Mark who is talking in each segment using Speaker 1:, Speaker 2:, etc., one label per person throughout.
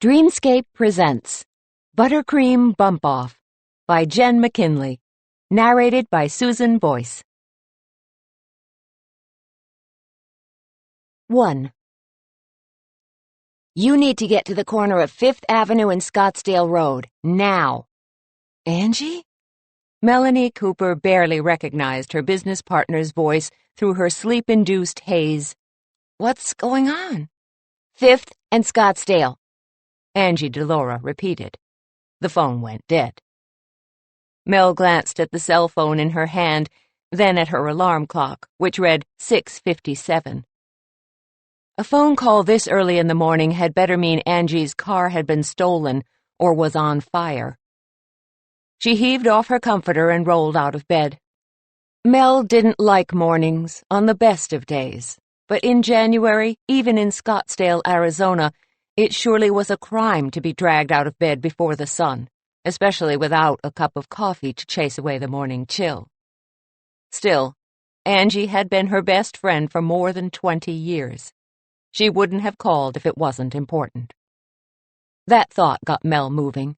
Speaker 1: Dreamscape presents Buttercream Bump Off by Jenn McKinlay, narrated by Susan Boyce. 1. You need to get to the corner of 5th Avenue and Scottsdale Road, now. Angie? Melanie Cooper barely recognized her business partner's voice through her sleep-induced haze. What's going on? 5th and Scottsdale. Angie DeLaura repeated. The phone went dead. Mel glanced at the cell phone in her hand, then at her alarm clock, which read 6:57. A phone call this early in the morning had better mean Angie's car had been stolen or was on fire. She heaved off her comforter and rolled out of bed. Mel didn't like mornings on the best of days, but in January, even in Scottsdale, Arizona, it surely was a crime to be dragged out of bed before the sun, especially without a cup of coffee to chase away the morning chill. Still, Angie had been her best friend for more than 20 years. She wouldn't have called if it wasn't important. That thought got Mel moving.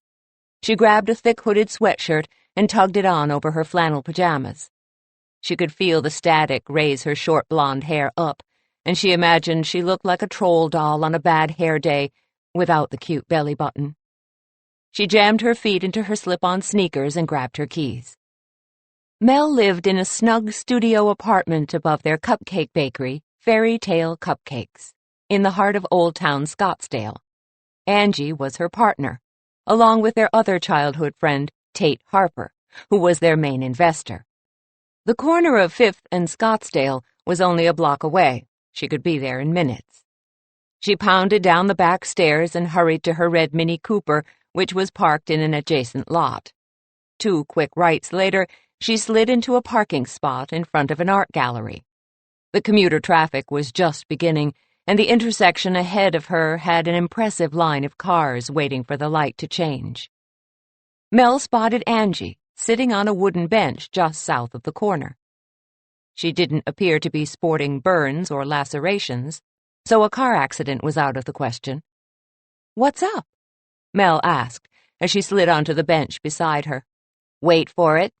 Speaker 1: She grabbed a thick hooded sweatshirt and tugged it on over her flannel pajamas. She could feel the static raise her short blonde hair up, and she imagined she looked like a troll doll on a bad hair day without the cute belly button. She jammed her feet into her slip-on sneakers and grabbed her keys. Mel lived in a snug studio apartment above their cupcake bakery, Fairy Tale Cupcakes, in the heart of Old Town Scottsdale. Angie was her partner, along with their other childhood friend, Tate Harper, who was their main investor. The corner of 5th and Scottsdale was only a block away. She could be there in minutes. She pounded down the back stairs and hurried to her red Mini Cooper, which was parked in an adjacent lot. 2 quick rights later, she slid into a parking spot in front of an art gallery. The commuter traffic was just beginning, and the intersection ahead of her had an impressive line of cars waiting for the light to change. Mel spotted Angie, sitting on a wooden bench just south of the corner. She didn't appear to be sporting burns or lacerations, so a car accident was out of the question. "What's up?" Mel asked as she slid onto the bench beside her. "Wait for it,"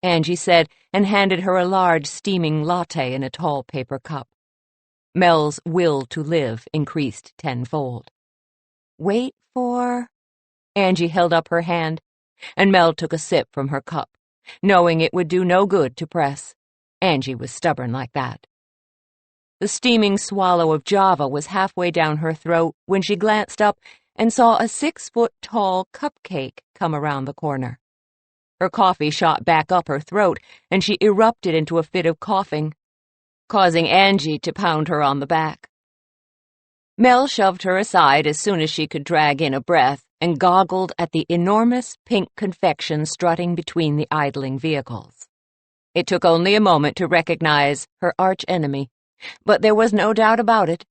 Speaker 1: Angie said, and handed her a large steaming latte in a tall paper cup. Mel's will to live increased tenfold. "Wait for—" Angie held up her hand, and Mel took a sip from her cup, knowing it would do no good to press. Angie was stubborn like that. The steaming swallow of Java was halfway down her throat when she glanced up and saw a 6-foot-tall Cupcake come around the corner. Her coffee shot back up her throat, and she erupted into a fit of coughing, causing Angie to pound her on the back. Mel shoved her aside as soon as she could drag in a breath and goggled at the enormous pink confection strutting between the idling vehicles. It took only a moment to recognize her archenemy, but there was no doubt about it.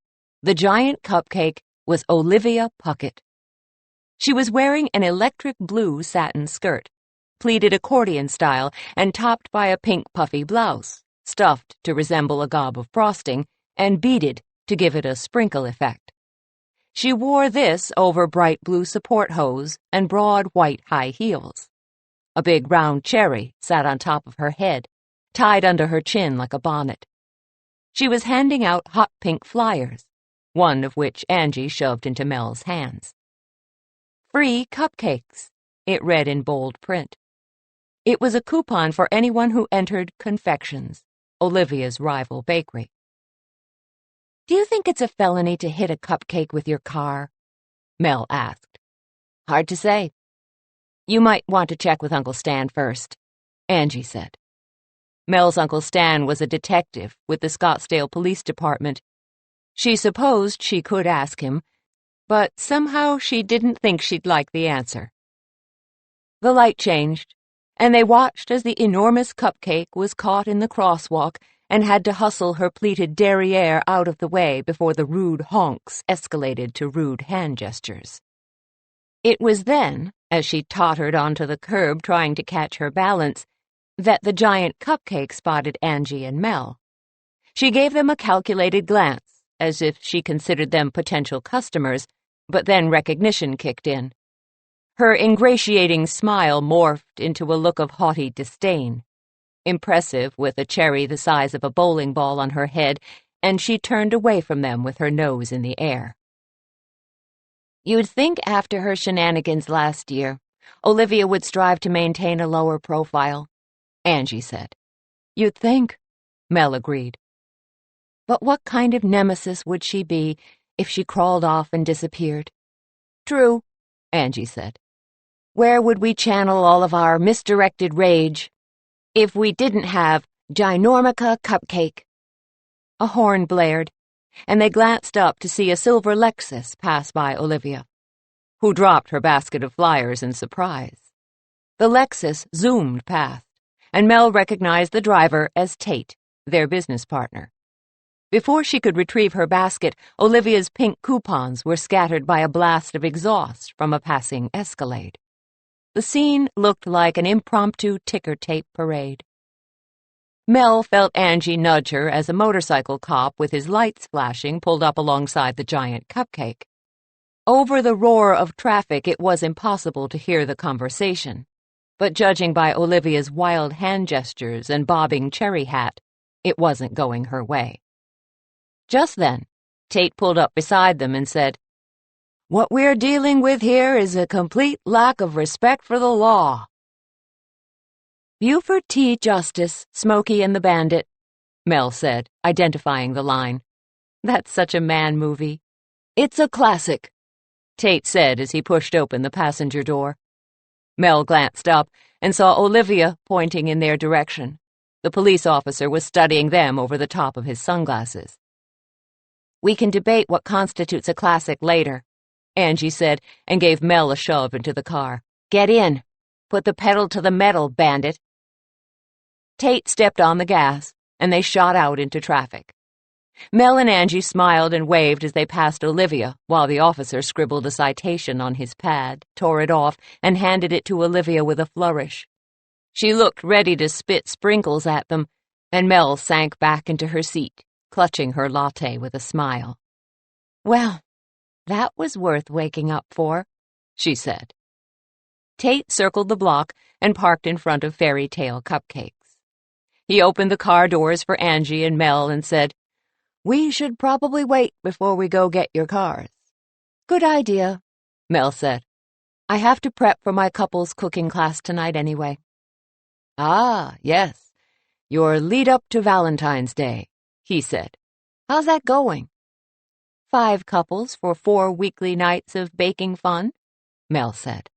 Speaker 1: The giant Cupcake was Olivia Puckett. She was wearing an electric blue satin skirt, pleated accordion style and topped by a pink puffy blouse, stuffed to resemble a gob of frosting and beaded to give it a sprinkle effect. She wore this over bright blue support hose and broad white high heels. A big round cherry sat on top of her head, tied under her chin like a bonnet. She was handing out hot pink flyers, one of which Angie shoved into Mel's hands. "Free Cupcakes," it read in bold print. It was a coupon for anyone who entered Confections, Olivia's rival bakery. "Do you think it's a felony to hit a cupcake with your car?" Mel asked. "Hard to say. You might want to check with Uncle Stan first," Angie said. Mel's Uncle Stan was a detective with the Scottsdale Police Department. She supposed she could ask him, but somehow she didn't think she'd like the answer. The light changed, and they watched as the enormous Cupcake was caught in the crosswalk and had to hustle her pleated derriere out of the way before the rude honks escalated to rude hand gestures. It was then, as she tottered onto the curb trying to catch her balance, that the giant Cupcake spotted Angie and Mel. She gave them a calculated glance, as if she considered them potential customers, But then recognition kicked in. Her ingratiating smile morphed into a look of haughty disdain. Impressive, with a cherry the size of a bowling ball on her head, and she turned away from them with her nose in the air. You'd think after her shenanigans last year, Olivia would strive to maintain a lower profile, Angie said. You'd think, Mel agreed. But what kind of nemesis would she be if she crawled off and disappeared? True, Angie said. Where would we channel all of our misdirected rage if we didn't have Ginormica Cupcake? A horn blared, and they glanced up to see a silver Lexus pass by Olivia, who dropped her basket of flyers in surprise. The Lexus zoomed past, and Mel recognized the driver as Tate, their business partner. Before she could retrieve her basket, Olivia's pink coupons were scattered by a blast of exhaust from a passing Escalade. The scene looked like an impromptu ticker-tape parade. Mel felt Angie nudge her as a motorcycle cop with his lights flashing pulled up alongside the giant Cupcake. Over the roar of traffic, it was impossible to hear the conversation, but judging by Olivia's wild hand gestures and bobbing cherry hat, it wasn't going her way. Just then, Tate pulled up beside them and said, "What we're dealing with here is a complete lack of respect for the law." "Buford T. Justice, Smokey and the Bandit," Mel said, identifying the line. "That's such a man movie." "It's a classic," Tate said as he pushed open the passenger door. Mel glanced up and saw Olivia pointing in their direction. The police officer was studying them over the top of his sunglasses. "We can debate what constitutes a classic later," Angie said, and gave Mel a shove into the car. "Get in. Put the pedal to the metal, Bandit." Tate stepped on the gas, and they shot out into traffic. Mel and Angie smiled and waved as they passed Olivia, while the officer scribbled a citation on his pad, tore it off, and handed it to Olivia with a flourish. She looked ready to spit sprinkles at them, and Mel sank back into her seat, clutching her latte with a smile. "Well, that was worth waking up for," she said. Tate circled the block and parked in front of Fairy Tale Cupcakes. He opened the car doors for Angie and Mel and said, "We should probably wait before we go get your cars." "Good idea," Mel said. "I have to prep for my couples cooking class tonight anyway." "Ah, yes, your lead-up to Valentine's Day," he said. "How's that going?" 5 couples for 4 weekly nights of baking fun, Mel said.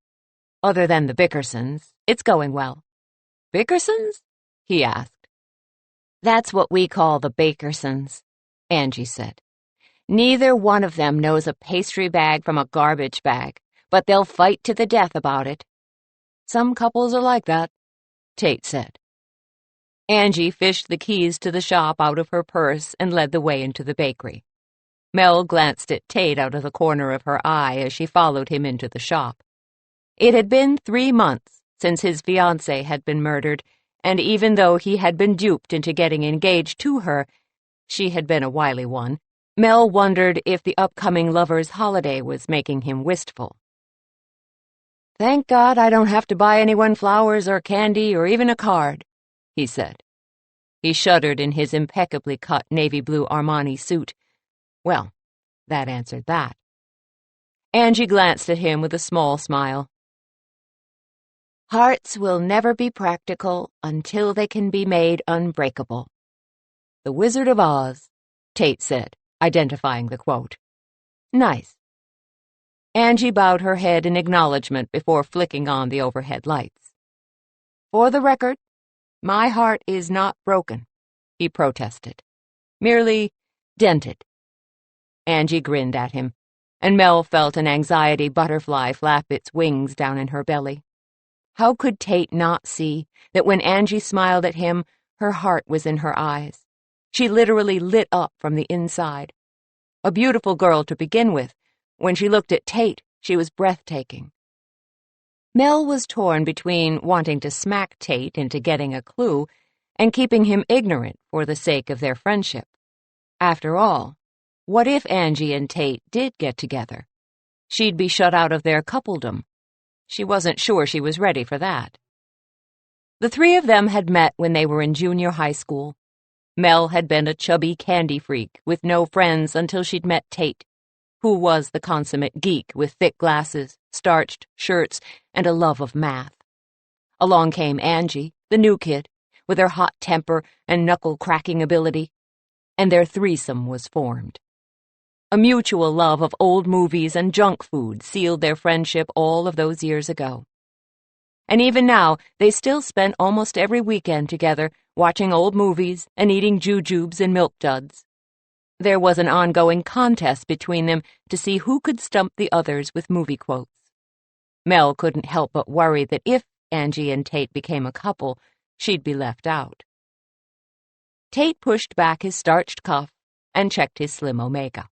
Speaker 1: "Other than the Bickersons, it's going well." "Bickersons?" he asked. "That's what we call the Bakersons," Angie said. "Neither one of them knows a pastry bag from a garbage bag, but they'll fight to the death about it." "Some couples are like that," Tate said. Angie fished the keys to the shop out of her purse and led the way into the bakery. Mel glanced at Tate out of the corner of her eye as she followed him into the shop. It had been 3 months since his fiancée had been murdered, and even though he had been duped into getting engaged to her, she had been a wily one, Mel wondered if the upcoming lovers' holiday was making him wistful. "Thank God I don't have to buy anyone flowers or candy or even a card," he said. He shuddered in his impeccably cut navy blue Armani suit. Well, that answered that. Angie glanced at him with a small smile. "Hearts will never be practical until they can be made unbreakable." "The Wizard of Oz," Tate said, identifying the quote. "Nice." Angie bowed her head in acknowledgement before flicking on the overhead lights. "For the record, my heart is not broken," he protested. "Merely dented." Angie grinned at him, and Mel felt an anxiety butterfly flap its wings down in her belly. How could Tate not see that when Angie smiled at him, her heart was in her eyes? She literally lit up from the inside. A beautiful girl to begin with, when she looked at Tate, she was breathtaking. Mel was torn between wanting to smack Tate into getting a clue and keeping him ignorant for the sake of their friendship. After all, what if Angie and Tate did get together? She'd be shut out of their coupledom. She wasn't sure she was ready for that. The three of them had met when they were in junior high school. Mel had been a chubby candy freak with no friends until she'd met Tate, who was the consummate geek with thick glasses, starched shirts, and a love of math. Along came Angie, the new kid, with her hot temper and knuckle-cracking ability, and their threesome was formed. A mutual love of old movies and junk food sealed their friendship all of those years ago. And even now, they still spent almost every weekend together, watching old movies and eating jujubes and milk duds. There was an ongoing contest between them to see who could stump the others with movie quotes. Mel couldn't help but worry that if Angie and Tate became a couple, she'd be left out. Tate pushed back his starched cuff and checked his slim omega.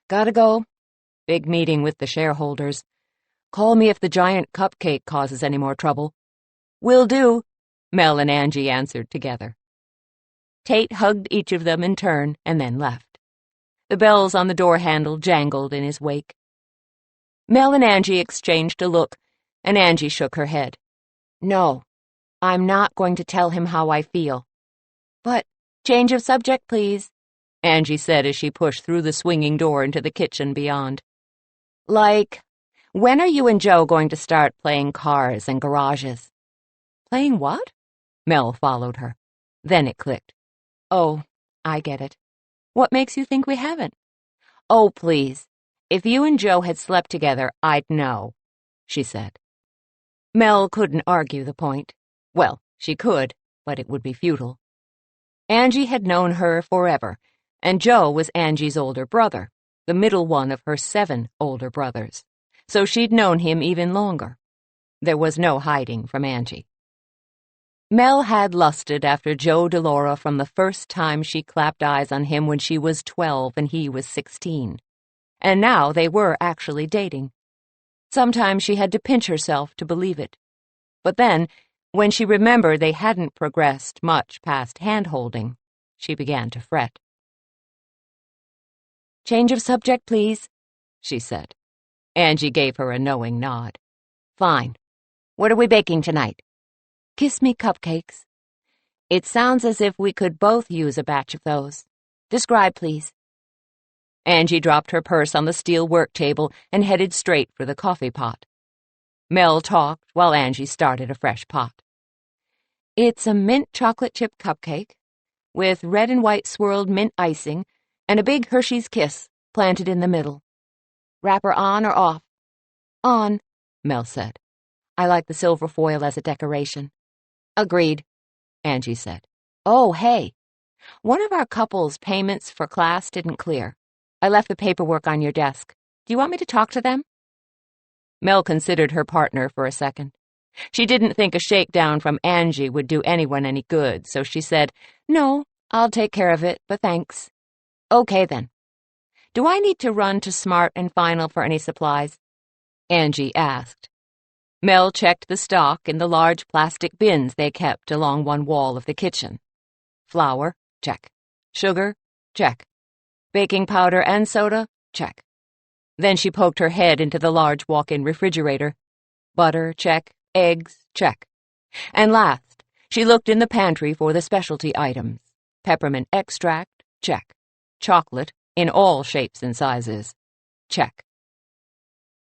Speaker 1: Gotta go. Big meeting with the shareholders. Call me if the giant cupcake causes any more trouble. Will do, Mel and Angie answered together. Tate hugged each of them in turn and then left. The bells on the door handle jangled in his wake. Mel and Angie exchanged a look, and Angie shook her head. No, I'm not going to tell him how I feel. But, change of subject, please, Angie said as she pushed through the swinging door into the kitchen beyond. Like, when are you and Joe going to start playing cars and garages? Playing what? Mel followed her. Then it clicked. Oh, I get it. What makes you think we haven't? Oh, please. If you and Joe had slept together, I'd know, she said. Mel couldn't argue the point. Well, she could, but it would be futile. Angie had known her forever, and Joe was Angie's older brother, the middle one of her 7 older brothers, so she'd known him even longer. There was no hiding from Angie. Mel had lusted after Joe DeLaura from the first time she clapped eyes on him when she was 12 and he was 16. And now they were actually dating. Sometimes she had to pinch herself to believe it. But then, when she remembered they hadn't progressed much past hand-holding, she began to fret. Change of subject, please, she said. Angie gave her a knowing nod. Fine. What are we baking tonight? Kiss me cupcakes. It sounds as if we could both use a batch of those. Describe, please. Angie dropped her purse on the steel work table and headed straight for the coffee pot. Mel talked while Angie started a fresh pot. It's a mint chocolate chip cupcake with red and white swirled mint icing and a big Hershey's Kiss planted in the middle. Wrapper on or off? On, Mel said. I like the silver foil as a decoration. Agreed, Angie said. Oh, hey. One of our couple's payments for class didn't clear. I left the paperwork on your desk. Do you want me to talk to them? Mel considered her partner for a second. She didn't think a shakedown from Angie would do anyone any good, so she said, No, I'll take care of it, but thanks. Okay, then. Do I need to run to Smart and Final for any supplies? Angie asked. Mel checked the stock in the large plastic bins they kept along one wall of the kitchen. Flour, check. Sugar, check. Baking powder and soda, check. Then she poked her head into the large walk-in refrigerator. Butter, check. Eggs, check. And last, she looked in the pantry for the specialty items. Peppermint extract, check. Chocolate, in all shapes and sizes, check.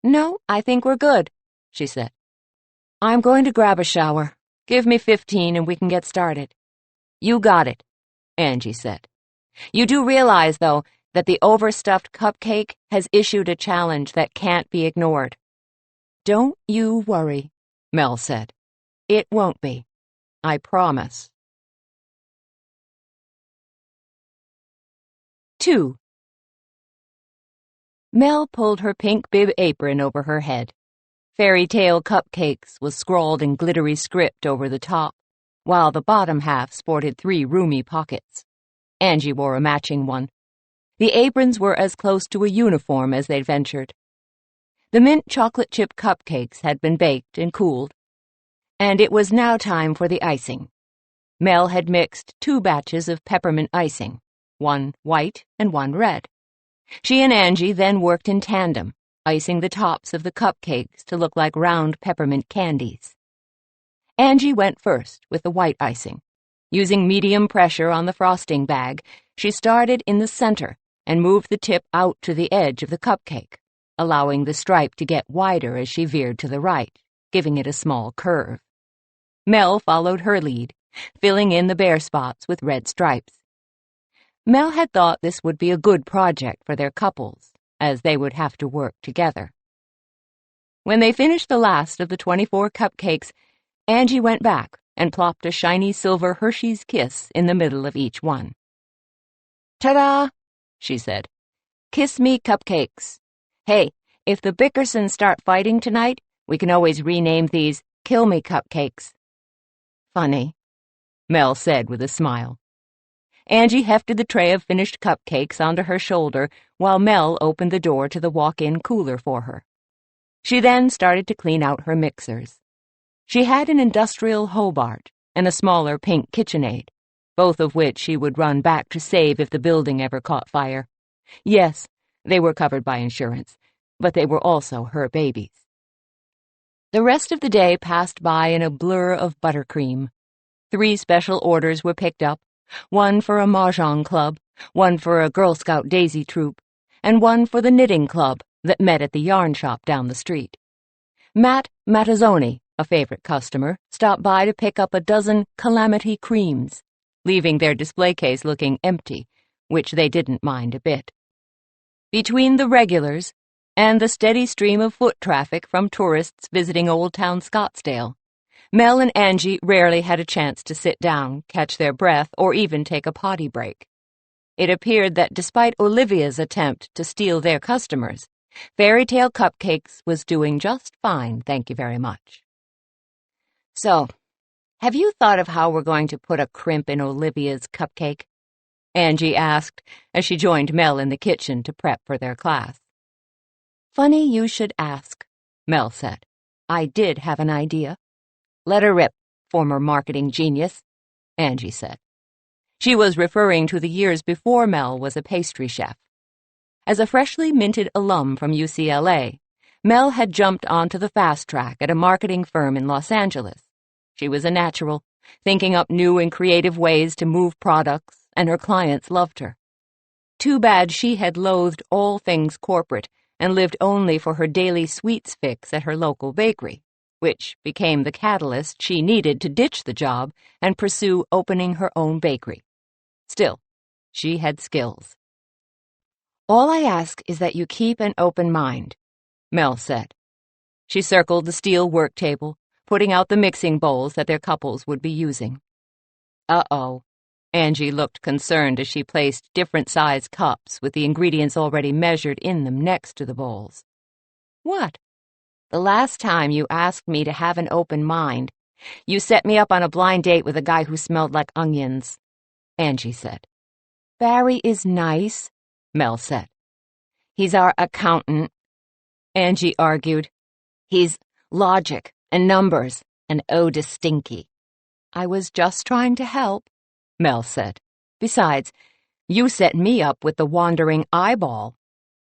Speaker 1: No, I think we're good, she said. I'm going to grab a shower. Give me 15 and we can get started. You got it, Angie said. You do realize, though, that the overstuffed cupcake has issued a challenge that can't be ignored. Don't you worry, Mel said. It won't be. I promise. 2. Mel pulled her pink bib apron over her head. Fairy Tale Cupcakes was scrawled in glittery script over the top, while the bottom half sported 3 roomy pockets. Angie wore a matching one. The aprons were as close to a uniform as they'd ventured. The mint chocolate chip cupcakes had been baked and cooled, and it was now time for the icing. Mel had mixed 2 batches of peppermint icing, one white and one red. She and Angie then worked in tandem, icing the tops of the cupcakes to look like round peppermint candies. Angie went first with the white icing. Using medium pressure on the frosting bag, she started in the center and moved the tip out to the edge of the cupcake, allowing the stripe to get wider as she veered to the right, giving it a small curve. Mel followed her lead, filling in the bare spots with red stripes. Mel had thought this would be a good project for their couples, as they would have to work together. When they finished the last of the 24 cupcakes, Angie went back and plopped a shiny silver Hershey's Kiss in the middle of each one. "Ta-da!" she said. "Kiss me cupcakes. Hey, if the Bickersons start fighting tonight, we can always rename these Kill Me Cupcakes." "Funny," Mel said with a smile. Angie hefted the tray of finished cupcakes onto her shoulder while Mel opened the door to the walk-in cooler for her. She then started to clean out her mixers. She had an industrial Hobart and a smaller pink KitchenAid, both of which she would run back to save if the building ever caught fire. Yes, they were covered by insurance, but they were also her babies. The rest of the day passed by in a blur of buttercream. 3 special orders were picked up, one for a mahjong club, one for a Girl Scout daisy troop, and one for the knitting club that met at the yarn shop down the street. Matt Mattazzoni, a favorite customer, stopped by to pick up a dozen Calamity creams, leaving their display case looking empty, which they didn't mind a bit. Between the regulars and the steady stream of foot traffic from tourists visiting Old Town Scottsdale, Mel and Angie rarely had a chance to sit down, catch their breath, or even take a potty break. It appeared that despite Olivia's attempt to steal their customers, Fairy Tale Cupcakes was doing just fine, thank you very much. "So, have you thought of how we're going to put a crimp in Olivia's cupcake?" Angie asked as she joined Mel in the kitchen to prep for their class. "Funny you should ask," Mel said. "I did have an idea." "Let her rip, former marketing genius," Angie said. She was referring to the years before Mel was a pastry chef. As a freshly minted alum from UCLA, Mel had jumped onto the fast track at a marketing firm in Los Angeles. She was a natural, thinking up new and creative ways to move products, and her clients loved her. Too bad she had loathed all things corporate and lived only for her daily sweets fix at her local bakery, which became the catalyst she needed to ditch the job and pursue opening her own bakery. Still, she had skills. "All I ask is that you keep an open mind," Mel said. She circled the steel work table, putting out the mixing bowls that their couples would be using. Uh-oh. Angie looked concerned as she placed different-sized cups with the ingredients already measured in them next to the bowls. "What?" "The last time you asked me to have an open mind, you set me up on a blind date with a guy who smelled like onions," Angie said. "Barry is nice," Mel said. "He's our accountant," Angie argued. "He's logic and numbers and ode to stinky." "I was just trying to help," Mel said. "Besides, you set me up with the wandering eyeball."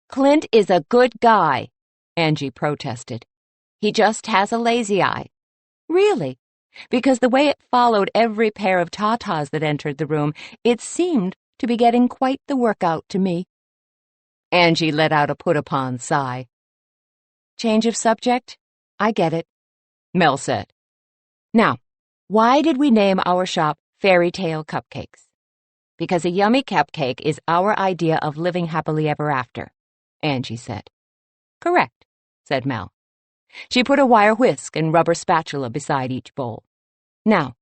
Speaker 1: "Clint is a good guy," Angie protested. "He just has a lazy eye." "Really?" Because the way it followed every pair of tatas that entered the room, it seemed to be getting quite the workout to me. Angie let out a put-upon sigh. "Change of subject? I get it," Mel said. "Now, why did we name our shop Fairy Tale Cupcakes?" "Because a yummy cupcake is our idea of living happily ever after," Angie said. "Correct," said Mel. She put a wire whisk and rubber spatula beside each bowl. "Now,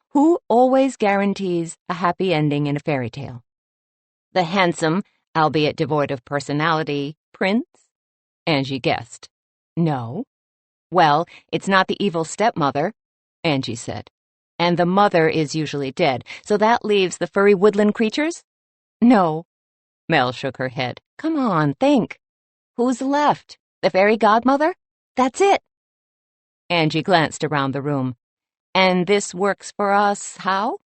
Speaker 1: who always guarantees a happy ending in a fairy tale? The handsome, albeit devoid of personality, prince?" Angie guessed. "No." "Well, it's not the evil stepmother," Angie said. "And the mother is usually dead, so that leaves the furry woodland creatures?" "No." Mel shook her head. "Come on, think. Who's left? The fairy godmother? That's it." Angie glanced around the room. "And this works for us how?"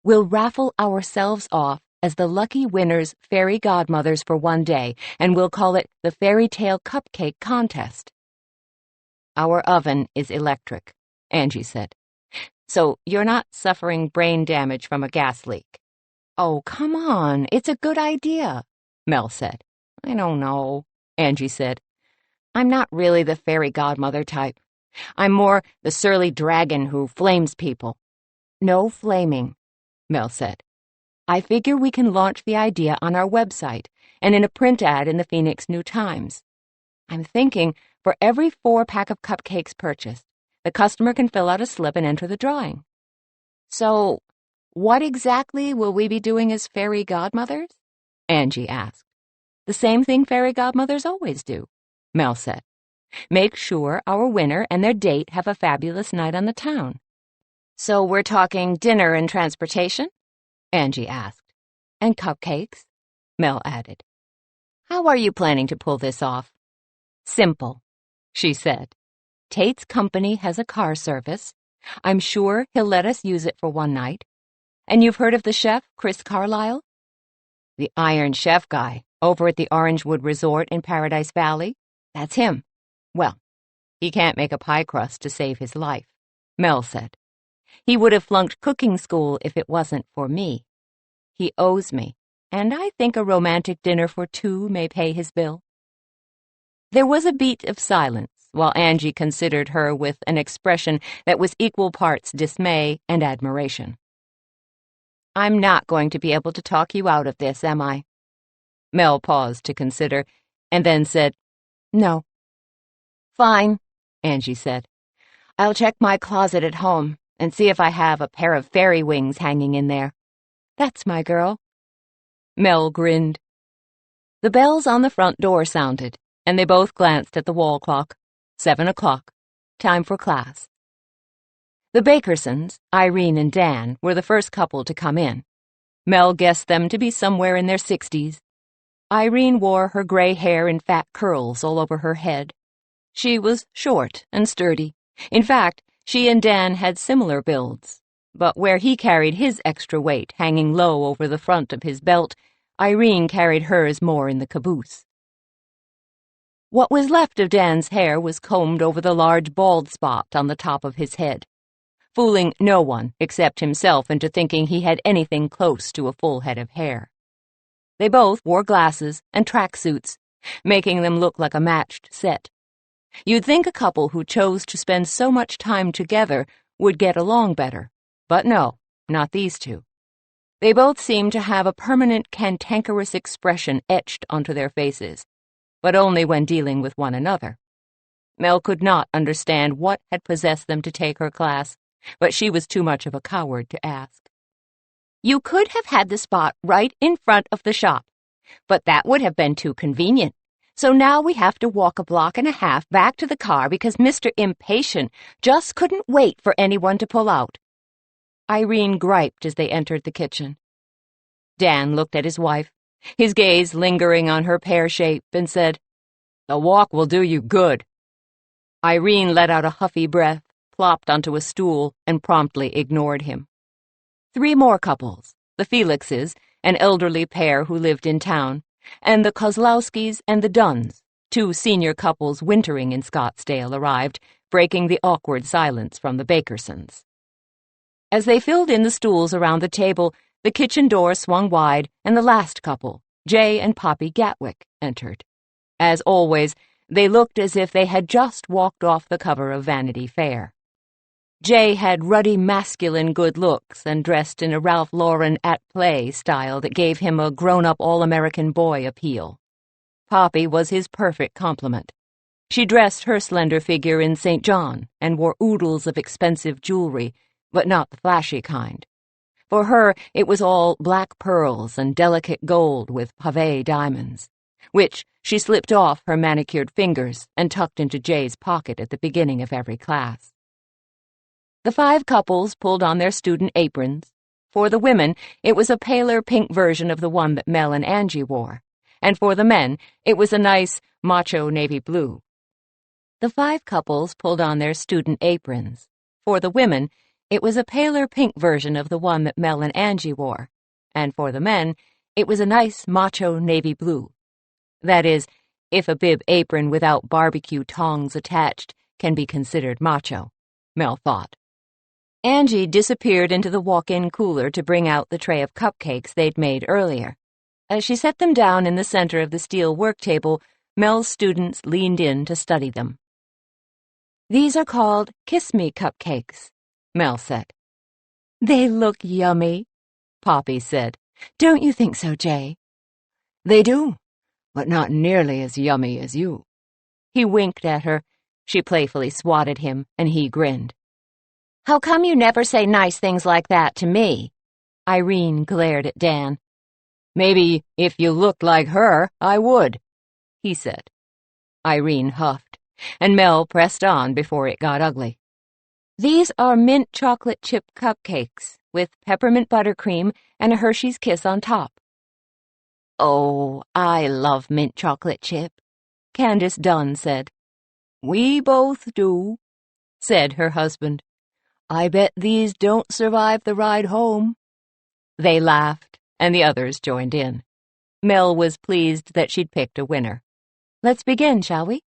Speaker 1: "We'll raffle ourselves off as the lucky winners' fairy godmothers for one day, and we'll call it the Fairy Tale Cupcake Contest. Our oven is electric, Angie said. So you're not suffering brain damage from a gas leak. Oh, come on, it's a good idea, Mel said. I don't know, Angie said. I'm not really the fairy godmother type. I'm more the surly dragon who flames people. No flaming, Mel said. I figure we can launch the idea on our website and in a print ad in the Phoenix New Times. I'm thinking for every 4-pack of cupcakes purchased, the customer can fill out a slip and enter the drawing. So, what exactly will we be doing as fairy godmothers? Angie asked. The same thing fairy godmothers always do, Mel said. Make sure our winner and their date have a fabulous night on the town. So we're talking dinner and transportation? Angie asked. And cupcakes? Mel added. How are you planning to pull this off? Simple, she said. Tate's company has a car service. I'm sure he'll let us use it for one night. And you've heard of the chef, Chris Carlisle? The Iron Chef guy, over at the Orangewood Resort in Paradise Valley? That's him. Well, he can't make a pie crust to save his life, Mel said. He would have flunked cooking school if it wasn't for me. He owes me, and I think a romantic dinner for two may pay his bill. There was a beat of silence while Angie considered her with an expression that was equal parts dismay and admiration. I'm not going to be able to talk you out of this, am I? Mel paused to consider, and then said, No. Fine, Angie said. I'll check my closet at home and see if I have a pair of fairy wings hanging in there. That's my girl. Mel grinned. The bells on the front door sounded, and they both glanced at the wall clock. 7 o'clock. Time for class. The Bakersons, Irene and Dan, were the first couple to come in. Mel guessed them to be somewhere in their 60s. Irene wore her gray hair in fat curls all over her head. She was short and sturdy. In fact, she and Dan had similar builds. But where he carried his extra weight hanging low over the front of his belt, Irene carried hers more in the caboose. What was left of Dan's hair was combed over the large bald spot on the top of his head, fooling no one except himself into thinking he had anything close to a full head of hair. They both wore glasses and tracksuits, making them look like a matched set. You'd think a couple who chose to spend so much time together would get along better, but no, not these two. They both seemed to have a permanent cantankerous expression etched onto their faces, but only when dealing with one another. Mel could not understand what had possessed them to take her class, but she was too much of a coward to ask. You could have had the spot right in front of the shop, but that would have been too convenient. So now we have to walk a block and a half back to the car because Mr. Impatient just couldn't wait for anyone to pull out. Irene griped as they entered the kitchen. Dan looked at his wife, his gaze lingering on her pear shape, and said, The walk will do you good. Irene let out a huffy breath, plopped onto a stool, and promptly ignored him. 3 more couples, the Felixes, an elderly pair who lived in town, and the Kozlowskis and the Dunns, 2 senior couples wintering in Scottsdale, arrived, breaking the awkward silence from the Bakersons. As they filled in the stools around the table, the kitchen door swung wide, and the last couple, Jay and Poppy Gatwick, entered. As always, they looked as if they had just walked off the cover of Vanity Fair. Jay had ruddy masculine good looks and dressed in a Ralph Lauren at-play style that gave him a grown-up all-American boy appeal. Poppy was his perfect complement. She dressed her slender figure in St. John and wore oodles of expensive jewelry, but not the flashy kind. For her, it was all black pearls and delicate gold with pavé diamonds, which she slipped off her manicured fingers and tucked into Jay's pocket at the beginning of every class. The 5 couples pulled on their student aprons. For the women, it was a paler pink version of the one that Mel and Angie wore, and for the men, it was a nice, macho navy blue. The 5 couples pulled on their student aprons. For the women, it was a paler pink version of the one that Mel and Angie wore, and for the men, it was a nice macho navy blue. That is, if a bib apron without barbecue tongs attached can be considered macho, Mel thought. Angie disappeared into the walk-in cooler to bring out the tray of cupcakes they'd made earlier. As she set them down in the center of the steel work table, Mel's students leaned in to study them. "These are called Kiss Me Cupcakes," Mel said. "They look yummy," Poppy said. "Don't you think so, Jay?"
Speaker 2: "They do, but not nearly as yummy as you."
Speaker 1: He winked at her. She playfully swatted him, and he grinned. "How come you never say nice things like that to me?" Irene glared at Dan.
Speaker 2: "Maybe if you looked like her, I would," he said.
Speaker 1: Irene huffed, and Mel pressed on before it got ugly. "These are mint chocolate chip cupcakes with peppermint buttercream and a Hershey's Kiss on top." "Oh, I love mint chocolate chip," Candace Dunn said.
Speaker 2: "We both do," said her husband. "I bet these don't survive the ride home."
Speaker 1: They laughed, and the others joined in. Mel was pleased that she'd picked a winner. "Let's begin, shall we?"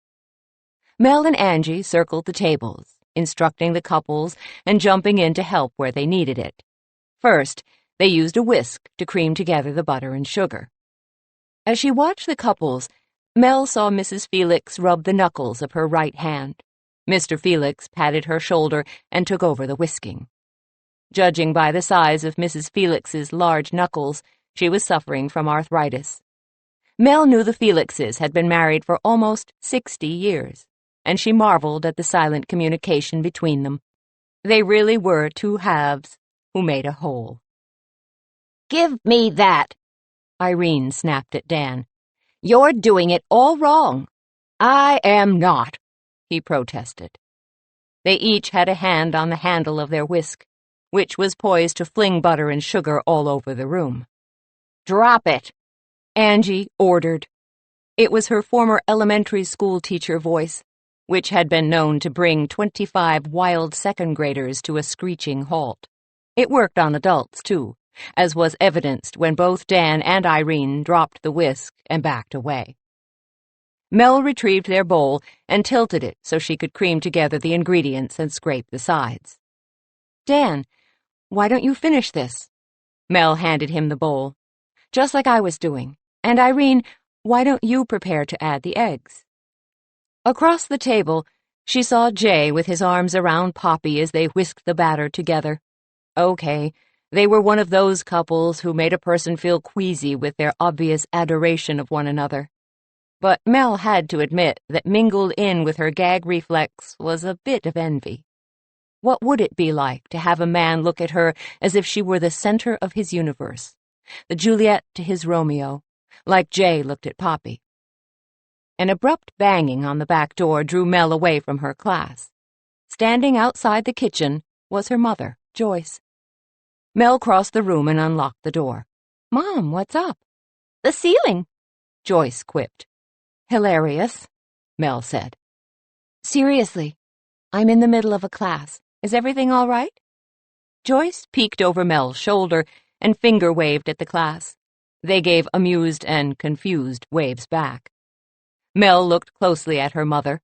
Speaker 1: Mel and Angie circled the tables, instructing the couples and jumping in to help where they needed it. First, they used a whisk to cream together the butter and sugar. As she watched the couples, Mel saw Mrs. Felix rub the knuckles of her right hand. Mr. Felix patted her shoulder and took over the whisking. Judging by the size of Mrs. Felix's large knuckles, she was suffering from arthritis. Mel knew the Felixes had been married for almost 60 years, and she marveled at the silent communication between them. They really were two halves who made a whole. "Give me that," Irene snapped at Dan. "You're doing it all wrong."
Speaker 2: "I am not,"
Speaker 1: he protested. They each had a hand on the handle of their whisk, which was poised to fling butter and sugar all over the room.
Speaker 2: "Drop it,"
Speaker 1: Angie ordered. It was her former elementary school teacher voice, which had been known to bring 25 wild second graders to a screeching halt. It worked on adults, too, as was evidenced when both Dan and Irene dropped the whisk and backed away. Mel retrieved their bowl and tilted it so she could cream together the ingredients and scrape the sides. "Dan, why don't you finish this?" Mel handed him the bowl. "Just like I was doing. And Irene, why don't you prepare to add the eggs?" Across the table, she saw Jay with his arms around Poppy as they whisked the batter together. Okay, they were one of those couples who made a person feel queasy with their obvious adoration of one another. But Mel had to admit that mingled in with her gag reflex was a bit of envy. What would it be like to have a man look at her as if she were the center of his universe, the Juliet to his Romeo, like Jay looked at Poppy? An abrupt banging on the back door drew Mel away from her class. Standing outside the kitchen was her mother, Joyce. Mel crossed the room and unlocked the door. "Mom, what's up?" "The ceiling," Joyce quipped. "Hilarious," Mel said. "Seriously, I'm in the middle of a class. Is everything all right?" Joyce peeked over Mel's shoulder and finger-waved at the class. They gave amused and confused waves back. Mel looked closely at her mother.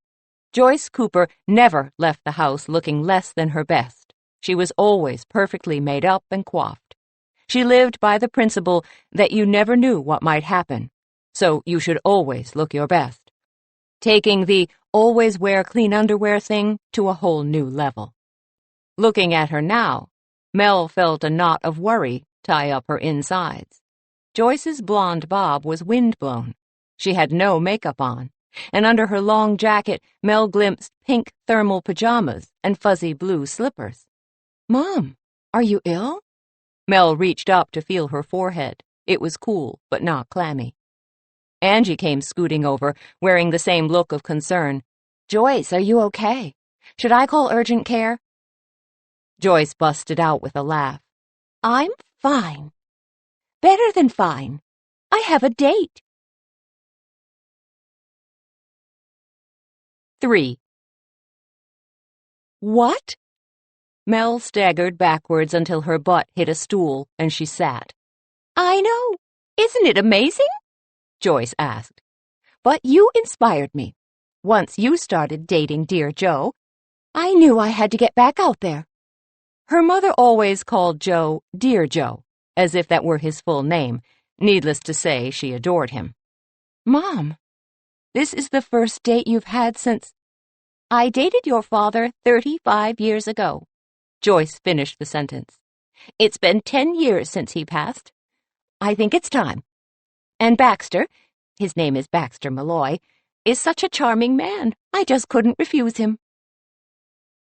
Speaker 1: Joyce Cooper never left the house looking less than her best. She was always perfectly made up and coiffed. She lived by the principle that you never knew what might happen, so you should always look your best, taking the always wear clean underwear thing to a whole new level. Looking at her now, Mel felt a knot of worry tie up her insides. Joyce's blonde bob was windblown. She had no makeup on, and under her long jacket, Mel glimpsed pink thermal pajamas and fuzzy blue slippers. "Mom, are you ill?" Mel reached up to feel her forehead. It was cool, but not clammy. Angie came scooting over, wearing the same look of concern. "Joyce, are you okay? Should I call urgent care?" Joyce busted out with a laugh. "I'm fine. Better than fine. I have a date." 3. "What?" Mel staggered backwards until her butt hit a stool and she sat.
Speaker 2: I know. Isn't it amazing? Joyce asked. But you inspired me. Once you started dating Dear Joe, I knew I had to get back out there. Her mother always called Joe Dear Joe, as if that were his full name. Needless to say, she adored him. Mom, this is the first date you've had since... I dated your father 35 years ago. Joyce finished the sentence. It's been 10 years since he passed. I think it's time. And Baxter, his name is Baxter Malloy, is such a charming man. I just couldn't refuse him.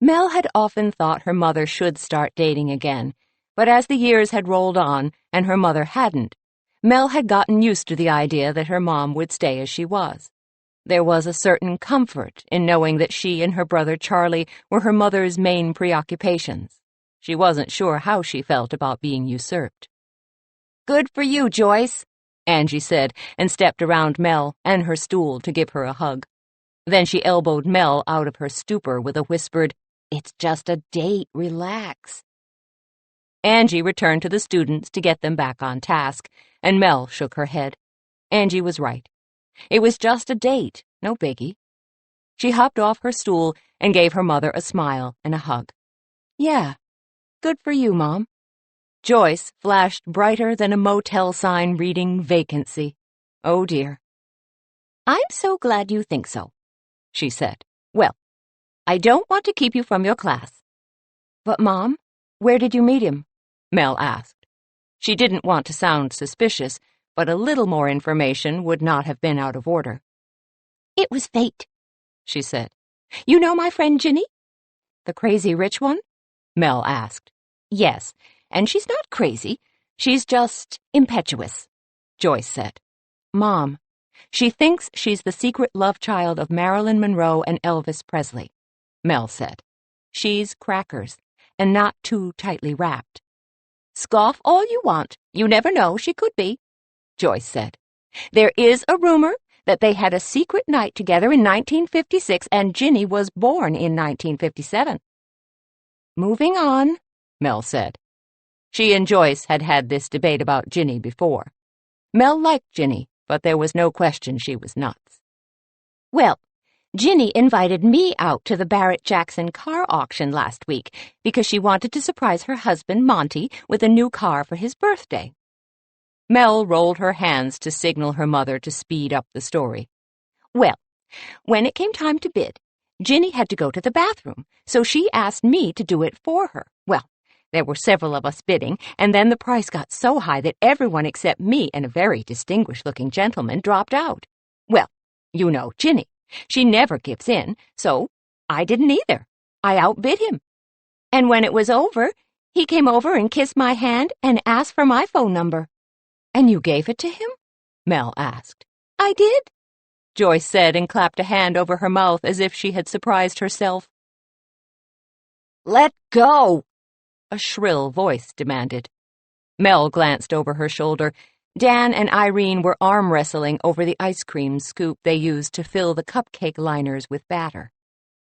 Speaker 2: Mel had often thought her mother should start dating again, but as the years had rolled on and her mother hadn't, Mel had gotten used to the idea that her mom would stay as she was. There was a certain comfort in knowing that she and her brother Charlie were her mother's main preoccupations. She wasn't sure how she felt about being usurped. Good for you, Joyce, Angie said, and stepped around Mel and her stool to give her a hug. Then she elbowed Mel out of her stupor with a whispered, It's just a date, relax. Angie returned to the students to get them back on task, and Mel shook her head. Angie was right. It was just a date, no biggie. She hopped off her stool and gave her mother a smile and a hug. Yeah, good for you, Mom. Joyce flashed brighter than a motel sign reading vacancy. Oh, dear. I'm so glad you think so, she said. Well, I don't want to keep you from your class. But, Mom, where did you meet him? Mel asked. She didn't want to sound suspicious, but a little more information would not have been out of order. It was fate, she said. You know my friend Ginny? The crazy rich one? Mel asked. Yes, and she's not crazy. She's just impetuous, Joyce said. Mom, she thinks she's the secret love child of Marilyn Monroe and Elvis Presley, Mel said. She's crackers, and not too tightly wrapped. Scoff all you want. You never know, she could be, Joyce said. There is a rumor that they had a secret night together in 1956 and Ginny was born in 1957. Moving on, Mel said. She and Joyce had had this debate about Ginny before. Mel liked Ginny, but there was no question she was nuts. Well, Ginny invited me out to the Barrett-Jackson car auction last week because she wanted to surprise her husband, Monty, with a new car for his birthday. Mel rolled her hands to signal her mother to speed up the story. Well, when it came time to bid, Ginny had to go to the bathroom, so she asked me to do it for her. Well, there were several of us bidding, and then the price got so high that everyone except me and a very distinguished-looking gentleman dropped out. Well, you know Ginny. She never gives in, so I didn't either. I outbid him. And when it was over, he came over and kissed my hand and asked for my phone number. And you gave it to him? Mel asked. I did, Joyce said and clapped a hand over her mouth as if she had surprised herself. Let go, a shrill voice demanded. Mel glanced over her shoulder. Dan and Irene were arm wrestling over the ice cream scoop they used to fill the cupcake liners with batter.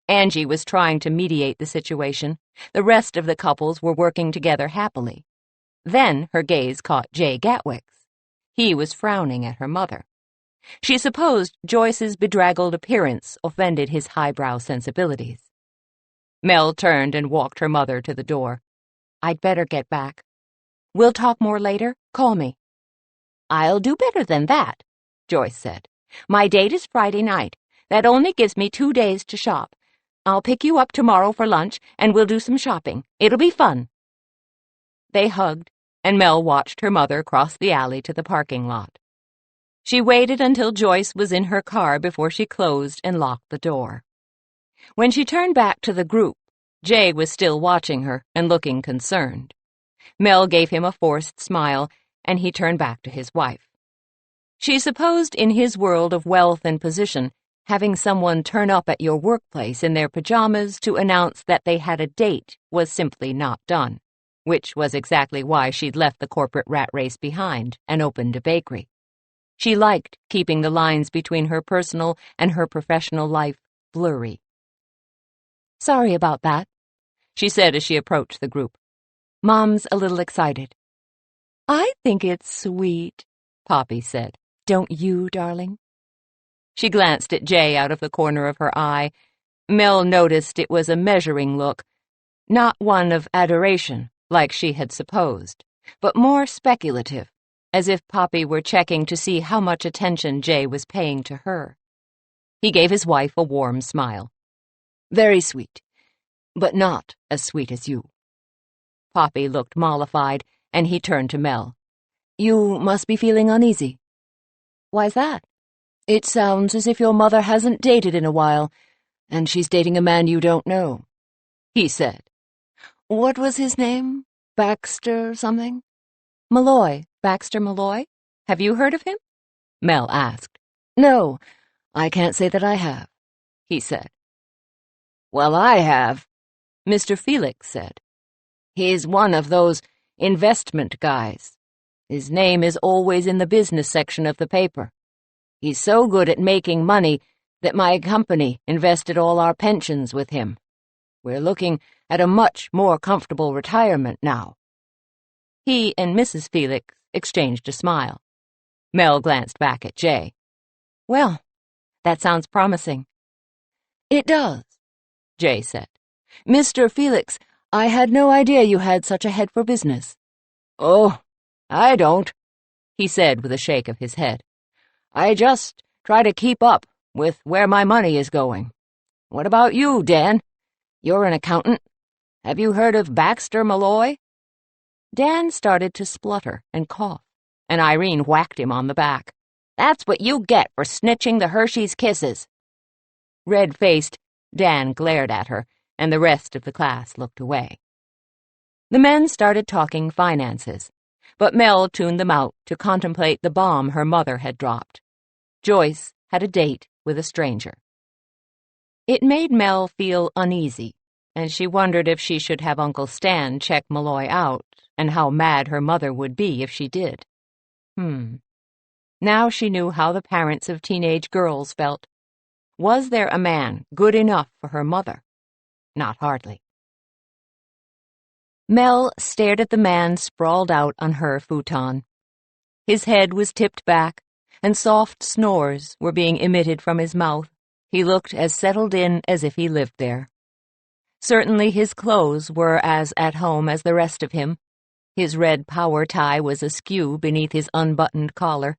Speaker 2: Angie was trying to mediate the situation. The rest of the couples were working together happily. Then her gaze caught Jay Gatwick's. He was frowning at her mother. She supposed Joyce's bedraggled appearance offended his highbrow sensibilities. Mel turned and walked her mother to the door. I'd better get back. We'll talk more later. Call me. I'll do better than that, Joyce said. My date is Friday night. That only gives me 2 days to shop. I'll pick you up tomorrow for lunch, and we'll do some shopping. It'll be fun. They hugged, and Mel watched her mother cross the alley to the parking lot. She waited until Joyce was in her car before she closed and locked the door. When she turned back to the group, Jay was still watching her and looking concerned. Mel gave him a forced smile, and he turned back to his wife. She supposed in his world of wealth and position, having someone turn up at your workplace in their pajamas to announce that they had a date was simply not done, which was exactly why she'd left the corporate rat race behind and opened a bakery. She liked keeping the lines between her personal and her professional life blurry. Sorry about that, she said as she approached the group. Mom's a little excited. I think it's sweet, Poppy said. Don't you, darling? She glanced at Jay out of the corner of her eye. Mel noticed it was a measuring look, not one of adoration, like she had supposed, but more speculative, as if Poppy were checking to see how much attention Jay was paying to her. He gave his wife a warm smile. Very sweet, but not as sweet as you. Poppy looked mollified, and he turned to Mel. You must be feeling uneasy. Why's that? It sounds as if your mother hasn't dated in a while, and she's dating a man you don't know, he said. What was his name? Baxter something? Malloy. Baxter Malloy? Have you heard of him? Mel asked. No, I can't say that I have, he said. Well, I have, Mr. Felix said. He's one of those investment guys. His name is always in the business section of the paper. He's so good at making money that my company invested all our pensions with him. We're looking at a much more comfortable retirement now. He and Mrs. Felix exchanged a smile. Mel glanced back at Jay. Well, that sounds promising. It does, Jay said. Mr. Felix, I had no idea you had such a head for business. Oh, I don't, he said with a shake of his head. I just try to keep up with where my money is going. What about you, Dan? You're an accountant. Have you heard of Baxter Malloy? Dan started to splutter and cough, and Irene whacked him on the back. That's what you get for snitching the Hershey's Kisses. Red-faced, Dan glared at her, and the rest of the class looked away. The men started talking finances, but Mel tuned them out to contemplate the bomb her mother had dropped. Joyce had a date with a stranger. It made Mel feel uneasy, and she wondered if she should have Uncle Stan check Malloy out, and how mad her mother would be if she did. Now she knew how the parents of teenage girls felt. Was there a man good enough for her mother? Not hardly. Mel stared at the man sprawled out on her futon. His head was tipped back, and soft snores were being emitted from his mouth. He looked as settled in as if he lived there. Certainly his clothes were as at home as the rest of him. His red power tie was askew beneath his unbuttoned collar.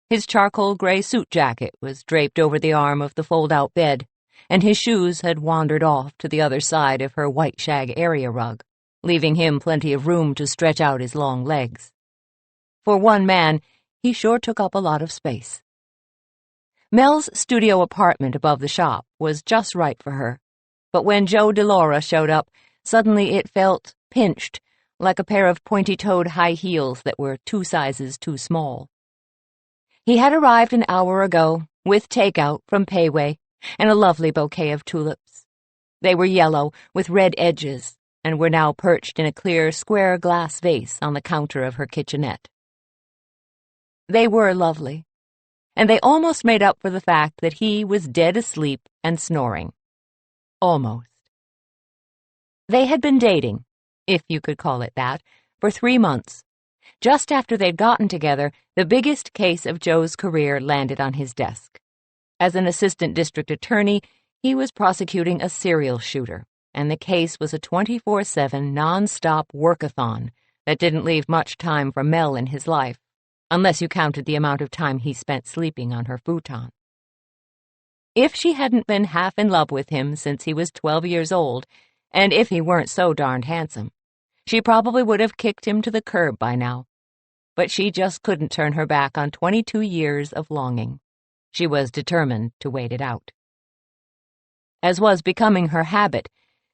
Speaker 2: His charcoal gray suit jacket was draped over the arm of the fold-out bed, and his shoes had wandered off to the other side of her white shag area rug, leaving him plenty of room to stretch out his long legs. For one man, he sure took up a lot of space. Mel's studio apartment above the shop was just right for her, but when Joe DeLaura showed up, suddenly it felt pinched, like a pair of pointy-toed high heels that were 2 sizes too small. He had arrived an hour ago, with takeout from Payway, and a lovely bouquet of tulips. They were yellow, with red edges, and were now perched in a clear, square glass vase on the counter of her kitchenette. They were lovely, and they almost made up for the fact that he was dead asleep and snoring. Almost. They had been dating, if you could call it that, for 3 months. Just after they'd gotten together, the biggest case of Joe's career landed on his desk. As an assistant district attorney, he was prosecuting a serial shooter, and the case was a 24/7 non-stop workathon that didn't leave much time for Mel in his life, unless you counted the amount of time he spent sleeping on her futon. If she hadn't been half in love with him since he was 12 years old, and if he weren't so darned handsome, she probably would have kicked him to the curb by now. But she just couldn't turn her back on 22 years of longing. She was determined to wait it out. As was becoming her habit,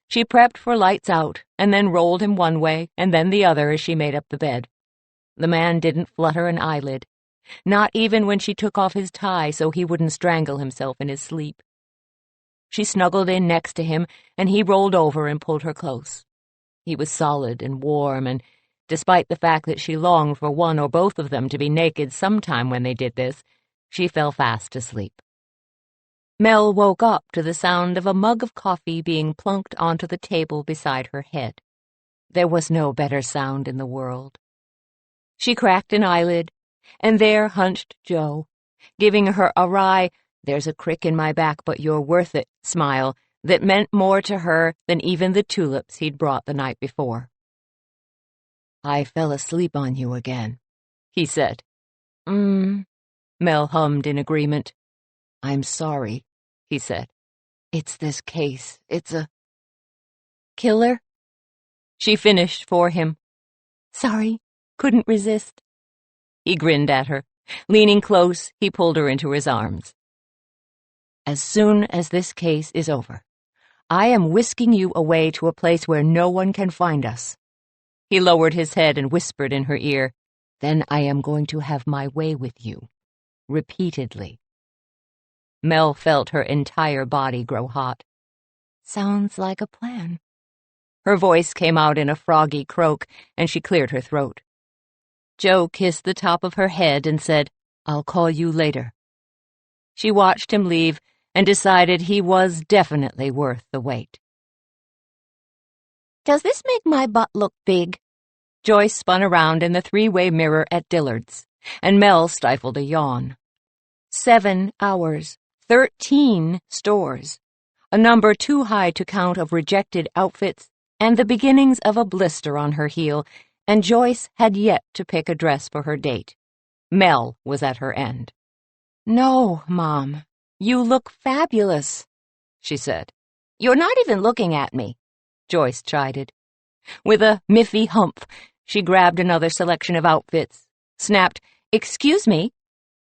Speaker 2: she prepped for lights out and then rolled him one way and then the other as she made up the bed. The man didn't flutter an eyelid, not even when she took off his tie so he wouldn't strangle himself in his sleep. She snuggled in next to him, and he rolled over and pulled her close. He was solid and warm, and despite the fact that she longed for one or both of them to be naked sometime when they did this, she fell fast asleep. Mel woke up to the sound of a mug of coffee being plunked onto the table beside her head. There was no better sound in the world.
Speaker 1: She cracked an eyelid, and there hunched Joe, giving her a wry, "There's a crick in my back, but you're worth it" smile that meant more to her than even the tulips he'd brought the night before. "I fell asleep on you again," he said. Mel hummed in agreement. "I'm sorry," he said. "It's this case. It's a killer." She finished for him. "Sorry, couldn't resist." He grinned at her. Leaning close, he pulled her into his arms. "As soon as this case is over, I am whisking you away to a place where no one can find us." He lowered his head and whispered in her ear, "Then I am going to have my way with you, repeatedly." Mel felt her entire body grow hot. "Sounds like a plan." Her voice came out in a froggy croak, and she cleared her throat. Joe kissed the top of her head and said, "I'll call you later." She watched him leave and decided he was definitely worth the wait.
Speaker 2: Does this make my butt look big?
Speaker 1: Joyce spun around in the three-way mirror at Dillard's, and Mel stifled a yawn. 7 hours, 13 stores, a number too high to count of rejected outfits, and the beginnings of a blister on her heel, and Joyce had yet to pick a dress for her date. Mel was at her end. "No, Mom, you look fabulous," she said.
Speaker 2: "You're not even looking at me,"
Speaker 1: Joyce chided. With a miffy humph, she grabbed another selection of outfits, snapped, "Excuse me,"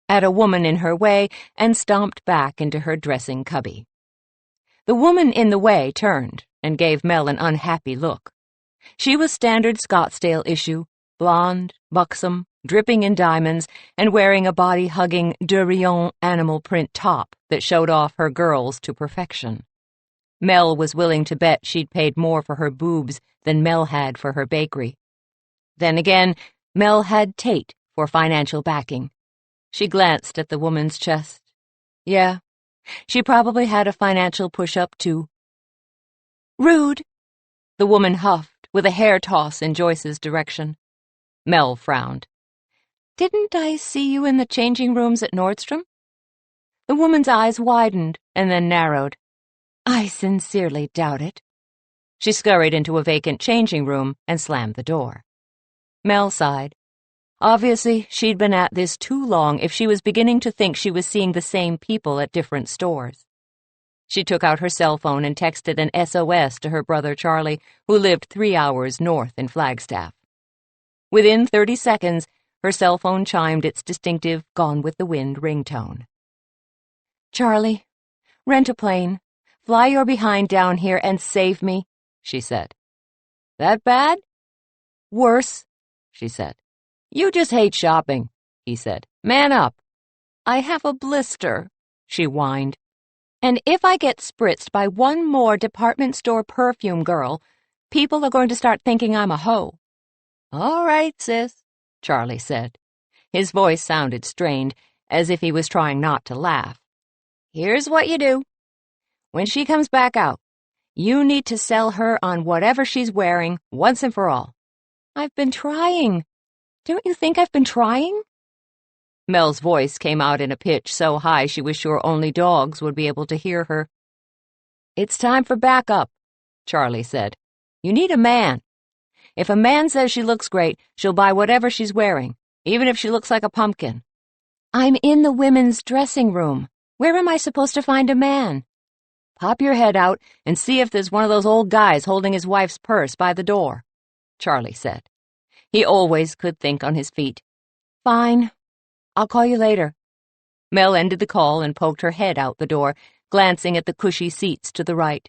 Speaker 1: at a woman in her way, and stomped back into her dressing cubby. The woman in the way turned and gave Mel an unhappy look. She was standard Scottsdale issue, blonde, buxom, dripping in diamonds, and wearing a body-hugging de Rion animal print top that showed off her girls to perfection. Mel was willing to bet she'd paid more for her boobs than Mel had for her bakery. Then again, Mel had Tate for financial backing. She glanced at the woman's chest. Yeah, she probably had a financial push-up, too. "Rude," the woman huffed, with a hair toss in Joyce's direction. Mel frowned. "Didn't I see you in the changing rooms at Nordstrom?" The woman's eyes widened and then narrowed. "I sincerely doubt it." She scurried into a vacant changing room and slammed the door. Mel sighed. Obviously, she'd been at this too long if she was beginning to think she was seeing the same people at different stores. She took out her cell phone and texted an SOS to her brother Charlie, who lived 3 hours north in Flagstaff. Within 30 seconds, her cell phone chimed its distinctive Gone with the Wind ringtone. "Charlie, rent a plane. Fly your behind down here and save me," she said. "That bad?" "Worse," she said. "You just hate shopping," he said. "Man up." "I have a blister," she whined. "And if I get spritzed by one more department store perfume girl, people are going to start thinking I'm a hoe." "All right, sis," Charlie said. His voice sounded strained, as if he was trying not to laugh. "Here's what you do. When she comes back out, you need to sell her on whatever she's wearing once and for all." "I've been trying. Don't you think I've been trying?" Mel's voice came out in a pitch so high she was sure only dogs would be able to hear her. "It's time for backup," Charlie said. "You need a man. If a man says she looks great, she'll buy whatever she's wearing, even if she looks like a pumpkin." "I'm in the women's dressing room. Where am I supposed to find a man?" "Pop your head out and see if there's one of those old guys holding his wife's purse by the door," Charlie said. He always could think on his feet. "Fine. I'll call you later." Mel ended the call and poked her head out the door, glancing at the cushy seats to the right.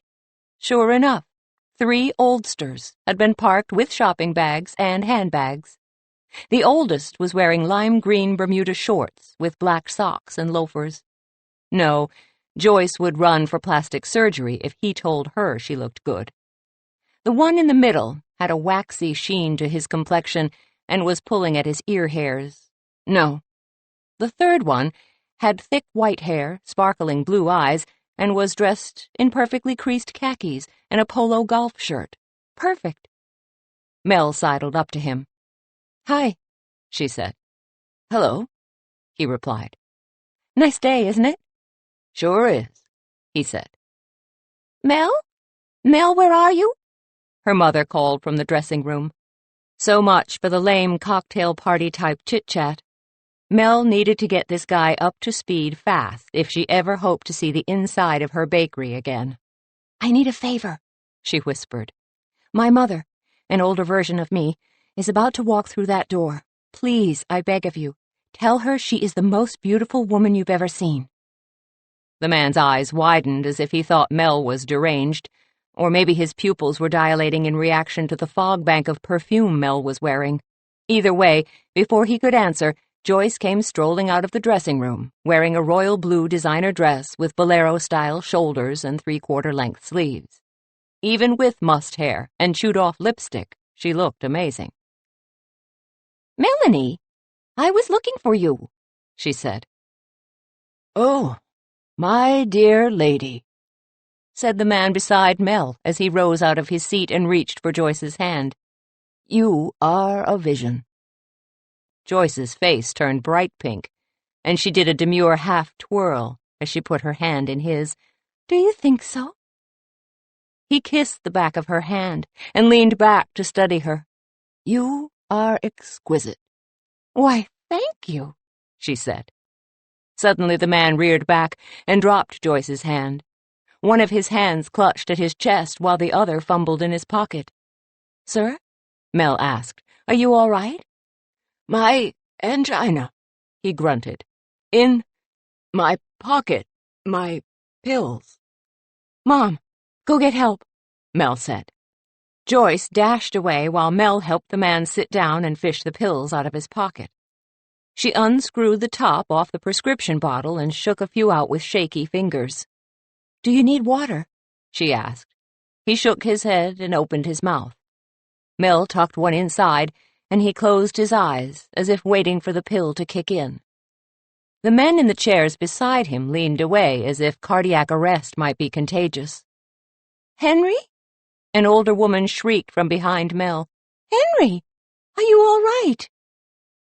Speaker 1: Sure enough, 3 oldsters had been parked with shopping bags and handbags. The oldest was wearing lime green Bermuda shorts with black socks and loafers. No, Joyce would run for plastic surgery if he told her she looked good. The one in the middle had a waxy sheen to his complexion and was pulling at his ear hairs. No. The third one had thick white hair, sparkling blue eyes, and was dressed in perfectly creased khakis and a polo golf shirt. Perfect. Mel sidled up to him. "Hi," she said. "Hello," he replied.
Speaker 2: "Nice day, isn't it?"
Speaker 1: "Sure is," he said.
Speaker 2: "Mel? Mel, where are you?"
Speaker 1: her mother called from the dressing room. So much for the lame cocktail party-type chit-chat. Mel needed to get this guy up to speed fast if she ever hoped to see the inside of her bakery again.
Speaker 2: "I need a favor," she whispered. "My mother, an older version of me, is about to walk through that door. Please, I beg of you, tell her she is the most beautiful woman you've ever seen."
Speaker 1: The man's eyes widened as if he thought Mel was deranged, or maybe his pupils were dilating in reaction to the fog bank of perfume Mel was wearing. Either way, before he could answer, Joyce came strolling out of the dressing room, wearing a royal blue designer dress with bolero-style shoulders and three-quarter-length sleeves. Even with mussed hair and chewed-off lipstick, she looked amazing.
Speaker 2: "Melanie, I was looking for you," she said.
Speaker 1: "Oh, my dear lady," said the man beside Mel as he rose out of his seat and reached for Joyce's hand. "You are a vision." Joyce's face turned bright pink, and she did a demure half-twirl as she put her hand in his.
Speaker 2: "Do you think so?"
Speaker 1: He kissed the back of her hand and leaned back to study her. "You are exquisite."
Speaker 2: "Why, thank you,"
Speaker 1: she said. Suddenly the man reared back and dropped Joyce's hand. One of his hands clutched at his chest while the other fumbled in his pocket.
Speaker 2: "Sir?"
Speaker 1: Mel asked.
Speaker 2: "Are you all right?"
Speaker 1: "My angina," he grunted. "In my pocket, my pills."
Speaker 2: "Mom, go get help,"
Speaker 1: Mel said. Joyce dashed away while Mel helped the man sit down and fish the pills out of his pocket. She unscrewed the top off the prescription bottle and shook a few out with shaky fingers.
Speaker 2: "Do you need water?"
Speaker 1: she asked. He shook his head and opened his mouth. Mel tucked one inside, and he closed his eyes, as if waiting for the pill to kick in. The men in the chairs beside him leaned away as if cardiac arrest might be contagious.
Speaker 2: "Henry?"
Speaker 1: An older woman shrieked from behind Mel.
Speaker 2: "Henry, are you all right?"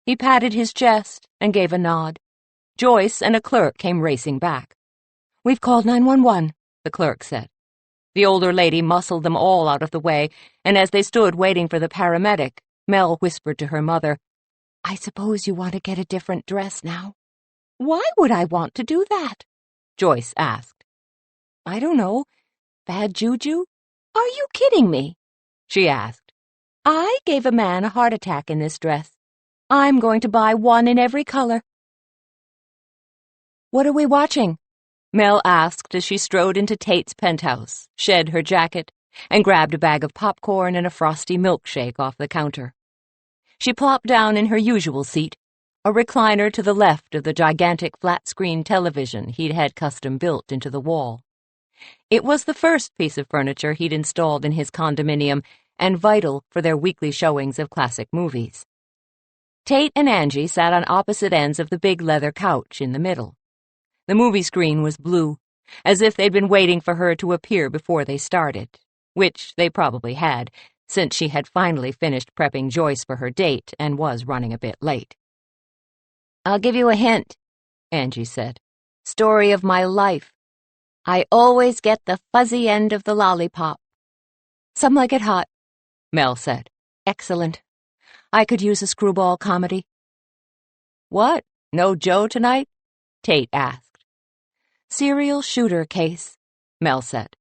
Speaker 1: He patted his chest and gave a nod. Joyce and a clerk came racing back.
Speaker 2: "We've called 911,
Speaker 1: the clerk said. The older lady muscled them all out of the way, and as they stood waiting for the paramedic, Mel whispered to her mother,
Speaker 2: "I suppose you want to get a different dress now." "Why would I want to do that?"
Speaker 1: Joyce asked.
Speaker 2: "I don't know. Bad juju?" "Are you kidding me?"
Speaker 1: she asked.
Speaker 2: "I gave a man a heart attack in this dress. I'm going to buy one in every color."
Speaker 1: "What are we watching?" Mel asked as she strode into Tate's penthouse, shed her jacket, and grabbed a bag of popcorn and a frosty milkshake off the counter. She plopped down in her usual seat, a recliner to the left of the gigantic flat-screen television he'd had custom-built into the wall. It was the first piece of furniture he'd installed in his condominium and vital for their weekly showings of classic movies. Tate and Angie sat on opposite ends of the big leather couch in the middle. The movie screen was blue, as if they'd been waiting for her to appear before they started, which they probably had, since she had finally finished prepping Joyce for her date and was running a bit late.
Speaker 2: "I'll give you a hint," Angie said. "Story of my life. I always get the fuzzy end of the lollipop." "Some like it hot," Mel said. "Excellent. I could use a screwball comedy."
Speaker 1: "What, no Joe tonight?" Tate asked.
Speaker 2: "Serial shooter case," Mel said.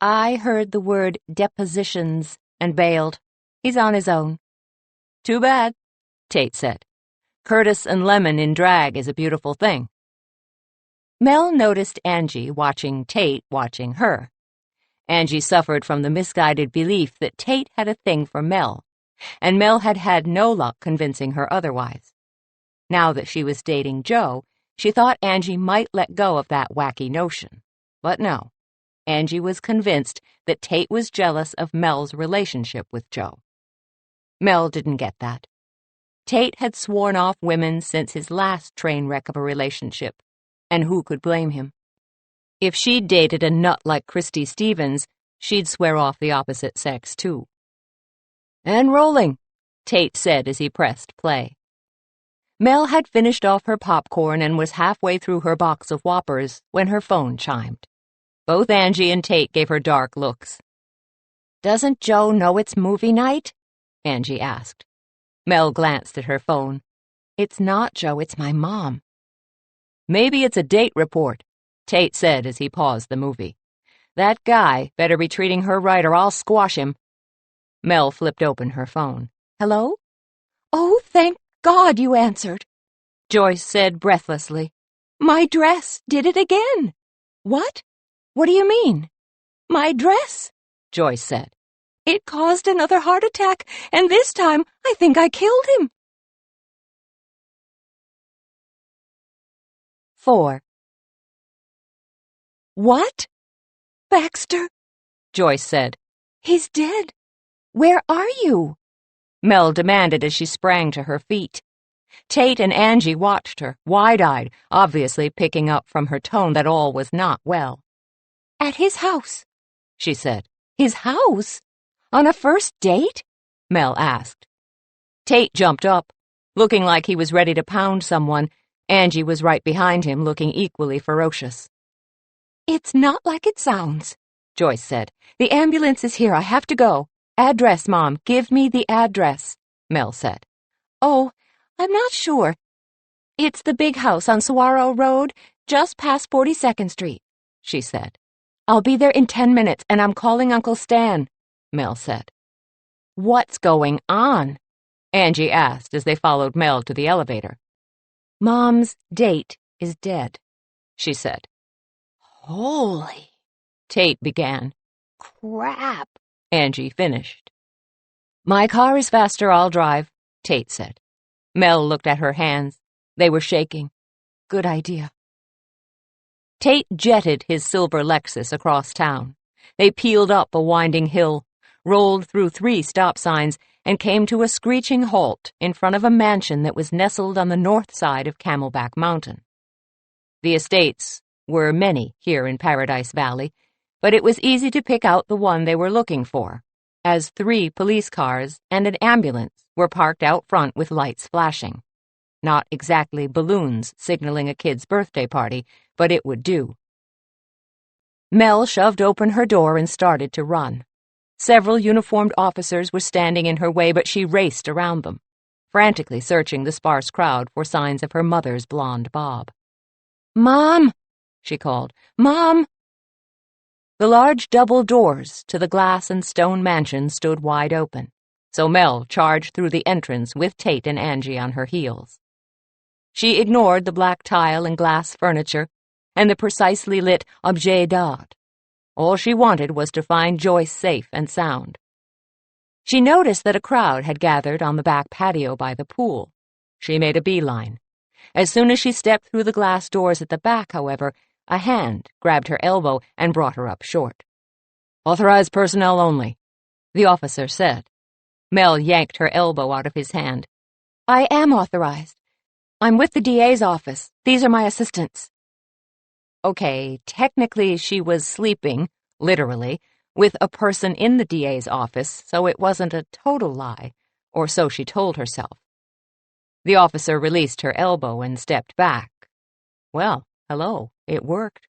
Speaker 2: "I heard the word depositions and bailed. He's on his own."
Speaker 1: "Too bad," Tate said. "Curtis and Lemon in drag is a beautiful thing." Mel noticed Angie watching Tate watching her. Angie suffered from the misguided belief that Tate had a thing for Mel, and Mel had had no luck convincing her otherwise. Now that she was dating Joe, she thought Angie might let go of that wacky notion. But no, Angie was convinced that Tate was jealous of Mel's relationship with Joe. Mel didn't get that. Tate had sworn off women since his last train wreck of a relationship, and who could blame him? If she'd dated a nut like Christy Stevens, she'd swear off the opposite sex, too. "And rolling," Tate said as he pressed play. Mel had finished off her popcorn and was halfway through her box of Whoppers when her phone chimed. Both Angie and Tate gave her dark looks.
Speaker 2: "Doesn't Joe know it's movie night?"
Speaker 1: Angie asked. Mel glanced at her phone.
Speaker 2: "It's not Joe, it's my mom."
Speaker 1: "Maybe it's a date report," Tate said as he paused the movie. "That guy better be treating her right or I'll squash him." Mel flipped open her phone.
Speaker 2: "Hello? Oh, thank God you answered,"
Speaker 1: Joyce said breathlessly.
Speaker 2: "My dress did it again." "What? What do you mean?" "My dress,"
Speaker 1: Joyce said.
Speaker 2: "It caused another heart attack, and this time I think I killed him."
Speaker 1: 4.
Speaker 2: "What? Baxter?"
Speaker 1: Joyce said.
Speaker 2: "He's dead. Where are you?"
Speaker 1: Mel demanded as she sprang to her feet. Tate and Angie watched her, wide-eyed, obviously picking up from her tone that all was not well.
Speaker 2: "At his house,"
Speaker 1: she said.
Speaker 2: "His house? On a first date?"
Speaker 1: Mel asked. Tate jumped up, looking like he was ready to pound someone. Angie was right behind him, looking equally ferocious.
Speaker 2: "It's not like it sounds,"
Speaker 1: Joyce said. "The ambulance is here. I have to go." "Address, Mom. Give me the address," Mel said.
Speaker 2: "Oh, I'm not sure. It's the big house on Saguaro Road, just past 42nd Street, she said.
Speaker 1: "I'll be there in 10 minutes, and I'm calling Uncle Stan," Mel said. "What's going on?" Angie asked as they followed Mel to the elevator. "Mom's date is dead," she said.
Speaker 2: "Holy,"
Speaker 1: Tate began.
Speaker 2: "crap,"
Speaker 1: Angie finished. "My car is faster, I'll drive," Tate said. Mel looked at her hands. They were shaking. "Good idea." Tate jetted his silver Lexus across town. They peeled up a winding hill, rolled through 3 stop signs, and came to a screeching halt in front of a mansion that was nestled on the north side of Camelback Mountain. The estates were many here in Paradise Valley, but it was easy to pick out the one they were looking for, as 3 police cars and an ambulance were parked out front with lights flashing. Not exactly balloons signaling a kid's birthday party, but it would do. Mel shoved open her door and started to run. Several uniformed officers were standing in her way, but she raced around them, frantically searching the sparse crowd for signs of her mother's blonde bob. "Mom!" she called. "Mom!" The large double doors to the glass and stone mansion stood wide open, so Mel charged through the entrance with Tate and Angie on her heels. She ignored the black tile and glass furniture and the precisely lit objet d'art. All she wanted was to find Joyce safe and sound. She noticed that a crowd had gathered on the back patio by the pool. She made a beeline. As soon as she stepped through the glass doors at the back, however, a hand grabbed her elbow and brought her up short. "Authorized personnel only," the officer said. Mel yanked her elbow out of his hand. "I am authorized. I'm with the DA's office. These are my assistants." Okay, technically she was sleeping, literally, with a person in the DA's office, so it wasn't a total lie, or so she told herself. The officer released her elbow and stepped back. Well, hello, it worked.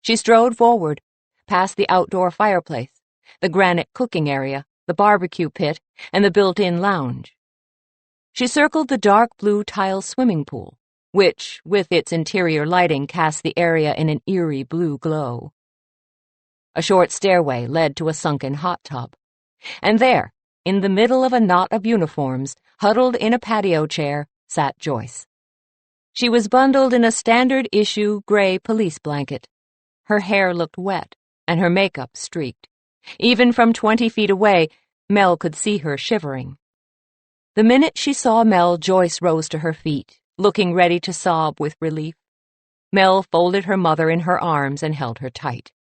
Speaker 1: She strode forward, past the outdoor fireplace, the granite cooking area, the barbecue pit, and the built-in lounge. She circled the dark blue tile swimming pool, which, with its interior lighting, cast the area in an eerie blue glow. A short stairway led to a sunken hot tub, and there, in the middle of a knot of uniforms, huddled in a patio chair, sat Joyce. She was bundled in a standard-issue gray police blanket. Her hair looked wet, and her makeup streaked. Even from 20 feet away, Mel could see her shivering. The minute she saw Mel, Joyce rose to her feet, looking ready to sob with relief. Mel folded her mother in her arms and held her tight.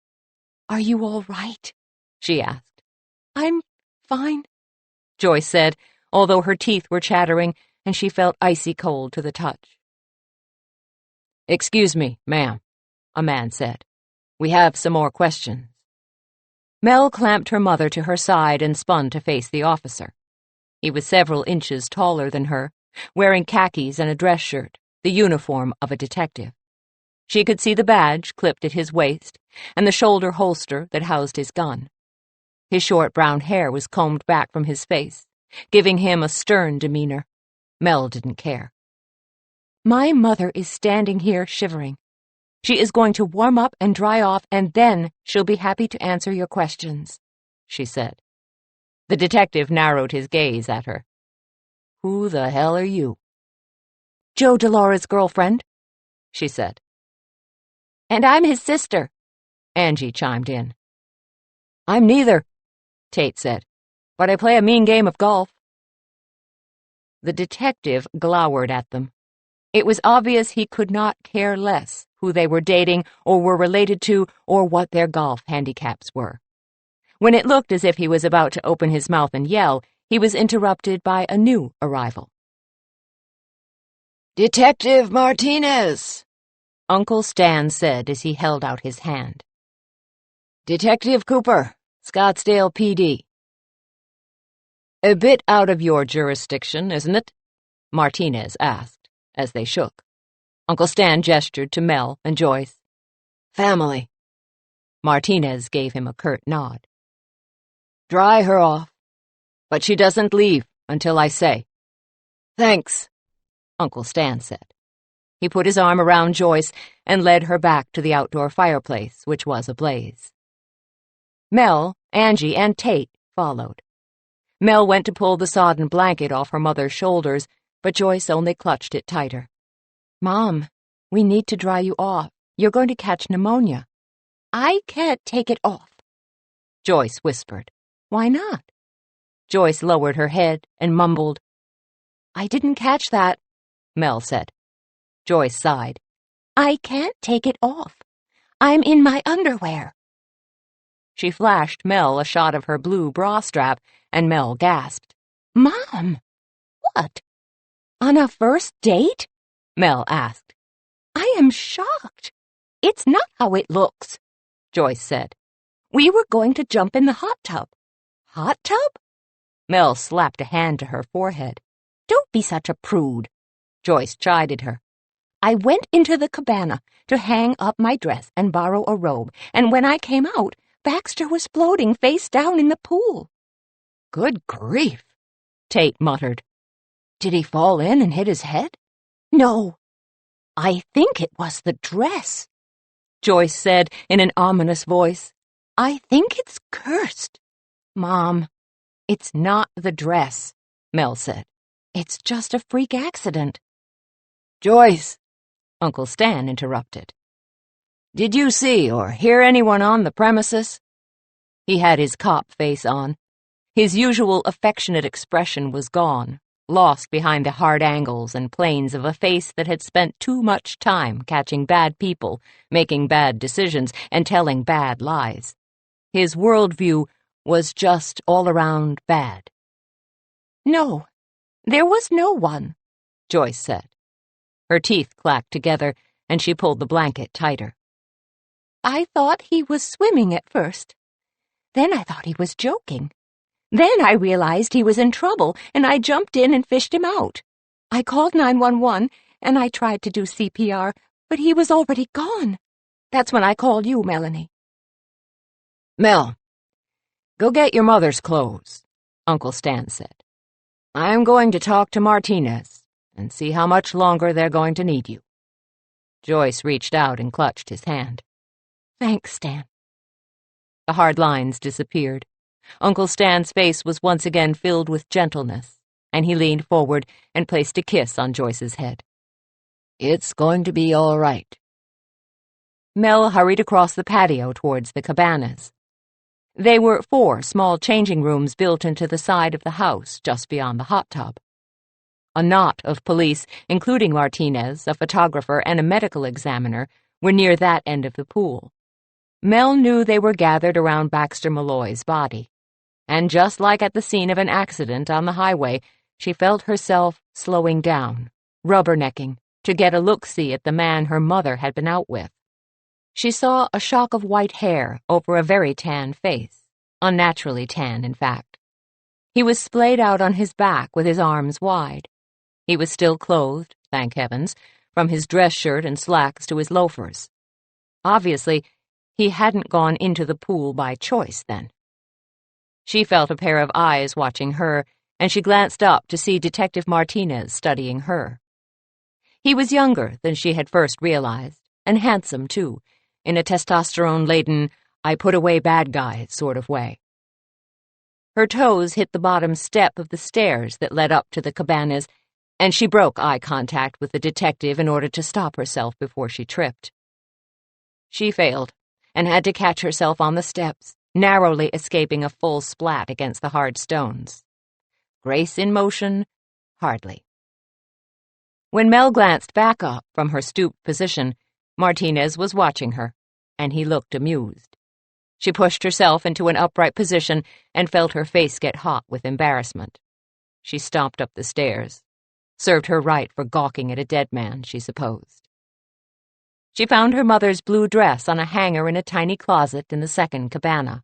Speaker 1: "Are you all right?" she asked. "I'm fine," Joyce said, although her teeth were chattering and she felt icy cold to the touch. "Excuse me, ma'am," a man said. "We have some more questions." Mel clamped her mother to her side and spun to face the officer. He was several inches taller than her, wearing khakis and a dress shirt, the uniform of a detective. She could see the badge clipped at his waist and the shoulder holster that housed his gun. His short brown hair was combed back from his face, giving him a stern demeanor. Mel didn't care. My mother is standing here shivering. She is going to warm up and dry off, and then she'll be happy to answer your questions, she said. The detective narrowed his gaze at her. Who the hell are you? Joe DeLaura's girlfriend, she said. And I'm his sister, Angie chimed in. I'm neither, Tate said, but I play a mean game of golf. The detective glowered at them. It was obvious he could not care less who they were dating or were related to or what their golf handicaps were. When it looked as if he was about to open his mouth and yell, he was interrupted by a new arrival. Detective Martinez, Uncle Stan said as he held out his hand. Detective Cooper, Scottsdale PD. A bit out of your jurisdiction, isn't it? Martinez asked, as they shook. Uncle Stan gestured to Mel and Joyce. Family. Martinez gave him a curt nod. Dry her off, but she doesn't leave until I say. Thanks, Uncle Stan said. He put his arm around Joyce and led her back to the outdoor fireplace, which was ablaze. Mel, Angie, and Tate followed. Mel went to pull the sodden blanket off her mother's shoulders, but Joyce only clutched it tighter. Mom, we need to dry you off. You're going to catch pneumonia. I can't take it off, Joyce whispered. Why not? Joyce lowered her head and mumbled. I didn't catch that, Mel said. Joyce sighed. I can't take it off. I'm in my underwear. She flashed Mel a shot of her blue bra strap, and Mel gasped. Mom! What? On a first date? Mel asked. I am shocked. It's not how it looks, Joyce said. We were going to jump in the hot tub. Hot tub? Mel slapped a hand to her forehead. Don't be such a prude, Joyce chided her. I went into the cabana to hang up my dress and borrow a robe, and when I came out, Baxter was floating face down in the pool. Good grief, Tate muttered. Did he fall in and hit his head? No. I think it was the dress, Joyce said in an ominous voice. I think it's cursed. Mom, it's not the dress, Mel said. It's just a freak accident. Joyce, Uncle Stan interrupted. Did you see or hear anyone on the premises? He had his cop face on. His usual affectionate expression was gone, lost behind the hard angles and planes of a face that had spent too much time catching bad people, making bad decisions, and telling bad lies. His worldview was just all around bad. No, there was no one, Joyce said. Her teeth clacked together, and she pulled the blanket tighter. I thought he was swimming at first. Then I thought he was joking. Then I realized he was in trouble, and I jumped in and fished him out. I called 911, and I tried to do CPR, but he was already gone. That's when I called you, Melanie. Mel, go get your mother's clothes, Uncle Stan said. I'm going to talk to Martinez and see how much longer they're going to need you. Joyce reached out and clutched his hand. Thanks, Stan. The hard lines disappeared. Uncle Stan's face was once again filled with gentleness, and he leaned forward and placed a kiss on Joyce's head. It's going to be all right. Mel hurried across the patio towards the cabanas. They were 4 small changing rooms built into the side of the house just beyond the hot tub. A knot of police, including Martinez, a photographer, and a medical examiner, were near that end of the pool. Mel knew they were gathered around Baxter Malloy's body. And just like at the scene of an accident on the highway, she felt herself slowing down, rubbernecking, to get a look-see at the man her mother had been out with. She saw a shock of white hair over a very tan face, unnaturally tan, in fact. He was splayed out on his back with his arms wide. He was still clothed, thank heavens, from his dress shirt and slacks to his loafers. Obviously, he hadn't gone into the pool by choice then. She felt a pair of eyes watching her, and she glanced up to see Detective Martinez studying her. He was younger than she had first realized, and handsome, too, in a testosterone-laden, I-put-away-bad-guy sort of way. Her toes hit the bottom step of the stairs that led up to the cabanas, and she broke eye contact with the detective in order to stop herself before she tripped. She failed, and had to catch herself on the steps, narrowly escaping a full splat against the hard stones. Grace in motion? Hardly. When Mel glanced back up from her stooped position, Martinez was watching her, and he looked amused. She pushed herself into an upright position and felt her face get hot with embarrassment. She stomped up the stairs. Served her right for gawking at a dead man, she supposed. She found her mother's blue dress on a hanger in a tiny closet in the second cabana.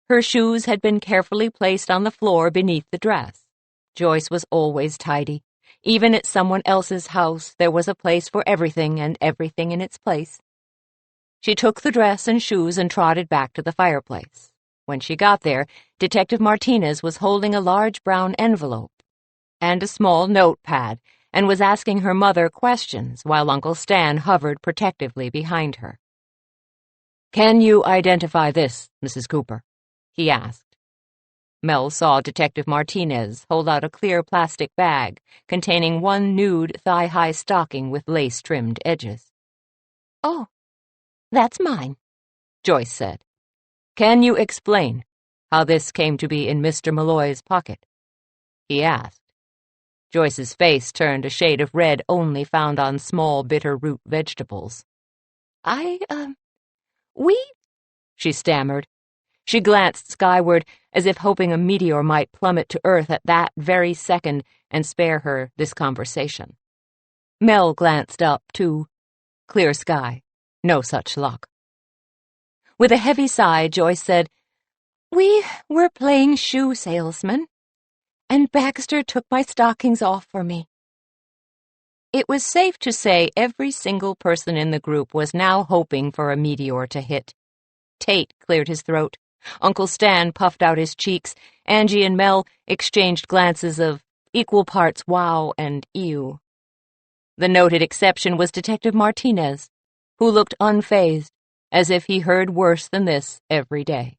Speaker 1: Her shoes had been carefully placed on the floor beneath the dress. Joyce was always tidy. Even at someone else's house, there was a place for everything and everything in its place. She took the dress and shoes and trotted back to the fireplace. When she got there, Detective Martinez was holding a large brown envelope and a small notepad and was asking her mother questions while Uncle Stan hovered protectively behind her. "Can you identify this, Mrs. Cooper?" he asked. Mel saw Detective Martinez hold out a clear plastic bag containing one nude thigh-high stocking with lace-trimmed edges.
Speaker 2: "Oh, that's mine,"
Speaker 1: Joyce said. "Can you explain how this came to be in Mr. Malloy's pocket?" he asked. Joyce's face turned a shade of red only found on small bitter-root vegetables.
Speaker 2: We..."
Speaker 1: she stammered. She glanced skyward as if hoping a meteor might plummet to Earth at that very second and spare her this conversation. Mel glanced up, too. Clear sky. No such luck. With a heavy sigh, Joyce said,
Speaker 2: "We were playing shoe salesman, and Baxter took my stockings off for me."
Speaker 1: It was safe to say every single person in the group was now hoping for a meteor to hit. Tate cleared his throat. Uncle Stan puffed out his cheeks. Angie and Mel exchanged glances of equal parts wow and ew. The noted exception was Detective Martinez, who looked unfazed, as if he heard worse than this every day.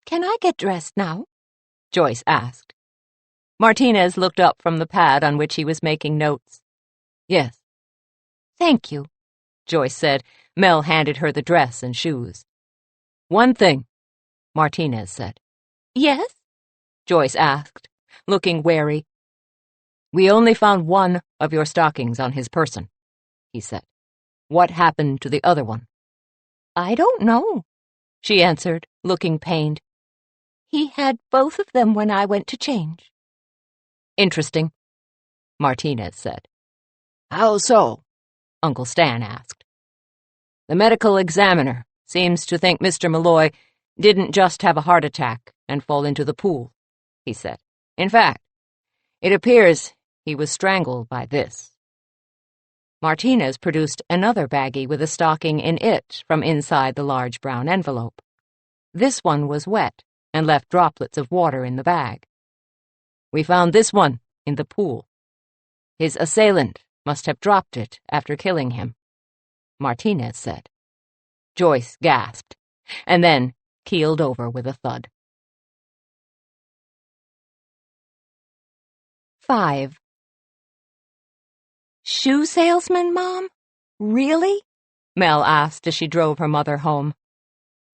Speaker 2: "Can I get dressed now?"
Speaker 1: Joyce asked. Martinez looked up from the pad on which he was making notes. "Yes."
Speaker 2: "Thank you,"
Speaker 1: Joyce said. Mel handed her the dress and shoes. "One thing," Martinez said.
Speaker 2: "Yes?"
Speaker 1: Joyce asked, looking wary. "We only found one of your stockings on his person," he said. "What happened to the other one?"
Speaker 2: "I don't know," she answered, looking pained. "He had both of them when I went to change."
Speaker 1: "Interesting," Martinez said. "How so?" Uncle Stan asked. "The medical examiner seems to think Mr. Malloy didn't just have a heart attack and fall into the pool," he said. "In fact, it appears he was strangled by this." Martinez produced another baggie with a stocking in it from inside the large brown envelope. This one was wet and left droplets of water in the bag. "We found this one in the pool. His assailant must have dropped it after killing him," Martinez said. Joyce gasped, and then keeled over with a thud.
Speaker 2: 5. "Shoe salesman, Mom? Really?"
Speaker 1: Mel asked as she drove her mother home.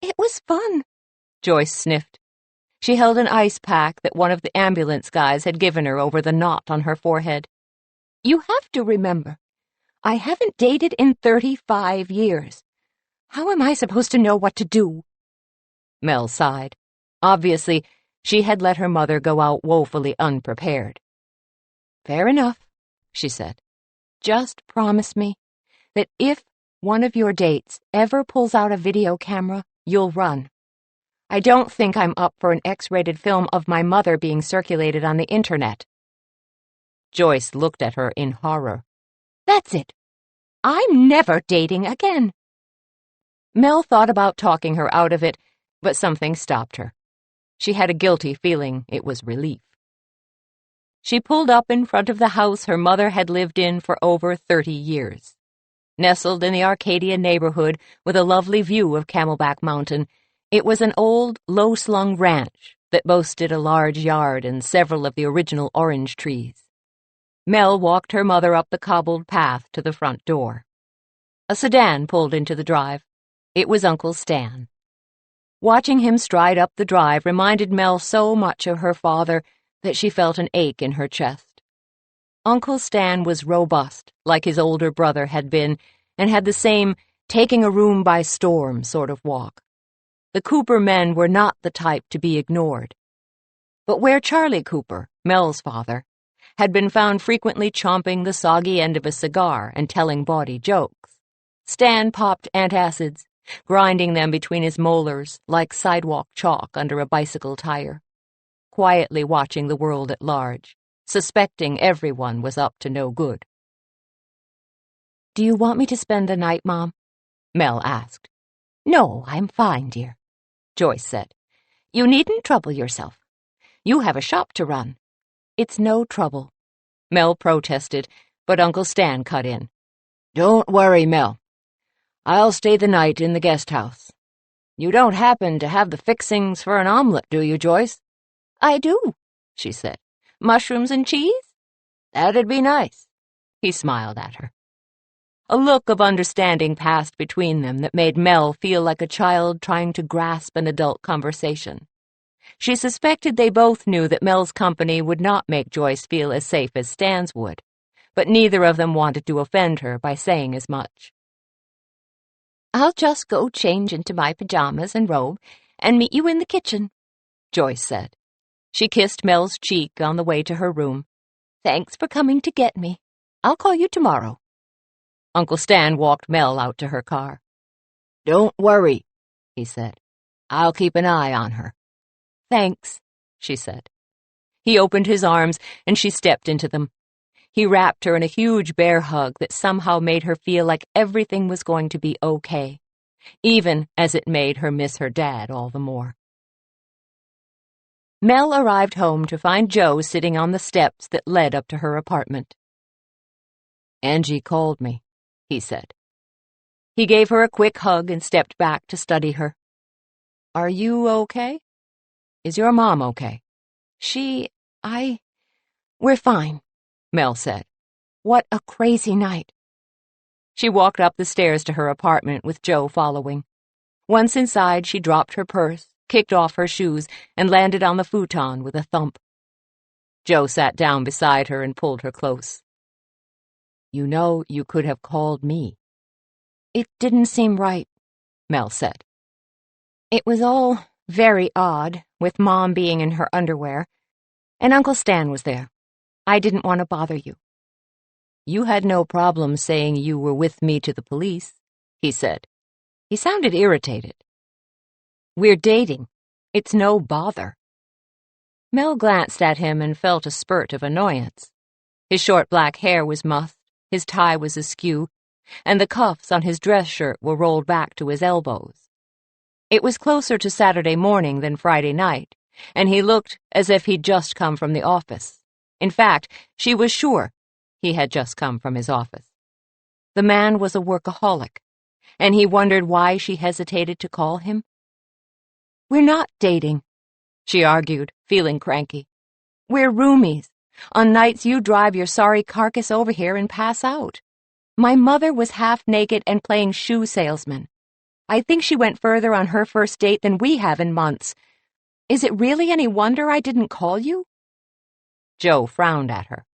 Speaker 2: "It was fun,"
Speaker 1: Joyce sniffed. She held an ice pack that one of the ambulance guys had given her over the knot on her forehead.
Speaker 2: "You have to remember, I haven't dated in 35 years. How am I supposed to know what to do?"
Speaker 1: Mel sighed. Obviously, she had let her mother go out woefully unprepared. "Fair enough," she said. "Just promise me that if one of your dates ever pulls out a video camera, you'll run. I don't think I'm up for an X-rated film of my mother being circulated on the internet." Joyce looked at her in horror.
Speaker 2: That's it. I'm never dating again.
Speaker 1: Mel thought about talking her out of it, but something stopped her. She had a guilty feeling it was relief. She pulled up in front of the house her mother had lived in for over 30 years. Nestled in the Arcadia neighborhood with a lovely view of Camelback Mountain, it was an old, low-slung ranch that boasted a large yard and several of the original orange trees. Mel walked her mother up the cobbled path to the front door. A sedan pulled into the drive. It was Uncle Stan. Watching him stride up the drive reminded Mel so much of her father that she felt an ache in her chest. Uncle Stan was robust, like his older brother had been, and had the same taking a room by storm sort of walk. The Cooper men were not the type to be ignored. But where Charlie Cooper, Mel's father, had been found frequently chomping the soggy end of a cigar and telling bawdy jokes, Stan popped antacids, grinding them between his molars like sidewalk chalk under a bicycle tire, quietly watching the world at large, suspecting everyone was up to no good.
Speaker 2: Do you want me to spend the night, Mom?
Speaker 1: Mel asked.
Speaker 2: No, I'm fine, dear,
Speaker 1: Joyce said.
Speaker 2: You needn't trouble yourself. You have a shop to run.
Speaker 1: It's no trouble, Mel protested, but Uncle Stan cut in.
Speaker 3: Don't worry, Mel. I'll stay the night in the guest house. You don't happen to have the fixings for an omelet, do you, Joyce?
Speaker 2: I do, she said. Mushrooms and cheese?
Speaker 3: That'd be nice.
Speaker 1: He smiled at her. A look of understanding passed between them that made Mel feel like a child trying to grasp an adult conversation. She suspected they both knew that Mel's company would not make Joyce feel as safe as Stan's would, but neither of them wanted to offend her by saying as much.
Speaker 2: I'll just go change into my pajamas and robe and meet you in the kitchen,
Speaker 1: Joyce said. She kissed Mel's cheek on the way to her room.
Speaker 2: Thanks for coming to get me. I'll call you tomorrow.
Speaker 1: Uncle Stan walked Mel out to her car.
Speaker 3: Don't worry, he said. I'll keep an eye on her.
Speaker 1: Thanks, she said. He opened his arms, and she stepped into them. He wrapped her in a huge bear hug that somehow made her feel like everything was going to be okay, even as it made her miss her dad all the more. Mel arrived home to find Joe sitting on the steps that led up to her apartment.
Speaker 3: Angie called me, he said.
Speaker 1: He gave her a quick hug and stepped back to study her. Are you okay? Is your mom okay?
Speaker 2: We're fine,
Speaker 1: Mel said.
Speaker 2: What a crazy night.
Speaker 1: She walked up the stairs to her apartment with Joe following. Once inside, she dropped her purse, kicked off her shoes, and landed on the futon with a thump. Joe sat down beside her and pulled her close. You know, you could have called me.
Speaker 2: It didn't seem right,
Speaker 1: Mel said.
Speaker 2: It was all very odd, with Mom being in her underwear, and Uncle Stan was there. I didn't want to bother you.
Speaker 1: You had no problem saying you were with me to the police, he said. He sounded irritated. We're dating. It's no bother. Mel glanced at him and felt a spurt of annoyance. His short black hair was mussed, his tie was askew, and the cuffs on his dress shirt were rolled back to his elbows. It was closer to Saturday morning than Friday night, and he looked as if he'd just come from the office. In fact, she was sure he had just come from his office. The man was a workaholic, and he wondered why she hesitated to call him.
Speaker 2: We're not dating,
Speaker 1: she argued, feeling cranky.
Speaker 2: We're roomies. On nights you drive your sorry carcass over here and pass out. My mother was half naked and playing shoe salesman. I think she went further on her first date than we have in months. Is it really any wonder I didn't call you?
Speaker 1: Joe frowned at her.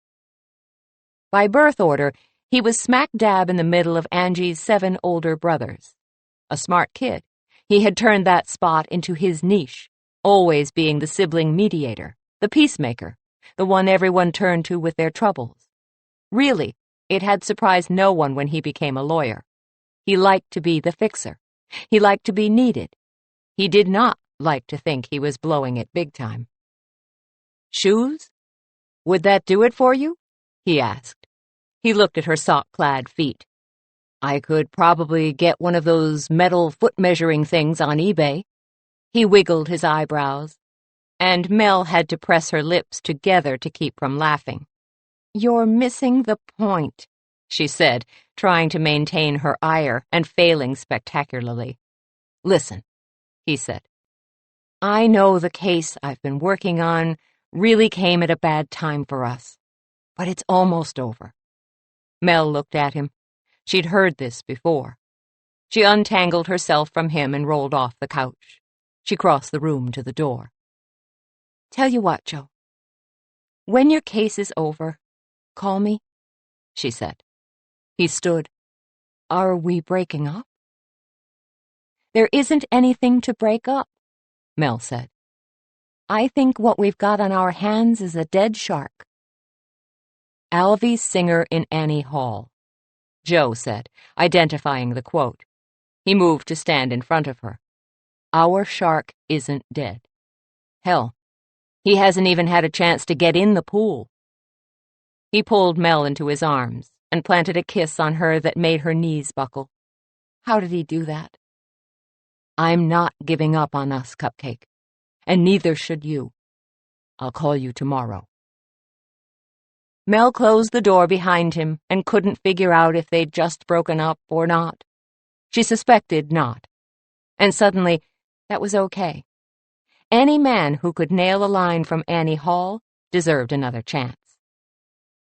Speaker 1: By birth order, he was smack dab in the middle of Angie's 7 older brothers. A smart kid, he had turned that spot into his niche, always being the sibling mediator, the peacemaker, the one everyone turned to with their troubles. Really, it had surprised no one when he became a lawyer. He liked to be the fixer. He liked to be needed. He did not like to think he was blowing it big time. Shoes? Would that do it for you?
Speaker 3: he asked. He looked at her sock-clad feet. I could probably get one of those metal foot-measuring things on eBay. He wiggled his eyebrows, and Mel had to press her lips together to keep from laughing. You're missing the point, she said, trying to maintain her ire and failing spectacularly. Listen, he said. I know the case I've been working on really came at a bad time for us, but it's almost over. Mel looked at him. She'd heard this before. She untangled herself from him and rolled off the couch. She crossed the room to the door. Tell you what, Joe. When your case is over, call me, she said. He stood. Are we breaking up? There isn't anything to break up, Mel said. I think what we've got on our hands is a dead shark. Alvy's singer in Annie Hall, Joe said, identifying the quote. He moved to stand in front of her. Our shark isn't dead. Hell, he hasn't even had a chance to get in the pool. He pulled Mel into his arms and planted a kiss on her that made her knees buckle. How did he do that? I'm not giving up on us, Cupcake, and neither should you. I'll call you tomorrow. Mel closed the door behind him and couldn't figure out if they'd just broken up or not. She suspected not. And suddenly, that was okay. Any man who could nail a line from Annie Hall deserved another chance.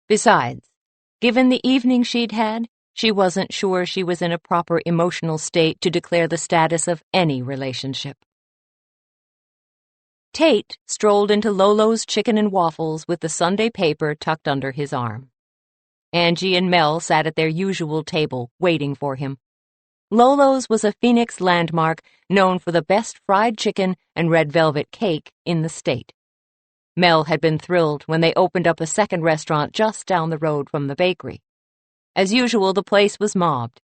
Speaker 3: Besides, given the evening she'd had, she wasn't sure she was in a proper emotional state to declare the status of any relationship. Tate strolled into Lolo's Chicken and Waffles with the Sunday paper tucked under his arm. Angie and Mel sat at their usual table, waiting for him. Lolo's was a Phoenix landmark known for the best fried chicken and red velvet cake in the state. Mel had been thrilled when they opened up a second restaurant just down the road from the bakery. As usual, the place was mobbed,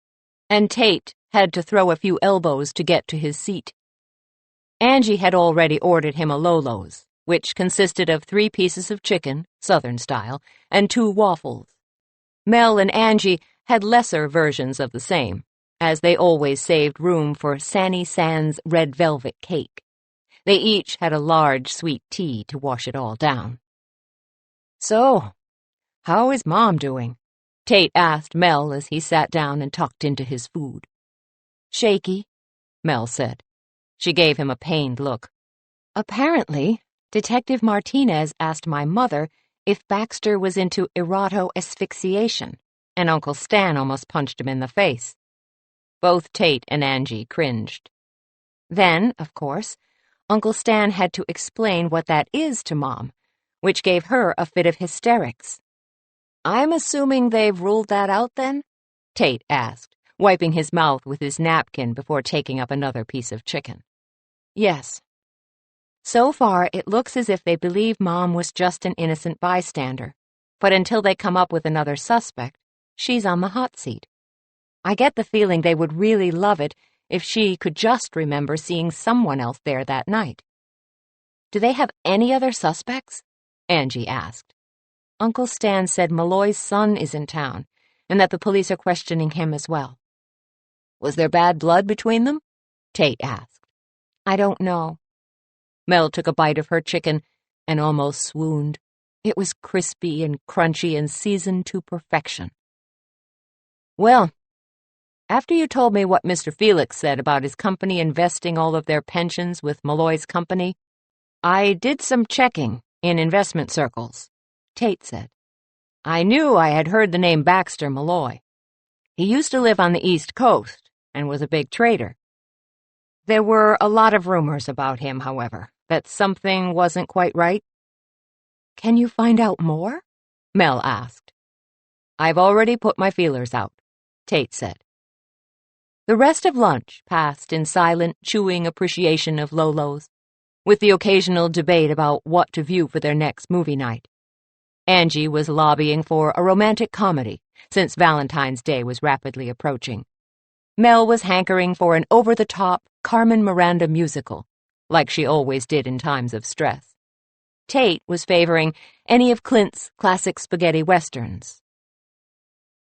Speaker 3: and Tate had to throw a few elbows to get to his seat. Angie had already ordered him a Lolo's, which consisted of 3 pieces of chicken, Southern style, and 2 waffles. Mel and Angie had lesser versions of the same, as they always saved room for Sanny Sands red velvet cake. They each had a large sweet tea to wash it all down. So, how is Mom doing? Tate asked Mel as he sat down and tucked into his food. Shaky, Mel said. She gave him a pained look. Apparently, Detective Martinez asked my mother if Baxter was into eroto-asphyxiation, and Uncle Stan almost punched him in the face. Both Tate and Angie cringed. Then, of course, Uncle Stan had to explain what that is to Mom, which gave her a fit of hysterics. I'm assuming they've ruled that out, then? Tate asked, wiping his mouth with his napkin before taking up another piece of chicken. Yes. So far, it looks as if they believe Mom was just an innocent bystander, but until they come up with another suspect, she's on the hot seat. I get the feeling they would really love it if she could just remember seeing someone else there that night. Do they have any other suspects? Angie asked. Uncle Stan said Malloy's son is in town, and that the police are questioning him as well. Was there bad blood between them? Tate asked. I don't know. Mel took a bite of her chicken and almost swooned. It was crispy and crunchy and seasoned to perfection. Well, after you told me what Mr. Felix said about his company investing all of their pensions with Malloy's company, I did some checking in investment circles, Tate said. I knew I had heard the name Baxter Malloy. He used to live on the East Coast and was a big trader. There were a lot of rumors about him, however, that something wasn't quite right. Can you find out more? Mel asked. I've already put my feelers out, Tate said. The rest of lunch passed in silent, chewing appreciation of Lolo's, with the occasional debate about what to view for their next movie night. Angie was lobbying for a romantic comedy, since Valentine's Day was rapidly approaching. Mel was hankering for an over-the-top Carmen Miranda musical, like she always did in times of stress. Tate was favoring any of Clint's classic spaghetti westerns.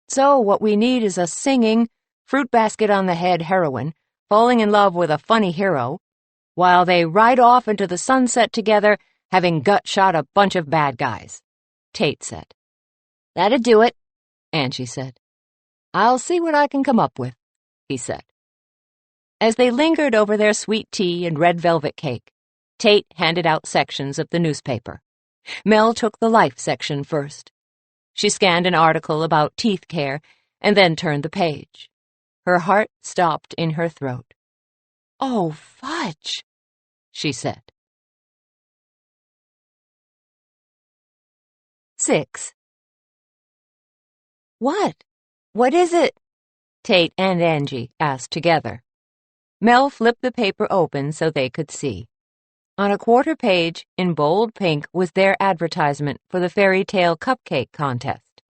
Speaker 3: "So what we need is a singing, fruit basket on the head heroine falling in love with a funny hero, while they ride off into the sunset together, having gut-shot a bunch of bad guys," Tate said. "That'd do it," Angie said. "I'll see what I can come up with," he said. As they lingered over their sweet tea and red velvet cake, Tate handed out sections of the newspaper. Mel took the life section first. She scanned an article about teeth care and then turned the page. Her heart stopped in her throat. "Oh, fudge," she said. 6. "What? What is it?" Tate and Angie asked together. Mel flipped the paper open so they could see. On a quarter page, in bold pink, was their advertisement for the Fairy Tale Cupcake contest.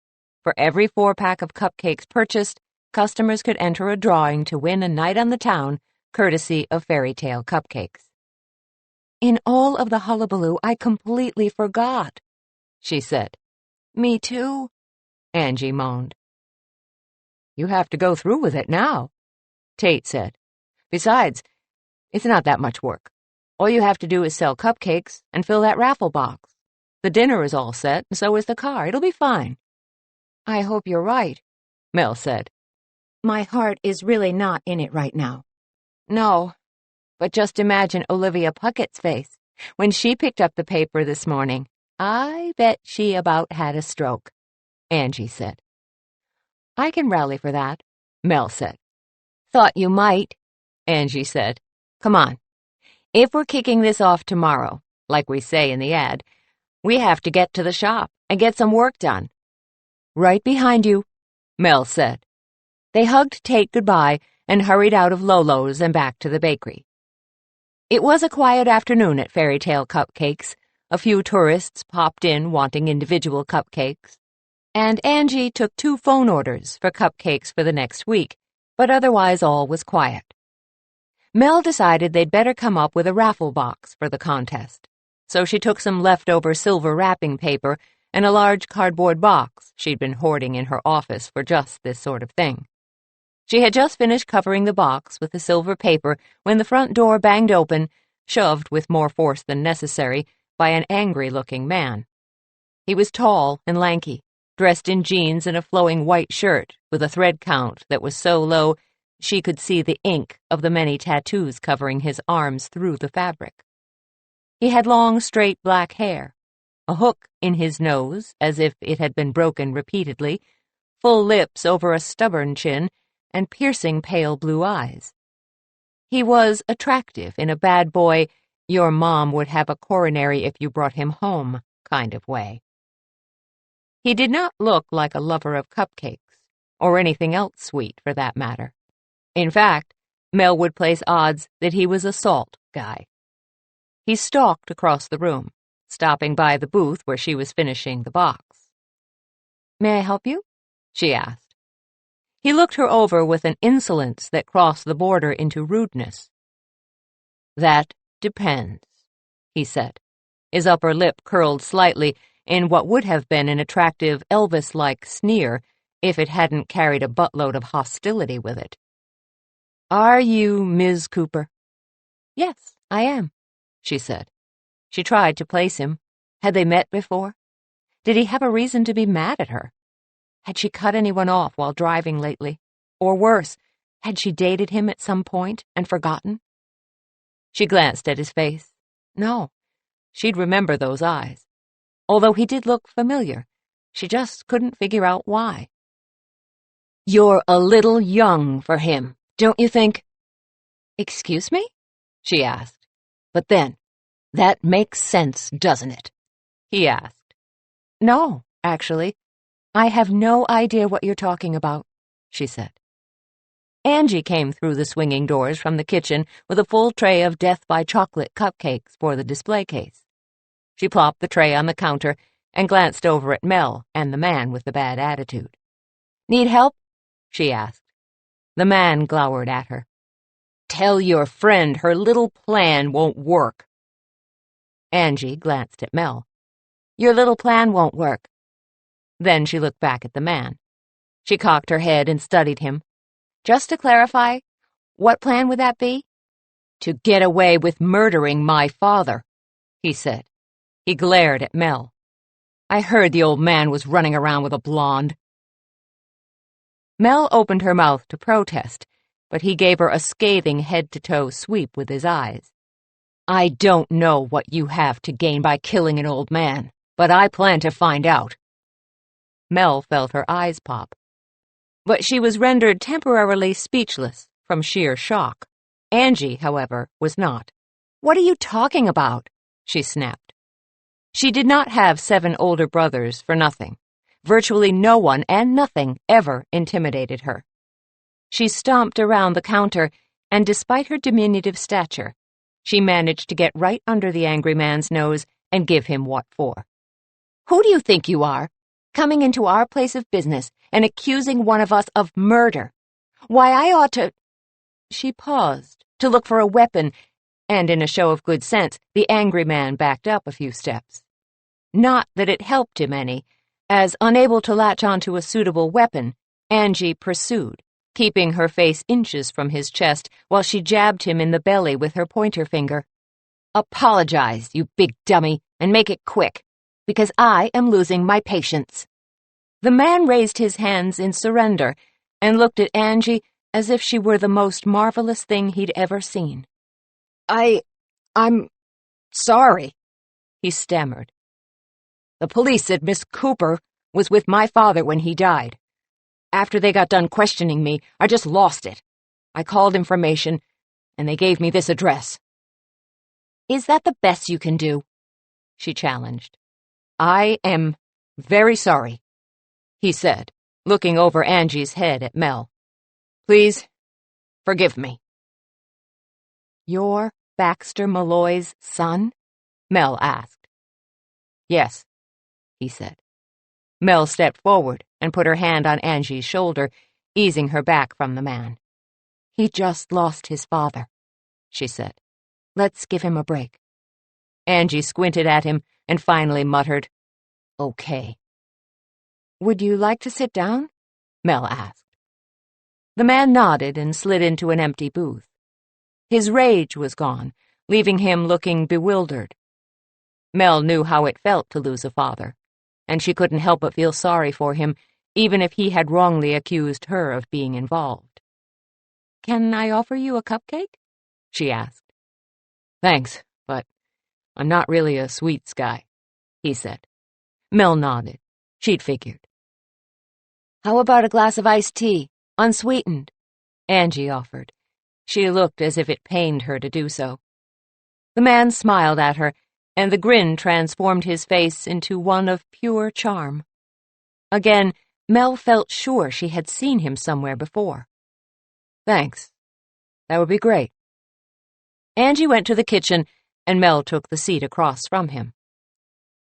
Speaker 3: For every 4-pack of cupcakes purchased, customers could enter a drawing to win a night on the town, courtesy of Fairy Tale Cupcakes. "In all of the hullabaloo, I completely forgot," she said. "Me too," Angie moaned. "You have to go through with it now," Tate said. "Besides, it's not that much work. All you have to do is sell cupcakes and fill that raffle box. The dinner is all set, and so is the car. It'll be fine." "I hope you're right," Mel said. "My heart is really not in it right now." "No, but just imagine Olivia Puckett's face when she picked up the paper this morning. I bet she about had a stroke," Angie said. "I can rally for that," Mel said. "Thought you might," Angie said. "Come on. If we're kicking this off tomorrow, like we say in the ad, we have to get to the shop and get some work done." "Right behind you," Mel said. They hugged Tate goodbye and hurried out of Lolo's and back to the bakery. It was a quiet afternoon at Fairy Tale Cupcakes. A few tourists popped in wanting individual cupcakes, and Angie took 2 phone orders for cupcakes for the next week, but otherwise all was quiet. Mel decided they'd better come up with a raffle box for the contest, so she took some leftover silver wrapping paper and a large cardboard box she'd been hoarding in her office for just this sort of thing. She had just finished covering the box with the silver paper when the front door banged open, shoved with more force than necessary, by an angry-looking man. He was tall and lanky, dressed in jeans and a flowing white shirt with a thread count that was so low she could see the ink of the many tattoos covering his arms through the fabric. He had long, straight black hair, a hook in his nose, as if it had been broken repeatedly, full lips over a stubborn chin, and piercing pale blue eyes. He was attractive in a bad boy, your mom would have a coronary if you brought him home kind of way. He did not look like a lover of cupcakes, or anything else sweet for that matter. In fact, Mel would place odds that he was a salt guy. He stalked across the room, stopping by the booth where she was finishing the box. "May I help you?" she asked. He looked her over with an insolence that crossed the border into rudeness. "That depends," he said, his upper lip curled slightly in what would have been an attractive Elvis-like sneer if it hadn't carried a buttload of hostility with it. "Are you Ms. Cooper?" "Yes, I am," she said. She tried to place him. Had they met before? Did he have a reason to be mad at her? Had she cut anyone off while driving lately? Or worse, had she dated him at some point and forgotten? She glanced at his face. No, she'd remember those eyes. Although he did look familiar, she just couldn't figure out why. "You're a little young for him, don't you think?" "Excuse me?" she asked. "But then, that makes sense, doesn't it?" he asked. "No, actually. I have no idea what you're talking about," she said. Angie came through the swinging doors from the kitchen with a full tray of death-by-chocolate cupcakes for the display case. She plopped the tray on the counter and glanced over at Mel and the man with the bad attitude. "Need help?" she asked. The man glowered at her. "Tell your friend her little plan won't work." Angie glanced at Mel. "Your little plan won't work." Then she looked back at the man. She cocked her head and studied him. "Just to clarify, what plan would that be?" "To get away with murdering my father," he said. He glared at Mel. "I heard the old man was running around with a blonde." Mel opened her mouth to protest, but he gave her a scathing head-to-toe sweep with his eyes. "I don't know what you have to gain by killing an old man, but I plan to find out." Mel felt her eyes pop. But she was rendered temporarily speechless from sheer shock. Angie, however, was not. "What are you talking about?" she snapped. She did not have 7 older brothers for nothing. Virtually no one and nothing ever intimidated her. She stomped around the counter, and despite her diminutive stature, she managed to get right under the angry man's nose and give him what for. "Who do you think you are, coming into our place of business and accusing one of us of murder? Why, I ought to—" She paused to look for a weapon, and in a show of good sense, the angry man backed up a few steps. Not that it helped him any, as, unable to latch onto a suitable weapon, Angie pursued, keeping her face inches from his chest while she jabbed him in the belly with her pointer finger. "Apologize, you big dummy, and make it quick, because I am losing my patience." The man raised his hands in surrender and looked at Angie as if she were the most marvelous thing he'd ever seen. I'm sorry," he stammered. "The police said Miss Cooper was with my father when he died. After they got done questioning me, I just lost it. I called information, and they gave me this address." "Is that the best you can do?" she challenged. "I am very sorry," he said, looking over Angie's head at Mel. "Please, forgive me." "You're Baxter Malloy's son?" Mel asked. "Yes," he said. Mel stepped forward and put her hand on Angie's shoulder, easing her back from the man. "He just lost his father," she said. "Let's give him a break." Angie squinted at him and finally muttered, "Okay." "Would you like to sit down?" Mel asked. The man nodded and slid into an empty booth. His rage was gone, leaving him looking bewildered. Mel knew how it felt to lose a father, and she couldn't help but feel sorry for him, even if he had wrongly accused her of being involved. "Can I offer you a cupcake?" she asked. "Thanks, but I'm not really a sweets guy," he said. Mel nodded. She'd figured. "How about a glass of iced tea, unsweetened?" Angie offered. She looked as if it pained her to do so. The man smiled at her, and the grin transformed his face into one of pure charm. Again, Mel felt sure she had seen him somewhere before. "Thanks. That would be great." Angie went to the kitchen, and Mel took the seat across from him.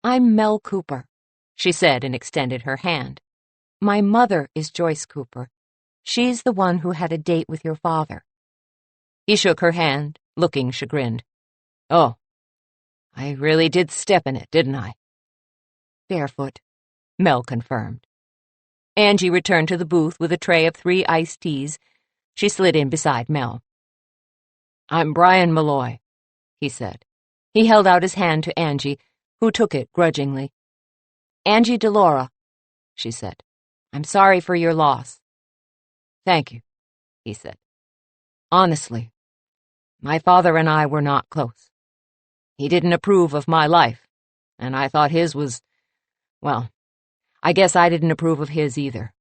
Speaker 3: "I'm Mel Cooper," she said and extended her hand. "My mother is Joyce Cooper. She's the one who had a date with your father." He shook her hand, looking chagrined. "Oh, I really did step in it, didn't I?" "Barefoot," Mel confirmed. Angie returned to the booth with a tray of 3 iced teas. She slid in beside Mel. "I'm Brian Malloy," he said. He held out his hand to Angie, who took it grudgingly. "Angie DeLaura," she said. "I'm sorry for your loss." "Thank you," he said. "Honestly, my father and I were not close. He didn't approve of my life, and I thought his was, well, I guess I didn't approve of his either.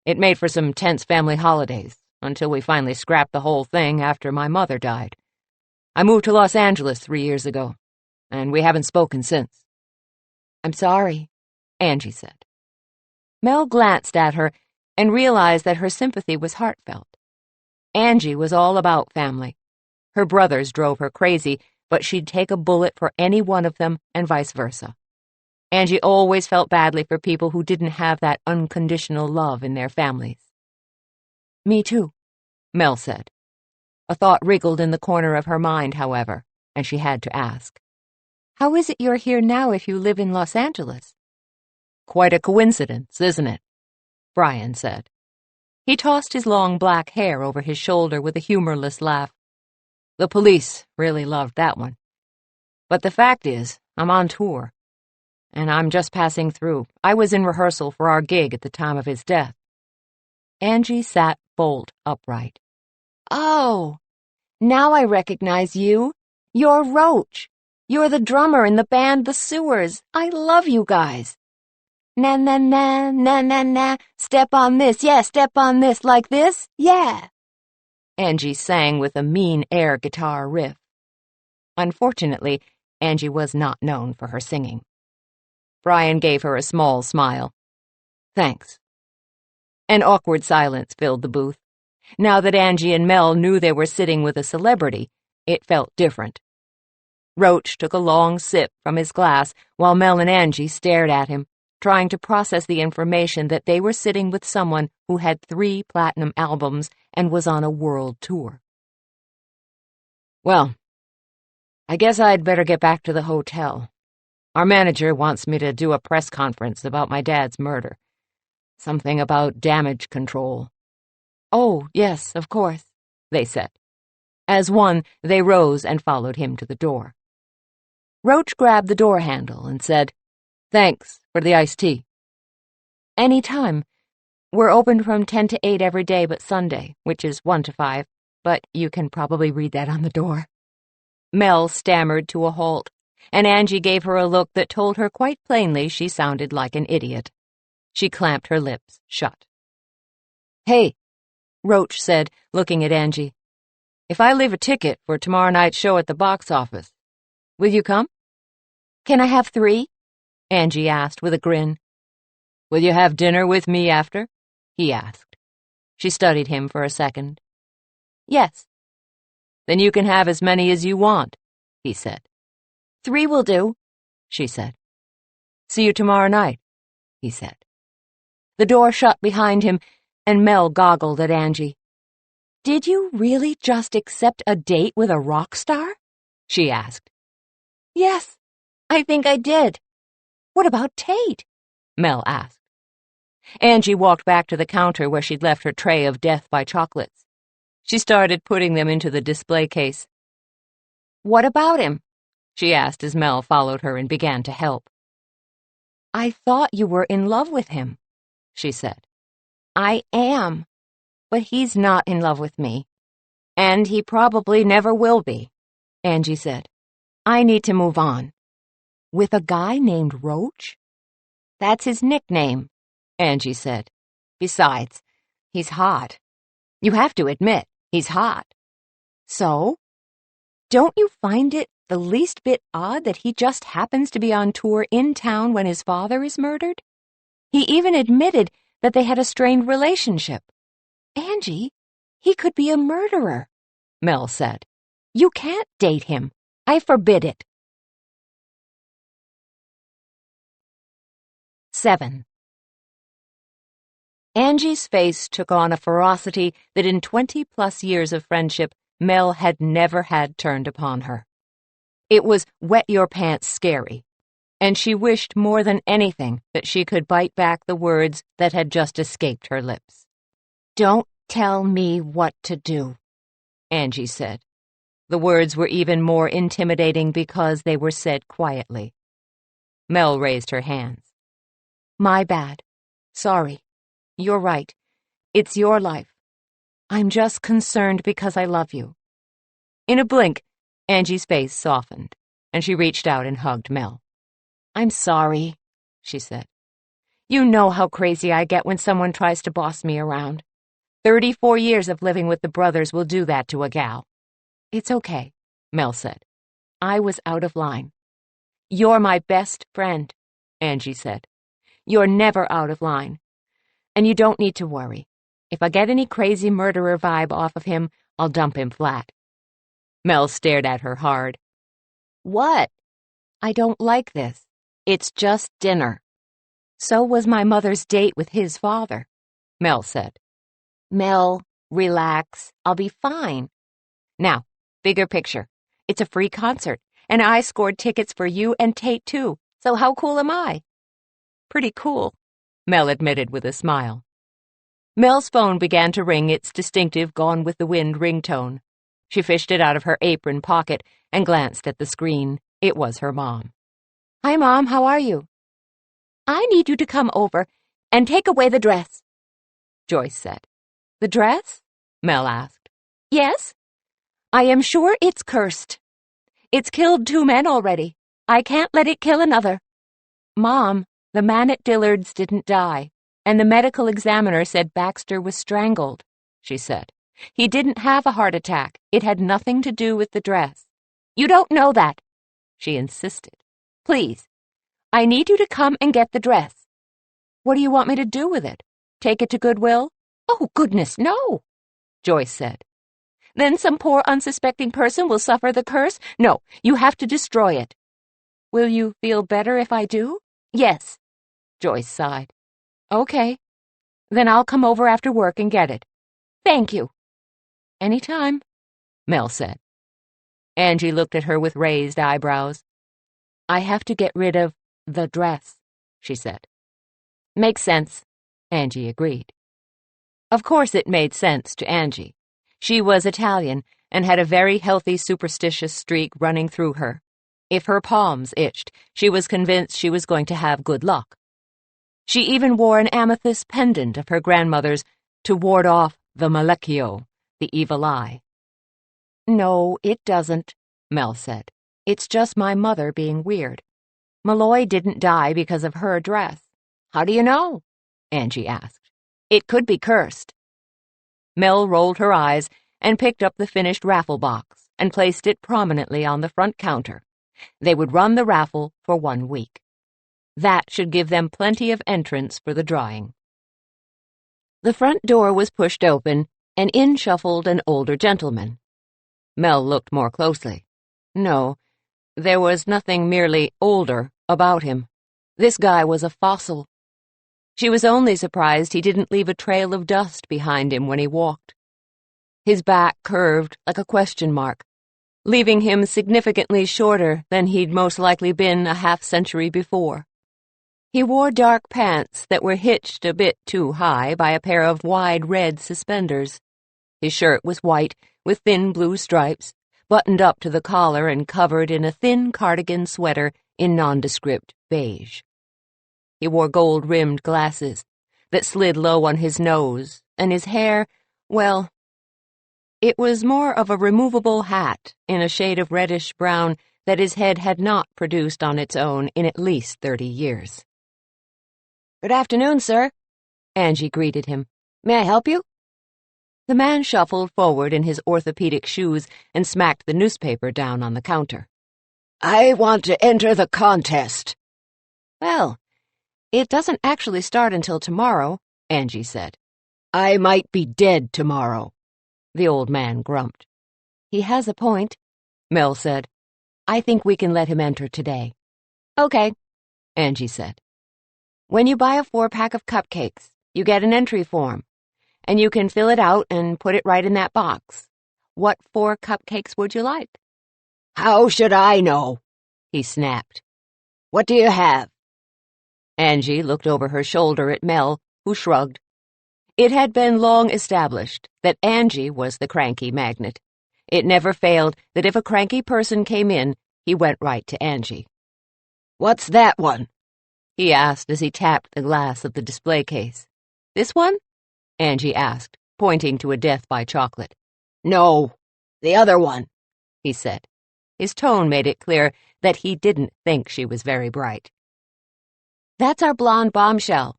Speaker 3: It made for some tense family holidays, until we finally scrapped the whole thing after my mother died. I moved to Los Angeles 3 years ago, and we haven't spoken since." "I'm sorry," Angie said. Mel glanced at her and realized that her sympathy was heartfelt. Angie was all about family. Her brothers drove her crazy, but she'd take a bullet for any one of them, and vice versa. Angie always felt badly for people who didn't have that unconditional love in their families. "Me too," Mel said. A thought wriggled in the corner of her mind, however, and she had to ask. How is it you're here now if you live in Los Angeles? Quite a coincidence, isn't it? Brian said. He tossed his long black hair over his shoulder with a humorless laugh. The police really loved that one. But the fact is, I'm on tour, and I'm just passing through. I was in rehearsal for our gig at the time of his death. Angie sat bolt upright.
Speaker 2: Oh, now I recognize you. You're Roach. You're the drummer in the band The Sewers. I love you guys. Na na na, na na na, step on this, yeah, step on this, like this, yeah.
Speaker 3: Angie sang with a mean air guitar riff. Unfortunately, Angie was not known for her singing. Brian gave her a small smile. Thanks. An awkward silence filled the booth. Now that Angie and Mel knew they were sitting with a celebrity, it felt different. Roach took a long sip from his glass while Mel and Angie stared at him, trying to process the information that they were sitting with someone who had 3 platinum albums and was on a world tour. Well, I guess I'd better get back to the hotel. Our manager wants me to do a press conference about my dad's murder. Something about damage control.
Speaker 2: Oh, yes, of course,
Speaker 3: they said. As one, they rose and followed him to the door. Roach grabbed the door handle and said, Thanks for the iced tea. Any time. We're open from 10 to 8 every day but Sunday, which is 1 to 5, but you can probably read that on the door. Mel stammered to a halt, and Angie gave her a look that told her quite plainly she sounded like an idiot. She clamped her lips shut. Hey, Roach said, looking at Angie. If I leave a ticket for tomorrow night's show at the box office, will you come?
Speaker 2: Can I have 3?
Speaker 3: Angie asked with a grin. Will you have dinner with me after? He asked. She studied him for a second. Yes. Then you can have as many as you want, he said.
Speaker 2: 3 will do,
Speaker 3: she said. See you tomorrow night, he said. The door shut behind him, and Mel goggled at Angie. Did you really just accept a date with a rock star? She asked.
Speaker 2: Yes, I think I did.
Speaker 3: What about Tate? Mel asked. Angie walked back to the counter where she'd left her tray of Death by chocolates. She started putting them into the display case. What about him? She asked as Mel followed her and began to help. I thought you were in love with him, she said. I am, but he's not in love with me. And he probably never will be, Angie said. I need to move on. With a guy named Roach? That's his nickname, Angie said. Besides, he's hot. You have to admit, he's hot. So? Don't you find it the least bit odd that he just happens to be on tour in town when his father is murdered? He even admitted that they had a strained relationship. Angie, he could be a murderer, Mel said. You can't date him. I forbid it. 7. Angie's face took on a ferocity that in 20-plus years of friendship, Mel had never had turned upon her. It was wet-your-pants scary, and she wished more than anything that she could bite back the words that had just escaped her lips. Don't tell me what to do, Angie said. The words were even more intimidating because they were said quietly. Mel raised her hands. My bad. Sorry. You're right. It's your life. I'm just concerned because I love you. In a blink, Angie's face softened, and she reached out and hugged Mel. I'm sorry, she said. You know how crazy I get when someone tries to boss me around. 34 years of living with the brothers will do that to a gal. It's okay, Mel said. I was out of line. You're my best friend, Angie said. You're never out of line. And you don't need to worry. If I get any crazy murderer vibe off of him, I'll dump him flat. Mel stared at her hard. What? I don't like this. It's just dinner. So was my mother's date with his father, Mel said. Mel, relax. I'll be fine. Now, bigger picture. It's a free concert, And I scored tickets for you and Tate, too. So how cool am I? Pretty cool, Mel admitted with a smile. Mel's phone began to ring its distinctive Gone with the Wind ringtone. She fished it out of her apron pocket and glanced at the screen. It was her mom. "Hi, Mom, how are you?" "I need you to come over and take away the dress," Joyce said. "The dress?" Mel asked. "Yes. I am sure it's cursed. It's killed 2 men already. I can't let it kill another." "Mom, the man at Dillard's didn't die, and the medical examiner said Baxter was strangled," she said. "He didn't have a heart attack. It had nothing to do with the dress." "You don't know that," she insisted. "Please, I need you to come and get the dress." "What do you want me to do with it? Take it to Goodwill?" "Oh, goodness, no," Joyce said. "Then some poor unsuspecting person will suffer the curse? No, you have to destroy it." "Will you feel better if I do?" "Yes," Joyce sighed. "Okay. Then I'll come over after work and get it." "Thank you." "Any time," Mel said. Angie looked at her with raised eyebrows. "I have to get rid of the dress," she said. "Makes sense," Angie agreed. Of course it made sense to Angie. She was Italian and had a very healthy superstitious streak running through her. If her palms itched, she was convinced she was going to have good luck. She even wore an amethyst pendant of her grandmother's to ward off the malecchio, the evil eye. "No, it doesn't," Mel said. "It's just my mother being weird. Malloy didn't die because of her dress." "How do you know?" Angie asked. "It could be cursed." Mel rolled her eyes and picked up the finished raffle box and placed it prominently on the front counter. They would run the raffle for 1 week. That should give them plenty of entrance for the drawing. The front door was pushed open, and in shuffled an older gentleman. Mel looked more closely. No, there was nothing merely older about him. This guy was a fossil. She was only surprised he didn't leave a trail of dust behind him when he walked. His back curved like a question mark, leaving him significantly shorter than he'd most likely been a half-century before. He wore dark pants that were hitched a bit too high by a pair of wide red suspenders. His shirt was white, with thin blue stripes, buttoned up to the collar and covered in a thin cardigan sweater in nondescript beige. He wore gold-rimmed glasses that slid low on his nose, and his hair, well, it was more of a removable hat in a shade of reddish-brown that his head had not produced on its own in at least 30 years. "Good afternoon, sir," Angie greeted him. "May I help you?" The man shuffled forward in his orthopedic shoes and smacked the newspaper down on the counter. "I want to enter the contest." "Well, it doesn't actually start until tomorrow," Angie said. "I might be dead tomorrow," the old man grumped. "He has a point," Mel said. "I think we can let him enter today." "Okay," Angie said. "When you buy a 4-pack of cupcakes, you get an entry form, and you can fill it out and put it right in that box. What 4 cupcakes would you like?" "How should I know?" he snapped. "What do you have?" Angie looked over her shoulder at Mel, who shrugged. It had been long established that Angie was the cranky magnet. It never failed that if a cranky person came in, he went right to Angie. "What's that one?" he asked as he tapped the glass of the display case. "This one?" Angie asked, pointing to a Death by Chocolate. "No, the other one," he said. His tone made it clear that he didn't think she was very bright. "That's our blonde bombshell,"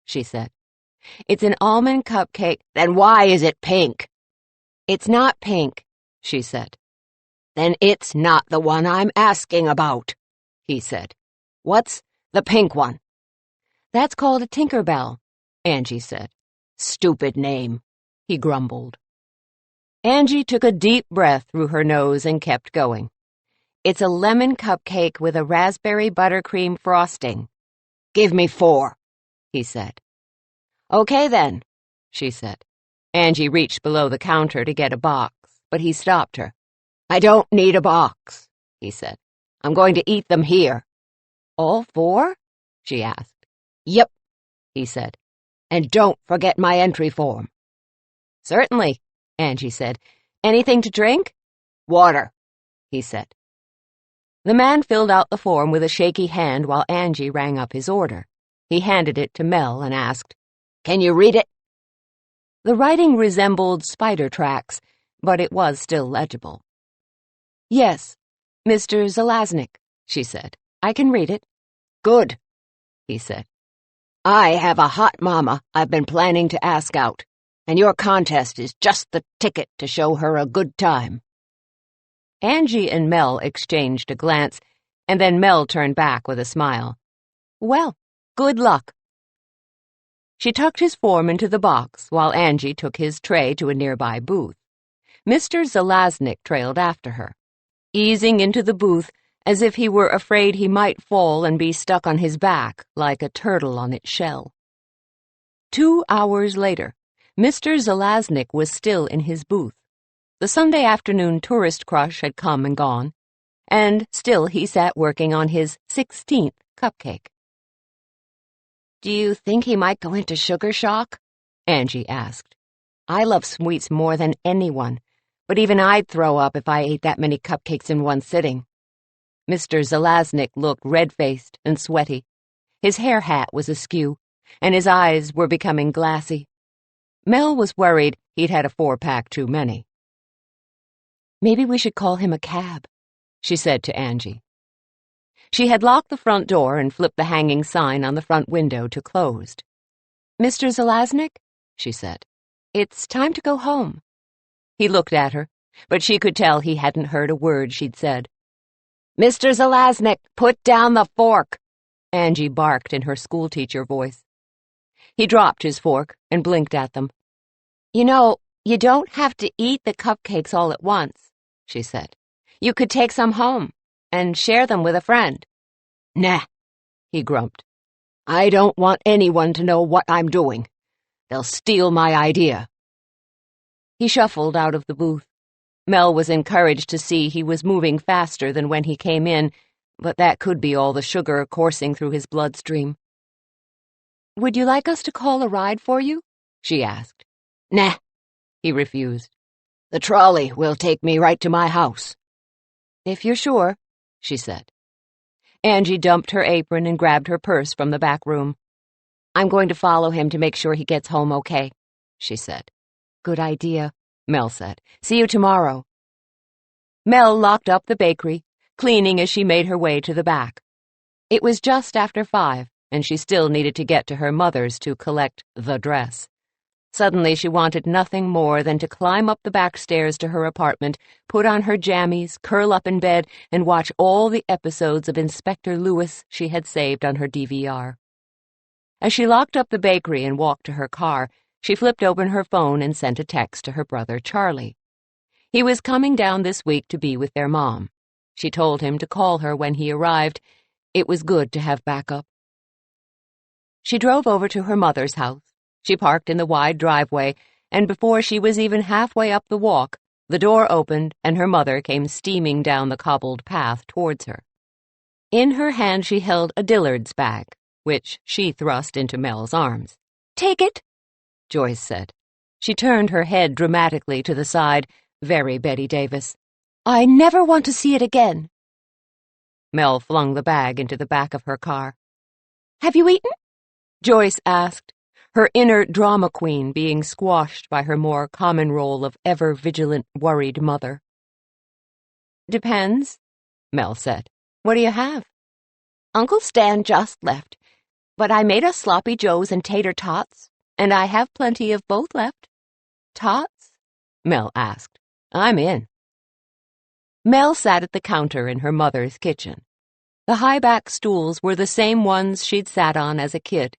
Speaker 3: she said. "It's an almond cupcake." "Then why is it pink?" "It's not pink," she said. "Then it's not the one I'm asking about," he said. "What's the pink one?" "That's called a Tinkerbell," Angie said. "Stupid name," he grumbled. Angie took a deep breath through her nose and kept going. "It's a lemon cupcake with a raspberry buttercream frosting." "Give me 4, he said. "Okay, then," she said. Angie reached below the counter to get a box, but he stopped her. "I don't need a box," he said.
Speaker 1: I'm going to eat them here."
Speaker 3: "All 4?" she asked.
Speaker 1: "Yep,"
Speaker 3: he said.
Speaker 1: "And don't forget my entry form."
Speaker 3: "Certainly," Angie said. "Anything to drink?"
Speaker 1: "Water,"
Speaker 3: he said. The man filled out the form with a shaky hand while Angie rang up his order. He handed it to Mel and asked,
Speaker 1: "Can you read it?"
Speaker 3: The writing resembled spider tracks, but it was still legible. "Yes, Mr. Zelaznik," she said. "I can read it."
Speaker 1: "Good,"
Speaker 3: he said.
Speaker 1: "I have a hot mama I've been planning to ask out, and your contest is just the ticket to show her a good time."
Speaker 3: Angie and Mel exchanged a glance, and then Mel turned back with a smile. "Well, good luck." She tucked his form into the box while Angie took his tray to a nearby booth. Mr. Zelaznik trailed after her, easing into the booth as if he were afraid he might fall and be stuck on his back like a turtle on its shell. 2 hours later, Mr. Zelaznik was still in his booth. The Sunday afternoon tourist crush had come and gone, and still he sat working on his 16th cupcake.
Speaker 1: "Do you think he might go into sugar shock?"
Speaker 3: Angie asked.
Speaker 1: "I love sweets more than anyone, but even I'd throw up if I ate that many cupcakes in one sitting."
Speaker 3: Mr. Zelaznik looked red-faced and sweaty. His hair hat was askew, and his eyes were becoming glassy. Mel was worried he'd had a 4-pack too many.
Speaker 1: "Maybe we should call him a cab,"
Speaker 3: she said to Angie. She had locked the front door and flipped the hanging sign on the front window to closed.
Speaker 1: "Mr. Zelaznik,"
Speaker 3: she said,
Speaker 1: "it's time to go home."
Speaker 3: He looked at her, but she could tell he hadn't heard a word she'd said.
Speaker 1: "Mr. Zelaznik, put down the fork,"
Speaker 3: Angie barked in her schoolteacher voice. He dropped his fork and blinked at them.
Speaker 1: "You know, you don't have to eat the cupcakes all at once," she said. "You could take some home and share them with a friend."
Speaker 3: "Nah," he grumped.
Speaker 1: "I don't want anyone to know what I'm doing. They'll steal my idea."
Speaker 3: He shuffled out of the booth. Mel was encouraged to see he was moving faster than when he came in, but that could be all the sugar coursing through his bloodstream.
Speaker 1: "Would you like us to call a ride for you?"
Speaker 3: she asked.
Speaker 1: "Nah,"
Speaker 3: he refused.
Speaker 1: "The trolley will take me right to my house."
Speaker 3: "If you're sure," she said. Angie dumped her apron and grabbed her purse from the back room.
Speaker 1: "I'm going to follow him to make sure he gets home okay," she said.
Speaker 3: "Good idea," Mel said. "See you tomorrow." Mel locked up the bakery, cleaning as she made her way to the back. It was just after 5, and she still needed to get to her mother's to collect the dress. Suddenly she wanted nothing more than to climb up the back stairs to her apartment, put on her jammies, curl up in bed, and watch all the episodes of Inspector Lewis she had saved on her DVR. As she locked up the bakery and walked to her car, she flipped open her phone and sent a text to her brother Charlie. He was coming down this week to be with their mom. She told him to call her when he arrived. It was good to have backup. She drove over to her mother's house. She parked in the wide driveway, and before she was even halfway up the walk, the door opened and her mother came steaming down the cobbled path towards her. In her hand she held a Dillard's bag, which she thrust into Mel's arms.
Speaker 1: "Take it,"
Speaker 3: Joyce said. She turned her head dramatically to the side, very Betty Davis.
Speaker 1: "I never want to see it again."
Speaker 3: Mel flung the bag into the back of her car.
Speaker 1: "Have you eaten?"
Speaker 3: Joyce asked, her inner drama queen being squashed by her more common role of ever-vigilant, worried mother. "Depends," Mel said. "What do you have?"
Speaker 1: "Uncle Stan just left, but I made us sloppy joes and tater tots, and I have plenty of both left."
Speaker 3: "Tots?" Mel asked. "I'm in." Mel sat at the counter in her mother's kitchen. The high-back stools were the same ones she'd sat on as a kid.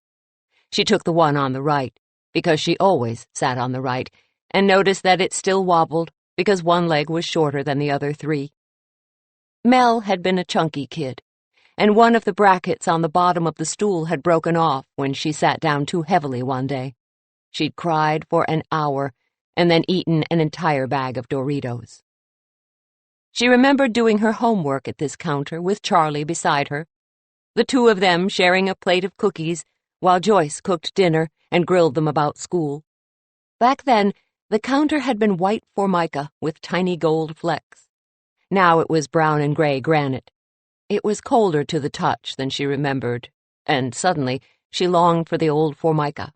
Speaker 3: She took the one on the right, because she always sat on the right, and noticed that it still wobbled, because one leg was shorter than the other 3. Mel had been a chunky kid, and one of the brackets on the bottom of the stool had broken off when she sat down too heavily one day. She'd cried for an hour, and then eaten an entire bag of Doritos. She remembered doing her homework at this counter with Charlie beside her, the two of them sharing a plate of cookies while Joyce cooked dinner and grilled them about school. Back then, the counter had been white formica with tiny gold flecks. Now it was brown and gray granite. It was colder to the touch than she remembered, and suddenly she longed for the old formica.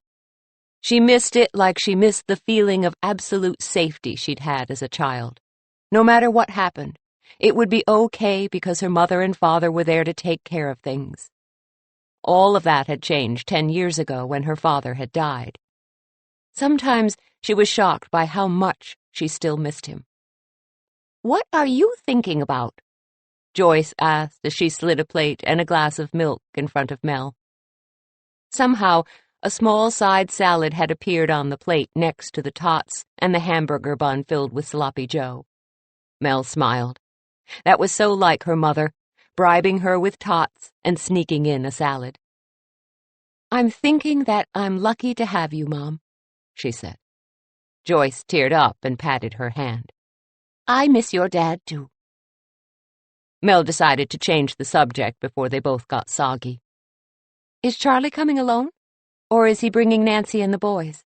Speaker 3: She missed it like she missed the feeling of absolute safety she'd had as a child. No matter what happened, it would be okay because her mother and father were there to take care of things. All of that had changed 10 years ago when her father had died. Sometimes she was shocked by how much she still missed him.
Speaker 2: "What are you thinking about?"
Speaker 3: Joyce asked as she slid a plate and a glass of milk in front of Mel. Somehow, a small side salad had appeared on the plate next to the tots and the hamburger bun filled with sloppy joe. Mel smiled. That was so like her mother, bribing her with tots and sneaking in a salad.
Speaker 2: "I'm thinking that I'm lucky to have you, Mom," she said.
Speaker 3: Joyce teared up and patted her hand.
Speaker 2: "I miss your dad, too."
Speaker 3: Mel decided to change the subject before they both got soggy.
Speaker 2: "Is Charlie coming alone? Or is he bringing Nancy and the boys?"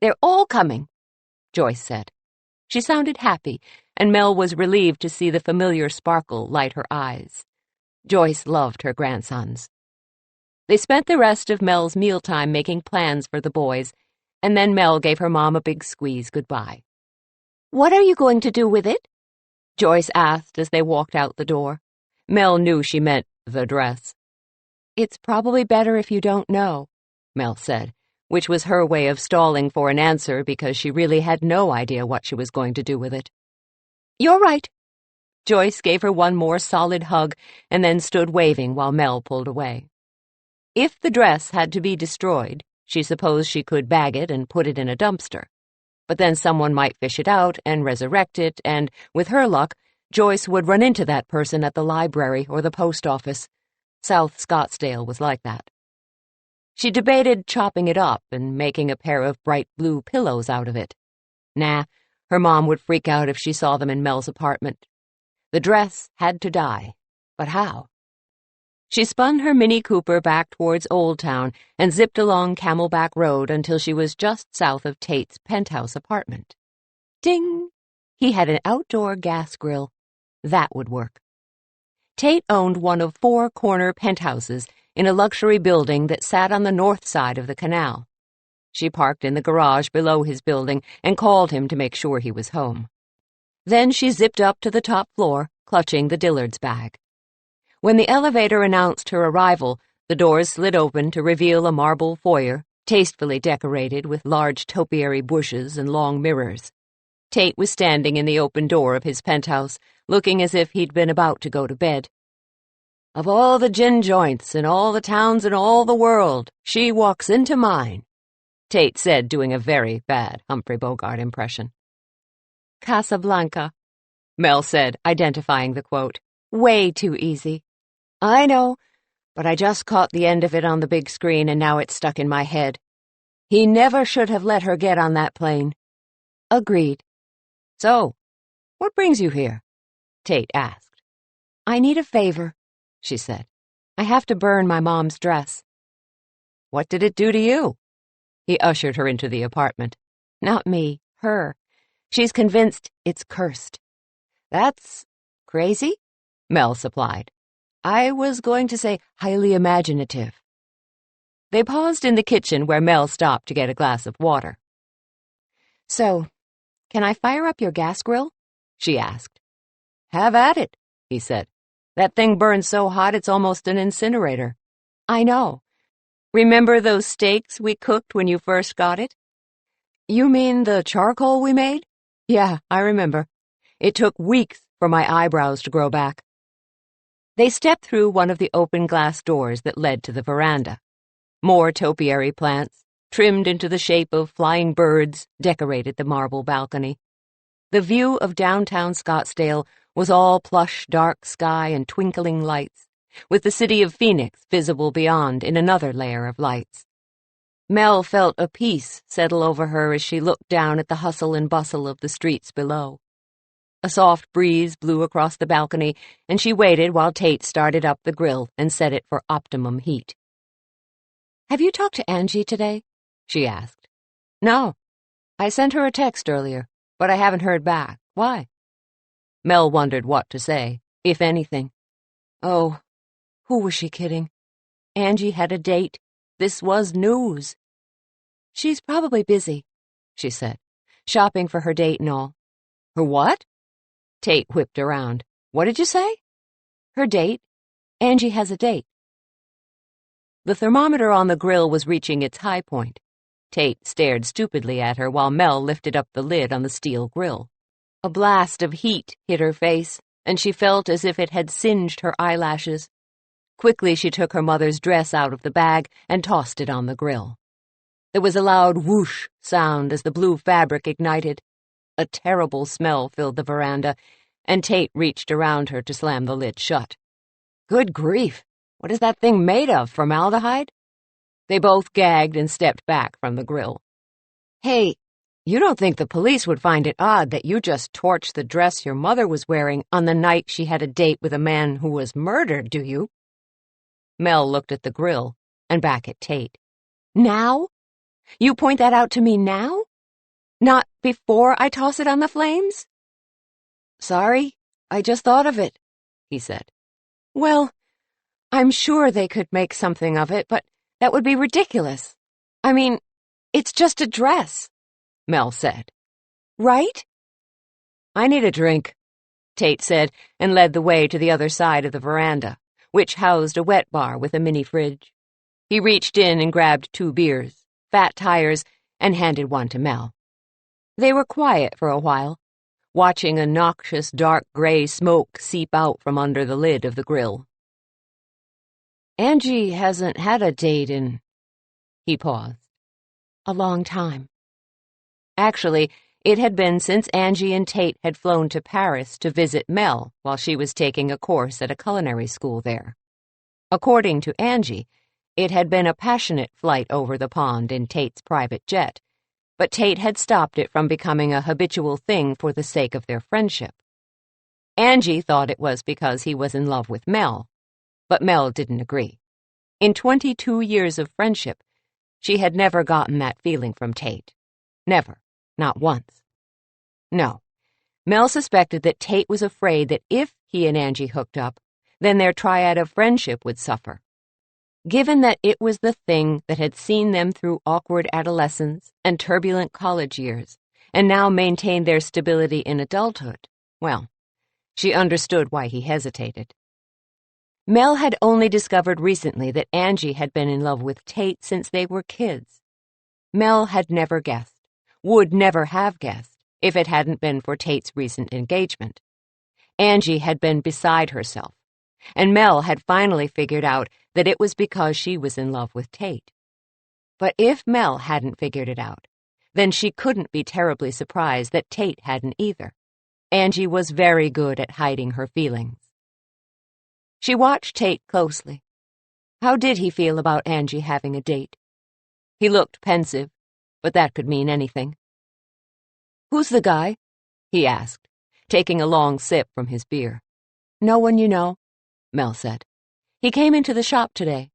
Speaker 3: "They're all coming," Joyce said. She sounded happy, and Mel was relieved to see the familiar sparkle light her eyes. Joyce loved her grandsons. They spent the rest of Mel's mealtime making plans for the boys, and then Mel gave her mom a big squeeze goodbye.
Speaker 2: "What are you going to do with it?"
Speaker 3: Joyce asked as they walked out the door. Mel knew she meant the dress.
Speaker 2: "It's probably better if you don't know,"
Speaker 3: Mel said, which was her way of stalling for an answer because she really had no idea what she was going to do with it.
Speaker 2: "You're right."
Speaker 3: Joyce gave her one more solid hug and then stood waving while Mel pulled away. If the dress had to be destroyed, she supposed she could bag it and put it in a dumpster. But then someone might fish it out and resurrect it, and, with her luck, Joyce would run into that person at the library or the post office. South Scottsdale was like that. She debated chopping it up and making a pair of bright blue pillows out of it. Nah, her mom would freak out if she saw them in Mel's apartment. The dress had to die, but how? She spun her Mini Cooper back towards Old Town and zipped along Camelback Road until she was just south of Tate's penthouse apartment. Ding! He had an outdoor gas grill. That would work. Tate owned one of 4 corner penthouses in a luxury building that sat on the north side of the canal. She parked in the garage below his building and called him to make sure he was home. Then she zipped up to the top floor, clutching the Dillard's bag. When the elevator announced her arrival, the doors slid open to reveal a marble foyer, tastefully decorated with large topiary bushes and long mirrors. Tate was standing in the open door of his penthouse, looking as if he'd been about to go to bed. "Of all the gin joints in all the towns in all the world, she walks into mine," Tate said, doing a very bad Humphrey Bogart impression.
Speaker 2: "Casablanca,"
Speaker 3: Mel said, identifying the quote.
Speaker 2: "Way too easy."
Speaker 3: "I know, but I just caught the end of it on the big screen and now it's stuck in my head. He never should have let her get on that plane."
Speaker 2: "Agreed."
Speaker 3: "So, what brings you here?" Tate asked.
Speaker 2: "I need a favor," she said. "I have to burn my mom's dress."
Speaker 3: "What did it do to you?" He ushered her into the apartment.
Speaker 2: "Not me, her. She's convinced it's cursed."
Speaker 3: "That's crazy," Mel supplied. "I was going to say highly imaginative." They paused in the kitchen where Mel stopped to get a glass of water.
Speaker 2: "So, can I fire up your gas grill?" she asked.
Speaker 3: "Have at it," he said. "That thing burns so hot it's almost an incinerator."
Speaker 2: "I know.
Speaker 3: Remember those steaks we cooked when you first got it?"
Speaker 2: "You mean the charcoal we made?"
Speaker 3: "Yeah, I remember. It took weeks for my eyebrows to grow back." They stepped through one of the open glass doors that led to the veranda. More topiary plants, trimmed into the shape of flying birds, decorated the marble balcony. The view of downtown Scottsdale was all plush dark sky and twinkling lights, with the city of Phoenix visible beyond in another layer of lights. Mel felt a peace settle over her as she looked down at the hustle and bustle of the streets below. A soft breeze blew across the balcony, and she waited while Tate started up the grill and set it for optimum heat.
Speaker 1: "Have you talked to Angie today?" she asked.
Speaker 3: "No. I sent her a text earlier, but I haven't heard back. Why?" Mel wondered what to say, if anything. Oh, who was she kidding? Angie had a date. This was news.
Speaker 1: "She's probably busy," she said, "shopping for her date and all."
Speaker 3: "Her what?" Tate whipped around. "What did you say?"
Speaker 1: "Her date. Angie has a date."
Speaker 3: The thermometer on the grill was reaching its high point. Tate stared stupidly at her while Mel lifted up the lid on the steel grill. A blast of heat hit her face, and she felt as if it had singed her eyelashes. Quickly she took her mother's dress out of the bag and tossed it on the grill. There was a loud whoosh sound as the blue fabric ignited. A terrible smell filled the veranda, and Tate reached around her to slam the lid shut. "Good grief! What is that thing made of, formaldehyde?" They both gagged and stepped back from the grill. "Hey, you don't think the police would find it odd that you just torched the dress your mother was wearing on the night she had a date with a man who was murdered, do you?" Mel looked at the grill and back at Tate. "Now? You point that out to me now? Not before I toss it on the flames?"
Speaker 1: "Sorry, I just thought of it," he said.
Speaker 3: "Well, I'm sure they could make something of it, but that would be ridiculous. I mean, it's just a dress," Mel said. "Right?" "I need a drink," Tate said, and led the way to the other side of the veranda, which housed a wet bar with a mini fridge. He reached in and grabbed 2 beers, fat tires, and handed one to Mel. They were quiet for a while, watching a noxious dark gray smoke seep out from under the lid of the grill.
Speaker 1: "Angie hasn't had a date in—"
Speaker 3: He paused.
Speaker 1: "a long time."
Speaker 3: Actually, it had been since Angie and Tate had flown to Paris to visit Mel while she was taking a course at a culinary school there. According to Angie, it had been a passionate flight over the pond in Tate's private jet, but Tate had stopped it from becoming a habitual thing for the sake of their friendship. Angie thought it was because he was in love with Mel, but Mel didn't agree. In 22 years of friendship, she had never gotten that feeling from Tate. Never. Not once. No. Mel suspected that Tate was afraid that if he and Angie hooked up, then their triad of friendship would suffer. Given that it was the thing that had seen them through awkward adolescence and turbulent college years, and now maintained their stability in adulthood, well, she understood why he hesitated. Mel had only discovered recently that Angie had been in love with Tate since they were kids. Mel had never guessed, would never have guessed, if it hadn't been for Tate's recent engagement. Angie had been beside herself, and Mel had finally figured out that it was because she was in love with Tate. But if Mel hadn't figured it out, then she couldn't be terribly surprised that Tate hadn't either. Angie was very good at hiding her feelings. She watched Tate closely. How did he feel about Angie having a date? He looked pensive, but that could mean anything. "Who's the guy?" he asked, taking a long sip from his beer.
Speaker 1: "No one you know,"
Speaker 3: Mel said. "He came into the shop today."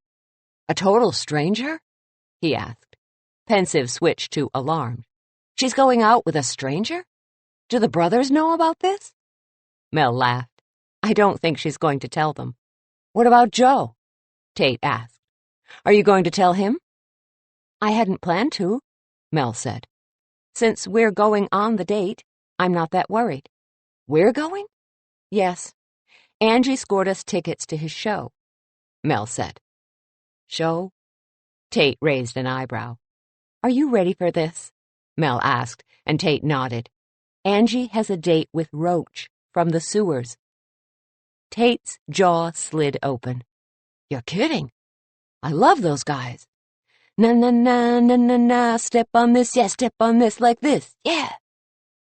Speaker 1: "A total stranger?"
Speaker 3: he asked. Pensive switched to alarmed.
Speaker 1: "She's going out with a stranger? Do the brothers know about this?"
Speaker 3: Mel laughed. "I don't think she's going to tell them."
Speaker 1: "What about Joe?"
Speaker 3: Tate asked. "Are you going to tell him?"
Speaker 1: "I hadn't planned to," Mel said.
Speaker 3: "Since we're going on the date, I'm not that worried."
Speaker 1: "We're going?"
Speaker 3: "Yes. Angie scored us tickets to his show," Mel said.
Speaker 1: "Show?"
Speaker 3: Tate raised an eyebrow. "Are you ready for this?" Mel asked, and Tate nodded. "Angie has a date with Roach from the sewers." Tate's jaw slid open.
Speaker 1: "You're kidding. I love those guys.
Speaker 3: Na na na na na na, step on this, yeah, step on this, like this, yeah.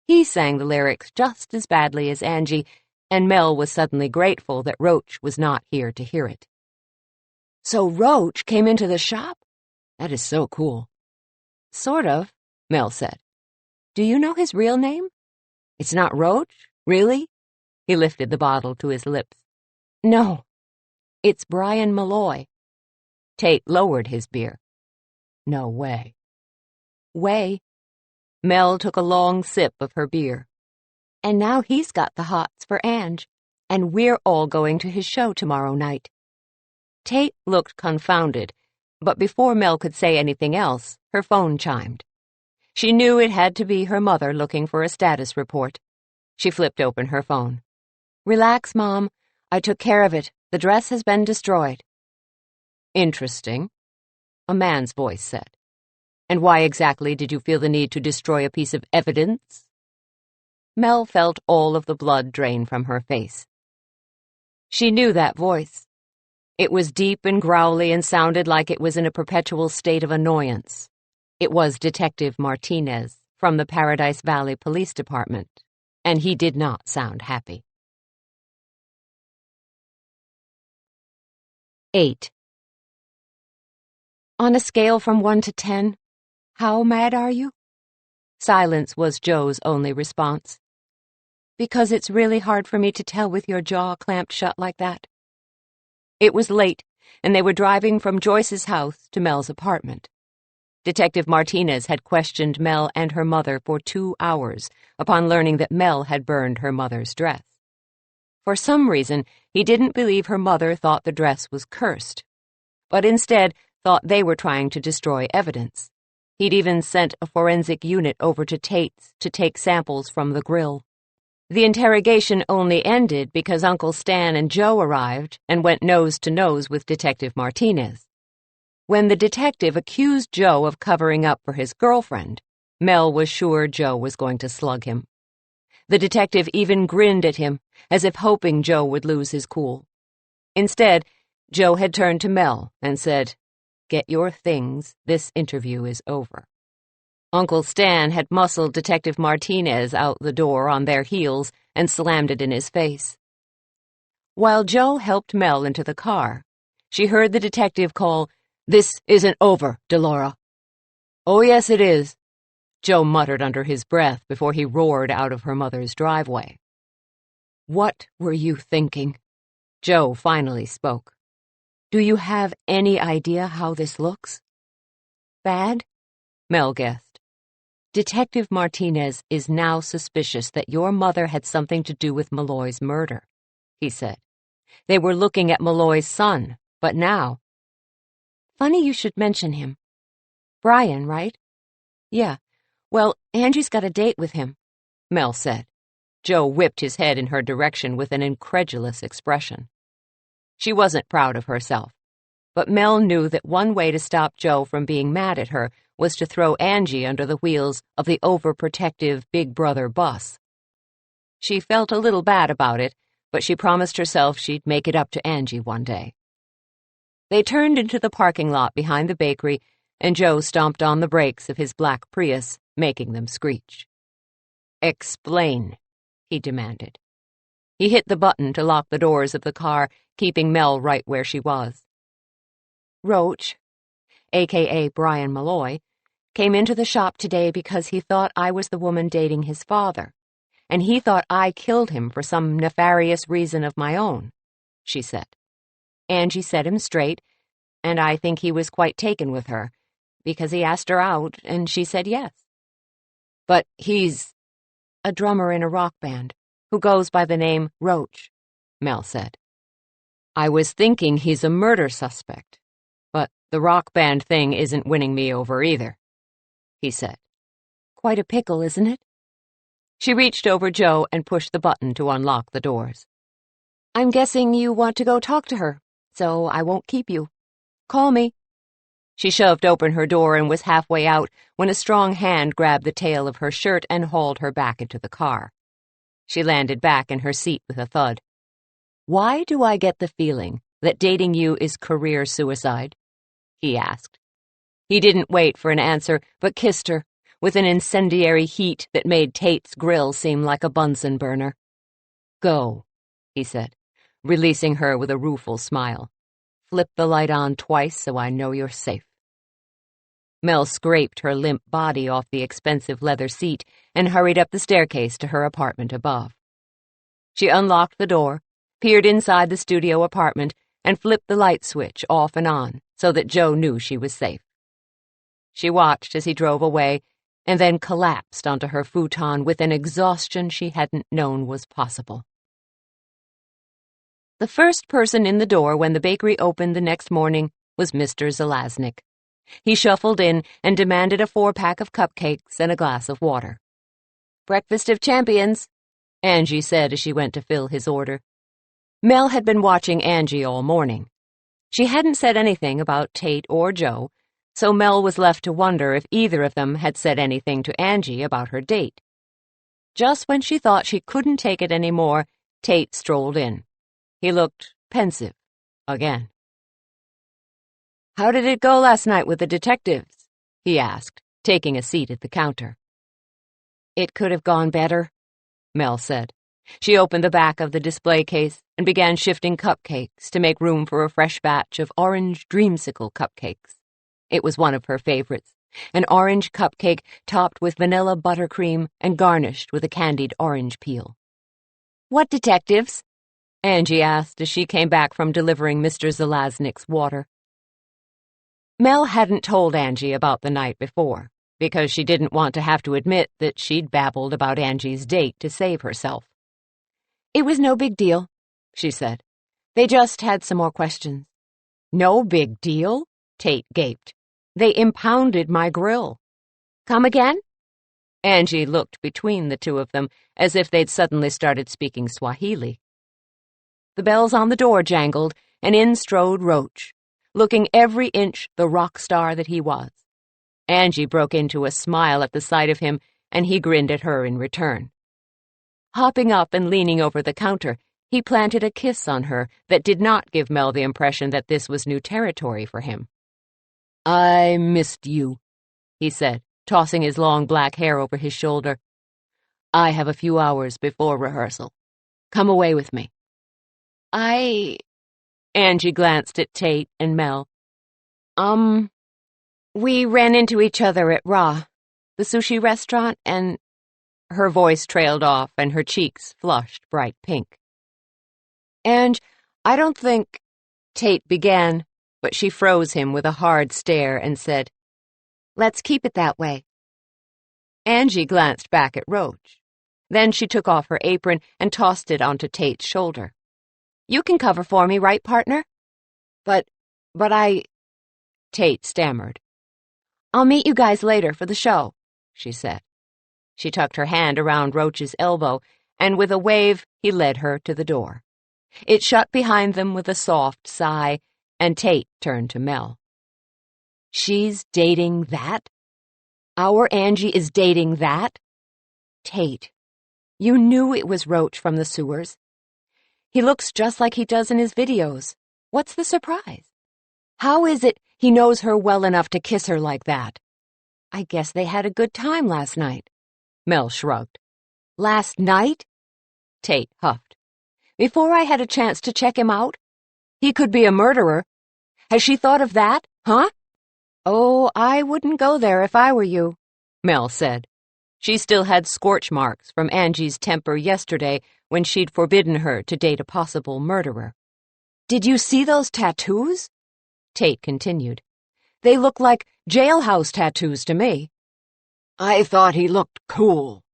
Speaker 3: He sang the lyrics just as badly as Angie, and Mel was suddenly grateful that Roach was not here to hear it.
Speaker 1: "So Roach came into the shop? That is so cool."
Speaker 3: "Sort of," Mel said. "Do you know his real name?"
Speaker 1: "It's not Roach?
Speaker 3: Really? He lifted the bottle to his lips.
Speaker 2: No, it's Brian Malloy.
Speaker 3: Tate lowered his beer.
Speaker 2: No way.
Speaker 3: Way. Mel took a long sip of her beer.
Speaker 2: And now he's got the hots for Ange, and we're all going to his show tomorrow night.
Speaker 3: Tate looked confounded, but before Mel could say anything else, her phone chimed. She knew it had to be her mother looking for a status report. She flipped open her phone.
Speaker 2: Relax, Mom. I took care of it. The dress has been destroyed.
Speaker 3: Interesting, a man's voice said. And why exactly did you feel the need to destroy a piece of evidence? Mel felt all of the blood drain from her face. She knew that voice. It was deep and growly and sounded like it was in a perpetual state of annoyance. It was Detective Martinez from the Paradise Valley Police Department, and he did not sound happy. 8.
Speaker 2: On a scale from 1 to 10, how mad are you?
Speaker 3: Silence was Joe's only response.
Speaker 2: Because it's really hard for me to tell with your jaw clamped shut like that.
Speaker 3: It was late, and they were driving from Joyce's house to Mel's apartment. Detective Martinez had questioned Mel and her mother for 2 hours upon learning that Mel had burned her mother's dress. For some reason, he didn't believe her mother thought the dress was cursed, but instead thought they were trying to destroy evidence. He'd even sent a forensic unit over to Tate's to take samples from the grill. The interrogation only ended because Uncle Stan and Joe arrived and went nose to nose with Detective Martinez. When the detective accused Joe of covering up for his girlfriend, Mel was sure Joe was going to slug him. The detective even grinned at him, as if hoping Joe would lose his cool. Instead, Joe had turned to Mel and said, "Get your things, this interview is over." Uncle Stan had muscled Detective Martinez out the door on their heels and slammed it in his face. While Joe helped Mel into the car, she heard the detective call, "This isn't over, DeLaura." "Oh, yes, it is," Joe muttered under his breath before he roared out of her mother's driveway. "What were you thinking?" Joe finally spoke. "Do you have any idea how this looks?"
Speaker 2: Bad?
Speaker 3: Mel guessed. "Detective Martinez is now suspicious that your mother had something to do with Malloy's murder," he said. "They were looking at Malloy's son, but now—"
Speaker 2: Funny you should mention him. Brian, right?
Speaker 3: "Yeah, well, Angie's got a date with him," Mel said. Joe whipped his head in her direction with an incredulous expression. She wasn't proud of herself, but Mel knew that one way to stop Joe from being mad at her was to throw Angie under the wheels of the overprotective Big Brother bus. She felt a little bad about it, but she promised herself she'd make it up to Angie one day. They turned into the parking lot behind the bakery, and Joe stomped on the brakes of his black Prius, making them screech. "Explain," he demanded. He hit the button to lock the doors of the car, keeping Mel right where she was.
Speaker 2: Roach, a.k.a. Brian Malloy, came into the shop today because he thought I was the woman dating his father, and he thought I killed him for some nefarious reason of my own," she said. "Angie set him straight, and I think he was quite taken with her, because he asked her out, and she said yes."
Speaker 3: "But he's—"
Speaker 2: "A drummer in a rock band, who goes by the name Roach," Mel said.
Speaker 3: "I was thinking he's a murder suspect, but the rock band thing isn't winning me over either," he said.
Speaker 2: "Quite a pickle, isn't it?"
Speaker 3: She reached over Joe and pushed the button to unlock the doors.
Speaker 2: "I'm guessing you want to go talk to her, so I won't keep you. Call me."
Speaker 3: She shoved open her door and was halfway out when a strong hand grabbed the tail of her shirt and hauled her back into the car. She landed back in her seat with a thud. "Why do I get the feeling that dating you is career suicide?" he asked. He didn't wait for an answer, but kissed her, with an incendiary heat that made Tate's grill seem like a Bunsen burner. "Go," he said, releasing her with a rueful smile. "Flip the light on twice so I know you're safe." Mel scraped her limp body off the expensive leather seat and hurried up the staircase to her apartment above. She unlocked the door, peered inside the studio apartment, and flipped the light switch off and on so that Joe knew she was safe. She watched as he drove away and then collapsed onto her futon with an exhaustion she hadn't known was possible. The first person in the door when the bakery opened the next morning was Mr. Zelaznik. He shuffled in and demanded a 4-pack of cupcakes and a glass of water. "Breakfast of champions," Angie said as she went to fill his order. Mel had been watching Angie all morning. She hadn't said anything about Tate or Joe, so Mel was left to wonder if either of them had said anything to Angie about her date. Just when she thought she couldn't take it any more, Tate strolled in. He looked pensive again. "How did it go last night with the detectives?" he asked, taking a seat at the counter. "It could have gone better," Mel said. She opened the back of the display case and began shifting cupcakes to make room for a fresh batch of orange dreamsicle cupcakes. It was one of her favorites, an orange cupcake topped with vanilla buttercream and garnished with a candied orange peel. "What detectives?" Angie asked as she came back from delivering Mr. Zelaznik's water. Mel hadn't told Angie about the night before, because she didn't want to have to admit that she'd babbled about Angie's date to save herself. "It was no big deal," she said. "They just had some more questions." "No big deal?" Tate gaped. "They impounded my grill." "Come again?" Angie looked between the two of them as if they'd suddenly started speaking Swahili. The bells on the door jangled, and in strode Roach, looking every inch the rock star that he was. Angie broke into a smile at the sight of him, and he grinned at her in return. Hopping up and leaning over the counter, he planted a kiss on her that did not give Mel the impression that this was new territory for him. "I missed you," he said, tossing his long black hair over his shoulder. "I have a few hours before rehearsal. Come away with me." Angie glanced at Tate and Mel. We ran into each other at Ra, the sushi restaurant, and..." Her voice trailed off and her cheeks flushed bright pink. "And I don't think..." Tate began, but she froze him with a hard stare and said, "Let's keep it that way." Angie glanced back at Roach. Then she took off her apron and tossed it onto Tate's shoulder. "You can cover for me, right, partner?" But I..." Tate stammered. "I'll meet you guys later for the show," she said. She tucked her hand around Roach's elbow, and with a wave, he led her to the door. It shut behind them with a soft sigh, and Tate turned to Mel. "She's dating that? Our Angie is dating that? Tate, you knew it was Roach from the sewers. He looks just like he does in his videos. What's the surprise? How is it he knows her well enough to kiss her like that? I guess they had a good time last night." Mel shrugged. "Last night?" Tate huffed. "Before I had a chance to check him out? He could be a murderer. Has she thought of that, huh?" "Oh, I wouldn't go there if I were you," Mel said. She still had scorch marks from Angie's temper yesterday when she'd forbidden her to date a possible murderer. "Did you see those tattoos?" Tate continued. "They look like jailhouse tattoos to me." "I thought he looked cool,"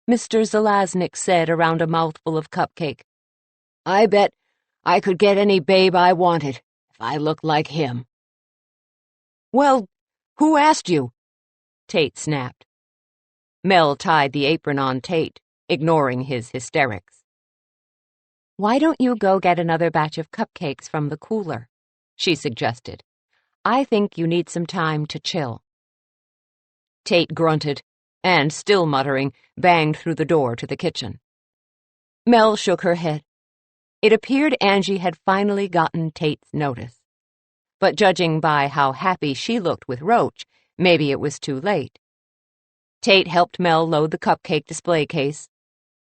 Speaker 3: Mr. Zelaznik said around a mouthful of cupcake. "I bet I could get any babe I wanted if I looked like him." "Well, who asked you?" Tate snapped. Mel tied the apron on Tate, ignoring his hysterics. "Why don't you go get another batch of cupcakes from the cooler?" she suggested. "I think you need some time to chill." Tate grunted, and, still muttering, banged through the door to the kitchen. Mel shook her head. It appeared Angie had finally gotten Tate's notice. But judging by how happy she looked with Roach, maybe it was too late. Tate helped Mel load the cupcake display case.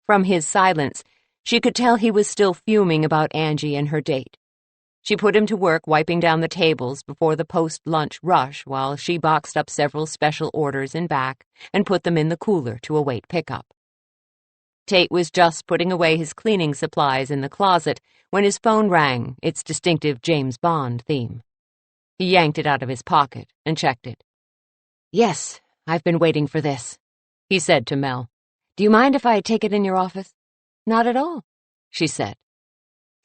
Speaker 3: From his silence, she could tell he was still fuming about Angie and her date. She put him to work wiping down the tables before the post-lunch rush while she boxed up several special orders in back and put them in the cooler to await pickup. Tate was just putting away his cleaning supplies in the closet when his phone rang, its distinctive James Bond theme. He yanked it out of his pocket and checked it.
Speaker 1: Yes, I've been waiting for this, he said to Mel. Do you mind if I take it in your office?
Speaker 3: Not at all, she said.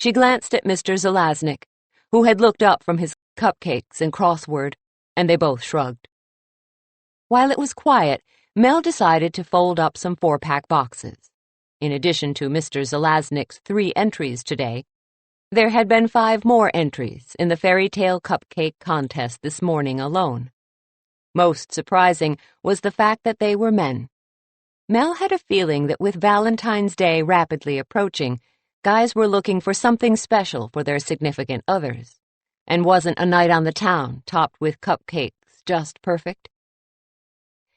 Speaker 3: She glanced at Mr. Zelaznik, who had looked up from his cupcakes and crossword, and they both shrugged. While it was quiet, Mel decided to fold up some 4-pack boxes. In addition to Mr. Zelaznik's 3 entries today, there had been 5 more entries in the fairy tale cupcake contest this morning alone. Most surprising was the fact that they were men. Mel had a feeling that with Valentine's Day rapidly approaching, guys were looking for something special for their significant others, and wasn't a night on the town topped with cupcakes just perfect?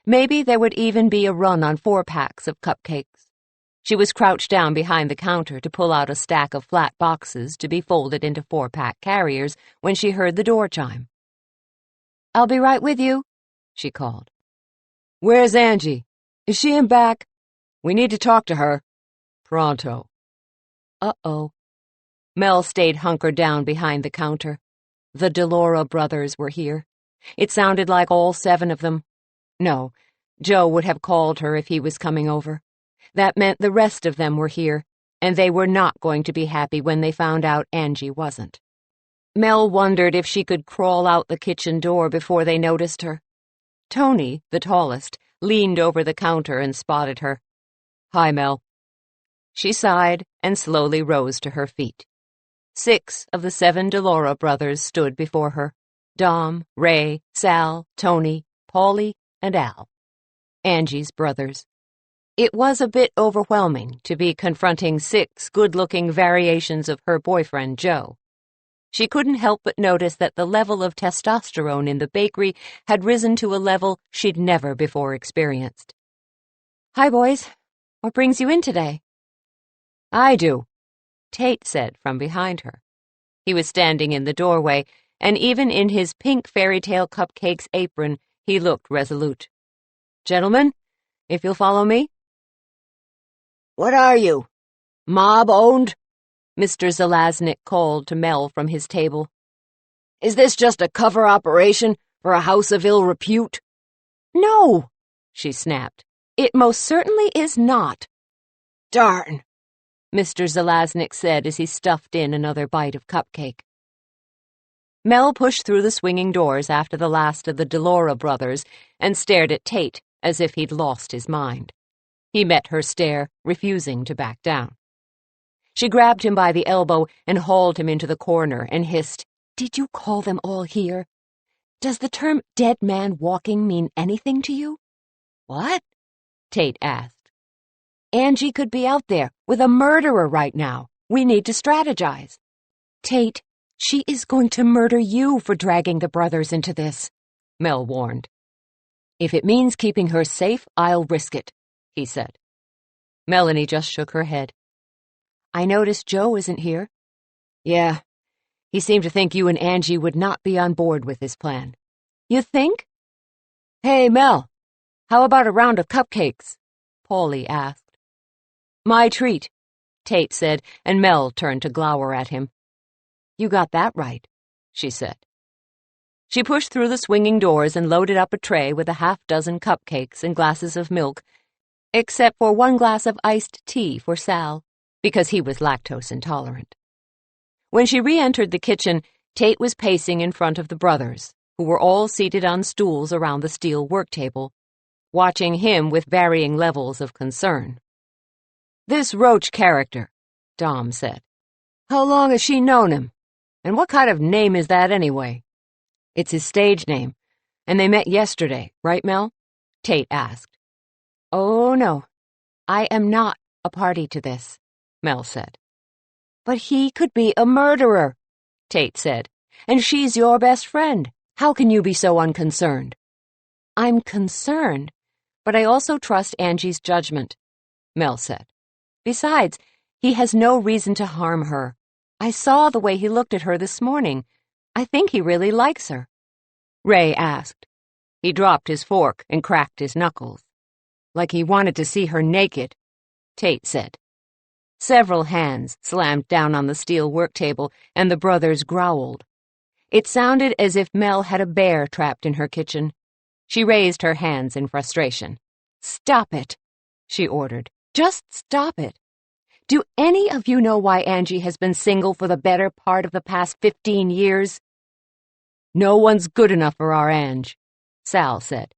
Speaker 3: Maybe there would even be a run on 4-packs of cupcakes. She was crouched down behind the counter to pull out a stack of flat boxes to be folded into 4-pack carriers when she heard the door chime.
Speaker 1: I'll be right with you, she called.
Speaker 4: Where's Angie? Is she in back? We need to talk to her. Pronto.
Speaker 3: Uh-oh. Mel stayed hunkered down behind the counter. The DeLaura brothers were here. It sounded like all 7 of them. No, Joe would have called her if he was coming over. That meant the rest of them were here, and they were not going to be happy when they found out Angie wasn't. Mel wondered if she could crawl out the kitchen door before they noticed her. Tony, the tallest, leaned over the counter and spotted her. Hi, Mel. She sighed and slowly rose to her feet. 6 of the 7 DeLaura brothers stood before her. Dom, Ray, Sal, Tony, Paulie, and Al. Angie's brothers. It was a bit overwhelming to be confronting 6 good-looking variations of her boyfriend, Joe. She couldn't help but notice that the level of testosterone in the bakery had risen to a level she'd never before experienced.
Speaker 1: Hi, boys. What brings you in today?
Speaker 4: I do,
Speaker 3: Tate said from behind her. He was standing in the doorway, and even in his pink fairy tale cupcakes apron, he looked resolute. Gentlemen, if you'll follow me.
Speaker 4: What are you? Mob-owned?
Speaker 3: Mr. Zelaznik called to Mel from his table.
Speaker 4: Is this just a cover operation for a house of ill repute?
Speaker 3: No, she snapped. It most certainly is not.
Speaker 4: Darn,
Speaker 3: Mr. Zelaznik said as he stuffed in another bite of cupcake. Mel pushed through the swinging doors after the last of the DeLaura brothers and stared at Tate as if he'd lost his mind. He met her stare, refusing to back down. She grabbed him by the elbow and hauled him into the corner and hissed,
Speaker 1: Did you call them all here? Does the term dead man walking mean anything to you?
Speaker 4: what?
Speaker 3: Tate asked.
Speaker 1: Angie could be out there with a murderer right now. We need to strategize. Tate, she is going to murder you for dragging the brothers into this, Mel warned.
Speaker 3: If it means keeping her safe, I'll risk it, he said. Melanie just shook her head.
Speaker 1: I noticed Joe isn't here.
Speaker 3: Yeah, he seemed to think you and Angie would not be on board with this plan.
Speaker 1: You think?
Speaker 3: Hey, Mel, how about a round of cupcakes? Paulie asked. My treat, Tate said, and Mel turned to glower at him.
Speaker 1: You got that right,
Speaker 3: she said. She pushed through the swinging doors and loaded up a tray with a half-dozen cupcakes and glasses of milk, except for 1 glass of iced tea for Sal, because he was lactose intolerant. When she re-entered the kitchen, Tate was pacing in front of the brothers, who were all seated on stools around the steel work table, watching him with varying levels of concern.
Speaker 4: This Roach character, Dom said. How long has she known him? And what kind of name is that anyway? It's his stage name, and they met yesterday, right, Mel?
Speaker 3: Tate asked.
Speaker 1: Oh, no. I am not a party to this, Mel said.
Speaker 4: But he could be a murderer,
Speaker 3: Tate said.
Speaker 4: And she's your best friend. How can you be so unconcerned?
Speaker 1: I'm concerned, but I also trust Angie's judgment, Mel said. Besides, he has no reason to harm her. I saw the way he looked at her this morning. I think he really likes her.
Speaker 3: Ray asked. He dropped his fork and cracked his knuckles.
Speaker 4: Like he wanted to see her naked.
Speaker 3: Tate said. Several hands slammed down on the steel work table, and the brothers growled. It sounded as if Mel had a bear trapped in her kitchen. She raised her hands in frustration. "Stop it," she ordered. "Just stop it. Do any of you know why Angie has been single for the better part of the past 15 years? "No one's good enough for our Ange," Sal said.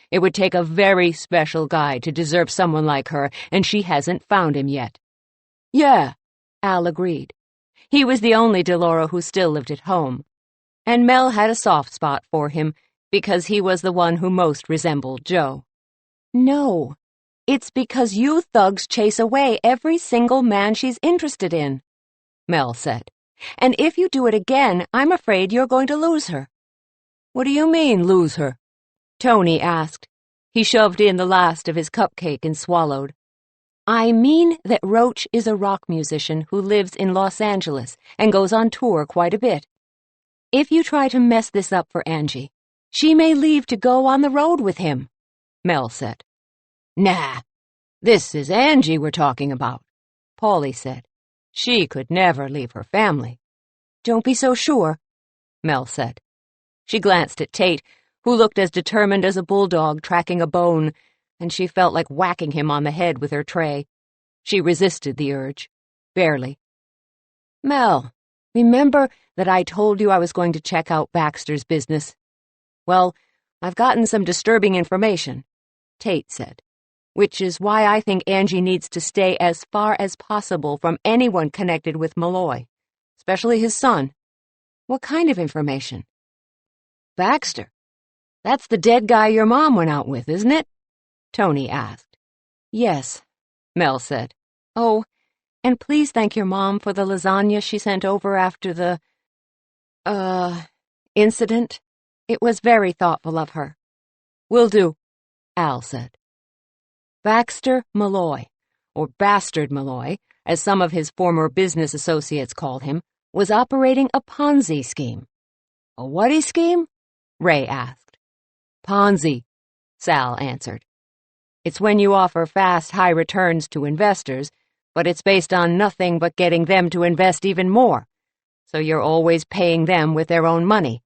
Speaker 3: "It would take a very special guy to deserve someone like her, and she hasn't found him yet." "Yeah," Al agreed. He was the only DeLaura who still lived at home, and Mel had a soft spot for him because he was the one who most resembled Joe. "No, it's because you thugs chase away every single man she's interested in," Mel said. "And if you do it again, I'm afraid you're going to lose her." "What do you mean, lose her?" Tony asked. He shoved in the last of his cupcake and swallowed. "I mean that Roach is a rock musician who lives in Los Angeles and goes on tour quite a bit. If you try to mess this up for Angie, she may leave to go on the road with him," Mel said. "Nah, this is Angie we're talking about," Paulie said. "She could never leave her family." "Don't be so sure," Mel said. She glanced at Tate, who looked as determined as a bulldog tracking a bone, and she felt like whacking him on the head with her tray. She resisted the urge. Barely. "Mel, remember that I told you I was going to check out Baxter's business? Well, I've gotten some disturbing information," Tate said, "which is why I think Angie needs to stay as far as possible from anyone connected with Malloy, especially his son." "What kind of information?" "Baxter. That's the dead guy your mom went out with, isn't it?" Tony asked. "Yes," Mel said. "Oh, and please thank your mom for the lasagna she sent over after the, incident. It was very thoughtful of her." "Will do," Al said. Baxter Malloy, or Bastard Malloy, as some of his former business associates called him, was operating a Ponzi scheme. "A whatty scheme?" Ray asked. "Ponzi," Sal answered. "It's when you offer fast, high returns to investors, but it's based on nothing but getting them to invest even more, so you're always paying them with their own money.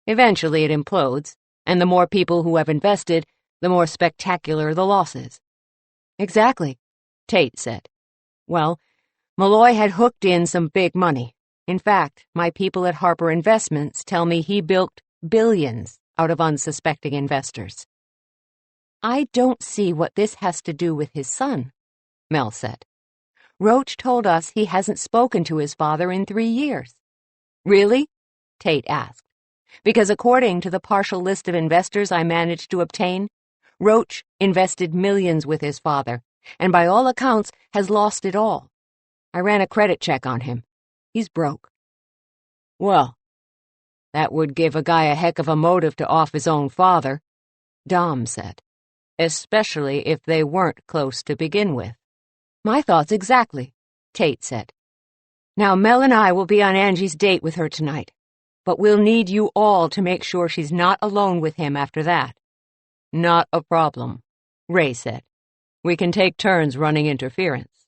Speaker 3: Eventually it implodes, and the more people who have invested, the more spectacular the losses." "Exactly," Tate said. "Well, Malloy had hooked in some big money. In fact, my people at Harper Investments tell me he bilked billions out of unsuspecting investors." "I don't see what this has to do with his son," Mel said. "Roach told us he hasn't spoken to his father in 3 years. "Really?" Tate asked. "Because according to the partial list of investors I managed to obtain, Roach invested millions with his father, and by all accounts has lost it all. I ran a credit check on him. He's broke." "Well, that would give a guy a heck of a motive to off his own father," Dom said. "Especially if they weren't close to begin with." "My thoughts exactly," Tate said. "Now Mel and I will be on Angie's date with her tonight, but we'll need you all to make sure she's not alone with him after that." "Not a problem," Ray said. "We can take turns running interference."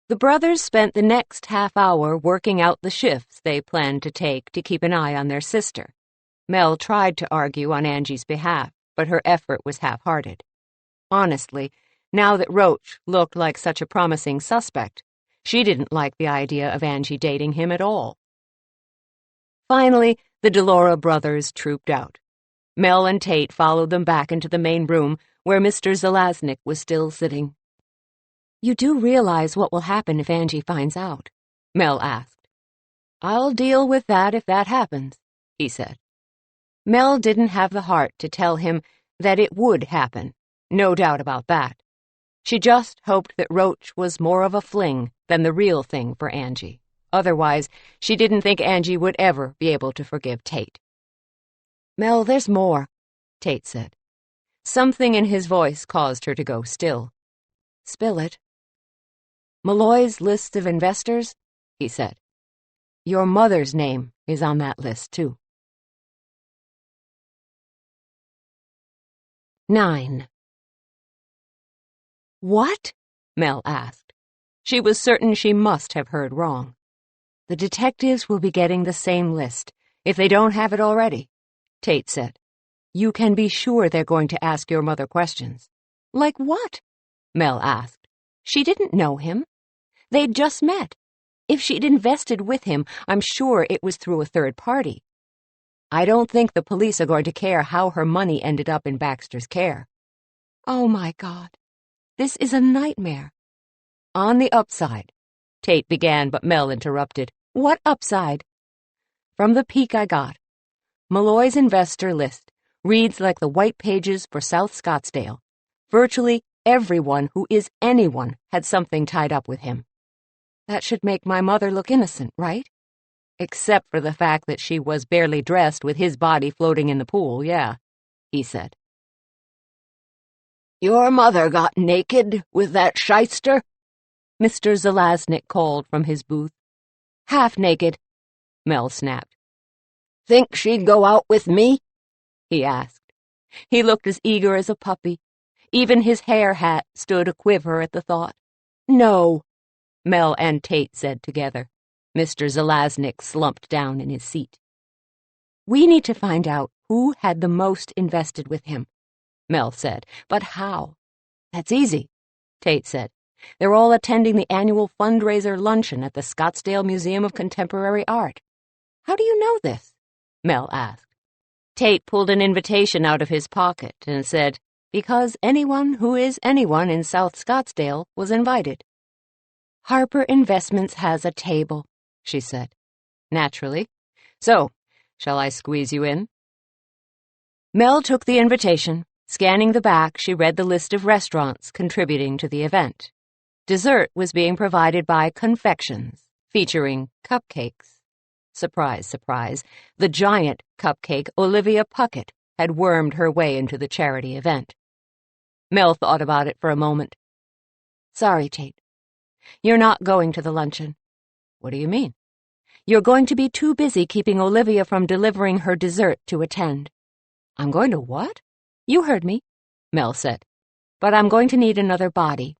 Speaker 3: The brothers spent the next half hour working out the shifts they planned to take to keep an eye on their sister. Mel tried to argue on Angie's behalf, but her effort was half-hearted. Honestly, now that Roach looked like such a promising suspect, she didn't like the idea of Angie dating him at all. Finally, the DeLaura brothers trooped out. Mel and Tate followed them back into the main room, where Mr. Zelaznik was still sitting. "You do realize what will happen if Angie finds out?" Mel asked. "I'll deal with that if that happens," he said. Mel didn't have the heart to tell him that it would happen, no doubt about that. She just hoped that Roach was more of a fling than the real thing for Angie. Otherwise, she didn't think Angie would ever be able to forgive Tate. "Mel, there's more," Tate said. Something in his voice caused her to go still. "Spill it." "Malloy's list of investors," he said. "Your mother's name is on that list, too." 9. "What?" Mel asked. She was certain she must have heard wrong.
Speaker 4: The detectives will be getting the same list, if they don't have it already, Tate said. You can be sure they're going to ask your mother questions.
Speaker 3: Like what? Mel asked. She didn't know him. They'd just met. If she'd invested with him, I'm sure it was through a third party.
Speaker 4: I don't think the police are going to care how her money ended up in Baxter's care.
Speaker 3: Oh, my God. This is a nightmare.
Speaker 4: On the upside,
Speaker 3: Tate began, but Mel interrupted. What upside?
Speaker 4: From the peek I got. Malloy's investor list reads like the white pages for South Scottsdale. Virtually everyone who is anyone had something tied up with him.
Speaker 3: That should make my mother look innocent, right?
Speaker 4: Except for the fact that she was barely dressed with his body floating in the pool, yeah, he said.
Speaker 1: Your mother got naked with that shyster?
Speaker 3: Mr. Zelaznik called from his booth.
Speaker 4: Half naked,
Speaker 3: Mel snapped.
Speaker 1: Think she'd go out with me?
Speaker 3: He asked. He looked as eager as a puppy. Even his hair hat stood a-quiver at the thought.
Speaker 4: No,
Speaker 3: Mel and Tate said together. Mr. Zelaznik slumped down in his seat.
Speaker 4: We need to find out who had the most invested with him,
Speaker 3: Mel said. But how?
Speaker 4: That's easy,
Speaker 3: Tate said.
Speaker 4: They're all attending the annual fundraiser luncheon at the Scottsdale Museum of Contemporary Art.
Speaker 3: How do you know this? Mel asked. Tate pulled an invitation out of his pocket and said,
Speaker 4: Because anyone who is anyone in South Scottsdale was invited. Harper Investments has a table, she said.
Speaker 3: Naturally. So, shall I squeeze you in?
Speaker 4: Mel took the invitation. Scanning the back, she read the list of restaurants contributing to the event. Dessert was being provided by Confections, featuring Cupcakes. Surprise, surprise, the giant cupcake Olivia Puckett had wormed her way into the charity event.
Speaker 3: Mel thought about it for a moment.
Speaker 4: Sorry, Tate. You're not going to the luncheon.
Speaker 3: What do you mean?
Speaker 4: You're going to be too busy keeping Olivia from delivering her dessert to attend.
Speaker 3: I'm going to what?
Speaker 4: You heard me, Mel said. But I'm going to need another body.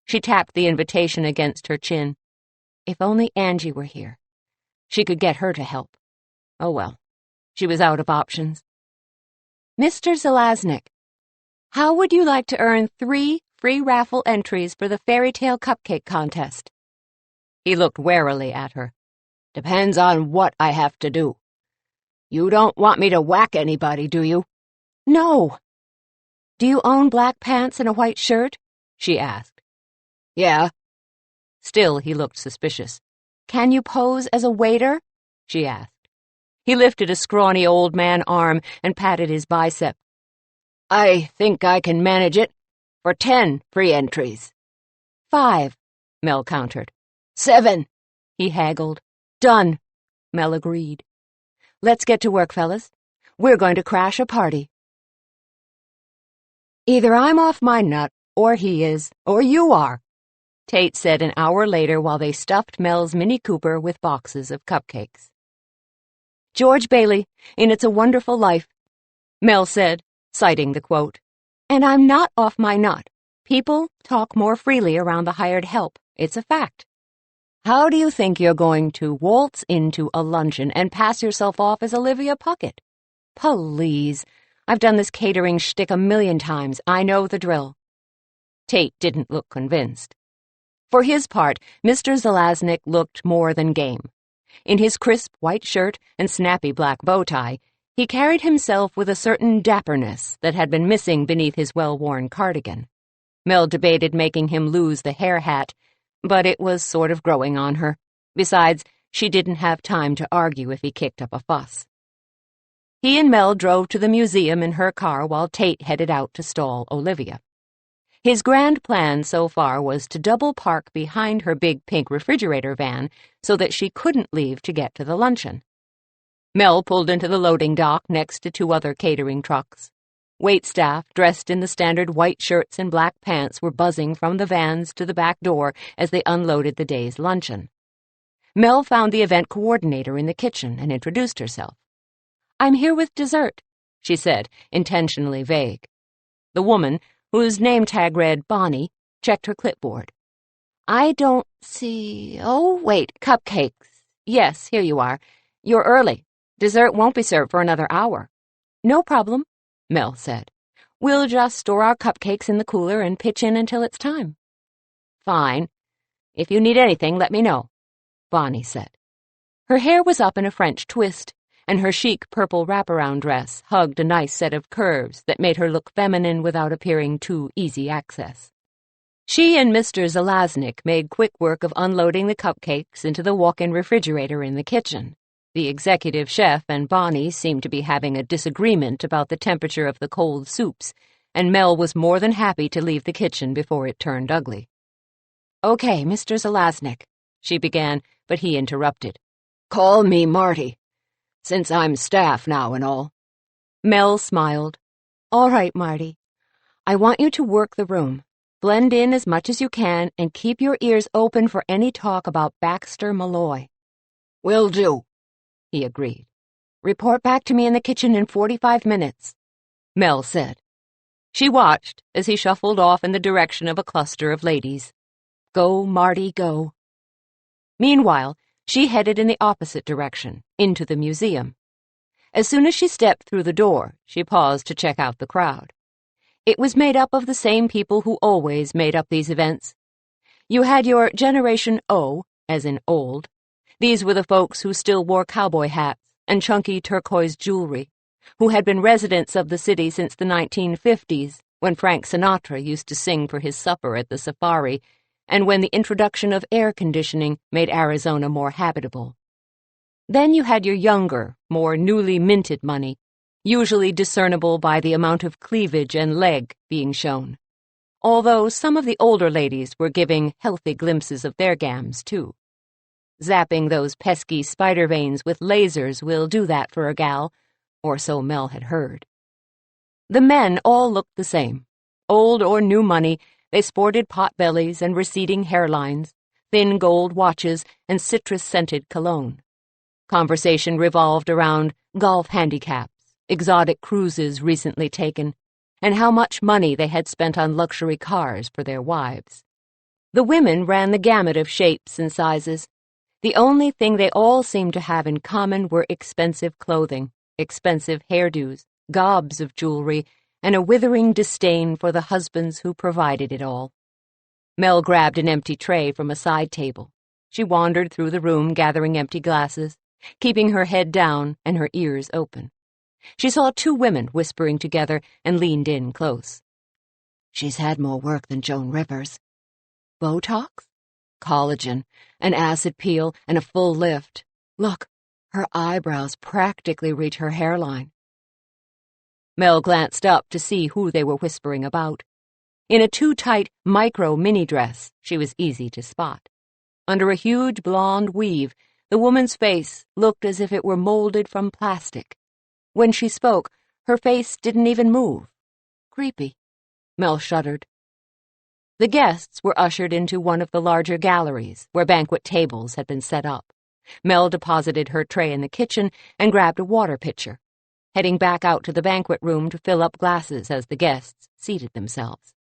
Speaker 3: She tapped the invitation against her chin.
Speaker 4: If only Angie were here. She could get her to help.
Speaker 3: Oh well, she was out of options.
Speaker 4: Mr. Zelaznik, how would you like to earn 3 free raffle entries for the fairy tale cupcake contest?
Speaker 3: He looked warily at her.
Speaker 1: Depends on what I have to do. You don't want me to whack anybody, do you?
Speaker 4: No. Do you own black pants and a white shirt? She asked.
Speaker 1: Yeah.
Speaker 3: Still, he looked suspicious.
Speaker 4: Can you pose as a waiter? She asked.
Speaker 3: He lifted a scrawny old man arm and patted his bicep.
Speaker 1: I think I can manage it. For 10 free entries.
Speaker 4: 5, Mel countered.
Speaker 1: 7,
Speaker 3: he haggled.
Speaker 4: Done, Mel agreed. Let's get to work, fellas. We're going to crash a party. Either I'm off my nut, or he is, or you are,
Speaker 3: Tate said an hour later while they stuffed Mel's Mini Cooper with boxes of cupcakes.
Speaker 4: George Bailey, in It's a Wonderful Life,
Speaker 3: Mel said, citing the quote.
Speaker 4: And I'm not off my nut. People talk more freely around the hired help. It's a fact. How do you think you're going to waltz into a luncheon and pass yourself off as Olivia Puckett? Please. I've done this catering shtick 1,000,000 times. I know the drill.
Speaker 3: Tate didn't look convinced.
Speaker 4: For his part, Mr. Zelaznik looked more than game. In his crisp white shirt and snappy black bow tie, he carried himself with a certain dapperness that had been missing beneath his well-worn cardigan.
Speaker 3: Mel debated making him lose the hair hat, but it was sort of growing on her. Besides, she didn't have time to argue if he kicked up a fuss.
Speaker 4: He and Mel drove to the museum in her car while Tate headed out to stall Olivia. His grand plan so far was to double park behind her big pink refrigerator van so that she couldn't leave to get to the luncheon.
Speaker 3: Mel pulled into the loading dock next to 2 other catering trucks.
Speaker 4: Waitstaff, dressed in the standard white shirts and black pants, were buzzing from the vans to the back door as they unloaded the day's luncheon. Mel found the event coordinator in the kitchen and introduced herself. "I'm here with dessert," she said, intentionally vague. The woman, whose name tag read Bonnie,
Speaker 3: checked her clipboard. I don't see... Oh, wait, Cupcakes. Yes, here you are. You're early. Dessert won't be served for another hour. No problem, Mel said. We'll just store our cupcakes in the cooler and pitch in until it's time. Fine. If you need anything, let me know, Bonnie said. Her hair was up in a French twist, and her chic purple wraparound dress hugged a nice set of curves that made her look feminine without appearing too easy access. She and Mr. Zelaznik made quick work of unloading the cupcakes into the walk-in refrigerator in the kitchen. The executive chef and Bonnie seemed to be having a disagreement about the temperature of the cold soups, and Mel was more than happy to leave the kitchen before it turned ugly. Okay, Mr. Zelaznik, she began, but he interrupted.
Speaker 4: Call me Marty, since I'm staff now and all.
Speaker 3: Mel smiled. All right, Marty. I want you to work the room. Blend in as much as you can and keep your ears open for any talk about Baxter Malloy.
Speaker 4: Will do,
Speaker 3: he agreed. Report back to me in the kitchen in 45 minutes, Mel said. She watched as he shuffled off in the direction of a cluster of ladies. Go, Marty, go. Meanwhile, she headed in the opposite direction, into the museum. As soon as she stepped through the door, she paused to check out the crowd. It was made up of the same people who always made up these events. You had your Generation O, as in old. These were the folks who still wore cowboy hats and chunky turquoise jewelry, who had been residents of the city since the 1950s, when Frank Sinatra used to sing for his supper at the safari, and when the introduction of air conditioning made Arizona more habitable. Then you had your younger, more newly minted money, usually discernible by the amount of cleavage and leg being shown, although some of the older ladies were giving healthy glimpses of their gams, too. Zapping those pesky spider veins with lasers will do that for a gal, or so Mel had heard. The men all looked the same. Old or new money, they sported pot-bellies and receding hairlines, thin gold watches, and citrus-scented cologne. Conversation revolved around golf handicaps, exotic cruises recently taken, and how much money they had spent on luxury cars for their wives. The women ran the gamut of shapes and sizes. The only thing they all seemed to have in common were expensive clothing, expensive hairdos, gobs of jewelry, and a withering disdain for the husbands who provided it all. Mel grabbed an empty tray from a side table. She wandered through the room gathering empty glasses, keeping her head down and her ears open. She saw two women whispering together and leaned in close.
Speaker 4: She's had more work than Joan Rivers. Botox? Collagen, an acid peel, and a full lift. Look, her eyebrows practically reach her hairline.
Speaker 3: Mel glanced up to see who they were whispering about. In a too-tight micro mini-dress, she was easy to spot. Under a huge blonde weave, the woman's face looked as if it were molded from plastic. When she spoke, her face didn't even move. Creepy. Mel shuddered. The guests were ushered into one of the larger galleries, where banquet tables had been set up. Mel deposited her tray in the kitchen and grabbed a water pitcher, heading back out to the banquet room to fill up glasses as the guests seated themselves.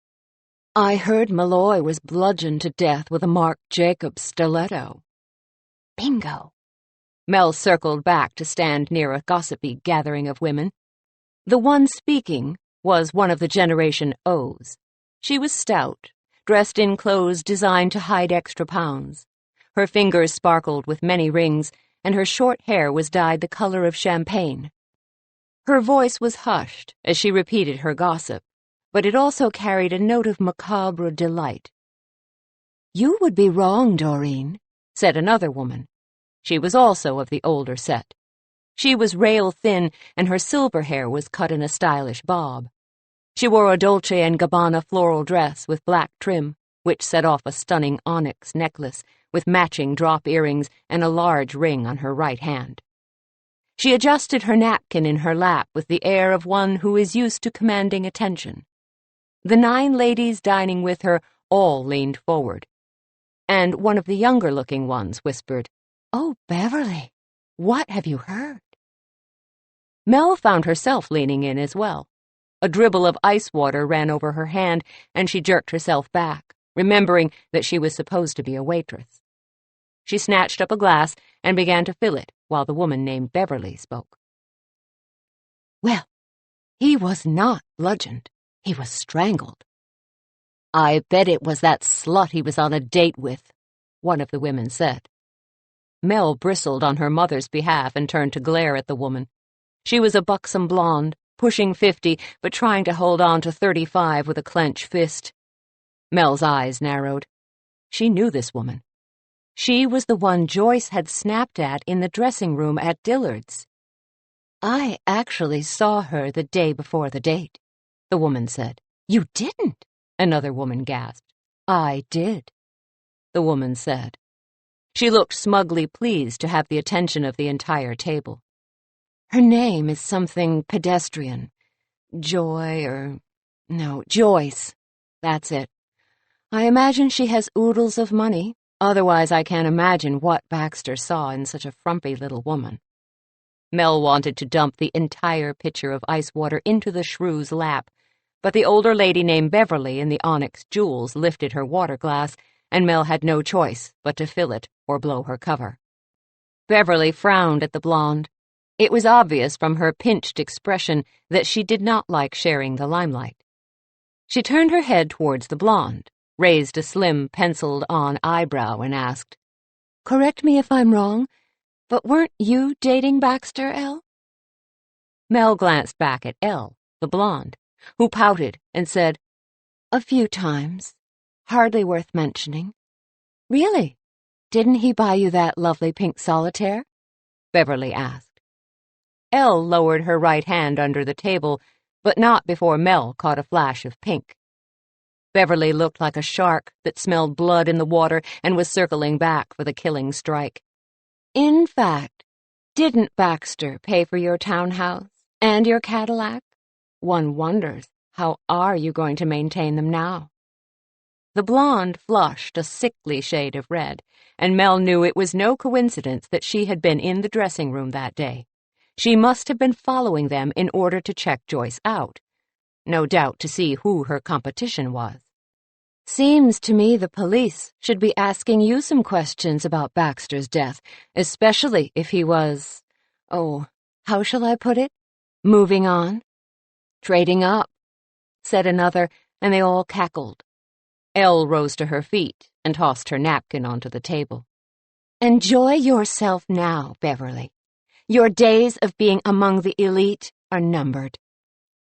Speaker 4: I heard Malloy was bludgeoned to death with a Marc Jacobs stiletto.
Speaker 3: Bingo. Mel circled back to stand near a gossipy gathering of women. The one speaking was one of the Generation O's. She was stout, dressed in clothes designed to hide extra pounds. Her fingers sparkled with many rings, and her short hair was dyed the color of champagne. Her voice was hushed as she repeated her gossip, but it also carried a note of macabre delight.
Speaker 4: You would be wrong, Doreen,
Speaker 3: said another woman. She was also of the older set. She was rail-thin, and her silver hair was cut in a stylish bob. She wore a Dolce & Gabbana floral dress with black trim, which set off a stunning onyx necklace with matching drop earrings and a large ring on her right hand. She adjusted her napkin in her lap with the air of one who is used to commanding attention. The 9 ladies dining with her all leaned forward, and one of the younger-looking ones whispered, "Oh, Beverly, what have you heard?" Mel found herself leaning in as well. A dribble of ice water ran over her hand, and she jerked herself back, remembering that she was supposed to be a waitress. She snatched up a glass and began to fill it while the woman named Beverly spoke.
Speaker 4: Well, he was not bludgeoned. He was strangled.
Speaker 3: I bet it was that slut he was on a date with, one of the women said. Mel bristled on her mother's behalf and turned to glare at the woman. She was a buxom blonde, pushing 50, but trying to hold on to 35 with a clenched fist. Mel's eyes narrowed. She knew this woman. She was the one Joyce had snapped at in the dressing room at Dillard's.
Speaker 4: I actually saw her the day before the date, the woman said.
Speaker 3: You didn't, another woman gasped.
Speaker 4: I did,
Speaker 3: the woman said. She looked smugly pleased to have the attention of the entire table.
Speaker 4: Her name is something pedestrian. Joyce. That's it. I imagine she has oodles of money. Otherwise, I can't imagine what Baxter saw in such a frumpy little woman.
Speaker 3: Mel wanted to dump the entire pitcher of ice water into the shrew's lap, but the older lady named Beverly in the onyx jewels lifted her water glass, and Mel had no choice but to fill it or blow her cover. Beverly frowned at the blonde. It was obvious from her pinched expression that she did not like sharing the limelight. She turned her head towards the blonde, raised a slim, penciled-on eyebrow, and asked,
Speaker 4: Correct me if I'm wrong, but weren't you dating Baxter, Elle?
Speaker 3: Mel glanced back at Elle, the blonde, who pouted and said,
Speaker 4: A few times. Hardly worth mentioning.
Speaker 3: Really?
Speaker 4: Didn't he buy you that lovely pink solitaire?
Speaker 3: Beverly asked. Elle lowered her right hand under the table, but not before Mel caught a flash of pink. Beverly looked like a shark that smelled blood in the water and was circling back for the killing strike.
Speaker 4: In fact, didn't Baxter pay for your townhouse and your Cadillac? One wonders, how are you going to maintain them now?
Speaker 3: The blonde flushed a sickly shade of red, and Mel knew it was no coincidence that she had been in the dressing room that day. She must have been following them in order to check Joyce out. No doubt to see who her competition was.
Speaker 4: Seems to me the police should be asking you some questions about Baxter's death, especially if he was, how shall I put it? Moving on?
Speaker 3: Trading up, said another, and they all cackled. Elle rose to her feet and tossed her napkin onto the table.
Speaker 4: Enjoy yourself now, Beverly. Your days of being among the elite are numbered.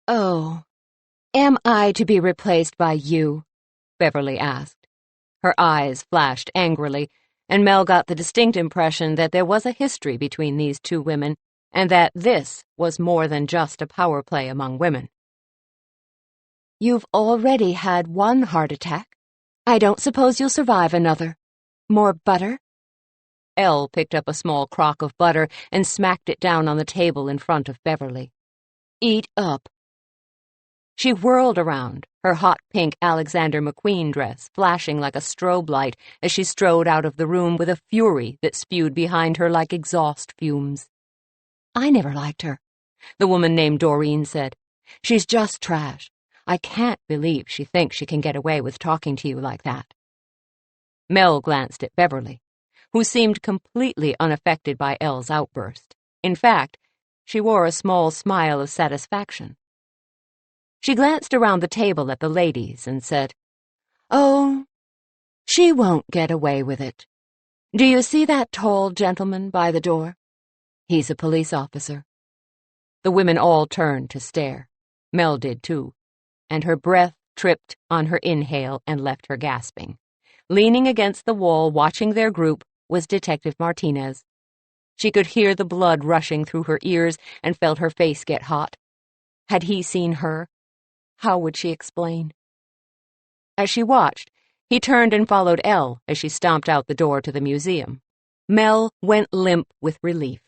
Speaker 2: Oh, am I to be replaced by you?
Speaker 3: Beverly asked. Her eyes flashed angrily, and Mel got the distinct impression that there was a history between these two women, and that this was more than just a power play among women.
Speaker 2: You've already had one heart attack. I don't suppose you'll survive another. More butter?
Speaker 3: Elle picked up a small crock of butter and smacked it down on the table in front of Beverly.
Speaker 2: Eat up.
Speaker 3: She whirled around, her hot pink Alexander McQueen dress flashing like a strobe light as she strode out of the room with a fury that spewed behind her like exhaust fumes.
Speaker 2: I never liked her,
Speaker 3: the woman named Doreen said.
Speaker 2: She's just trash.
Speaker 3: I can't believe she thinks she can get away with talking to you like that. Mel glanced at Beverly, who seemed completely unaffected by Elle's outburst. In fact, she wore a small smile of satisfaction. She glanced around the table at the ladies and said,
Speaker 2: Oh, she won't get away with it. Do you see that tall gentleman by the door? He's a police officer.
Speaker 3: The women all turned to stare. Mel did too, and her breath tripped on her inhale and left her gasping. Leaning against the wall watching their group was Detective Martinez. She could hear the blood rushing through her ears and felt her face get hot. Had he seen her? How would she explain? As she watched, he turned and followed Elle as she stomped out the door to the museum. Mel went limp with relief.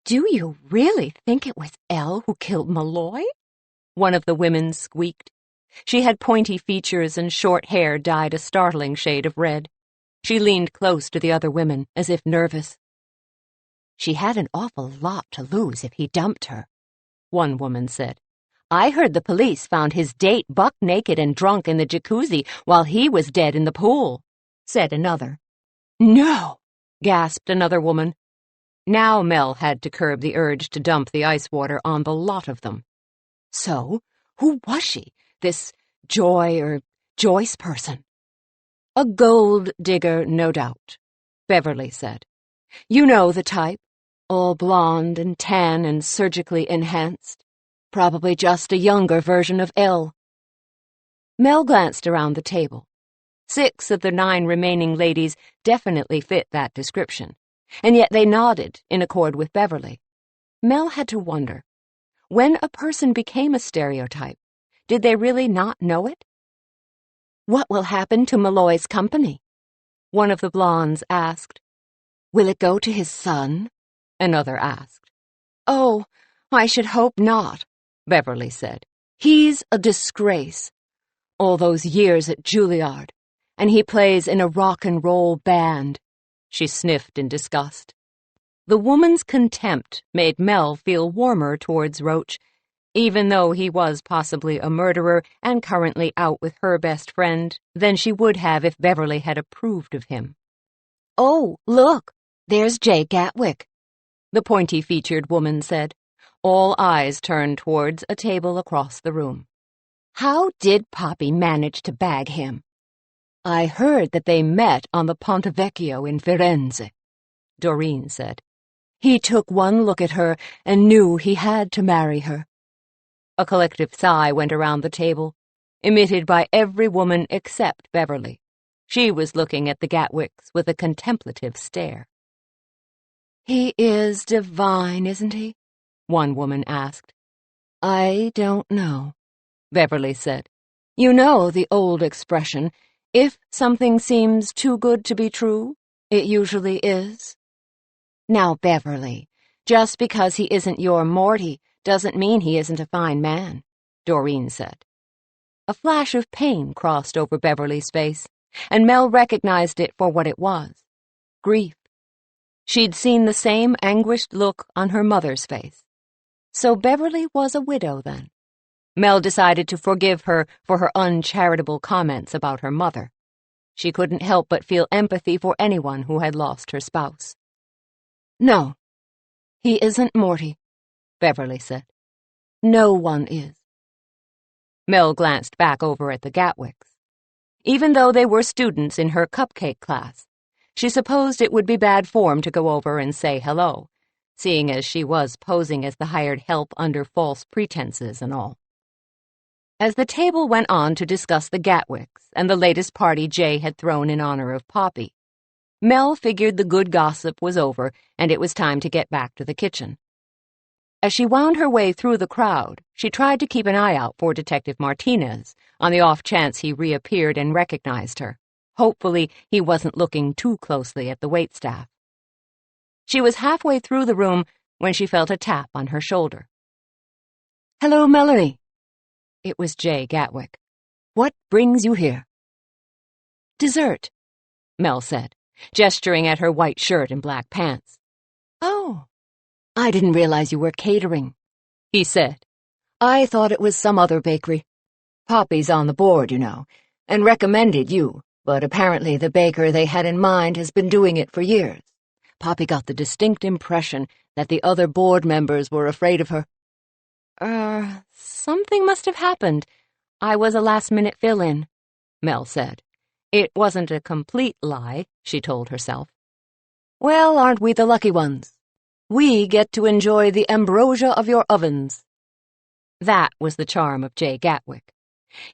Speaker 2: Do you really think it was Elle who killed Malloy?
Speaker 3: One of the women squeaked. She had pointy features and short hair dyed a startling shade of red. She leaned close to the other women, as if nervous.
Speaker 2: She had an awful lot to lose if he dumped her,
Speaker 3: one woman said.
Speaker 2: I heard the police found his date buck naked and drunk in the jacuzzi while he was dead in the pool, said another.
Speaker 3: No, gasped another woman. Now Mel had to curb the urge to dump the ice water on the lot of them. So, who was she, this Joy or Joyce person?
Speaker 2: A gold digger, no doubt, Beverly said. You know the type, all blonde and tan and surgically enhanced. Probably just a younger version of Elle. Mel glanced around the table. 6 of the 9 remaining ladies definitely fit that description, and yet they nodded in accord with Beverly. Mel had to wonder, when a person became a stereotype, did they really not know it? What will happen to Malloy's company? One of the blondes asked. Will it go to his son? Another asked. Oh, I should hope not, Beverly said. He's a disgrace. All those years at Juilliard, and he plays in a rock and roll band. She sniffed in disgust. The woman's contempt made Mel feel warmer towards Roach, even though he was possibly a murderer and currently out with her best friend, than she would have if Beverly had approved of him. Oh, look, there's Jay Gatwick, the pointy-featured woman said. All eyes turned towards a table across the room. How did Poppy manage to bag him? I heard that they met on the Ponte Vecchio in Firenze, Doreen said. He took one look at her and knew he had to marry her. A collective sigh went around the table, emitted by every woman except Beverly. She was looking at the Gatwicks with a contemplative stare. He is divine, isn't he? One woman asked. I don't know, Beverly said. You know the old expression, if something seems too good to be true, it usually is. Now, Beverly, just because he isn't your Morty doesn't mean he isn't a fine man, Doreen said. A flash of pain crossed over Beverly's face, and Mel recognized it for what it was, grief. She'd seen the same anguished look on her mother's face. So Beverly was a widow then. Mel decided to forgive her for her uncharitable comments about her mother. She couldn't help but feel empathy for anyone who had lost her spouse. No, he isn't Morty, Beverly said. No one is. Mel glanced back over at the Gatwicks. Even though they were students in her Cupcake class, she supposed it would be bad form to go over and say hello, seeing as she was posing as the hired help under false pretenses and all. As the table went on to discuss the Gatwicks and the latest party Jay had thrown in honor of Poppy, Mel figured the good gossip was over and it was time to get back to the kitchen. As she wound her way through the crowd, she tried to keep an eye out for Detective Martinez, on the off chance he reappeared and recognized her. Hopefully, he wasn't looking too closely at the waitstaff. She was halfway through the room when she felt a tap on her shoulder. Hello, Melanie. It was Jay Gatwick. What brings you here? Dessert, Mel said, gesturing at her white shirt and black pants. Oh, I didn't realize you were catering, he said. I thought it was some other bakery. Poppy's on the board, you know, and recommended you, but apparently the baker they had in mind has been doing it for years. Poppy got the distinct impression that the other board members were afraid of her. Something must have happened. I was a last-minute fill-in, Mel said. It wasn't a complete lie, she told herself. Well, aren't we the lucky ones? We get to enjoy the ambrosia of your ovens. That was the charm of Jay Gatwick.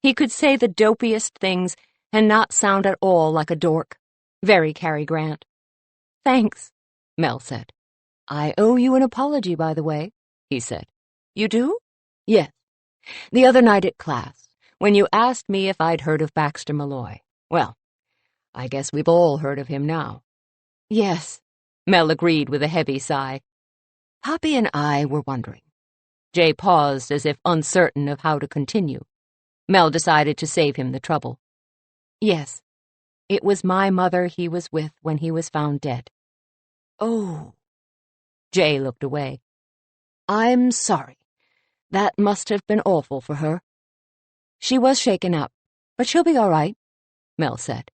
Speaker 2: He could say the dopiest things and not sound at all like a dork. Very Cary Grant. Thanks, Mel said. I owe you an apology, by the way, he said. You do? Yes. The other night at class, when you asked me if I'd heard of Baxter Malloy. Well, I guess we've all heard of him now. Yes, Mel agreed with a heavy sigh. Poppy and I were wondering. Jay paused as if uncertain of how to continue. Mel decided to save him the trouble. Yes, it was my mother he was with when he was found dead. Oh. Jay looked away. I'm sorry.
Speaker 4: That must have been awful for her. She was shaken up, but she'll be all right, Mel said.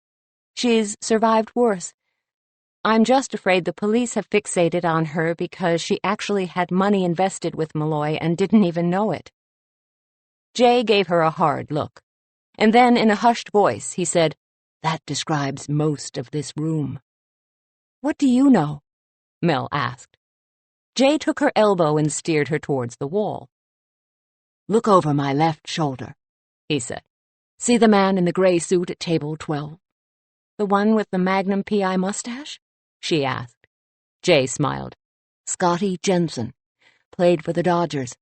Speaker 4: She's survived worse. I'm just afraid the police have fixated on her because she actually had money invested with Malloy and didn't even know it. Jay gave her a hard look, and then in a hushed voice he said, "That describes most of this room." "What do you know?" Mel asked. Jay took her elbow and steered her towards the wall. "Look over my left shoulder," he said. "See the man in the gray suit at table 12? The one with the Magnum P.I. mustache?" she asked. Jay smiled. "Scotty Jensen. Played for the Dodgers.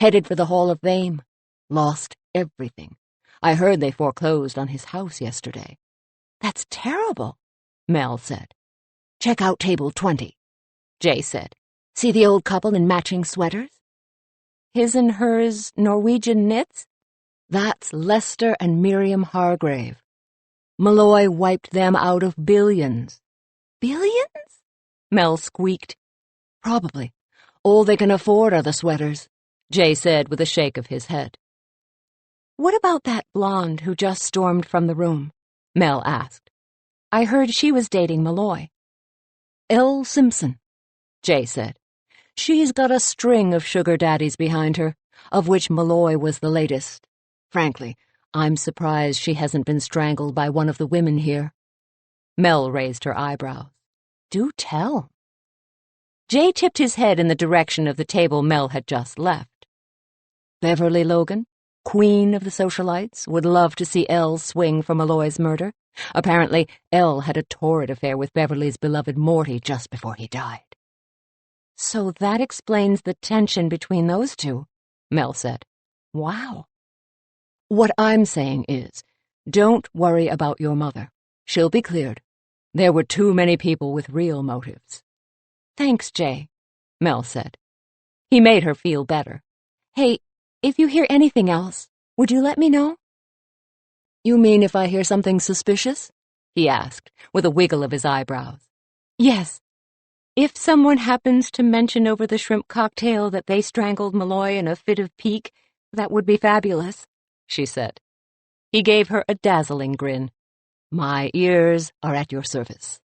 Speaker 4: Headed for the Hall of Fame. Lost everything. I heard they foreclosed on his house yesterday." "That's terrible," Mel said. "Check out table 20, Jay said. "See the old couple in matching sweaters? His and hers Norwegian knits? That's Lester and Miriam Hargrave. Malloy wiped them out of billions." "Billions?" Mel squeaked. "Probably. All they can afford are the sweaters," Jay said with a shake of his head. "What about that blonde who just stormed from the room?" Mel asked. "I heard she was dating Malloy." "Elle Simpson," Jay said. "She's got a string of sugar daddies behind her, of which Malloy was the latest. Frankly, I'm surprised she hasn't been strangled by one of the women here." Mel raised her eyebrows. "Do tell." Jay tipped his head in the direction of the table Mel had just left. "Beverly Logan, queen of the socialites, would love to see Elle swing for Malloy's murder. Apparently, Elle had a torrid affair with Beverly's beloved Morty just before he died." "So that explains the tension between those two," Mel said. "Wow." "What I'm saying is, don't worry about your mother. She'll be cleared. There were too many people with real motives." "Thanks, Jay," Mel said. He made her feel better. "Hey, if you hear anything else, would you let me know?" "You mean if I hear something suspicious?" he asked, with a wiggle of his eyebrows. "Yes. If someone happens to mention over the shrimp cocktail that they strangled Malloy in a fit of pique, that would be fabulous," she said. He gave her a dazzling grin. "My ears are at your service."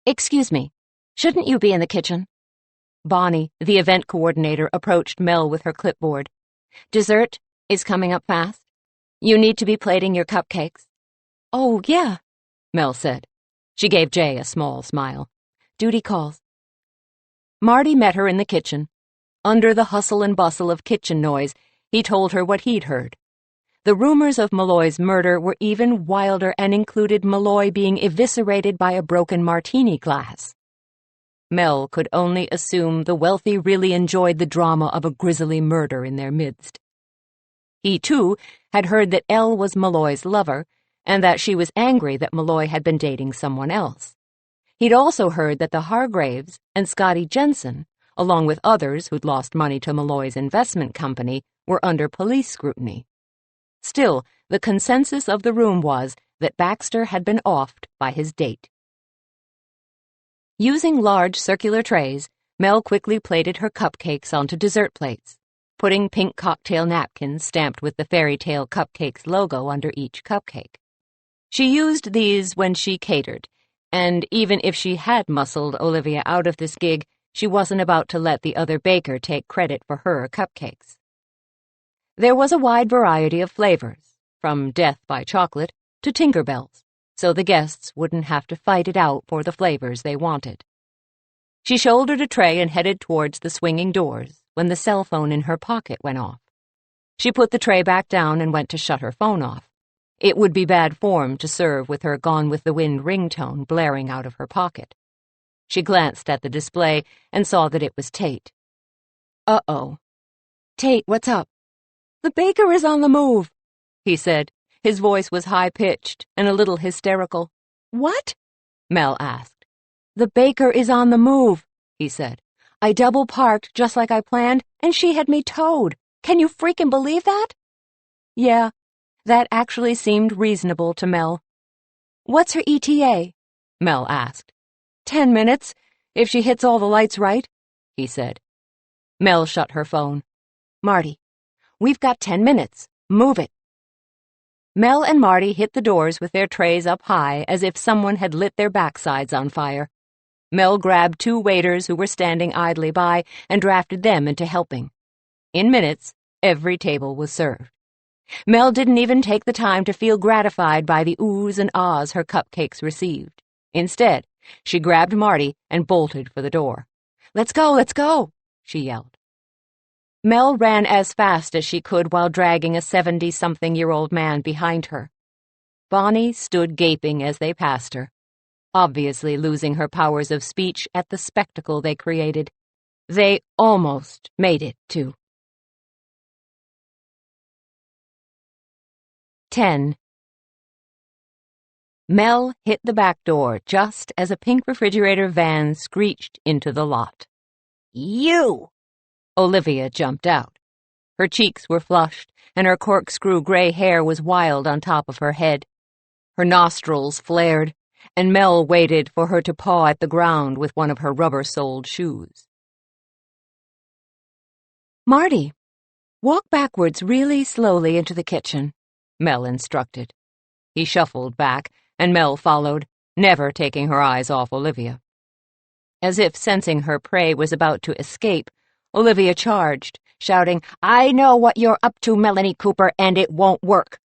Speaker 4: "Excuse me, shouldn't you be in the kitchen?" Bonnie, the event coordinator, approached Mel with her clipboard. "Dessert is coming up fast. You need to be plating your cupcakes." "Oh, yeah," Mel said. She gave Jay a small smile. "Duty calls." Marty met her in the kitchen. Under the hustle and bustle of kitchen noise, he told her what he'd heard. The rumors of Malloy's murder were even wilder and included Malloy being eviscerated by a broken martini glass. Mel could only assume the wealthy really enjoyed the drama of a grisly murder in their midst. He, too, had heard that Elle was Malloy's lover, and that she was angry that Malloy had been dating someone else. He'd also heard that the Hargraves and Scotty Jensen, along with others who'd lost money to Malloy's investment company, were under police scrutiny. Still, the consensus of the room was that Baxter had been offed by his date. Using large circular trays, Mel quickly plated her cupcakes onto dessert plates, putting pink cocktail napkins stamped with the Fairy Tale Cupcakes logo under each cupcake. She used these when she catered, and even if she had muscled Olivia out of this gig, she wasn't about to let the other baker take credit for her cupcakes. There was a wide variety of flavors, from Death by Chocolate to Tinkerbells, so the guests wouldn't have to fight it out for the flavors they wanted. She shouldered a tray and headed towards the swinging doors when the cell phone in her pocket went off. She put the tray back down and went to shut her phone off. It would be bad form to serve with her Gone with the Wind ringtone blaring out of her pocket. She glanced at the display and saw that it was Tate. "Uh-oh. Tate, what's up?" "The baker is on the move," he said. His voice was high-pitched and a little hysterical. "What?" Mel asked. "The baker is on the move," he said. "I double-parked just like I planned, and she had me towed. Can you freaking believe that?" Yeah, that actually seemed reasonable to Mel. "What's her ETA?" Mel asked. 10 minutes, if she hits all the lights right," he said. Mel shut her phone.
Speaker 3: Marty, we've got 10 minutes. Move it. Mel and Marty hit the doors with their trays up high as if someone had lit their backsides on fire. Mel grabbed 2 waiters who were standing idly by and drafted them into helping. In minutes, every table was served. Mel didn't even take the time to feel gratified by the oohs and ahs her cupcakes received. Instead, she grabbed Marty and bolted for the door. "Let's go," she yelled. Mel ran as fast as she could while dragging a 70-something-year-old man behind her. Bonnie stood gaping as they passed her, obviously losing her powers of speech at the spectacle they created. They almost made it, too. 10. Mel hit the back door just as a pink refrigerator van screeched into the lot. "You!" Olivia jumped out. Her cheeks were flushed, and her corkscrew gray hair was wild on top of her head. Her nostrils flared, and Mel waited for her to paw at the ground with one of her rubber-soled shoes. "Marty, walk backwards really slowly into the kitchen," Mel instructed. He shuffled back, and Mel followed, never taking her eyes off Olivia. As if sensing her prey was about to escape, Olivia charged, shouting, "I know what you're up to, Melanie Cooper, and it won't work."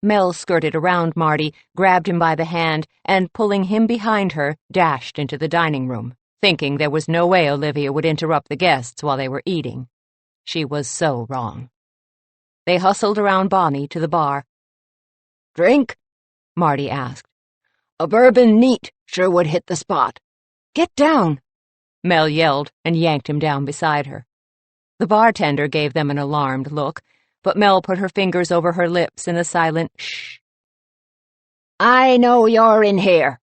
Speaker 3: Mel skirted around Marty, grabbed him by the hand, and, pulling him behind her, dashed into the dining room, thinking there was no way Olivia would interrupt the guests while they were eating. She was so wrong. They hustled around Bonnie to the bar. "Drink?" Marty asked. "A bourbon neat sure would hit the spot." "Get down!" Mel yelled and yanked him down beside her. The bartender gave them an alarmed look, but Mel put her fingers over her lips in a silent shh. "I know you're in here,"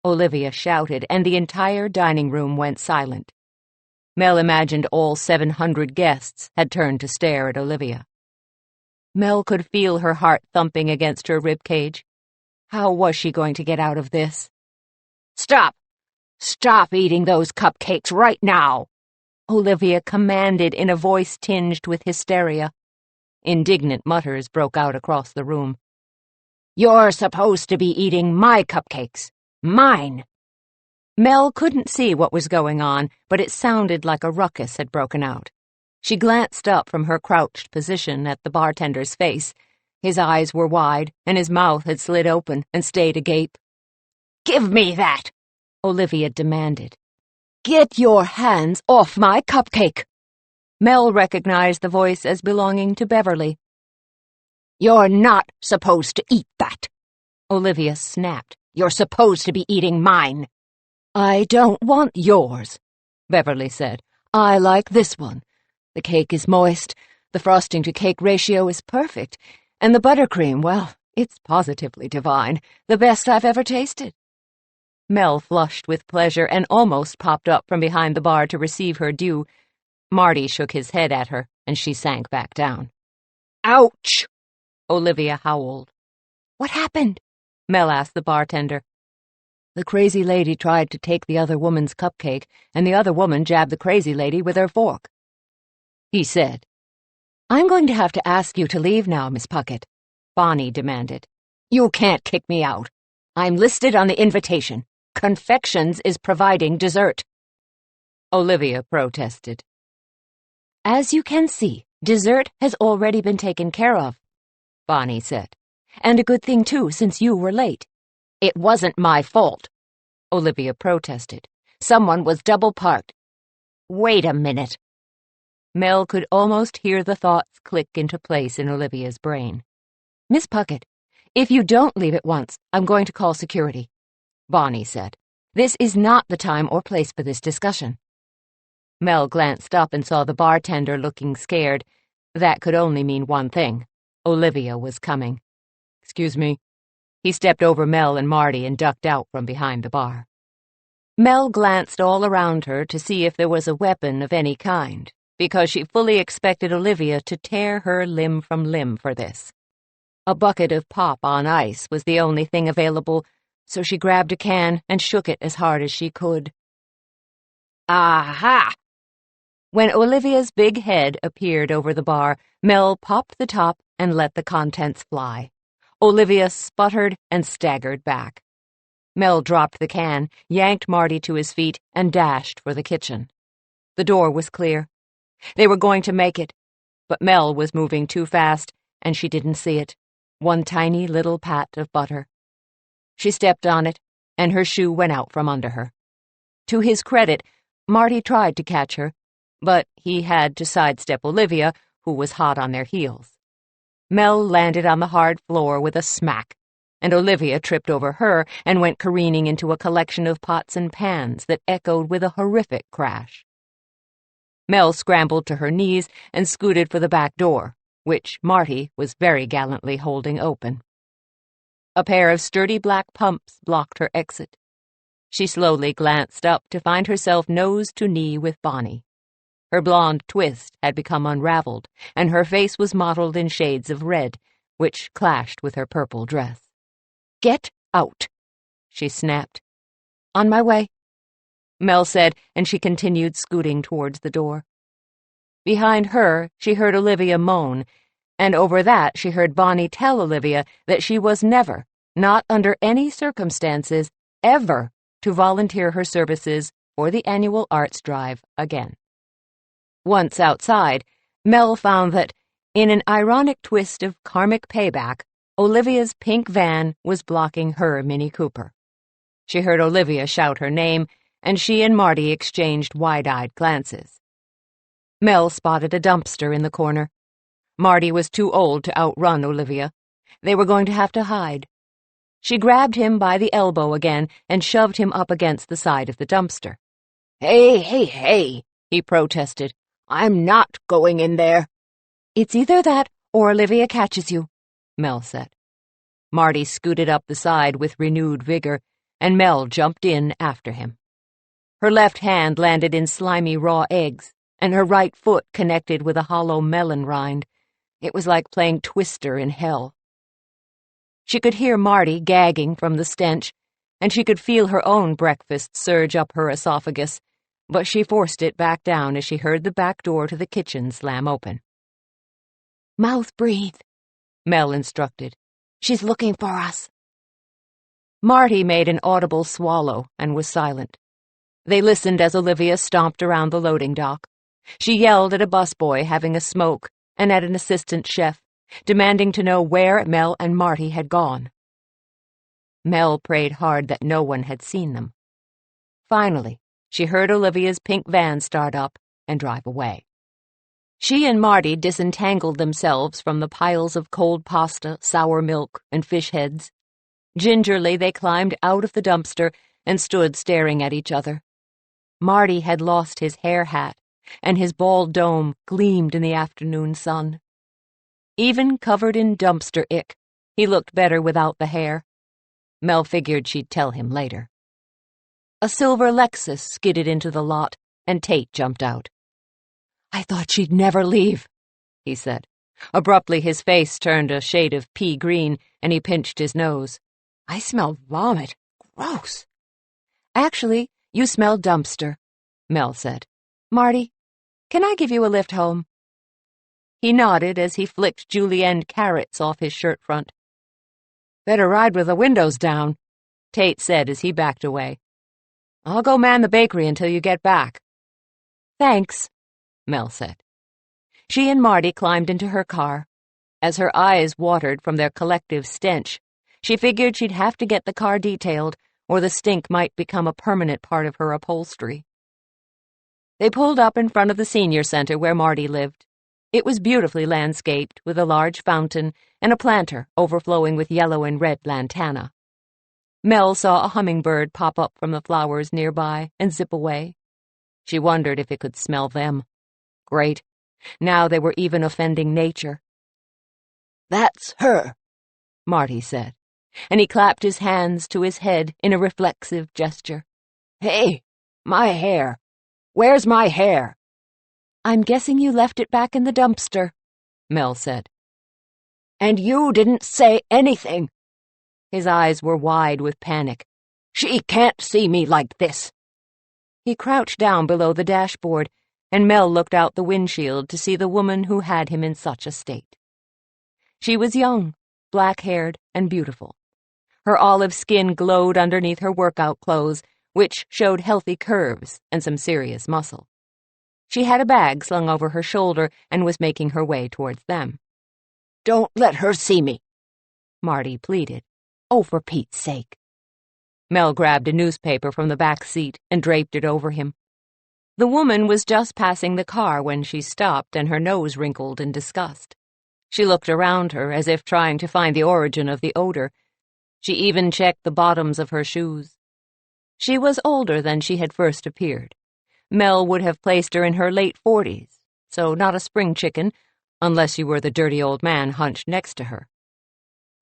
Speaker 3: Olivia shouted, and the entire dining room went silent. Mel imagined all 700 guests had turned to stare at Olivia. Mel could feel her heart thumping against her ribcage. How was she going to get out of this? "Stop! Stop eating those cupcakes right now!" Olivia commanded in a voice tinged with hysteria. Indignant mutters broke out across the room. "You're supposed to be eating my cupcakes. Mine!" Mel couldn't see what was going on, but it sounded like a ruckus had broken out. She glanced up from her crouched position at the bartender's face. His eyes were wide, and his mouth had slid open and stayed agape. "Give me that!" Olivia demanded. "Get your hands off my cupcake!" Mel recognized the voice as belonging to Beverly. "You're not supposed to eat that!" Olivia snapped. "You're supposed to be eating mine." "I don't want yours," Beverly said. "I like this one. The cake is moist, the frosting-to-cake ratio is perfect, and the buttercream, well, it's positively divine, the best I've ever tasted." Mel flushed with pleasure and almost popped up from behind the bar to receive her due. Marty shook his head at her, and she sank back down. "Ouch!" Olivia howled. "What happened?" Mel asked the bartender. "The crazy lady tried to take the other woman's cupcake, and the other woman jabbed the crazy lady with her fork," he said. "I'm going to have to ask you to leave now, Miss Puckett," Bonnie demanded. "You can't kick me out. I'm listed on the invitation. Confections is providing dessert." Olivia protested. "As you can see, dessert has already been taken care of," Bonnie said. "And a good thing, too, since you were late." "It wasn't my fault," Olivia protested. "Someone was double-parked." "Wait a minute." Mel could almost hear the thoughts click into place in Olivia's brain. "Miss Puckett, if you don't leave at once, I'm going to call security," Bonnie said. "This is not the time or place for this discussion." Mel glanced up and saw the bartender looking scared. That could only mean one thing. Olivia was coming. "Excuse me." He stepped over Mel and Marty and ducked out from behind the bar. Mel glanced all around her to see if there was a weapon of any kind, because she fully expected Olivia to tear her limb from limb for this. A bucket of pop on ice was the only thing available, so she grabbed a can and shook it as hard as she could. "Aha!" When Olivia's big head appeared over the bar, Mel popped the top and let the contents fly. Olivia sputtered and staggered back. Mel dropped the can, yanked Marty to his feet, and dashed for the kitchen. The door was clear. They were going to make it, but Mel was moving too fast, and she didn't see it. One tiny little pat of butter. She stepped on it, and her shoe went out from under her. To his credit, Marty tried to catch her, but he had to sidestep Olivia, who was hot on their heels. Mel landed on the hard floor with a smack, and Olivia tripped over her and went careening into a collection of pots and pans that echoed with a horrific crash. Mel scrambled to her knees and scooted for the back door, which Marty was very gallantly holding open. A pair of sturdy black pumps blocked her exit. She slowly glanced up to find herself nose to knee with Bonnie. Her blonde twist had become unraveled, and her face was mottled in shades of red, which clashed with her purple dress. "Get out," she snapped. "On my way," Mel said, and she continued scooting towards the door. Behind her, she heard Olivia moan, and over that she heard Bonnie tell Olivia that she was never, not under any circumstances, ever to volunteer her services for the annual arts drive again. Once outside, Mel found that, in an ironic twist of karmic payback, Olivia's pink van was blocking her Mini Cooper. She heard Olivia shout her name, and she and Marty exchanged wide-eyed glances. Mel spotted a dumpster in the corner. Marty was too old to outrun Olivia. They were going to have to hide. She grabbed him by the elbow again and shoved him up against the side of the dumpster.
Speaker 4: Hey, he protested. I'm not going in there.
Speaker 3: "It's either that or Olivia catches you," Mel said. Marty scooted up the side with renewed vigor, and Mel jumped in after him. Her left hand landed in slimy raw eggs, and her right foot connected with a hollow melon rind. It was like playing Twister in hell. She could hear Marty gagging from the stench, and she could feel her own breakfast surge up her esophagus, but she forced it back down as she heard the back door to the kitchen slam open.
Speaker 2: "Mouth breathe,"
Speaker 3: Mel instructed.
Speaker 2: "She's looking for us."
Speaker 3: Marty made an audible swallow and was silent. They listened as Olivia stomped around the loading dock. She yelled at a busboy having a smoke and at an assistant chef, demanding to know where Mel and Marty had gone. Mel prayed hard that no one had seen them. Finally, she heard Olivia's pink van start up and drive away. She and Marty disentangled themselves from the piles of cold pasta, sour milk, and fish heads. Gingerly, they climbed out of the dumpster and stood staring at each other. Marty had lost his hair hat, and his bald dome gleamed in the afternoon sun. Even covered in dumpster ick, he looked better without the hair. Mel figured she'd tell him later. A silver Lexus skidded into the lot, and Tate jumped out.
Speaker 4: "I thought she'd never leave,"
Speaker 3: he said. Abruptly, his face turned a shade of pea green, and he pinched his nose.
Speaker 4: "I smell vomit. Gross."
Speaker 3: "Actually, you smell dumpster," Mel said. "Marty, can I give you a lift home?" He nodded as he flicked julienne carrots off his shirt front.
Speaker 4: "Better ride with the windows down,"
Speaker 3: Tate said as he backed away.
Speaker 4: "I'll go man the bakery until you get back."
Speaker 3: "Thanks," Mel said. She and Marty climbed into her car. As her eyes watered from their collective stench, she figured she'd have to get the car detailed, or the stink might become a permanent part of her upholstery. They pulled up in front of the senior center where Marty lived. It was beautifully landscaped, with a large fountain and a planter overflowing with yellow and red lantana. Mel saw a hummingbird pop up from the flowers nearby and zip away. She wondered if it could smell them. Great. Now they were even offending nature.
Speaker 4: "That's her,"
Speaker 3: Marty said, and he clapped his hands to his head in a reflexive gesture.
Speaker 4: "Hey, my hair. Where's my hair?"
Speaker 3: "I'm guessing you left it back in the dumpster," Mel said.
Speaker 4: "And you didn't say anything."
Speaker 3: His eyes were wide with panic.
Speaker 4: "She can't see me like this."
Speaker 3: He crouched down below the dashboard, and Mel looked out the windshield to see the woman who had him in such a state. She was young, black-haired, and beautiful. Her olive skin glowed underneath her workout clothes, which showed healthy curves and some serious muscle. She had a bag slung over her shoulder and was making her way towards them.
Speaker 4: "Don't let her see me,"
Speaker 3: Marty pleaded.
Speaker 4: "Oh, for Pete's sake."
Speaker 3: Mel grabbed a newspaper from the back seat and draped it over him. The woman was just passing the car when she stopped and her nose wrinkled in disgust. She looked around her as if trying to find the origin of the odor. She even checked the bottoms of her shoes. She was older than she had first appeared. Mel would have placed her in her late 40s, so not a spring chicken, unless you were the dirty old man hunched next to her.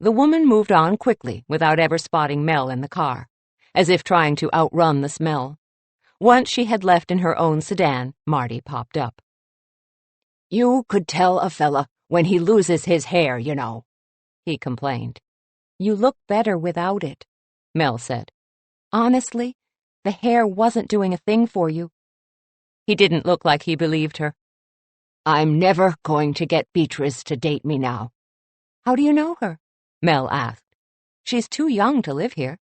Speaker 3: The woman moved on quickly without ever spotting Mel in the car, as if trying to outrun the smell. Once she had left in her own sedan, Marty popped up.
Speaker 4: "You could tell a fella when he loses his hair, you know," he complained.
Speaker 3: "You look better without it," Mel said. "Honestly, the hair wasn't doing a thing for you." He didn't look like he believed her.
Speaker 4: "I'm never going to get Beatrice to date me now."
Speaker 3: "How do you know her?" Mel asked. "She's too young to live here."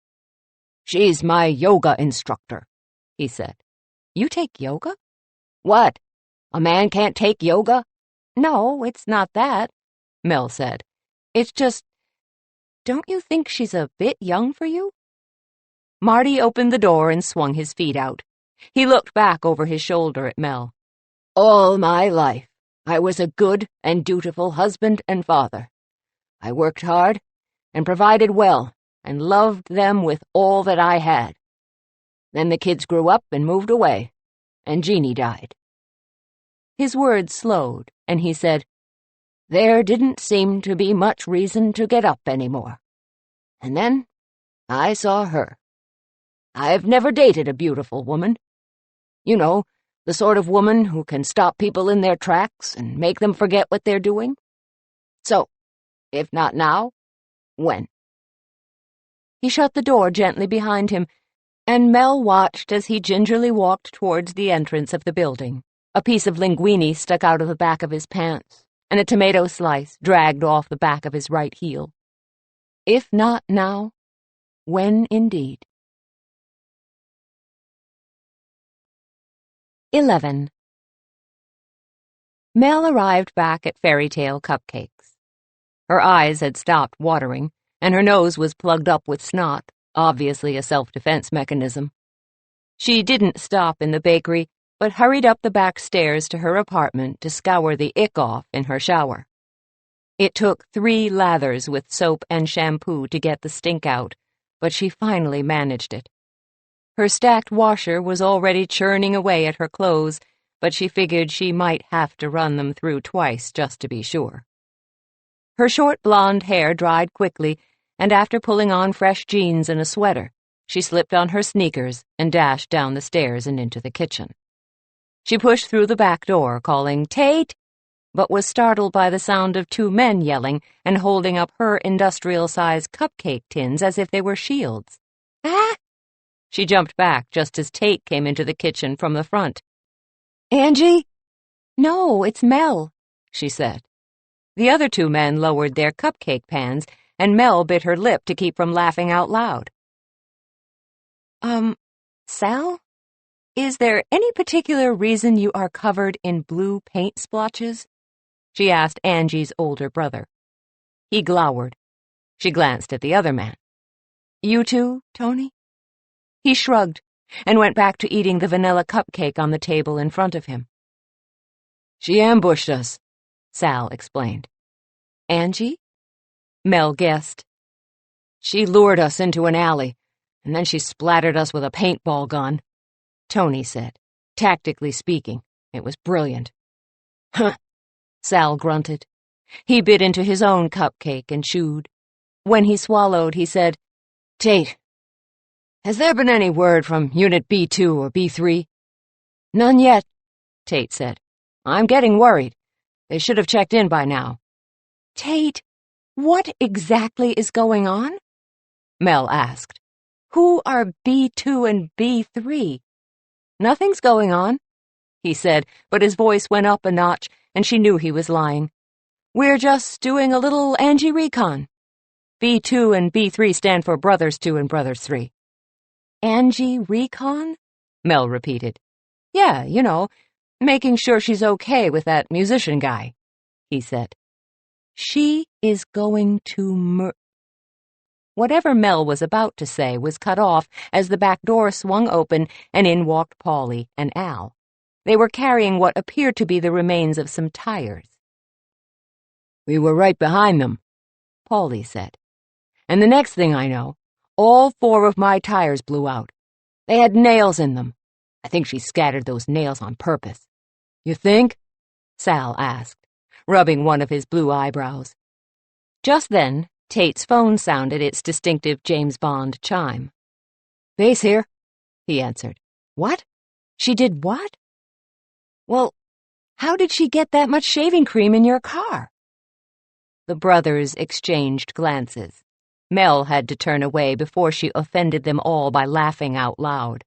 Speaker 4: "She's my yoga instructor," he said.
Speaker 3: "You take yoga?"
Speaker 4: "What? A man can't take yoga?"
Speaker 3: "No, it's not that," Mel said. "It's just, don't you think she's a bit young for you?" Marty opened the door and swung his feet out. He looked back over his shoulder at Mel.
Speaker 4: "All my life, I was a good and dutiful husband and father. I worked hard and provided well and loved them with all that I had. Then the kids grew up and moved away, and Jeannie died."
Speaker 3: His words slowed, and he said,
Speaker 4: "There didn't seem to be much reason to get up anymore. And then I saw her. I've never dated a beautiful woman. You know, the sort of woman who can stop people in their tracks and make them forget what they're doing. So, if not now, when?"
Speaker 3: He shut the door gently behind him, and Mel watched as he gingerly walked towards the entrance of the building. A piece of linguine stuck out of the back of his pants, and a tomato slice dragged off the back of his right heel. If not now, when indeed? 11. Mel arrived back at Fairy Tale Cupcakes. Her eyes had stopped watering, and her nose was plugged up with snot, obviously a self-defense mechanism. She didn't stop in the bakery, but hurried up the back stairs to her apartment to scour the ick off in her shower. It took 3 lathers with soap and shampoo to get the stink out, but she finally managed it. Her stacked washer was already churning away at her clothes, but she figured she might have to run them through twice just to be sure. Her short blonde hair dried quickly, and after pulling on fresh jeans and a sweater, she slipped on her sneakers and dashed down the stairs and into the kitchen. She pushed through the back door, calling, "Tate!" but was startled by the sound of 2 men yelling and holding up her industrial-sized cupcake tins as if they were shields. "Ah!" She jumped back just as Tate came into the kitchen from the front.
Speaker 4: "Angie?"
Speaker 3: "No, it's Mel," she said. The other 2 men lowered their cupcake pans, and Mel bit her lip to keep from laughing out loud. Sal? Is there any particular reason you are covered in blue paint splotches?" she asked Angie's older brother. He glowered. She glanced at the other man. "You too, Tony?" He shrugged and went back to eating the vanilla cupcake on the table in front of him.
Speaker 4: "She ambushed us,"
Speaker 3: Sal explained. "Angie?" Mel guessed.
Speaker 4: "She lured us into an alley, and then she splattered us with a paintball gun," Tony said. Tactically speaking, it was brilliant.
Speaker 3: "Huh," Sal grunted. He bit into his own cupcake and chewed. When he swallowed, he said,
Speaker 4: "Tate, has there been any word from Unit B2 or B3?
Speaker 3: "None yet," Tate said. "I'm getting worried. They should have checked in by now." "Tate, what exactly is going on?" Mel asked. "Who are B2 and B3? "Nothing's going on," he said, but his voice went up a notch, and she knew he was lying. We're just doing a little Angie recon. B2 and B3 stand for Brothers 2 and Brothers 3.
Speaker 2: Angie recon?
Speaker 3: Mel repeated. Yeah, you know, making sure she's okay with that musician guy, he said.
Speaker 2: She is going to
Speaker 3: Whatever Mel was about to say was cut off as the back door swung open and in walked Paulie and Al. They were carrying what appeared to be the remains of some tires.
Speaker 4: We were right behind them,
Speaker 3: Paulie said.
Speaker 4: And the next thing I know, all 4 of my tires blew out. They had nails in them. I think she scattered those nails on purpose. You think?
Speaker 3: Sal asked, rubbing one of his blue eyebrows. Just then, Tate's phone sounded its distinctive James Bond chime.
Speaker 4: Base here,
Speaker 3: he answered.
Speaker 2: What? She did what?
Speaker 3: Well,
Speaker 2: how did she get that much shaving cream in your car?
Speaker 3: The brothers exchanged glances. Mel had to turn away before she offended them all by laughing out loud.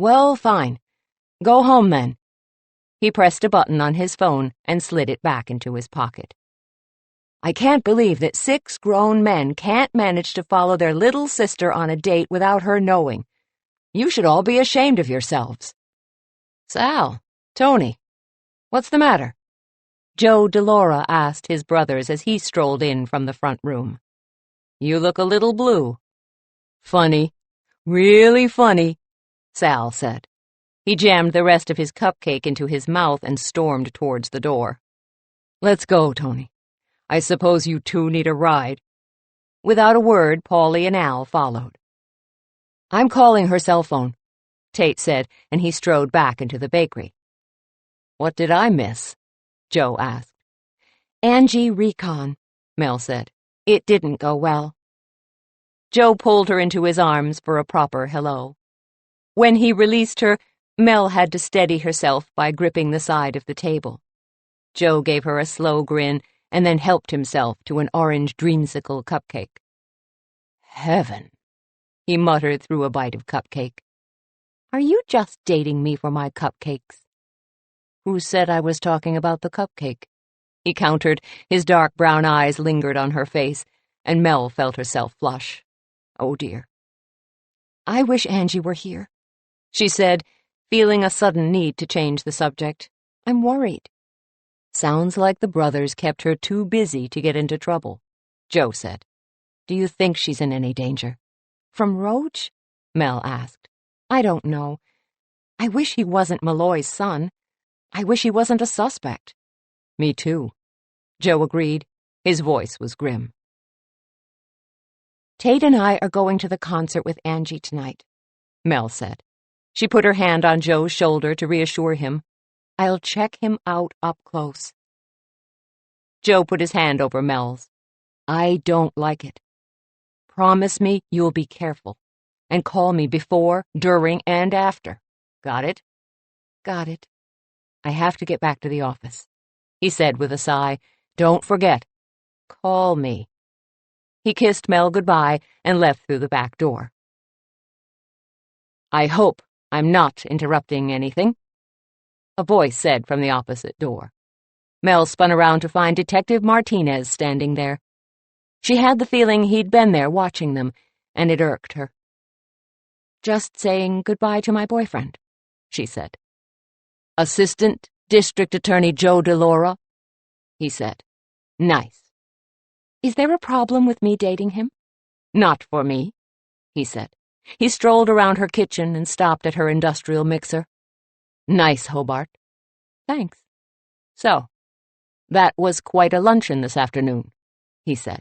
Speaker 4: Well, fine. Go home, then.
Speaker 3: He pressed a button on his phone and slid it back into his pocket.
Speaker 4: I can't believe that 6 grown men can't manage to follow their little sister on a date without her knowing. You should all be ashamed of yourselves. Sal, Tony, what's the matter?
Speaker 3: Joe DeLaura asked his brothers as he strolled in from the front room. You look a little blue.
Speaker 4: Funny. Really funny, Sal said.
Speaker 3: He jammed the rest of his cupcake into his mouth and stormed towards the door.
Speaker 4: Let's go, Tony. I suppose you 2 need a ride.
Speaker 3: Without a word, Paulie and Al followed.
Speaker 4: I'm calling her cell phone,
Speaker 3: Tate said, and he strode back into the bakery.
Speaker 4: What did I miss? Joe asked.
Speaker 2: Angie recon,
Speaker 3: Mel said.
Speaker 2: It didn't go well.
Speaker 3: Joe pulled her into his arms for a proper hello. When he released her, Mel had to steady herself by gripping the side of the table. Joe gave her a slow grin and then helped himself to an orange dreamsicle cupcake.
Speaker 4: Heaven,
Speaker 3: he muttered through a bite of cupcake.
Speaker 2: Are you just dating me for my cupcakes?
Speaker 4: Who said I was talking about the cupcake?
Speaker 3: He countered. His dark brown eyes lingered on her face, and Mel felt herself flush. Oh, dear.
Speaker 2: I wish Angie were here,
Speaker 3: she said, feeling a sudden need to change the subject.
Speaker 2: I'm worried.
Speaker 3: Sounds like the brothers kept her too busy to get into trouble, Joe said. Do you think she's in any danger?
Speaker 2: From Roach?
Speaker 3: Mel asked.
Speaker 2: I don't know. I wish he wasn't Malloy's son. I wish he wasn't a suspect.
Speaker 3: Me too, Joe agreed. His voice was grim.
Speaker 2: Tate and I are going to the concert with Angie tonight,
Speaker 3: Mel said. She put her hand on Joe's shoulder to reassure him.
Speaker 2: I'll check him out up close.
Speaker 3: Joe put his hand over Mel's.
Speaker 4: I don't like it.
Speaker 3: Promise me you'll be careful, and call me before, during, and after. Got it?
Speaker 2: Got it.
Speaker 3: I have to get back to the office, he said with a sigh. Don't forget. Call me. He kissed Mel goodbye and left through the back door. I hope I'm not interrupting anything, a voice said from the opposite door. Mel spun around to find Detective Martinez standing there. She had the feeling he'd been there watching them, and it irked her.
Speaker 2: Just saying goodbye to my boyfriend, she said.
Speaker 4: Assistant District Attorney Joe DeLaura, he said.
Speaker 3: Nice.
Speaker 2: Is there a problem with me dating him?
Speaker 3: Not for me, he said. He strolled around her kitchen and stopped at her industrial mixer. Nice, Hobart.
Speaker 2: Thanks.
Speaker 3: So, that was quite a luncheon this afternoon, he said.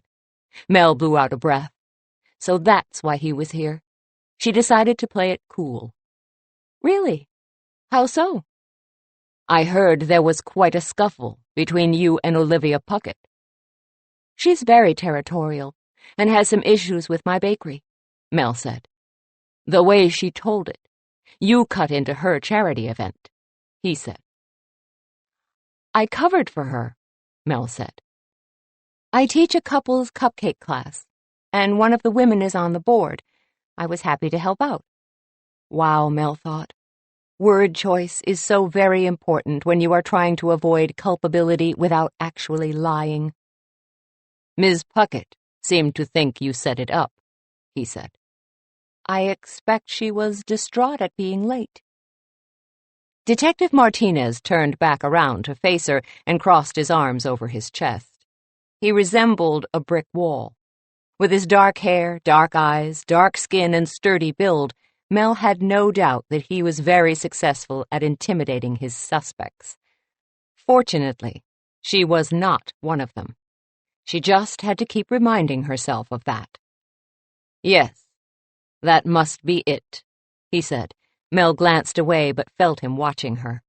Speaker 3: Mel blew out a breath. So that's why he was here. She decided to play it cool.
Speaker 2: Really? How so?
Speaker 3: I heard there was quite a scuffle between you and Olivia Puckett.
Speaker 2: She's very territorial and has some issues with my bakery,
Speaker 3: Mel said. The way she told it. You cut into her charity event, he said.
Speaker 2: I covered for her,
Speaker 3: Mel said.
Speaker 2: I teach a couple's cupcake class, and one of the women is on the board. I was happy to help out.
Speaker 3: Wow, Mel thought. Word choice is so very important when you are trying to avoid culpability without actually lying.
Speaker 4: Ms. Puckett seemed to think you set it up, he said.
Speaker 3: I expect she was distraught at being late.
Speaker 4: Detective Martinez turned back around to face her and crossed his arms over his chest. He resembled a brick wall. With his dark hair, dark eyes, dark skin, and sturdy build, Mel had no doubt that he was very successful at intimidating his suspects. Fortunately, she was not one of them. She just had to keep reminding herself of that. Yes, that must be it, he said. Mel glanced away but felt him watching her.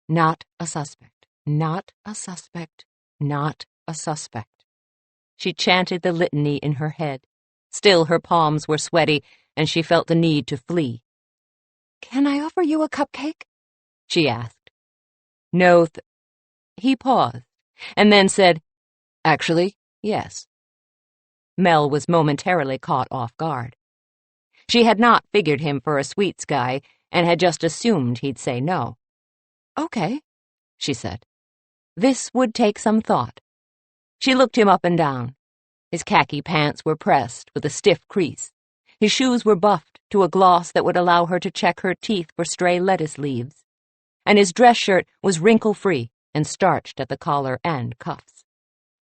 Speaker 4: Not a suspect, not a suspect, not a suspect. She chanted the litany in her head. Still, her palms were sweaty, and she felt the need to flee.
Speaker 3: Can I offer you a cupcake?
Speaker 4: She asked. No, he paused, and then said, Actually, yes. Mel was momentarily caught off guard. She had not figured him for a sweets guy and had just assumed he'd say no.
Speaker 3: Okay,
Speaker 4: she said. This would take some thought. She looked him up and down. His khaki pants were pressed with a stiff crease. His shoes were buffed to a gloss that would allow her to check her teeth for stray lettuce leaves. And his dress shirt was wrinkle-free and starched at the collar and cuffs.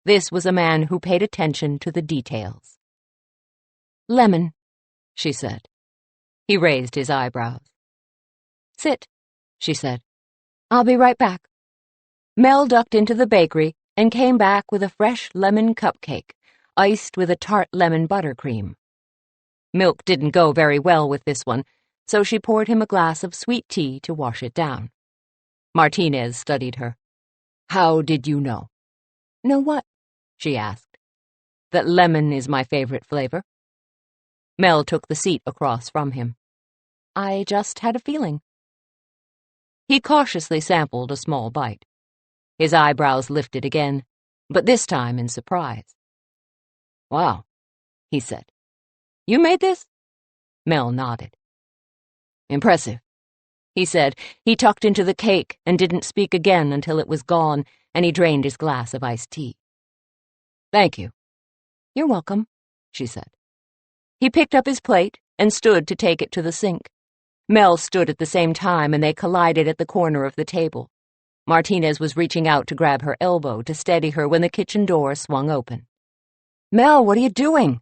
Speaker 4: This was a man who paid attention to the details.
Speaker 3: Lemon,
Speaker 4: she said. He raised his eyebrows.
Speaker 3: Sit,
Speaker 4: she said.
Speaker 3: I'll be right back.
Speaker 4: Mel ducked into the bakery and came back with a fresh lemon cupcake, iced with a tart lemon buttercream. Milk didn't go very well with this one, so she poured him a glass of sweet tea to wash it down. Martinez studied her. How did you know?
Speaker 3: Know what?
Speaker 4: She asked. That lemon is my favorite flavor. Mel took the seat across from him.
Speaker 3: I just had a feeling.
Speaker 4: He cautiously sampled a small bite. His eyebrows lifted again, but this time in surprise. Wow, he said. You made this? Mel nodded. Impressive, he said. He tucked into the cake and didn't speak again until it was gone, and he drained his glass of iced tea. Thank you.
Speaker 3: You're welcome,
Speaker 4: she said. He picked up his plate and stood to take it to the sink. Mel stood at the same time, and they collided at the corner of the table. Martinez was reaching out to grab her elbow to steady her when the kitchen door swung open.
Speaker 3: Mel, what are you doing?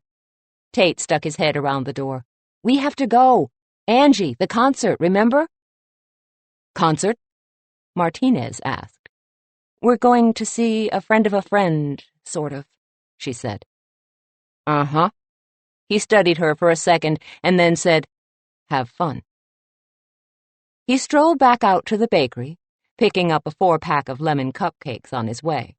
Speaker 4: Tate stuck his head around the door.
Speaker 3: We have to go. Angie, the concert, remember?
Speaker 4: Concert? Martinez asked.
Speaker 3: We're going to see a friend of a friend, sort of, she said.
Speaker 4: Uh-huh. He studied her for a second and then said, Have fun. He strolled back out to the bakery, picking up a 4-pack of lemon cupcakes on his way.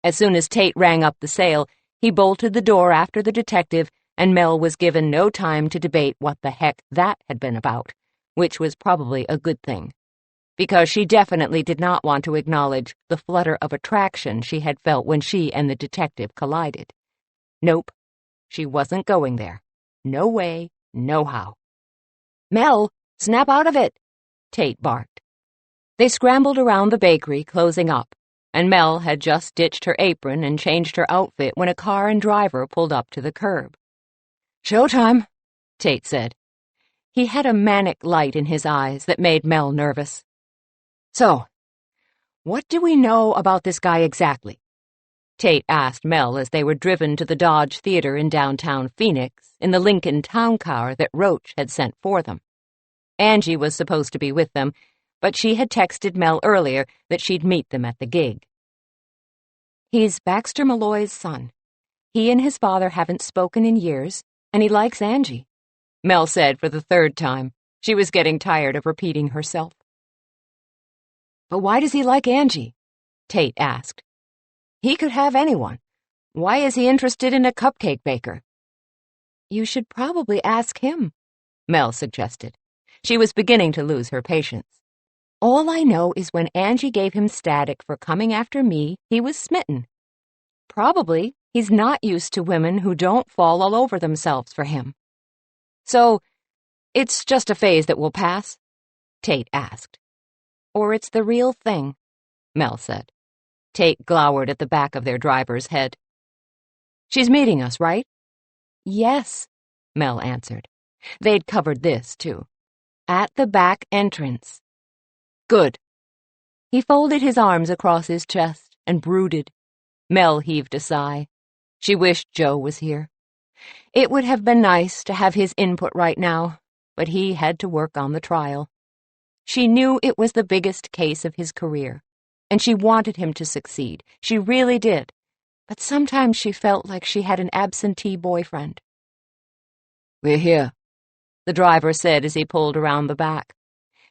Speaker 4: As soon as Tate rang up the sale, he bolted the door after the detective, and Mel was given no time to debate what the heck that had been about, which was probably a good thing, because she definitely did not want to acknowledge the flutter of attraction she had felt when she and the detective collided. Nope, she wasn't going there. No way, no how.
Speaker 3: Mel, snap out of it,
Speaker 4: Tate barked. They scrambled around the bakery, closing up, and Mel had just ditched her apron and changed her outfit when a car and driver pulled up to the curb.
Speaker 3: Showtime,
Speaker 4: Tate said. He had a manic light in his eyes that made Mel nervous. So, what do we know about this guy exactly? Tate asked Mel as they were driven to the Dodge Theater in downtown Phoenix in the Lincoln town car that Roach had sent for them. Angie was supposed to be with them, but she had texted Mel earlier that she'd meet them at the gig.
Speaker 3: He's Baxter Malloy's son. He and his father haven't spoken in years, and he likes Angie,
Speaker 4: Mel said for the 3rd time. She was getting tired of repeating herself.
Speaker 3: But why does he like Angie?
Speaker 4: Tate asked.
Speaker 3: He could have anyone. Why is he interested in a cupcake baker?
Speaker 2: You should probably ask him,
Speaker 4: Mel suggested. She was beginning to lose her patience.
Speaker 2: All I know is when Angie gave him static for coming after me, he was smitten. Probably he's not used to women who don't fall all over themselves for him.
Speaker 4: So, it's just a phase that will pass?
Speaker 3: Tate asked. Or it's the real thing, Mel said. Tate glowered at the back of their driver's head. She's meeting us, right? Yes, Mel answered. They'd covered this, too. At the back entrance. Good. He folded his arms across his chest and brooded. Mel heaved a sigh. She wished Joe was here. It would have been nice to have his input right now, but he had to work on the trial. She knew it was the biggest case of his career, and she wanted him to succeed. She really did. But sometimes she felt like she had an absentee boyfriend.
Speaker 4: We're here,
Speaker 3: the driver said as he pulled around the back.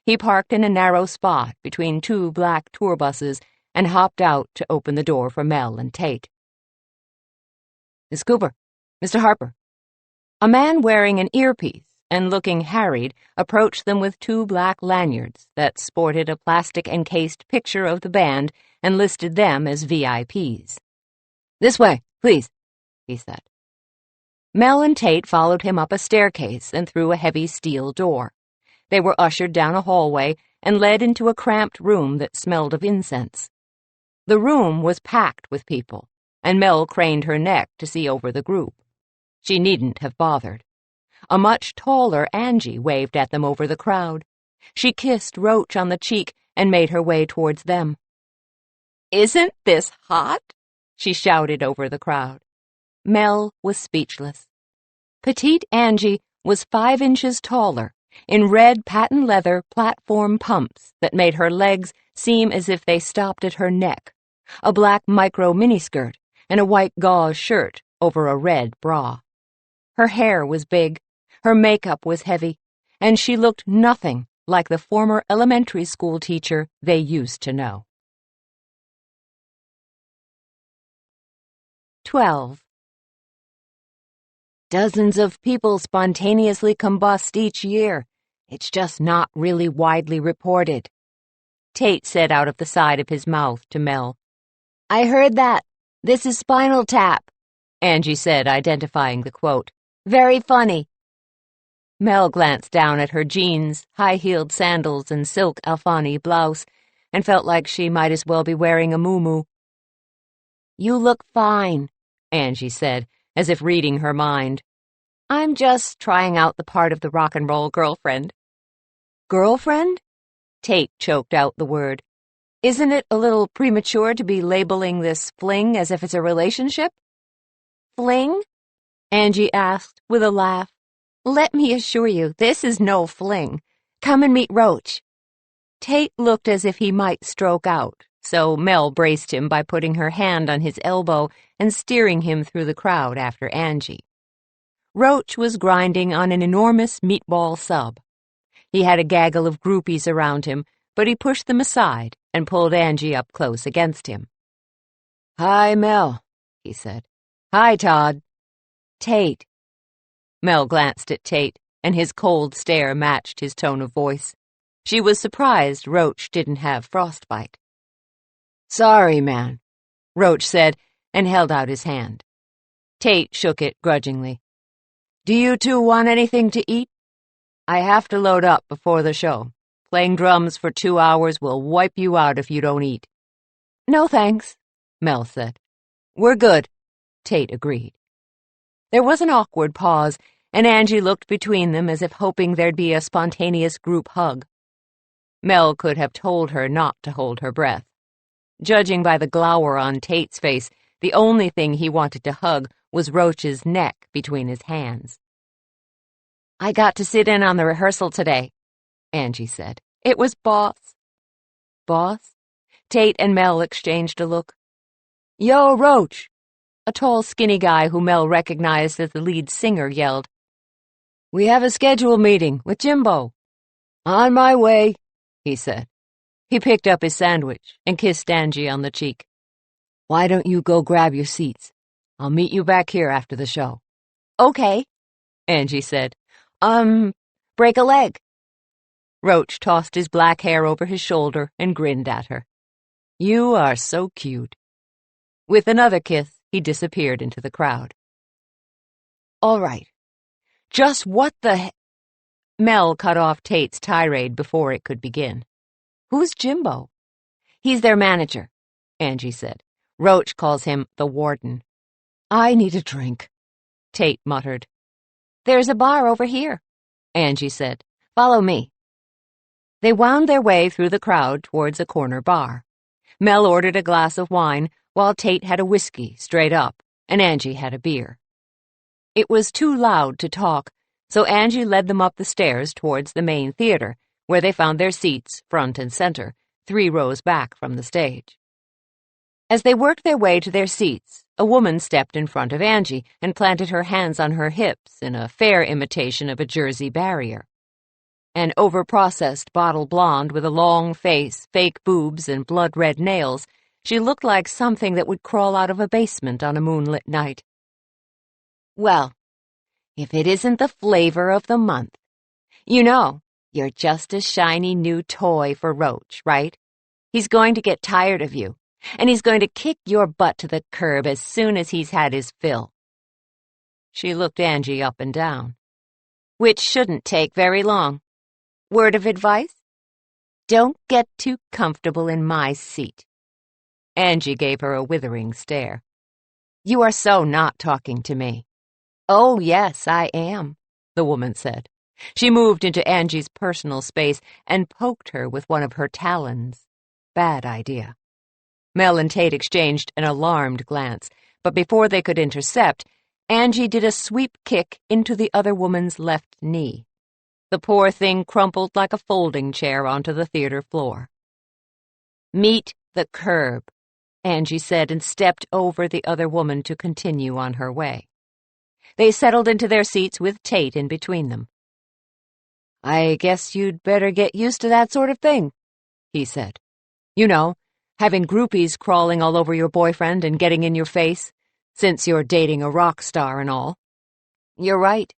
Speaker 3: He parked in a narrow spot between two black tour buses and hopped out to open the door for Mel and Tate.
Speaker 4: Miss Cooper, Mr. Harper.
Speaker 3: A man wearing an earpiece and looking harried approached them with two black lanyards that sported a plastic-encased picture of the band and listed them as VIPs.
Speaker 4: This way, please,
Speaker 3: he said. Mel and Tate followed him up a staircase and through a heavy steel door. They were ushered down a hallway and led into a cramped room that smelled of incense. The room was packed with people, and Mel craned her neck to see over the group. She needn't have bothered. A much taller Angie waved at them over the crowd. She kissed Roach on the cheek and made her way towards them. "Isn't this hot?" she shouted over the crowd. Mel was speechless. Petite Angie was 5 inches taller, in red patent leather platform pumps that made her legs seem as if they stopped at her neck, a black micro miniskirt, and a white gauze shirt over a red bra. Her hair was big, her makeup was heavy, and she looked nothing like the former elementary school teacher they used to know. 12.
Speaker 4: Dozens of people spontaneously combust each year. It's just not really widely reported,
Speaker 3: Tate said out of the side of his mouth to Mel.
Speaker 4: I heard that. This is Spinal Tap,
Speaker 3: Angie said, identifying the quote.
Speaker 4: Very funny.
Speaker 3: Mel glanced down at her jeans, high-heeled sandals, and silk Alfani blouse, and felt like she might as well be wearing a muumuu.
Speaker 4: You look fine,
Speaker 3: Angie said, as if reading her mind.
Speaker 4: I'm just trying out the part of the rock and roll girlfriend.
Speaker 3: Girlfriend? Tate choked out the word. Isn't it a little premature to be labeling this fling as if it's a relationship?
Speaker 4: Fling?
Speaker 3: Angie asked with a laugh. Let me assure you, this is no fling. Come and meet Roach. Tate looked as if he might stroke out, so Mel braced him by putting her hand on his elbow and steering him through the crowd after Angie. Roach was grinding on an enormous meatball sub. He had a gaggle of groupies around him, but he pushed them aside and pulled Angie up close against him.
Speaker 4: Hi, Mel, he said. Hi, Todd.
Speaker 3: Tate. Mel glanced at Tate, and his cold stare matched his tone of voice. She was surprised Roach didn't have frostbite.
Speaker 4: Sorry, man,
Speaker 3: Roach said, and held out his hand. Tate shook it grudgingly.
Speaker 4: Do you two want anything to eat?
Speaker 3: I have to load up before the show. Playing drums for 2 hours will wipe you out if you don't eat.
Speaker 4: No thanks,
Speaker 3: Mel said.
Speaker 4: We're good,
Speaker 3: Tate agreed. There was an awkward pause, and Angie looked between them as if hoping there'd be a spontaneous group hug. Mel could have told her not to hold her breath. Judging by the glower on Tate's face, the only thing he wanted to hug was Roach's neck between his hands.
Speaker 4: I got to sit in on the rehearsal today,
Speaker 3: Angie said. It was boss.
Speaker 4: Boss?
Speaker 3: Tate and Mel exchanged a look.
Speaker 4: Yo, Roach!
Speaker 3: A tall, skinny guy who Mel recognized as the lead singer yelled.
Speaker 4: We have a schedule meeting with Jimbo. On my way, he said.
Speaker 3: He picked up his sandwich and kissed Angie on the cheek.
Speaker 4: Why don't you go grab your seats? I'll meet you back here after the show.
Speaker 3: Okay, Angie said.
Speaker 4: Break a leg.
Speaker 3: Roach tossed his black hair over his shoulder and grinned at her. You are so cute. With another kiss, he disappeared into the crowd.
Speaker 4: All right. Just what the
Speaker 3: Mel cut off Tate's tirade before it could begin.
Speaker 4: Who's Jimbo?
Speaker 3: He's their manager, Angie said. Roach calls him the warden.
Speaker 4: I need a drink,
Speaker 3: Tate muttered.
Speaker 2: There's a bar over here,
Speaker 3: Angie said.
Speaker 2: Follow me.
Speaker 3: They wound their way through the crowd towards a corner bar. Mel ordered a glass of wine, while Tate had a whiskey straight up, and Angie had a beer. It was too loud to talk, so Angie led them up the stairs towards the main theater, where they found their seats, front and center, 3 rows back from the stage. As they worked their way to their seats, a woman stepped in front of Angie and planted her hands on her hips in a fair imitation of a Jersey barrier. An over-processed bottle blonde with a long face, fake boobs, and blood-red nails, she looked like something that would crawl out of a basement on a moonlit night.
Speaker 2: Well, if it isn't the flavor of the month. You know, you're just a shiny new toy for Roach, right? He's going to get tired of you, and he's going to kick your butt to the curb as soon as he's had his fill.
Speaker 3: She looked Angie up and down.
Speaker 2: Which shouldn't take very long. Word of advice? Don't get too comfortable in my seat.
Speaker 3: Angie gave her a withering stare.
Speaker 2: You are so not talking to me. Oh, yes, I am, the woman said.
Speaker 3: She moved into Angie's personal space and poked her with one of her talons. Bad idea. Mel and Tate exchanged an alarmed glance, but before they could intercept, Angie did a sweep kick into the other woman's left knee. The poor thing crumpled like a folding chair onto the theater floor.
Speaker 2: Meet the curb,
Speaker 3: Angie said, and stepped over the other woman to continue on her way. They settled into their seats with Tate in between them.
Speaker 4: I guess you'd better get used to that sort of thing, he said. You know, having groupies crawling all over your boyfriend and getting in your face, since you're dating a rock star and all.
Speaker 2: You're right.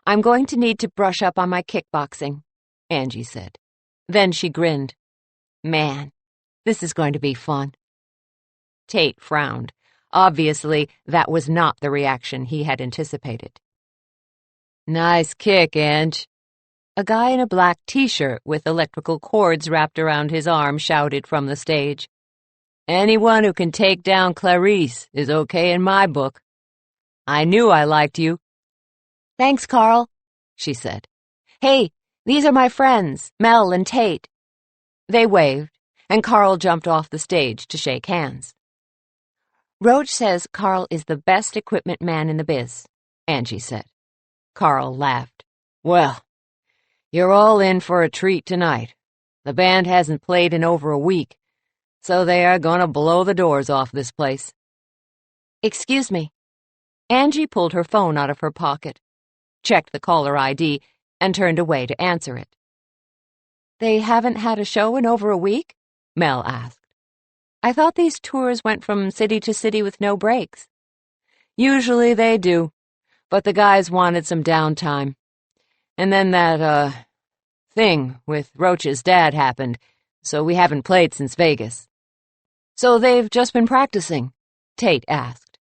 Speaker 2: I'm going to need to brush up on my kickboxing, Angie said.
Speaker 3: Then she grinned.
Speaker 2: Man, this is going to be fun.
Speaker 3: Tate frowned. Obviously, that was not the reaction he had anticipated.
Speaker 4: Nice kick, Ange.
Speaker 3: A guy in a black t-shirt with electrical cords wrapped around his arm shouted from the stage.
Speaker 4: Anyone who can take down Clarice is okay in my book. I knew I liked you.
Speaker 2: Thanks, Carl, she said. Hey, these are my friends, Mel and Tate.
Speaker 3: They waved, and Carl jumped off the stage to shake hands.
Speaker 2: Roach says Carl is the best equipment man in the biz, Angie said.
Speaker 3: Carl laughed.
Speaker 4: Well, you're all in for a treat tonight. The band hasn't played in over a week, so they are gonna blow the doors off this place.
Speaker 2: Excuse me.
Speaker 3: Angie pulled her phone out of her pocket, checked the caller ID, and turned away to answer it.
Speaker 2: They haven't had a show in over a week?
Speaker 3: Mel asked.
Speaker 2: I thought these tours went from city to city with no breaks.
Speaker 4: Usually they do, but the guys wanted some downtime. And then that, thing with Roach's dad happened, so we haven't played since Vegas.
Speaker 2: So they've just been practicing?
Speaker 3: Tate asked.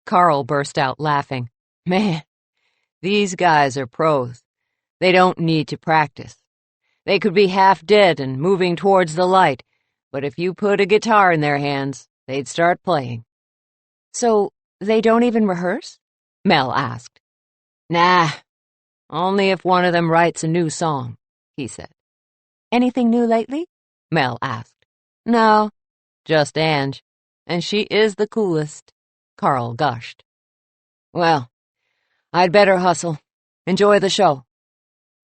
Speaker 3: Carl burst out laughing.
Speaker 4: Man, these guys are pros. They don't need to practice. They could be half dead and moving towards the light, but if you put a guitar in their hands, they'd start playing.
Speaker 2: So they don't even rehearse?
Speaker 3: Mel asked.
Speaker 4: Nah, only if one of them writes a new song, he said.
Speaker 2: Anything new lately?
Speaker 3: Mel asked.
Speaker 4: No, just Ange, and she is the coolest, Carl gushed. Well, I'd better hustle. Enjoy the show.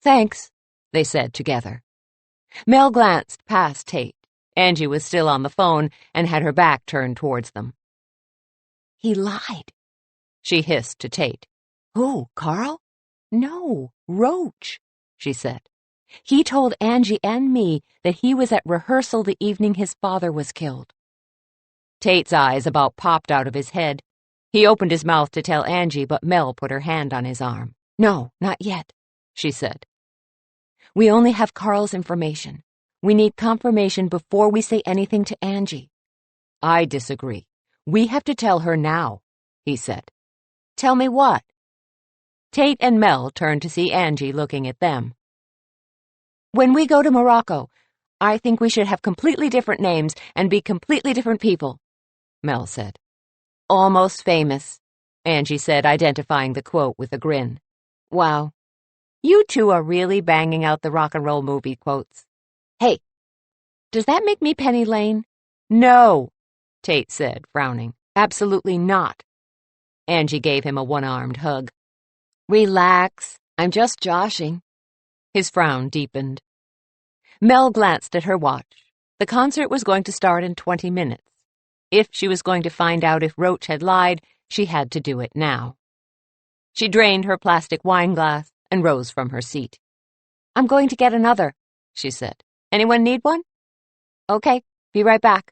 Speaker 2: Thanks,
Speaker 3: they said together. Mel glanced past Tate. Angie was still on the phone and had her back turned towards them.
Speaker 2: He lied,
Speaker 3: she hissed to Tate.
Speaker 2: Who, Carl?
Speaker 3: No, Roach, she said.
Speaker 2: He told Angie and me that he was at rehearsal the evening his father was killed.
Speaker 3: Tate's eyes about popped out of his head. He opened his mouth to tell Angie, but Mel put her hand on his arm.
Speaker 2: No, not yet, she said. We only have Carl's information. We need confirmation before we say anything to Angie.
Speaker 3: I disagree. We have to tell her now, he said.
Speaker 2: Tell me what?
Speaker 3: Tate and Mel turned to see Angie looking at them.
Speaker 2: When we go to Morocco, I think we should have completely different names and be completely different people, Mel said.
Speaker 3: Almost famous, Angie said, identifying the quote with a grin. Wow. You two are really banging out the rock and roll movie quotes. Hey, does that make me Penny Lane?
Speaker 2: No,
Speaker 3: Tate said, frowning. Absolutely not. Angie gave him a one-armed hug.
Speaker 2: Relax. I'm just joshing.
Speaker 3: His frown deepened. Mel glanced at her watch. The concert was going to start in 20 minutes. If she was going to find out if Roach had lied, she had to do it now. She drained her plastic wine glass and rose from her seat.
Speaker 2: I'm going to get another, she said. Anyone need one? Okay, be right back.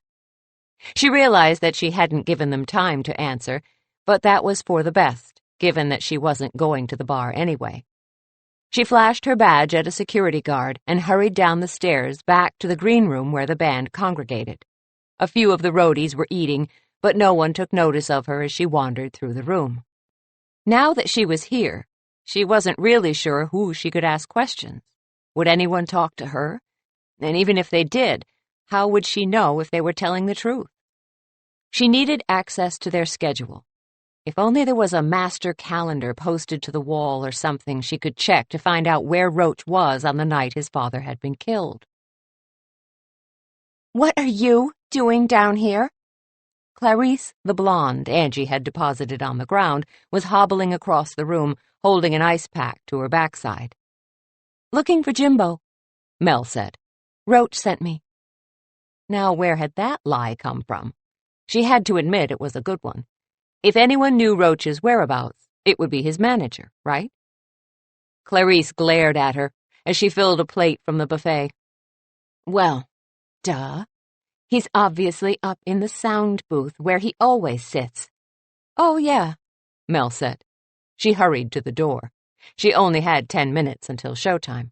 Speaker 3: She realized that she hadn't given them time to answer, but that was for the best, given that she wasn't going to the bar anyway. She flashed her badge at a security guard and hurried down the stairs back to the green room where the band congregated. A few of the roadies were eating, but no one took notice of her as she wandered through the room. Now that she was here, she wasn't really sure who she could ask questions. Would anyone talk to her? And even if they did, how would she know if they were telling the truth? She needed access to their schedule. If only there was a master calendar posted to the wall or something she could check to find out where Roach was on the night his father had been killed.
Speaker 2: What are you doing down here?
Speaker 3: Clarice, the blonde Angie had deposited on the ground, was hobbling across the room, holding an ice pack to her backside.
Speaker 2: Looking for Jimbo,
Speaker 3: Mel said.
Speaker 2: Roach sent me.
Speaker 3: Now, where had that lie come from? She had to admit it was a good one. If anyone knew Roach's whereabouts, it would be his manager, right? Clarice glared at her as she filled a plate from the buffet.
Speaker 2: Well, duh. He's obviously up in the sound booth where he always sits.
Speaker 3: Oh, yeah, Mel said. She hurried to the door. She only had 10 minutes until showtime.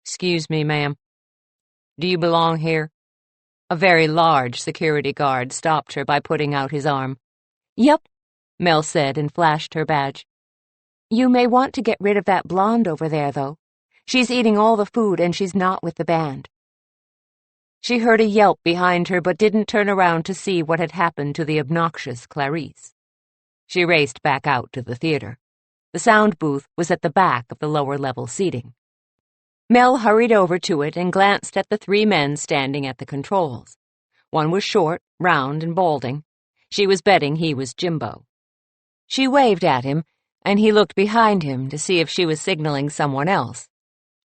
Speaker 3: Excuse me, ma'am. Do you belong here? A very large security guard stopped her by putting out his arm.
Speaker 2: Yep,
Speaker 3: Mel said and flashed her badge.
Speaker 2: You may want to get rid of that blonde over there, though. She's eating all the food and she's not with the band.
Speaker 3: She heard a yelp behind her but didn't turn around to see what had happened to the obnoxious Clarice. She raced back out to the theater. The sound booth was at the back of the lower-level seating. Mel hurried over to it and glanced at the 3 men standing at the controls. One was short, round, and balding. She was betting he was Jimbo. She waved at him, and he looked behind him to see if she was signaling someone else.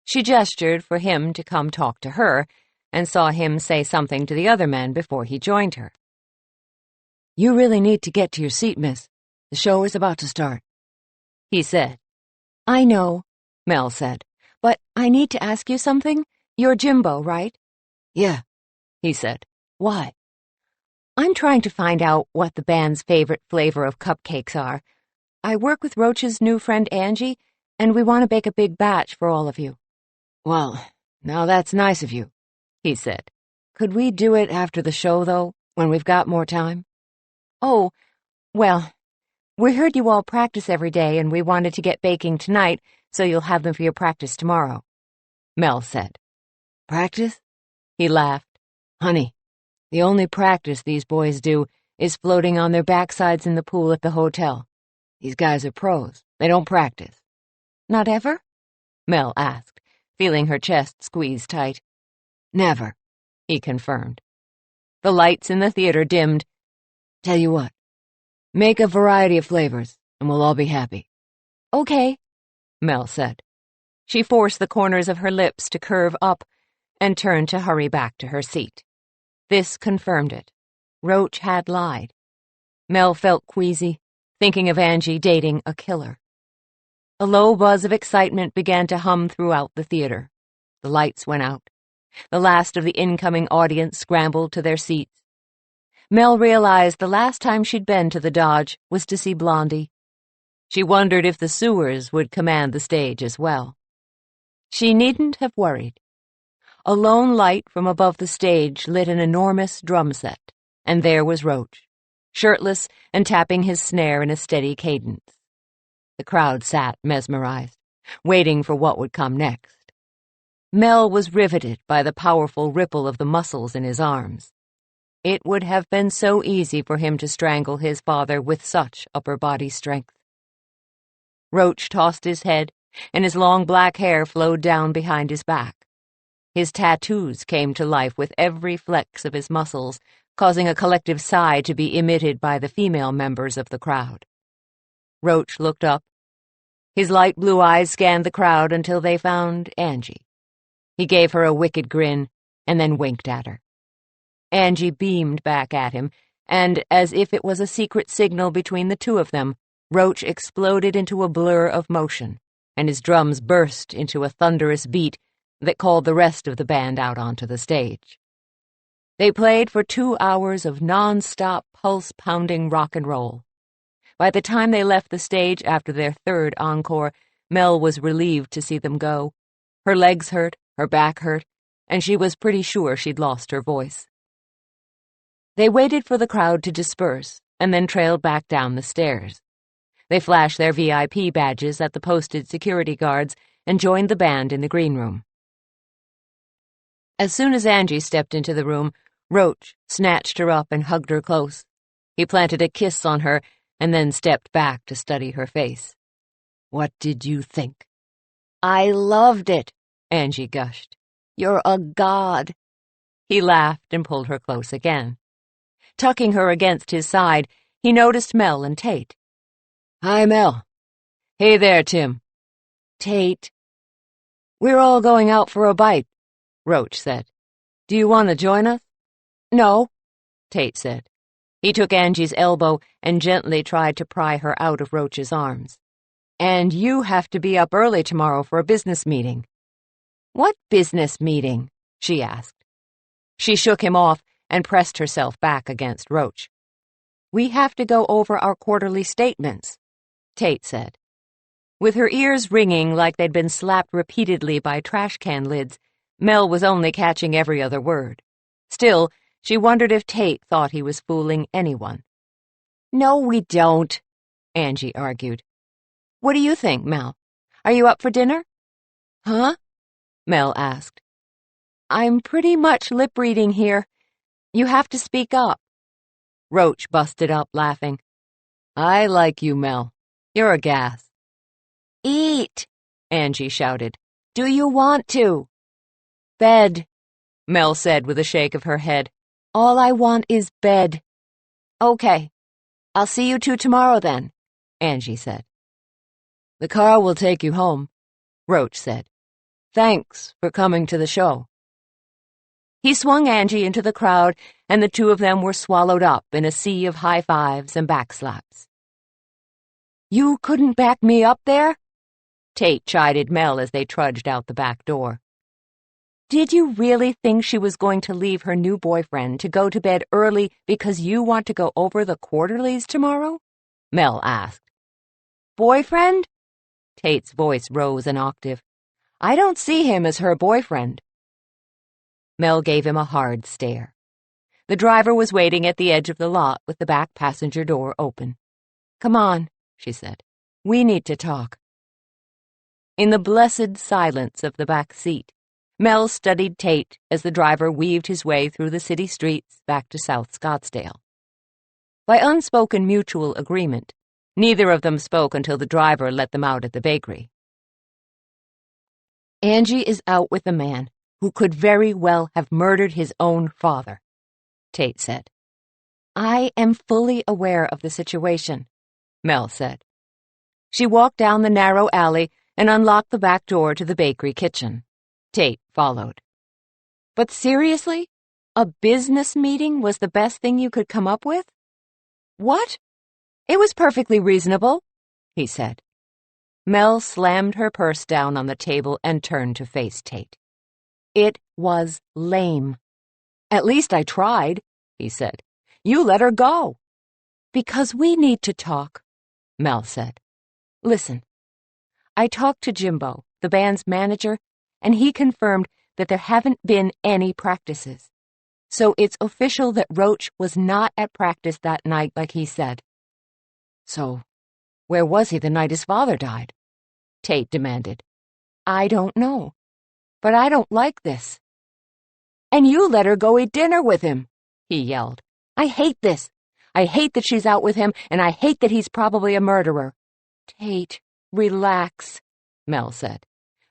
Speaker 3: She gestured for him to come talk to her, and saw him say something to the other men before he joined her.
Speaker 4: You really need to get to your seat, miss. The show is about to start,
Speaker 3: he said.
Speaker 2: I know,
Speaker 3: Mel said.
Speaker 2: But I need to ask you something. You're Jimbo, right?
Speaker 4: Yeah,
Speaker 3: he said.
Speaker 2: Why?
Speaker 3: I'm trying to find out what the band's favorite flavor of cupcakes are. I work with Roach's new friend Angie, and we want to bake a big batch for all of you.
Speaker 4: Well, now that's nice of you,
Speaker 3: he said.
Speaker 4: Could we do it after the show, though, when we've got more time?
Speaker 3: Oh, well, we heard you all practice every day, and we wanted to get baking tonight, so you'll have them for your practice tomorrow, Mel said.
Speaker 4: Practice?
Speaker 3: He laughed.
Speaker 4: Honey, the only practice these boys do is floating on their backsides in the pool at the hotel. These guys are pros. They don't practice.
Speaker 3: Not ever? Mel asked, feeling her chest squeeze tight.
Speaker 4: Never,
Speaker 3: he confirmed. The lights in the theater dimmed.
Speaker 4: Tell you what, make a variety of flavors, and we'll all be happy.
Speaker 2: Okay,
Speaker 3: Mel said. She forced the corners of her lips to curve up and turned to hurry back to her seat. This confirmed it. Roach had lied. Mel felt queasy, thinking of Angie dating a killer. A low buzz of excitement began to hum throughout the theater. The lights went out. The last of the incoming audience scrambled to their seats. Mel realized the last time she'd been to the Dodge was to see Blondie. She wondered if the sewers would command the stage as well. She needn't have worried. A lone light from above the stage lit an enormous drum set, and there was Roach, shirtless and tapping his snare in a steady cadence. The crowd sat mesmerized, waiting for what would come next. Mel was riveted by the powerful ripple of the muscles in his arms. It would have been so easy for him to strangle his father with such upper body strength. Roach tossed his head, and his long black hair flowed down behind his back. His tattoos came to life with every flex of his muscles, causing a collective sigh to be emitted by the female members of the crowd. Roach looked up. His light blue eyes scanned the crowd until they found Angie. He gave her a wicked grin and then winked at her. Angie beamed back at him, and, as if it was a secret signal between the two of them, Roach exploded into a blur of motion, and his drums burst into a thunderous beat that called the rest of the band out onto the stage. They played for 2 hours of non-stop, pulse-pounding rock and roll. By the time they left the stage after their third encore, Mel was relieved to see them go. Her legs hurt, her back hurt, and she was pretty sure she'd lost her voice. They waited for the crowd to disperse and then trailed back down the stairs. They flashed their VIP badges at the posted security guards and joined the band in the green room. As soon as Angie stepped into the room, Roach snatched her up and hugged her close. He planted a kiss on her and then stepped back to study her face. "What did you think?"
Speaker 2: I loved it,
Speaker 3: Angie gushed.
Speaker 2: "You're a god."
Speaker 3: He laughed and pulled her close again. Tucking her against his side, he noticed Mel and Tate.
Speaker 4: "Hi, Mel."
Speaker 3: "Hey there, Tim."
Speaker 2: Tate.
Speaker 4: "We're all going out for a bite," Roach said. "Do you want to join us?"
Speaker 2: No,
Speaker 3: Tate said. He took Angie's elbow and gently tried to pry her out of Roach's arms.
Speaker 4: "And you have to be up early tomorrow for a business meeting."
Speaker 2: what business meeting?
Speaker 3: She asked. She shook him off and pressed herself back against Roach.
Speaker 2: We have to go over our quarterly statements,
Speaker 3: Tate said. With her ears ringing like they'd been slapped repeatedly by trash can lids, Mel was only catching every other word. Still, she wondered if Tate thought he was fooling anyone.
Speaker 2: No, we don't,
Speaker 3: Angie argued.
Speaker 2: What do you think, Mel? Are you up for dinner?
Speaker 3: Huh? Mel asked.
Speaker 2: I'm pretty much lip-reading here. You have to speak up.
Speaker 3: Roach busted up, laughing.
Speaker 4: I like you, Mel. You're a gas.
Speaker 2: Eat,
Speaker 3: Angie shouted.
Speaker 2: Do you want to?
Speaker 3: Bed, Mel said with a shake of her head.
Speaker 2: All I want is bed. Okay, I'll see you two tomorrow then, Angie said.
Speaker 4: The car will take you home, Roach said. Thanks for coming to the show.
Speaker 3: He swung Angie into the crowd, and the two of them were swallowed up in a sea of high fives and backslaps.
Speaker 2: You couldn't back me up there?
Speaker 3: Tate chided Mel as they trudged out the back door.
Speaker 2: Did you really think she was going to leave her new boyfriend to go to bed early because you want to go over the quarterlies tomorrow?
Speaker 3: Mel asked.
Speaker 2: Boyfriend?
Speaker 3: Tate's voice rose an octave.
Speaker 2: I don't see him as her boyfriend.
Speaker 3: Mel gave him a hard stare. The driver was waiting at the edge of the lot with the back passenger door open.
Speaker 2: Come on,
Speaker 3: she said.
Speaker 2: We need to talk.
Speaker 3: In the blessed silence of the back seat, Mel studied Tate as the driver weaved his way through the city streets back to South Scottsdale. By unspoken mutual agreement, neither of them spoke until the driver let them out at the bakery.
Speaker 2: Angie is out with a man who could very well have murdered his own father, Tate said. I am fully aware of the situation,
Speaker 3: Mel said.
Speaker 2: She walked down the narrow alley and unlocked the back door to the bakery kitchen.
Speaker 3: Tate followed.
Speaker 2: But seriously? A business meeting was the best thing you could come up with? What? It was perfectly reasonable, he said.
Speaker 3: Mel slammed her purse down on the table and turned to face Tate.
Speaker 2: It was lame. At least I tried, he said. You let her go. Because we need to talk, Mel said. Listen, I talked to Jimbo, the band's manager, and he confirmed that there haven't been any practices. So it's official that Roach was not at practice that night like he said.
Speaker 4: So, where was he the night his father died?
Speaker 2: Tate demanded. I don't know.
Speaker 4: But I don't like this. And you let her go eat dinner with him, he yelled. I hate this. I hate that she's out with him, and I hate that he's probably a murderer. Tate, relax, Mel said.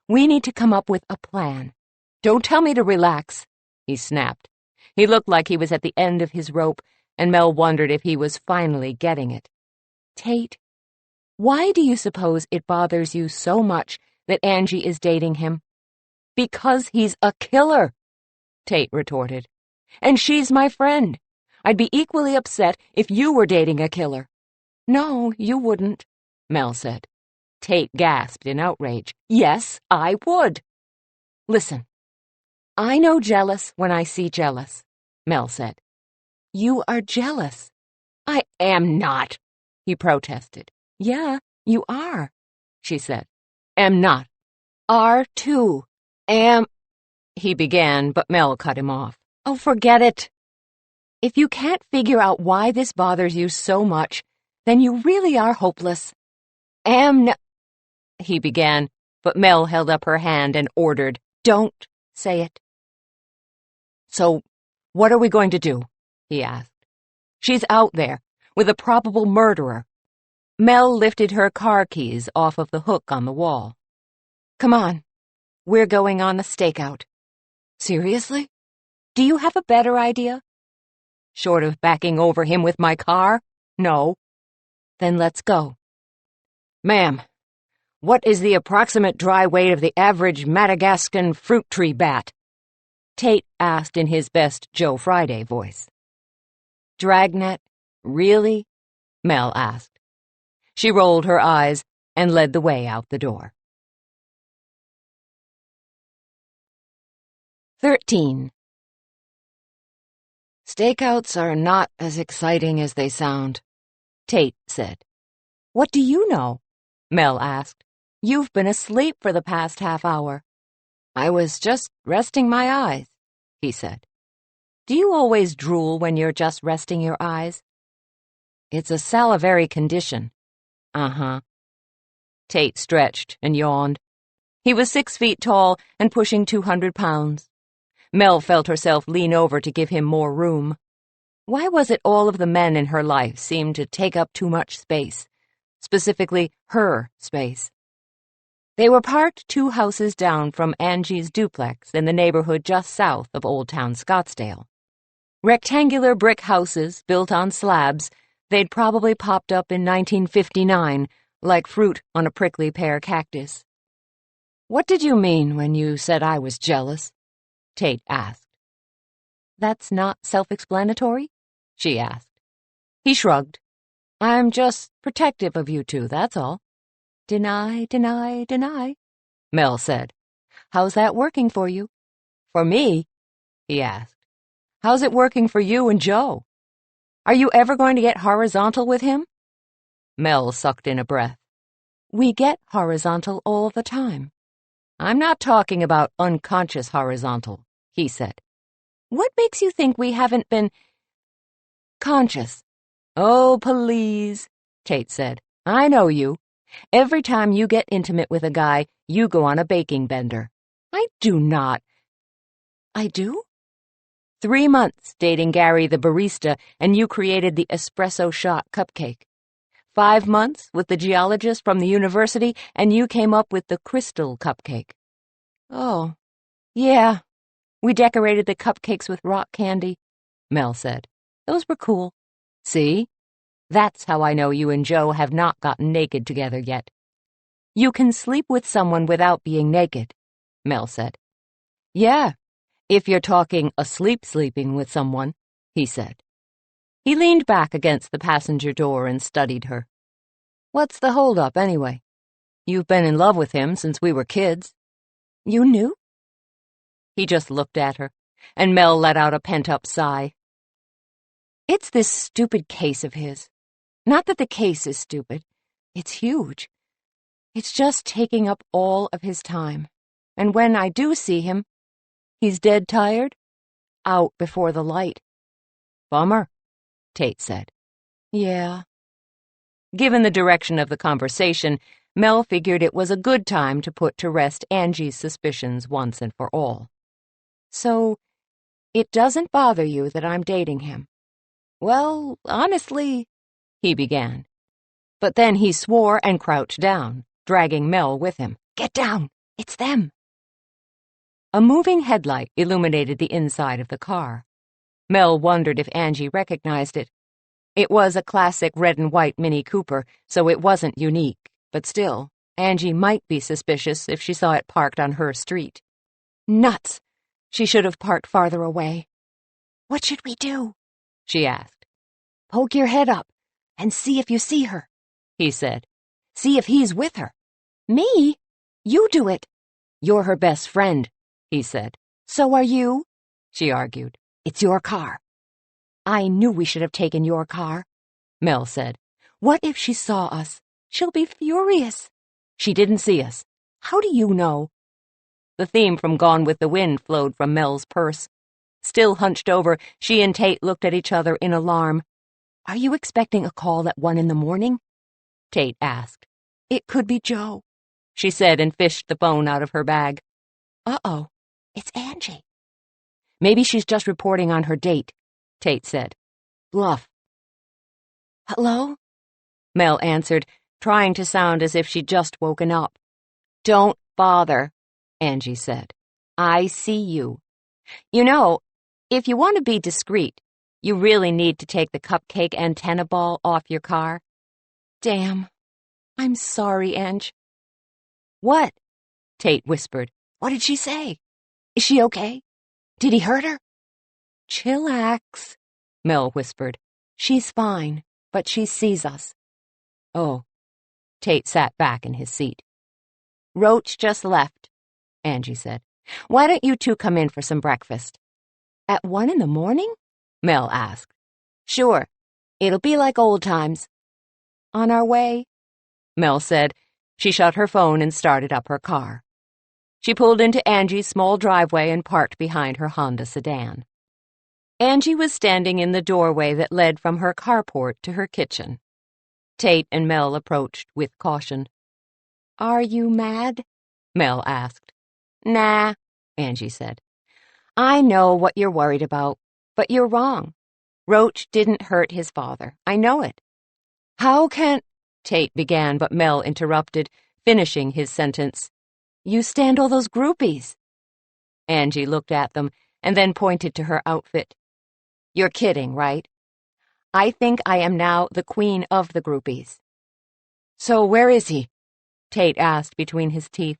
Speaker 4: We need to come up with a plan. Don't tell me to relax, he snapped. He looked like he was at the end of his rope, and Mel wondered if he was finally getting it. Tate, why do you suppose it bothers you so much that Angie is dating him? Because he's a killer, Tate retorted. And she's my friend. I'd be equally upset if you were dating a killer. No, you wouldn't, Mel said. Tate gasped in outrage. Yes, I would. Listen, I know jealous when I see jealous, Mel said. You are jealous. I am not, he protested. Yeah, you are, she said. Am not. Are too. Am, he began, but Mel cut him off. Oh, forget it. If you can't figure out why this bothers you so much, then you really are hopeless. He began, but Mel held up her hand and ordered, Don't say it. So, what are we going to do? He asked. She's out there, with a probable murderer. Mel lifted her car keys off of the hook on the wall. Come on, we're going on a stakeout. Seriously? Do you have a better idea? Short of backing over him with my car? No. Then let's go. Ma'am, what is the approximate dry weight of the average Madagascan fruit tree bat? Tate asked in his best Joe Friday voice. Dragnet? Really? Mel asked. She rolled her eyes and led the way out the door. 13. Stakeouts are not as exciting as they sound, Tate said. What do you know? Mel asked. You've been asleep for the past half hour. I was just resting my eyes, he said. Do you always drool when you're just resting your eyes? It's a salivary condition. Uh-huh. Tate stretched and yawned. He was 6 feet tall and pushing 200 pounds. Mel felt herself lean over to give him more room. Why was it all of the men in her life seemed to take up too much space? Specifically, her space. They were parked 2 houses down from Angie's duplex in the neighborhood just south of Old Town Scottsdale. Rectangular brick houses built on slabs, they'd probably popped up in 1959, like fruit on a prickly pear cactus. What did you mean when you said I was jealous? Tate asked. That's not self-explanatory? She asked. He shrugged. I'm just protective of you two, that's all. Deny, deny, deny, Mel said. How's that working for you? For me? He asked. How's it working for you and Joe? Are you ever going to get horizontal with him? Mel sucked in a breath. We get horizontal all the time. I'm not talking about unconscious horizontal, he said. What makes you think we haven't been conscious? Oh, please, Tate said. I know you. Every time you get intimate with a guy, you go on a baking bender. I do not. I do? 3 months dating Gary the barista, and you created the espresso shot cupcake. 5 months with the geologist from the university, and you came up with the crystal cupcake. Oh, yeah. We decorated the cupcakes with rock candy, Mel said. Those were cool. See? That's how I know you and Joe have not gotten naked together yet. You can sleep with someone without being naked, Mel said. Yeah, if you're talking asleep sleeping with someone, he said. He leaned back against the passenger door and studied her. What's the holdup, anyway? You've been in love with him since we were kids. You knew? He just looked at her, and Mel let out a pent-up sigh. It's this stupid case of his. Not that the case is stupid. It's huge. It's just taking up all of his time. And when I do see him, he's dead tired, out before the light. Bummer, Tate said. Yeah. Given the direction of the conversation,
Speaker 3: Mel figured it was a good time to put to rest Angie's suspicions once and for all.
Speaker 4: So, it doesn't bother you that I'm dating him?
Speaker 3: Well, honestly, he began. But then he swore and crouched down, dragging Mel with him.
Speaker 4: Get down! It's them!
Speaker 3: A moving headlight illuminated the inside of the car. Mel wondered if Angie recognized it. It was a classic red and white Mini Cooper, so it wasn't unique, but still, Angie might be suspicious if she saw it parked on her street.
Speaker 4: Nuts! She should have parked farther away. What should we do?
Speaker 3: She asked.
Speaker 4: Poke your head up and see if you see her,
Speaker 3: he said.
Speaker 4: See if he's with her. Me? You do it.
Speaker 3: You're her best friend, he said.
Speaker 4: So are you,
Speaker 3: she argued.
Speaker 4: It's your car. I knew we should have taken your car,
Speaker 3: Mel said.
Speaker 4: What if she saw us? She'll be furious.
Speaker 3: She didn't see us.
Speaker 4: How do you know?
Speaker 3: The theme from Gone with the Wind flowed from Mel's purse. Still hunched over, she and Tate looked at each other in alarm.
Speaker 4: Are you expecting a call at 1 a.m?
Speaker 3: Tate asked.
Speaker 4: It could be Joe,
Speaker 3: she said and fished the phone out of her bag.
Speaker 4: Uh-oh, it's Angie.
Speaker 3: Maybe she's just reporting on her date, Tate said. Bluff.
Speaker 4: Hello?
Speaker 3: Mel answered, trying to sound as if she'd just woken up.
Speaker 2: Don't bother,
Speaker 3: Angie said.
Speaker 2: I see you. You know, if you want to be discreet, you really need to take the Cupcake antenna ball off your car.
Speaker 4: Damn. I'm sorry, Ange.
Speaker 2: What?
Speaker 3: Tate whispered.
Speaker 4: What did she say? Is she okay? Did he hurt her?
Speaker 2: Chillax,
Speaker 3: Mel whispered.
Speaker 4: She's fine, but she sees us.
Speaker 3: Oh. Tate sat back in his seat.
Speaker 2: Roach just left, Angie said. Why don't you two come in for some breakfast?
Speaker 4: At 1 a.m?
Speaker 3: Mel asked.
Speaker 2: Sure. It'll be like old times.
Speaker 4: On our way,
Speaker 3: Mel said. She shut her phone and started up her car. She pulled into Angie's small driveway and parked behind her Honda sedan. Angie was standing in the doorway that led from her carport to her kitchen. Tate and Mel approached with caution.
Speaker 4: Are you mad?
Speaker 3: Mel asked.
Speaker 2: Nah, Angie said. I know what you're worried about, but you're wrong. Roach didn't hurt his father. I know it.
Speaker 3: How can... Tate began, but Mel interrupted, finishing his sentence.
Speaker 2: You stand all those groupies.
Speaker 3: Angie looked at them and then pointed to her outfit.
Speaker 2: You're kidding, right? I think I am now the queen of the groupies.
Speaker 3: So where is he? Tate asked between his teeth.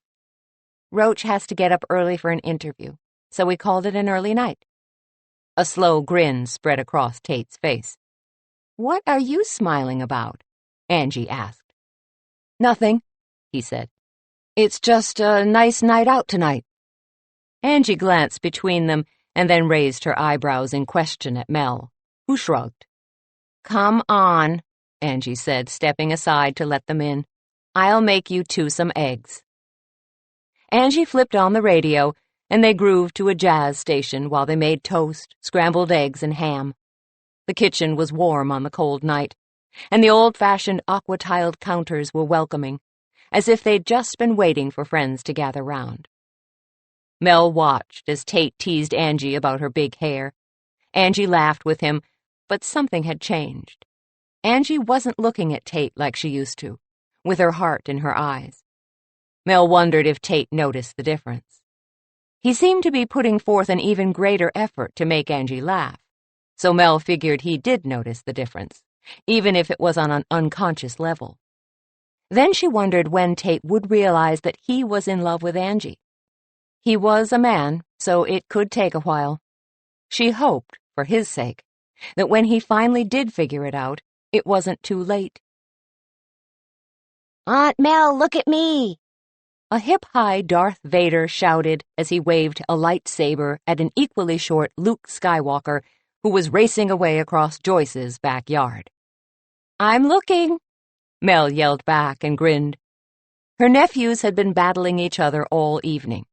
Speaker 2: Roach has to get up early for an interview, so we called it an early night.
Speaker 3: A slow grin spread across Tate's face.
Speaker 2: What are you smiling about? Angie asked.
Speaker 3: Nothing, he said.
Speaker 2: It's just a nice night out tonight.
Speaker 3: Angie glanced between them and then raised her eyebrows in question at Mel, who shrugged.
Speaker 2: Come on,
Speaker 3: Angie said, stepping aside to let them in.
Speaker 2: I'll make you two some eggs.
Speaker 3: Angie flipped on the radio, and they grooved to a jazz station while they made toast, scrambled eggs, and ham. The kitchen was warm on the cold night, and the old-fashioned aqua-tiled counters were welcoming, as if they'd just been waiting for friends to gather round. Mel watched as Tate teased Angie about her big hair. Angie laughed with him, but something had changed. Angie wasn't looking at Tate like she used to, with her heart in her eyes. Mel wondered if Tate noticed the difference. He seemed to be putting forth an even greater effort to make Angie laugh, so Mel figured he did notice the difference, even if it was on an unconscious level. Then she wondered when Tate would realize that he was in love with Angie. He was a man, so it could take a while. She hoped, for his sake, that when he finally did figure it out, it wasn't too late.
Speaker 2: Aunt Mel, look at me!
Speaker 3: A hip-high Darth Vader shouted as he waved a lightsaber at an equally short Luke Skywalker who was racing away across Joyce's backyard.
Speaker 2: I'm looking,
Speaker 3: Mel yelled back and grinned. Her nephews had been battling each other all evening.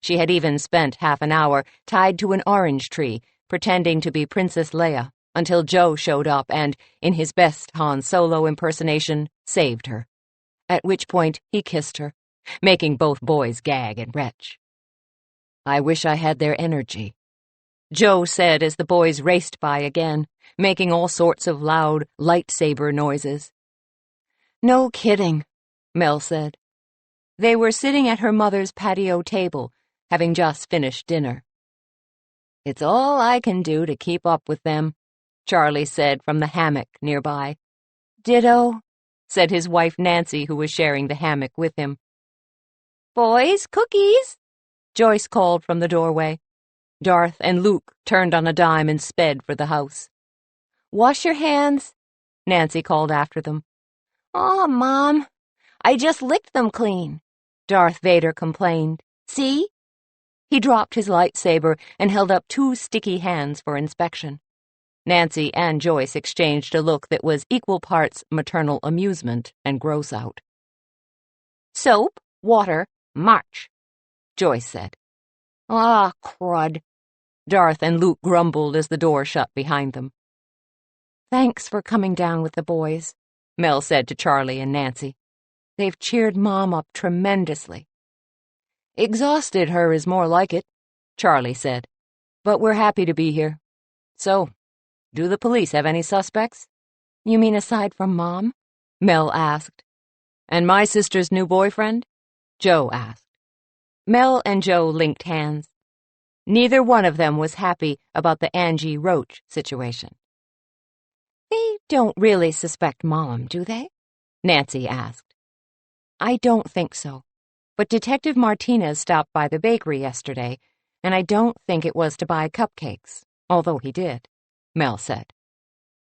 Speaker 3: She had even spent half an hour tied to an orange tree, pretending to be Princess Leia, until Joe showed up and, in his best Han Solo impersonation, saved her. at which point he kissed her, making both boys gag and retch. "I wish I had their energy," Joe said as the boys raced by again, making all sorts of loud lightsaber noises. "No kidding," Mel said. They were sitting at her mother's patio table, having just finished dinner. "It's all I can do to keep up with them," Charlie said from the hammock nearby. "Ditto," said his wife Nancy, who was sharing the hammock with him. "Boys, cookies," Joyce called from the doorway. Darth and Luke turned on a dime and sped for the house. "Wash your hands," Nancy called after them. "Aw, Mom, I just licked them clean," Darth Vader complained. "See?" He dropped his lightsaber and held up 2 sticky hands for inspection. Nancy and Joyce exchanged a look that was equal parts maternal amusement and gross-out. "Soap, water, march," Joyce said. "Ah, crud," Darth and Luke grumbled as the door shut behind them. "Thanks for coming down with the boys," Mel said to Charlie and Nancy. "They've cheered Mom up tremendously." "Exhausted her is more like it," Charlie said. "But we're happy to be here. So, do the police have any suspects?" "You mean aside from Mom?" Mel asked. "And my sister's new boyfriend?" Joe asked. Mel and Joe linked hands. Neither one of them was happy about the Angie Roach situation. "They don't really suspect Mom, do they?" Nancy asked. "I don't think so. But Detective Martinez stopped by the bakery yesterday, and I don't think it was to buy cupcakes, although he did," Mel said.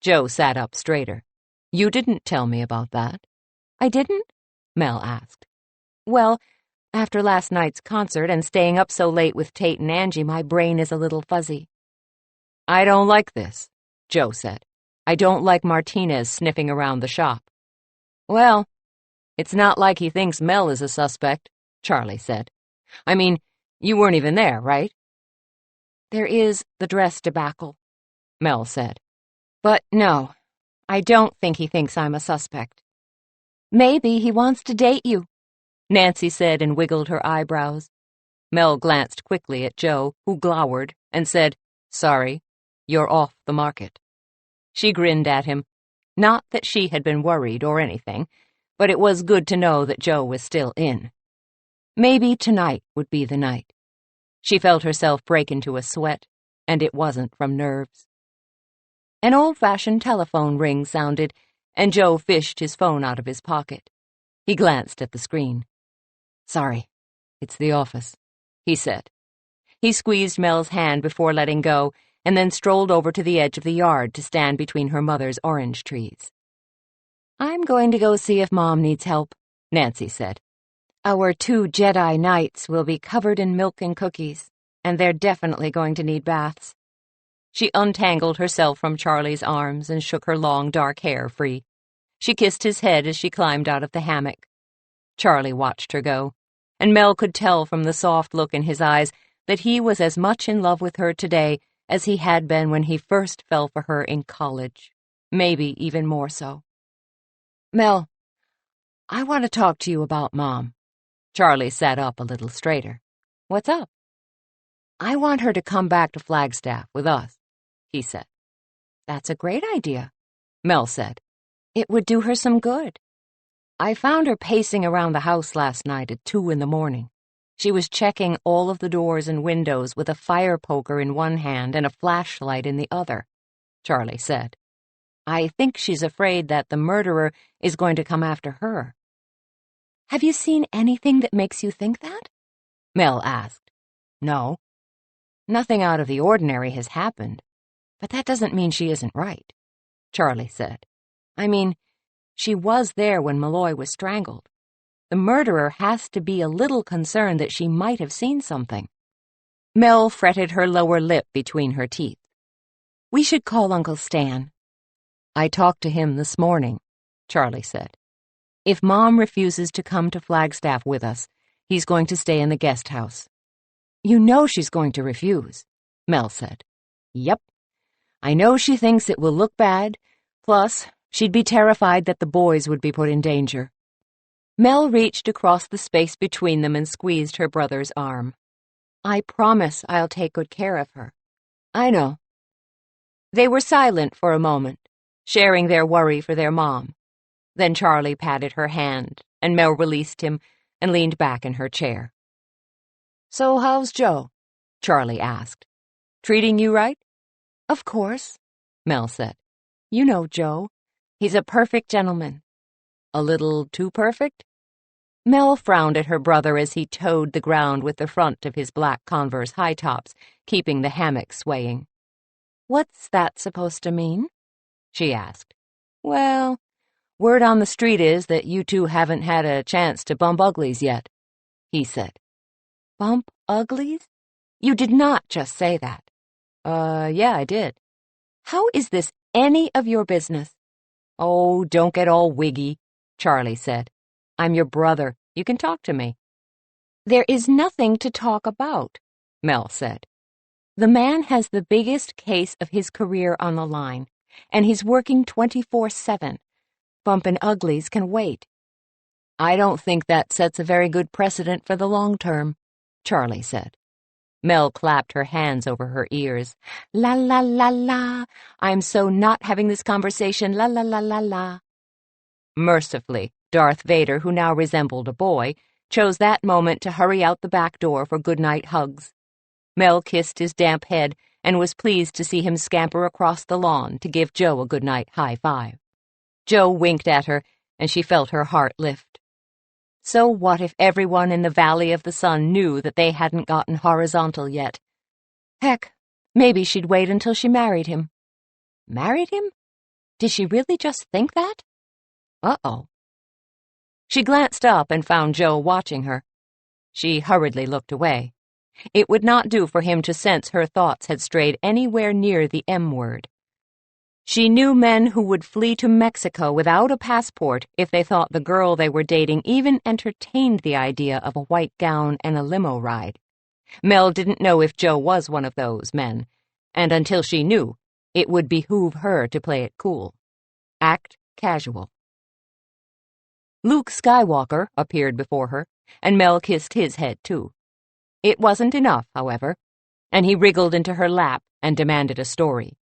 Speaker 3: Joe sat up straighter. "You didn't tell me about that." "I didn't?" Mel asked. "Well, after last night's concert and staying up so late with Tate and Angie, my brain is a little fuzzy." "I don't like this," Joe said. "I don't like Martinez sniffing around the shop." "Well, it's not like he thinks Mel is a suspect," Charlie said. "I mean, you weren't even there, right?" "There is the dress debacle," Mel said. "But no, I don't think he thinks I'm a suspect." "Maybe he wants to date you," Nancy said and wiggled her eyebrows. Mel glanced quickly at Joe, who glowered, and said, "Sorry, you're off the market." She grinned at him. Not that she had been worried or anything, but it was good to know that Joe was still in. Maybe tonight would be the night. She felt herself break into a sweat, and it wasn't from nerves. An old-fashioned telephone ring sounded, and Joe fished his phone out of his pocket. He glanced at the screen. "Sorry, it's the office," he said. He squeezed Mel's hand before letting go, and then strolled over to the edge of the yard to stand between her mother's orange trees. "I'm going to go see if Mom needs help," Nancy said. "Our 2 Jedi Knights will be covered in milk and cookies, and they're definitely going to need baths." She untangled herself from Charlie's arms and shook her long, dark hair free. She kissed his head as she climbed out of the hammock. Charlie watched her go, and Mel could tell from the soft look in his eyes that he was as much in love with her today as he had been when he first fell for her in college, maybe even more so. "Mel, I want to talk to you about Mom." Charlie sat up a little straighter. "What's up?" "I want her to come back to Flagstaff with us," he said. "That's a great idea," Mel said. "It would do her some good. I found her pacing around the house last night at 2 a.m. She was checking all of the doors and windows with a fire poker in one hand and a flashlight in the other," Charlie said. "I think she's afraid that the murderer is going to come after her." "Have you seen anything that makes you think that?" Mel asked. "No. Nothing out of the ordinary has happened, but that doesn't mean she isn't right," Charlie said. "I mean, she was there when Malloy was strangled. The murderer has to be a little concerned that she might have seen something." Mel fretted her lower lip between her teeth. "We should call Uncle Stan." "I talked to him this morning," Charlie said. "If Mom refuses to come to Flagstaff with us, he's going to stay in the guest house." "You know she's going to refuse," Mel said. "Yep. I know she thinks it will look bad, plus she'd be terrified that the boys would be put in danger." Mel reached across the space between them and squeezed her brother's arm. "I promise I'll take good care of her." "I know." They were silent for a moment, sharing their worry for their mom. Then Charlie patted her hand, and Mel released him and leaned back in her chair.
Speaker 4: "So how's Joe?"
Speaker 3: Charlie asked. "Treating you right?"
Speaker 4: "Of course,"
Speaker 3: Mel said.
Speaker 4: "You know Joe. He's a perfect gentleman."
Speaker 3: "A little too perfect?" Mel frowned at her brother as he toed the ground with the front of his black Converse high tops, keeping the hammock swaying.
Speaker 4: "What's that supposed to mean?"
Speaker 3: she asked. "Well, word on the street is that you two haven't had a chance to bump uglies yet," he said.
Speaker 4: "Bump uglies? You did not just say that."
Speaker 3: Yeah, I did."
Speaker 4: "How is this any of your business?"
Speaker 3: "Oh, don't get all wiggy," Charlie said. "I'm your brother. You can talk to me."
Speaker 4: "There is nothing to talk about,"
Speaker 3: Mel said.
Speaker 4: "The man has the biggest case of his career on the line, and he's working 24/7. Bumpin' uglies can wait."
Speaker 3: "I don't think that sets a very good precedent for the long term," Charlie said. Mel clapped her hands over her ears.
Speaker 4: "La la la la. I'm so not having this conversation. La la la la la."
Speaker 3: Mercifully, Darth Vader, who now resembled a boy, chose that moment to hurry out the back door for goodnight hugs. Mel kissed his damp head and was pleased to see him scamper across the lawn to give Joe a goodnight high five. Joe winked at her, and she felt her heart lift. So what if everyone in the Valley of the Sun knew that they hadn't gotten horizontal yet?
Speaker 4: Heck, maybe she'd wait until she married him.
Speaker 3: Married him?
Speaker 4: Did she really just think that?
Speaker 3: Uh-oh. She glanced up and found Joe watching her. She hurriedly looked away. It would not do for him to sense her thoughts had strayed anywhere near the M word. She knew men who would flee to Mexico without a passport if they thought the girl they were dating even entertained the idea of a white gown and a limo ride. Mel didn't know if Joe was one of those men, and until she knew, it would behoove her to play it cool. Act casual. Luke Skywalker appeared before her, and Mel kissed his head too. It wasn't enough, however, and he wriggled into her lap and demanded a story.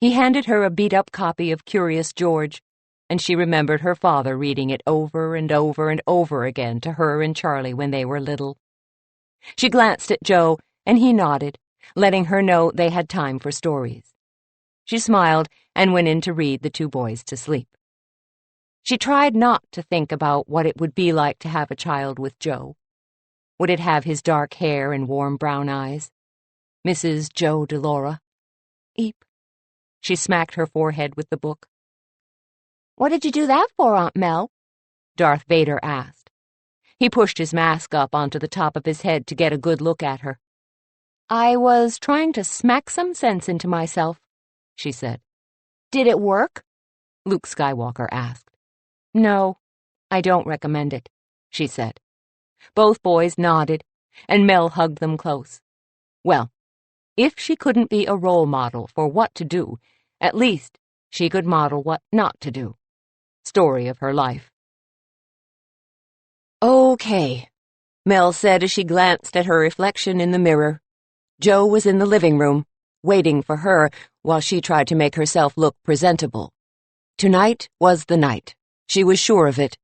Speaker 3: He handed her a beat-up copy of Curious George, and she remembered her father reading it over and over and over again to her and Charlie when they were little. She glanced at Joe, and he nodded, letting her know they had time for stories. She smiled and went in to read the two boys to sleep. She tried not to think about what it would be like to have a child with Joe. Would it have his dark hair and warm brown eyes? Mrs. Joe DeLaura? Eep. She smacked her forehead with the book.
Speaker 4: "What did you do that for, Aunt Mel?"
Speaker 3: Darth Vader asked. He pushed his mask up onto the top of his head to get a good look at her.
Speaker 4: "I was trying to smack some sense into myself," she said. "Did it work?"
Speaker 3: Luke Skywalker asked.
Speaker 4: "No, I don't recommend it,"
Speaker 3: she said. Both boys nodded, and Mel hugged them close. Well, if she couldn't be a role model for what to do, at least she could model what not to do. Story of her life. "Okay," Mel said as she glanced at her reflection in the mirror. Joe was in the living room, waiting for her while she tried to make herself look presentable. Tonight was the night. She was sure of it.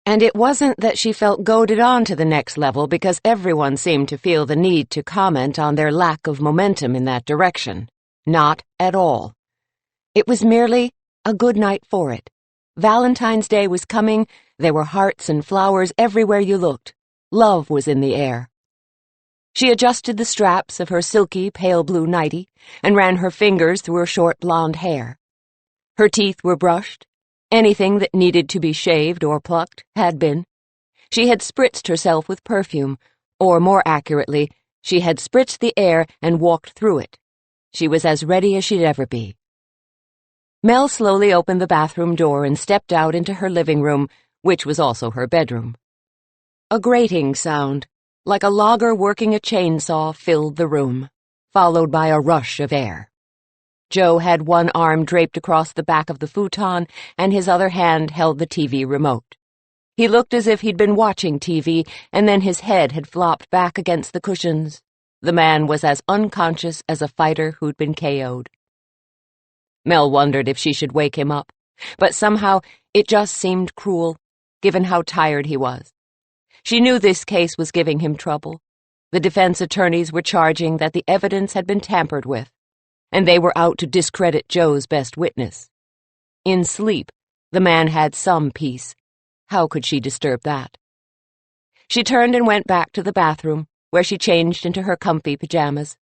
Speaker 3: And it wasn't that she felt goaded on to the next level because everyone seemed to feel the need to comment on their lack of momentum in that direction. Not at all. It was merely a good night for it. Valentine's Day was coming. There were hearts and flowers everywhere you looked. Love was in the air. She adjusted the straps of her silky pale blue nightie and ran her fingers through her short blonde hair. Her teeth were brushed. Anything that needed to be shaved or plucked had been. She had spritzed herself with perfume, or more accurately, she had spritzed the air and walked through it. She was as ready as she'd ever be. Mel slowly opened the bathroom door and stepped out into her living room, which was also her bedroom. A grating sound, like a logger working a chainsaw, filled the room, followed by a rush of air. Joe had one arm draped across the back of the futon, and his other hand held the TV remote. He looked as if he'd been watching TV, and then his head had flopped back against the cushions. The man was as unconscious as a fighter who'd been KO'd. Mel wondered if she should wake him up, but somehow it just seemed cruel, given how tired he was. She knew this case was giving him trouble. The defense attorneys were charging that the evidence had been tampered with, and they were out to discredit Joe's best witness. In sleep, the man had some peace. How could she disturb that? She turned and went back to the bathroom, where she changed into her comfy pajamas.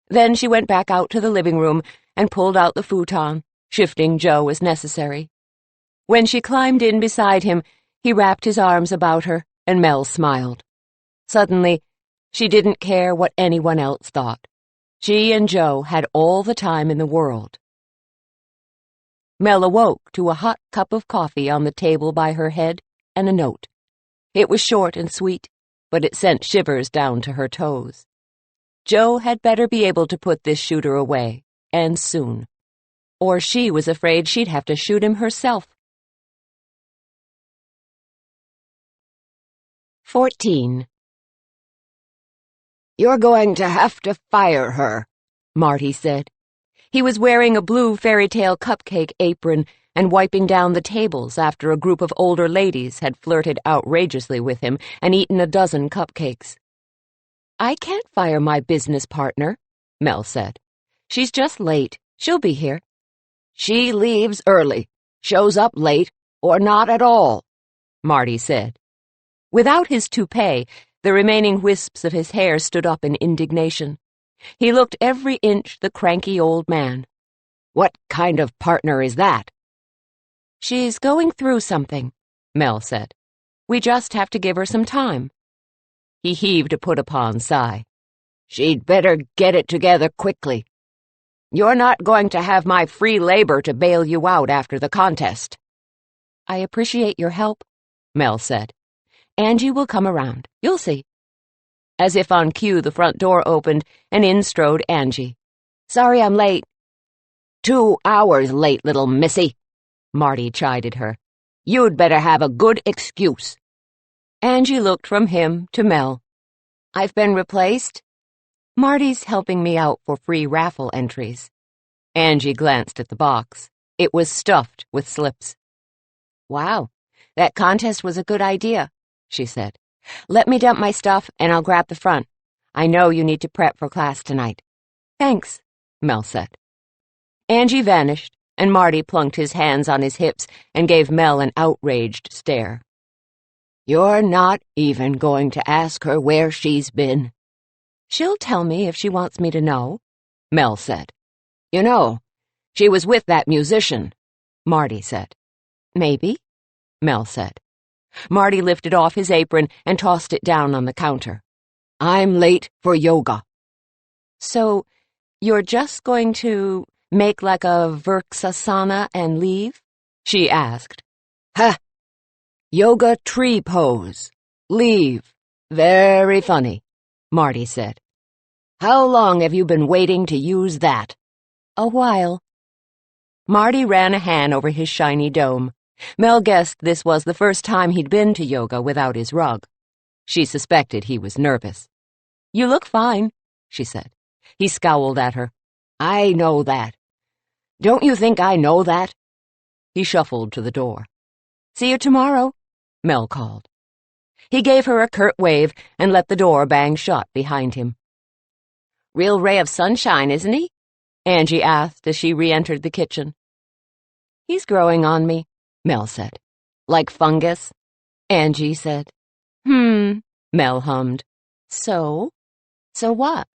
Speaker 3: Then she went back out to the living room and pulled out the futon, shifting Joe as necessary. When she climbed in beside him, he wrapped his arms about her, and Mel smiled. Suddenly, she didn't care what anyone else thought. She and Joe had all the time in the world. Mel awoke to a hot cup of coffee on the table by her head and a note. It was short and sweet, but it sent shivers down to her toes. Joe had better be able to put this shooter away, and soon. Or she was afraid she'd have to shoot him herself. 14.
Speaker 4: "You're going to have to fire her," Marty said.
Speaker 3: He was wearing a blue fairy tale cupcake apron and wiping down the tables after a group of older ladies had flirted outrageously with him and eaten a dozen cupcakes.
Speaker 4: "I can't fire my business partner," Mel said. "She's just late. She'll be here." "She leaves early, shows up late, or not at all," Marty said.
Speaker 3: Without his toupee, the remaining wisps of his hair stood up in indignation. He looked every inch the cranky old man.
Speaker 4: "What kind of partner is that?"
Speaker 3: "She's going through something," Mel said. "We just have to give her some time." He heaved a put-upon sigh.
Speaker 4: "She'd better get it together quickly. You're not going to have my free labor to bail you out after the contest."
Speaker 3: "I appreciate your help," Mel said. "Angie will come around. You'll see." As if on cue, the front door opened, and in strode Angie.
Speaker 4: "Sorry I'm late." 2 hours late, little missy," Marty chided her. "You'd better have a good excuse."
Speaker 3: Angie looked from him to Mel.
Speaker 4: "I've been replaced?"
Speaker 3: "Marty's helping me out for free raffle entries." Angie glanced at the box. It was stuffed with slips.
Speaker 4: "Wow, that contest was a good idea," she said. "Let me dump my stuff, and I'll grab the front. I know you need to prep for class tonight."
Speaker 3: "Thanks," Mel said. Angie vanished, and Marty plunked his hands on his hips and gave Mel an outraged stare.
Speaker 4: "You're not even going to ask her where she's been."
Speaker 3: "She'll tell me if she wants me to know," Mel said.
Speaker 4: "You know, she was with that musician," Marty said.
Speaker 3: "Maybe," Mel said. Marty lifted off his apron and tossed it down on the counter.
Speaker 4: "I'm late for yoga."
Speaker 3: "So, you're just going to make like a Virksasana and leave?" she asked.
Speaker 4: "Ha! Yoga tree pose. Leave. Very funny," Marty said. "How long have you been waiting to use that?"
Speaker 3: "A while." Marty ran a hand over his shiny dome. Mel guessed this was the first time he'd been to yoga without his rug. She suspected he was nervous. "You look fine," she said. He scowled at her.
Speaker 4: "I know that. Don't you think I know that?"
Speaker 3: He shuffled to the door. "See you tomorrow," Mel called. He gave her a curt wave and let the door bang shut behind him.
Speaker 4: "Real ray of sunshine, isn't he?"
Speaker 3: Angie asked as she re-entered the kitchen. "He's growing on me," Mel said.
Speaker 4: "Like fungus?"
Speaker 3: Angie said. Mel hummed.
Speaker 4: So what?"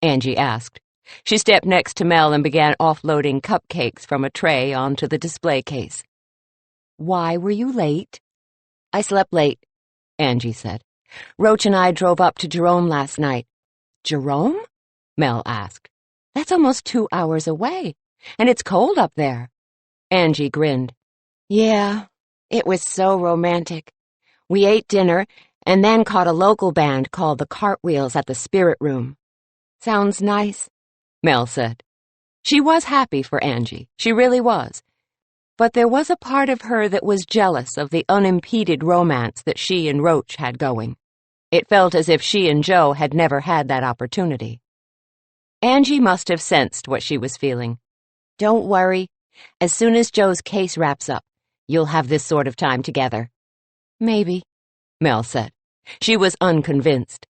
Speaker 3: Angie asked. She stepped next to Mel and began offloading cupcakes from a tray onto the display case. "Why were you late?"
Speaker 4: "I slept late," Angie said. "Roach and I drove up to Jerome last night."
Speaker 3: "Jerome?" Mel asked. "That's almost 2 hours away, and it's cold up there." Angie grinned.
Speaker 4: "Yeah, it was so romantic. We ate dinner and then caught a local band called the Cartwheels at the Spirit Room."
Speaker 3: "Sounds nice," Mel said. She was happy for Angie. She really was. But there was a part of her that was jealous of the unimpeded romance that she and Roach had going. It felt as if she and Joe had never had that opportunity. Angie must have sensed what she was feeling. "Don't worry. As soon as Joe's case wraps up, you'll have this sort of time together." "Maybe," Mel said. She was unconvinced.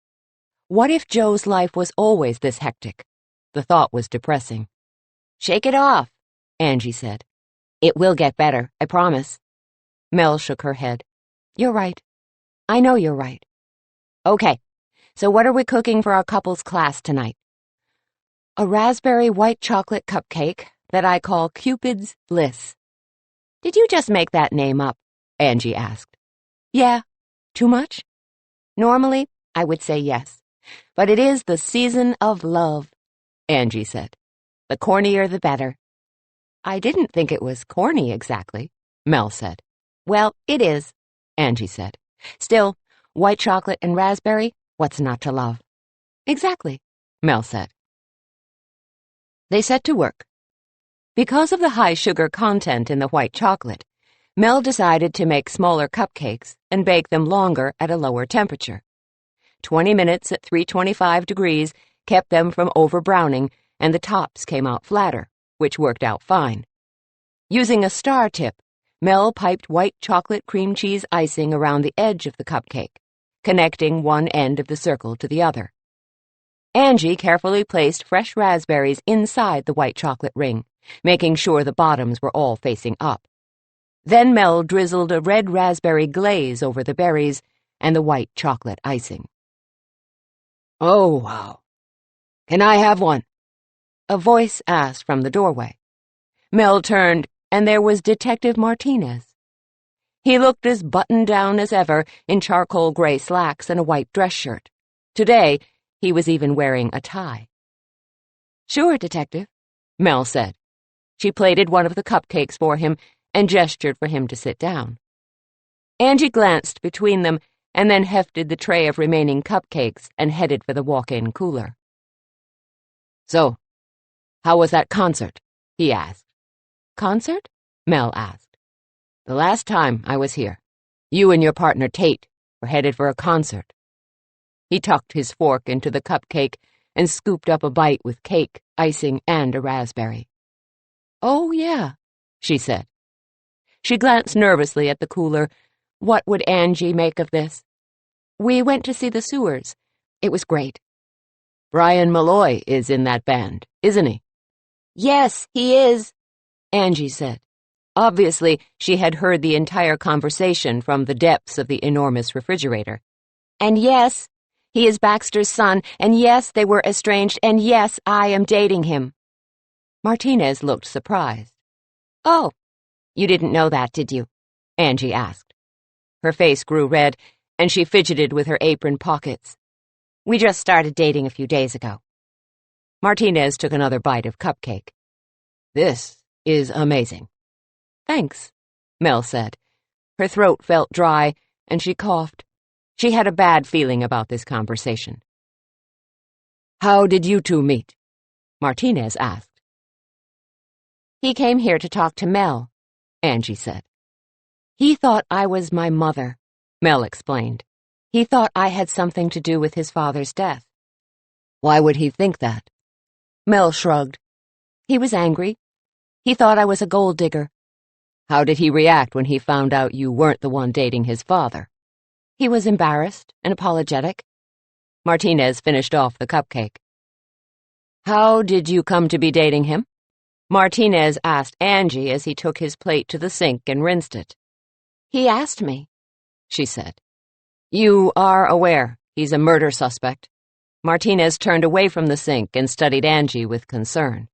Speaker 3: What if Joe's life was always this hectic? The thought was depressing. "Shake it off," Angie said. "It will get better, I promise." Mel shook her head. "You're right. I know you're right." "Okay, so what are we cooking for our couples class tonight?" "A raspberry white chocolate cupcake that I call Cupid's Bliss." "Did you just make that name up?" Angie asked. "Yeah. Too much?" "Normally, I would say yes. But it is the season of love," Angie said. "The cornier the better." "I didn't think it was corny exactly," Mel said. "Well, it is," Angie said. "Still, white chocolate and raspberry, what's not to love?" "Exactly," Mel said. They set to work. Because of the high sugar content in the white chocolate, Mel decided to make smaller cupcakes and bake them longer at a lower temperature. 20 minutes at 325 degrees kept them from over-browning, and the tops came out flatter, which worked out fine. Using a star tip, Mel piped white chocolate cream cheese icing around the edge of the cupcake, connecting one end of the circle to the other. Angie carefully placed fresh raspberries inside the white chocolate ring, making sure the bottoms were all facing up. Then Mel drizzled a red raspberry glaze over the berries and the white chocolate icing. "Oh, wow. Can I have one?" a voice asked from the doorway. Mel turned, and there was Detective Martinez. He looked as buttoned down as ever in charcoal gray slacks and a white dress shirt. Today, he was even wearing a tie. "Sure, Detective," Mel said. She plated one of the cupcakes for him and gestured for him to sit down. Angie glanced between them and then hefted the tray of remaining cupcakes and headed for the walk-in cooler. "So, how was that concert?" he asked. "Concert?" Mel asked. "The last time I was here, you and your partner Tate were headed for a concert." He tucked his fork into the cupcake and scooped up a bite with cake, icing, and a raspberry. "Oh, yeah," she said. She glanced nervously at the cooler. What would Angie make of this? "We went to see the Sewers. It was great." "Brian Malloy is in that band, isn't he?" "Yes, he is," Angie said. Obviously, she had heard the entire conversation from the depths of the enormous refrigerator. "And yes, he is Baxter's son, and yes, they were estranged, and yes, I am dating him." Martinez looked surprised. "Oh, you didn't know that, did you?" Angie asked. Her face grew red, and she fidgeted with her apron pockets. "We just started dating a few days ago." Martinez took another bite of cupcake. "This is amazing." "Thanks," Mel said. Her throat felt dry, and she coughed. She had a bad feeling about this conversation. "How did you two meet?" Martinez asked. "He came here to talk to Mel," Angie said. "He thought I was my mother," Mel explained. "He thought I had something to do with his father's death." "Why would he think that?" Mel shrugged. "He was angry. He thought I was a gold digger." "How did he react when he found out you weren't the one dating his father?" "He was embarrassed and apologetic." Martinez finished off the cupcake. "How did you come to be dating him?" Martinez asked Angie as he took his plate to the sink and rinsed it. "He asked me," she said. "You are aware he's a murder suspect?" Martinez turned away from the sink and studied Angie with concern.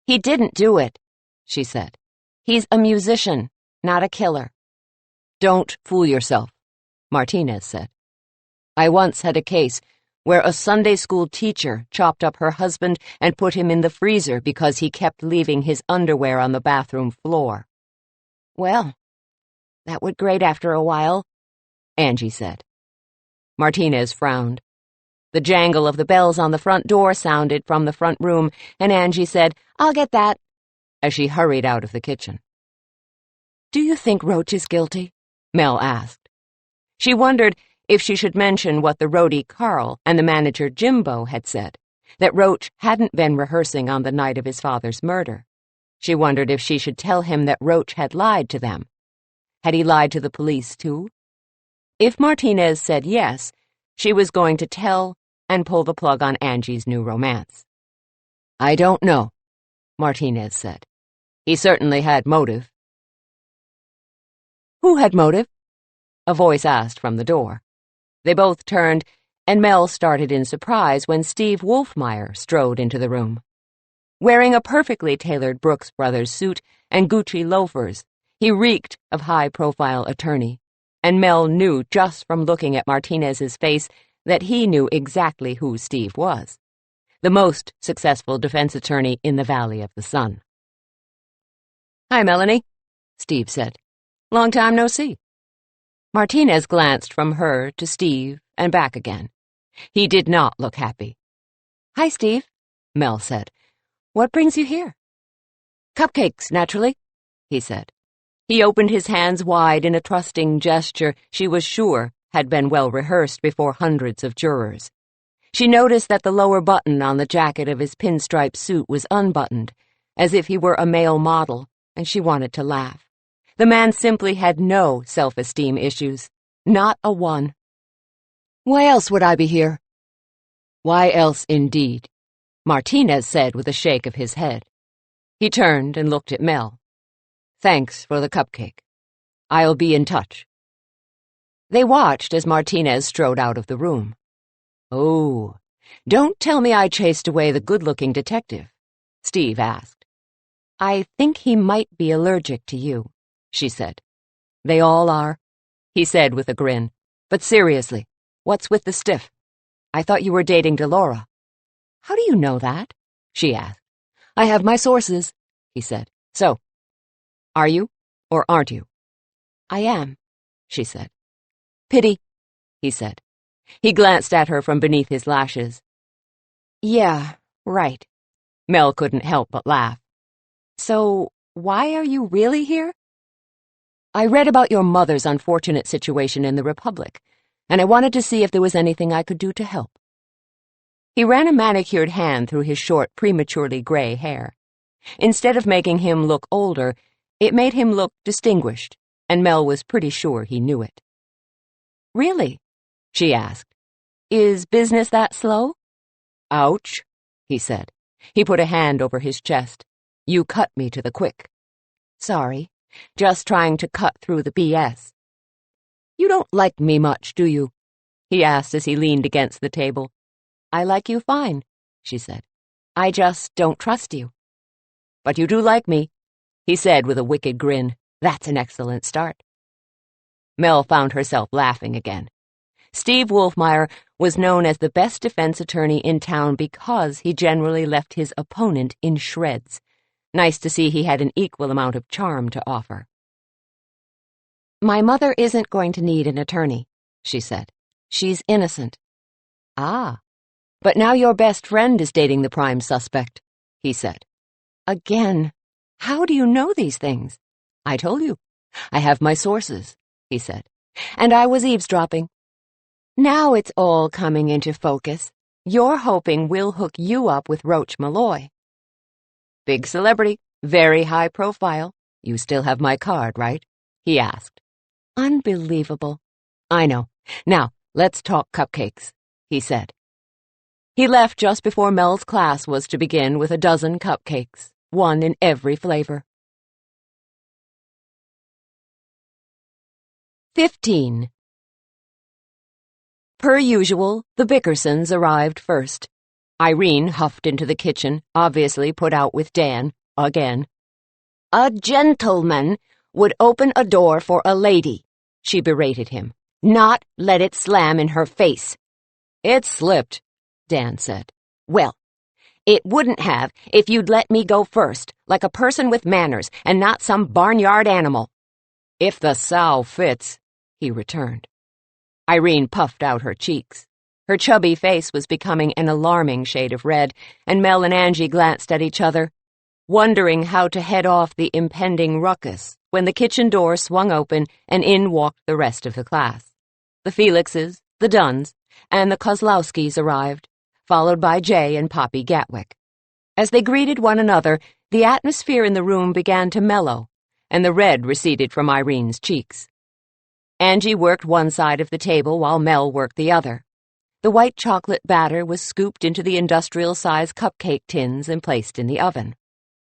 Speaker 3: "He didn't do it," she said. "He's a musician, not a killer." "Don't fool yourself," Martinez said. "I once had a case where a Sunday school teacher chopped up her husband and put him in the freezer because he kept leaving his underwear on the bathroom floor." "Well, that would grate after a while," Angie said. Martinez frowned. The jangle of the bells on the front door sounded from the front room, and Angie said, "I'll get that," as she hurried out of the kitchen.
Speaker 4: "Do you think Roach is guilty?" Mel asked. She wondered if she should mention what the roadie Carl and the manager Jimbo had said, that Roach hadn't been rehearsing on the night of his father's murder. She wondered if she should tell him that Roach had lied to them. Had he lied to the police, too? If Martinez said yes, she was going to tell and pull the plug on Angie's new romance. "I don't know," Martinez said. "He certainly had motive." "Who had motive?" a voice asked from the door. They both turned, and Mel started in surprise when Steve Wolfmeyer strode into the room. Wearing a perfectly tailored Brooks Brothers suit and Gucci loafers, he reeked of high-profile attorney, and Mel knew just from looking at Martinez's face that he knew exactly who Steve was, the most successful defense attorney in the Valley of the Sun. "Hi, Melanie," Steve said. "Long time no see." Martinez glanced from her to Steve and back again. He did not look happy. "Hi, Steve," Mel said. "What brings you here?" "Cupcakes, naturally," he said. He opened his hands wide in a trusting gesture she was sure had been well rehearsed before hundreds of jurors. She noticed that the lower button on the jacket of his pinstripe suit was unbuttoned, as if he were a male model, and she wanted to laugh. The man simply had no self-esteem issues. Not a one. "Why else would I be here?" "Why else, indeed," Martinez said with a shake of his head. He turned and looked at Mel. "Thanks for the cupcake. I'll be in touch." They watched as Martinez strode out of the room. "Oh, don't tell me I chased away the good-looking detective," Steve asked. "I think he might be allergic to you," she said. "They all are," he said with a grin. "But seriously, what's with the stiff? I thought you were dating DeLaura." "How do you know that?" she asked. "I have my sources," he said. "So, are you or aren't you?" "I am," she said. "Pity," he said. He glanced at her from beneath his lashes. "Yeah, right." Mel couldn't help but laugh. "So, why are you really here?" "I read about your mother's unfortunate situation in the Republic, and I wanted to see if there was anything I could do to help." He ran a manicured hand through his short, prematurely gray hair. Instead of making him look older, it made him look distinguished, and Mel was pretty sure he knew it. "Really?" she asked. "Is business that slow?" "Ouch," he said. He put a hand over his chest. "You cut me to the quick." "Sorry. Just trying to cut through the BS. "You don't like me much, do you?" he asked as he leaned against the table. "I like you fine," she said. "I just don't trust you." "But you do like me," he said with a wicked grin. "That's an excellent start." Mel found herself laughing again. Steve Wolfmeyer was known as the best defense attorney in town because he generally left his opponent in shreds. Nice to see he had an equal amount of charm to offer. "My mother isn't going to need an attorney," she said. "She's innocent." "Ah, but now your best friend is dating the prime suspect," he said. "Again, how do you know these things?" "I told you. I have my sources," he said. "And I was eavesdropping." "Now it's all coming into focus. You're hoping we'll hook you up with Roach Malloy." "Big celebrity, very high profile. You still have my card, right?" he asked. "Unbelievable." "I know. Now, let's talk cupcakes," he said. He left just before Mel's class was to begin with a dozen cupcakes, one in every flavor. 15. Per usual, the Bickersons arrived first. Irene huffed into the kitchen, obviously put out with Dan, again. "A gentleman would open a door for a lady," she berated him, "not let it slam in her face." "It slipped," Dan said. "Well, it wouldn't have if you'd let me go first, like a person with manners and not some barnyard animal." "If the sow fits," he returned. Irene puffed out her cheeks. Her chubby face was becoming an alarming shade of red, and Mel and Angie glanced at each other, wondering how to head off the impending ruckus
Speaker 3: when the kitchen door swung open and in walked the rest of the class. The Felixes, the Dunns, and the Kozlowskis arrived, followed by Jay and Poppy Gatwick. As they greeted one another, the atmosphere in the room began to mellow, and the red receded from Irene's cheeks. Angie worked one side of the table while Mel worked the other. The white chocolate batter was scooped into the industrial-size cupcake tins and placed in the oven.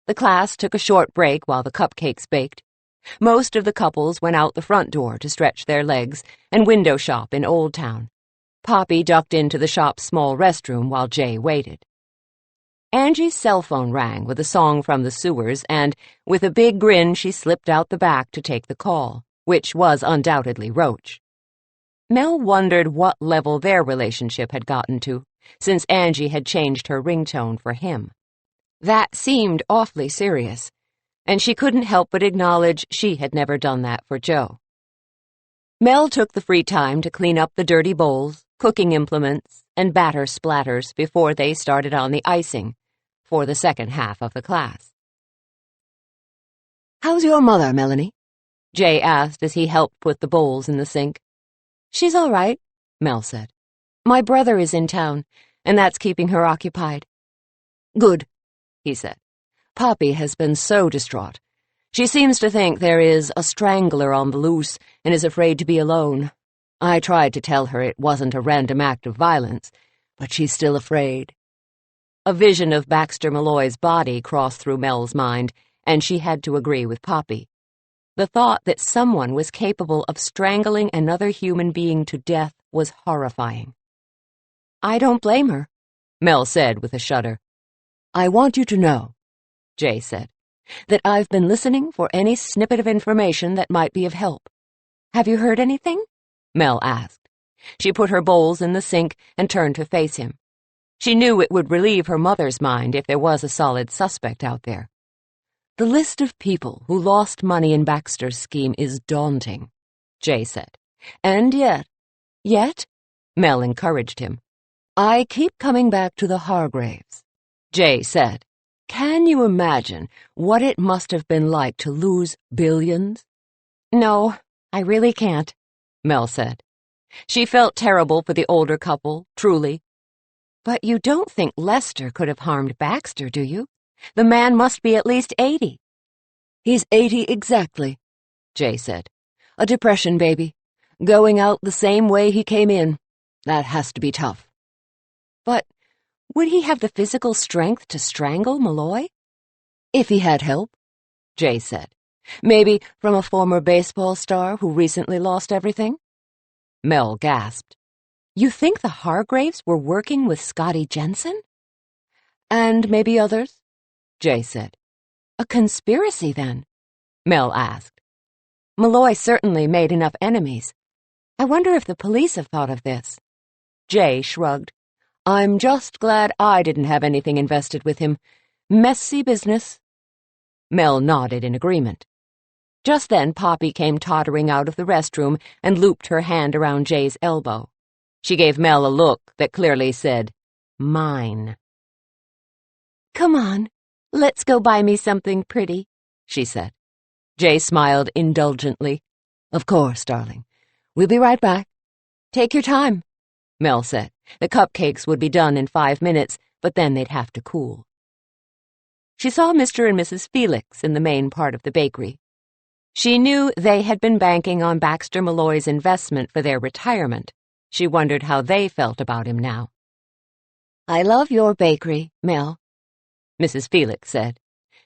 Speaker 3: The class took a short break while the cupcakes baked. Most of the couples went out the front door to stretch their legs and window shop in Old Town. Poppy ducked into the shop's small restroom while Jay waited. Angie's cell phone rang with a song from the sewers, and, with a big grin, she slipped out the back to take the call, which was undoubtedly Roach. Mel wondered what level their relationship had gotten to, since Angie had changed her ringtone for him. That seemed awfully serious, and she couldn't help but acknowledge she had never done that for Joe. Mel took the free time to clean up the dirty bowls, cooking implements, and batter splatters before they started on the icing for the second half of the class.
Speaker 4: "How's your mother, Melanie?"
Speaker 3: Jay asked as he helped put the bowls in the sink.
Speaker 4: "She's all right," Mel said. "My brother is in town, and that's keeping her occupied." "Good," he said. "Poppy has been so distraught. She seems to think there is a strangler on the loose and is afraid to be alone. I tried to tell her it wasn't a random act of violence, but she's still afraid."
Speaker 3: A vision of Baxter Malloy's body crossed through Mel's mind, and she had to agree with Poppy. The thought that someone was capable of strangling another human being to death was horrifying.
Speaker 4: "I don't blame her,"
Speaker 3: Mel said with a shudder.
Speaker 4: "I want you to know,"
Speaker 3: Jay said,
Speaker 4: "that I've been listening for any snippet of information that might be of help."
Speaker 3: "Have you heard anything?" Mel asked. She put her bowls in the sink and turned to face him. She knew it would relieve her mother's mind if there was a solid suspect out there.
Speaker 4: "The list of people who lost money in Baxter's scheme is daunting," Jay said. "And yet—"
Speaker 3: "Yet?" Mel encouraged him.
Speaker 4: "I keep coming back to the Hargraves," Jay said. "Can you imagine what it must have been like to lose billions?"
Speaker 3: "No, I really can't," Mel said. She felt terrible for the older couple, truly. "But you don't think Lester could have harmed Baxter, do you? The man must be at least 80.
Speaker 4: "He's 80 exactly," Jay said. "A depression baby. Going out the same way he came in. That has to be tough."
Speaker 3: "But would he have the physical strength to strangle Malloy?"
Speaker 4: "If he had help," Jay said. "Maybe from a former baseball star who recently lost everything."
Speaker 3: Mel gasped. "You think the Hargraves were working with Scotty Jensen?"
Speaker 4: "And maybe others," Jay said.
Speaker 3: "A conspiracy, then?" Mel asked. "Malloy certainly made enough enemies. I wonder if the police have thought of this." Jay shrugged.
Speaker 4: "I'm just glad I didn't have anything invested with him. Messy business."
Speaker 3: Mel nodded in agreement. Just then Poppy came tottering out of the restroom and looped her hand around Jay's elbow. She gave Mel a look that clearly said, "Mine."
Speaker 2: "Come on, let's go buy me something pretty," she said.
Speaker 3: Jay smiled indulgently.
Speaker 4: "Of course, darling. We'll be right back."
Speaker 3: "Take your time," Mel said. The cupcakes would be done in 5 minutes, but then they'd have to cool. She saw Mr. and Mrs. Felix in the main part of the bakery. She knew they had been banking on Baxter Malloy's investment for their retirement. She wondered how they felt about him now.
Speaker 2: "I love your bakery, Mel,"
Speaker 3: Mrs. Felix said.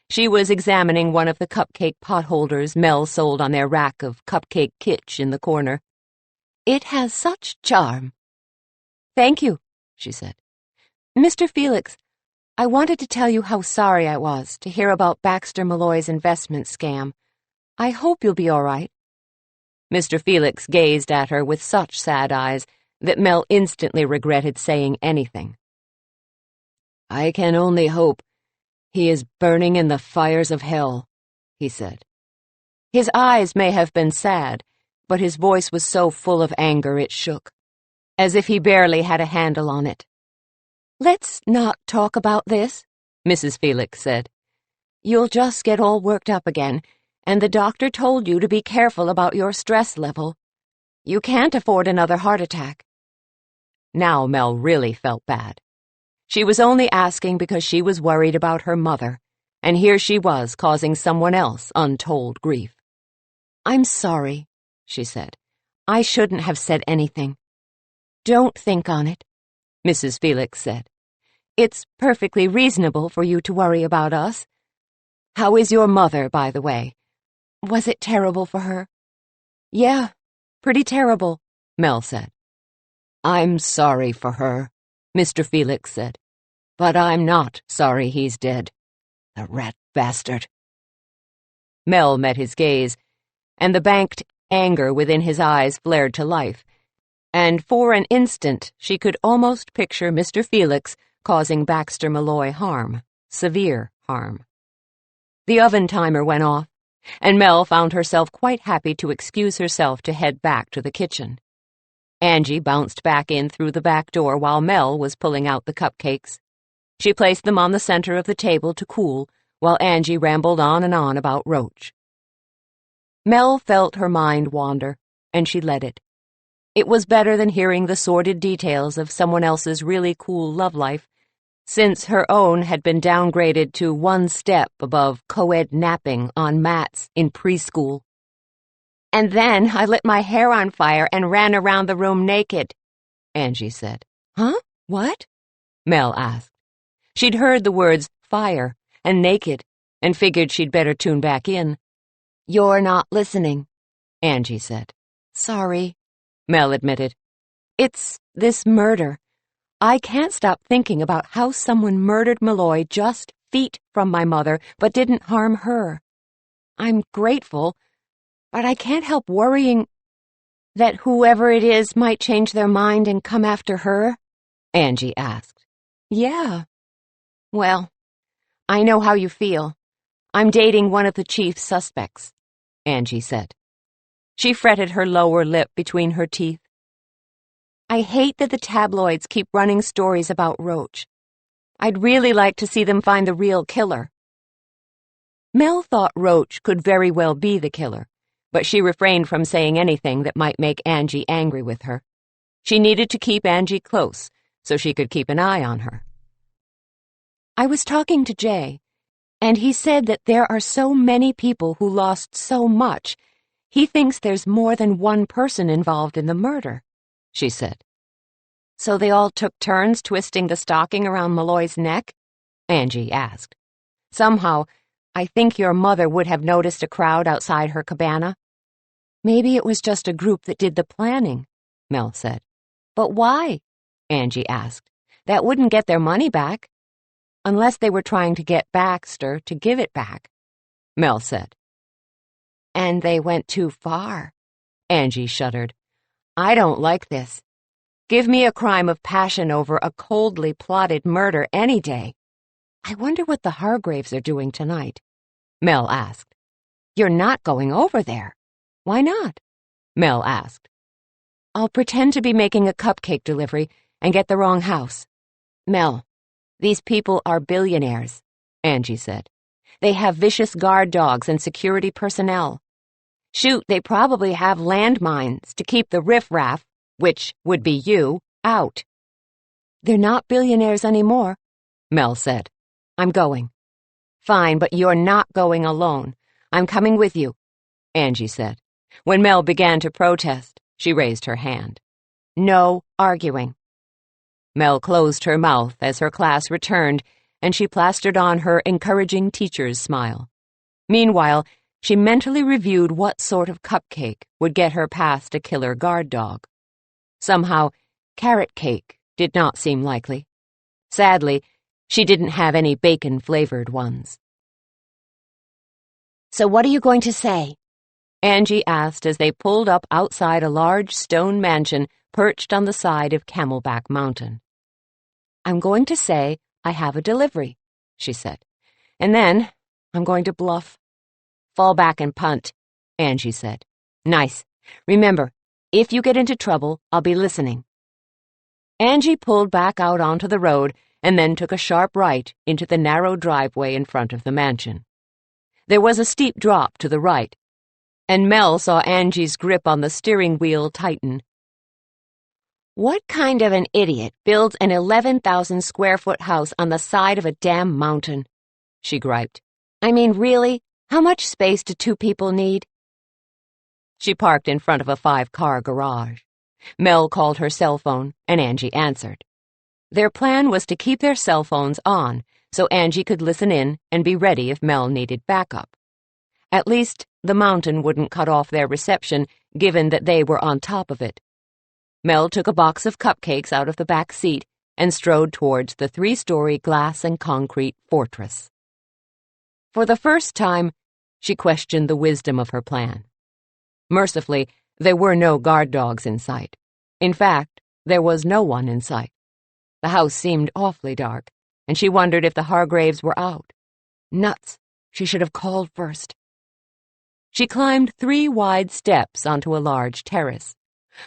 Speaker 3: She was examining one of the cupcake potholders Mel sold on their rack of cupcake kitsch in the corner.
Speaker 2: "It has such charm."
Speaker 3: "Thank you," she said. "Mr. Felix, I wanted to tell you how sorry I was to hear about Baxter Malloy's investment scam. I hope you'll be all right." Mr. Felix gazed at her with such sad eyes that Mel instantly regretted saying anything.
Speaker 4: "I can only hope he is burning in the fires of hell," he said.
Speaker 3: His eyes may have been sad, but his voice was so full of anger it shook, as if he barely had a handle on it.
Speaker 2: "Let's not talk about this,"
Speaker 3: Mrs. Felix said.
Speaker 2: "You'll just get all worked up again, And the doctor told you to be careful about your stress level. You can't afford another heart attack."
Speaker 3: Now Mel really felt bad. She was only asking because she was worried about her mother, and here she was causing someone else untold grief.
Speaker 2: "I'm sorry," she said. "I shouldn't have said anything." "Don't think on it," Mrs. Felix said. "It's perfectly reasonable for you to worry about us. How is your mother, by the way? Was it terrible for her?"
Speaker 3: "Yeah, pretty terrible," Mel said.
Speaker 4: "I'm sorry for her," Mr. Felix said. "But I'm not sorry he's dead. The rat bastard."
Speaker 3: Mel met his gaze, and the banked anger within his eyes flared to life, and for an instant she could almost picture Mr. Felix causing Baxter Malloy harm, severe harm. The oven timer went off, and Mel found herself quite happy to excuse herself to head back to the kitchen. Angie bounced back in through the back door while Mel was pulling out the cupcakes. She placed them on the center of the table to cool, while Angie rambled on and on about Roach. Mel felt her mind wander, and she let it. It was better than hearing the sordid details of someone else's really cool love life, since her own had been downgraded to one step above co-ed napping on mats in preschool.
Speaker 2: "And then I lit my hair on fire and ran around the room naked," Angie said.
Speaker 3: "Huh? What?" Mel asked. She'd heard the words fire and naked and figured she'd better tune back in.
Speaker 2: "You're not listening,"
Speaker 3: Angie said.
Speaker 2: "Sorry,"
Speaker 3: Mel admitted.
Speaker 2: "It's this murder. I can't stop thinking about how someone murdered Malloy just feet from my mother, but didn't harm her. I'm grateful, but I can't help worrying that whoever it is might change their mind and come after her,"
Speaker 3: Angie asked.
Speaker 2: "Yeah. Well, I know how you feel. I'm dating one of the chief's suspects,"
Speaker 3: Angie said. She fretted her lower lip between her teeth.
Speaker 2: "I hate that the tabloids keep running stories about Roach. I'd really like to see them find the real killer."
Speaker 3: Mel thought Roach could very well be the killer, but she refrained from saying anything that might make Angie angry with her. She needed to keep Angie close so she could keep an eye on her.
Speaker 2: "I was talking to Jay, and he said that there are so many people who lost so much, he thinks there's more than one person involved in the murder," she said.
Speaker 3: "So they all took turns twisting the stocking around Malloy's neck?" Angie asked.
Speaker 2: "Somehow, I think your mother would have noticed a crowd outside her cabana."
Speaker 3: "Maybe it was just a group that did the planning," Mel said.
Speaker 2: "But why?" Angie asked. "That wouldn't get their money back. Unless they were trying to get Baxter to give it back,"
Speaker 3: Mel said.
Speaker 2: "And they went too far."
Speaker 3: Angie shuddered.
Speaker 2: "I don't like this. Give me a crime of passion over a coldly plotted murder any day."
Speaker 3: "I wonder what the Hargraves are doing tonight?"
Speaker 2: Mel asked. "You're not going over there."
Speaker 3: "Why not?" Mel asked.
Speaker 2: "I'll pretend to be making a cupcake delivery and get the wrong house."
Speaker 3: "Mel,
Speaker 2: these people are billionaires," Angie said. "They have vicious guard dogs and security personnel. Shoot, they probably have landmines to keep the riffraff, which would be you, out."
Speaker 3: "They're not billionaires anymore,"
Speaker 2: Mel said. "I'm going." "Fine, but you're not going alone. I'm coming with you," Angie said. When Mel began to protest, she raised her hand. "No arguing." Mel closed her mouth as her class returned, and she plastered on her encouraging teacher's smile. Meanwhile, she mentally reviewed what sort of cupcake would get her past a killer guard dog. Somehow, carrot cake did not seem likely. Sadly, she didn't have any bacon-flavored ones.
Speaker 1: "So what are you going to say?"
Speaker 2: Angie asked as they pulled up outside a large stone mansion perched on the side of Camelback Mountain. "I'm going to say I have a delivery," she said. "And then I'm going to bluff." "Fall back and punt," Angie said. "Nice. Remember, if you get into trouble, I'll be listening." Angie pulled back out onto the road and then took a sharp right into the narrow driveway in front of the mansion.
Speaker 3: There was a steep drop to the right, and Mel saw Angie's grip on the steering wheel tighten.
Speaker 2: What kind of an idiot builds an 11,000-square-foot house on the side of a damn mountain? She griped. I mean, really? How much space do two people need?
Speaker 3: She parked in front of a 5-car garage. Mel called her cell phone, and Angie answered. Their plan was to keep their cell phones on, so Angie could listen in and be ready if Mel needed backup. At least, the mountain wouldn't cut off their reception, given that they were on top of it. Mel took a box of cupcakes out of the back seat and strode towards the 3-story glass and concrete fortress. For the first time, she questioned the wisdom of her plan. Mercifully, there were no guard dogs in sight. In fact, there was no one in sight. The house seemed awfully dark, and she wondered if the Hargraves were out. Nuts. She should have called first. She climbed 3 wide steps onto a large terrace.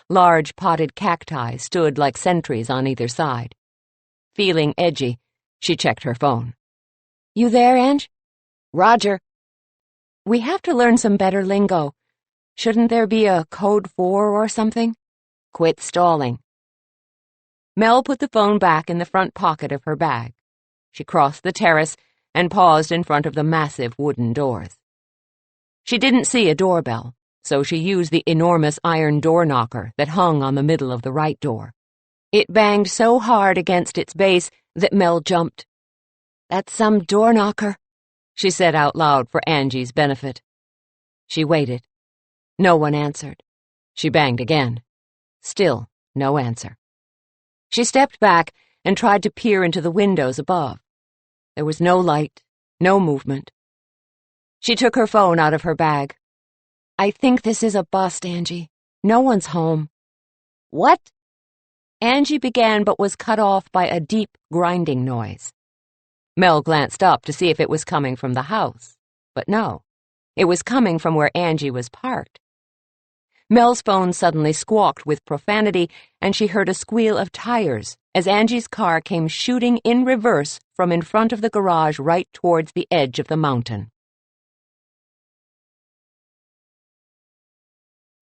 Speaker 3: Large potted cacti stood like sentries on either side. Feeling edgy, she checked her phone.
Speaker 2: You there, Ange?
Speaker 3: Roger. We have to learn some better lingo. Shouldn't there be a code 4 or something?
Speaker 2: Quit stalling.
Speaker 3: Mel put the phone back in the front pocket of her bag. She crossed the terrace and paused in front of the massive wooden doors. She didn't see a doorbell, so she used the enormous iron door knocker that hung on the middle of the right door. It banged so hard against its base that Mel jumped.
Speaker 2: That's some door knocker,
Speaker 3: she said out loud for Angie's benefit. She waited. No one answered. She banged again. Still no answer. She stepped back and tried to peer into the windows above. There was no light, no movement. She took her phone out of her bag.
Speaker 2: I think this is a bust, Angie. No one's home.
Speaker 3: What? Angie began but was cut off by a deep grinding noise. Mel glanced up to see if it was coming from the house, but no, it was coming from where Angie was parked. Mel's phone suddenly squawked with profanity, and she heard a squeal of tires as Angie's car came shooting in reverse from in front of the garage right towards the edge of the mountain.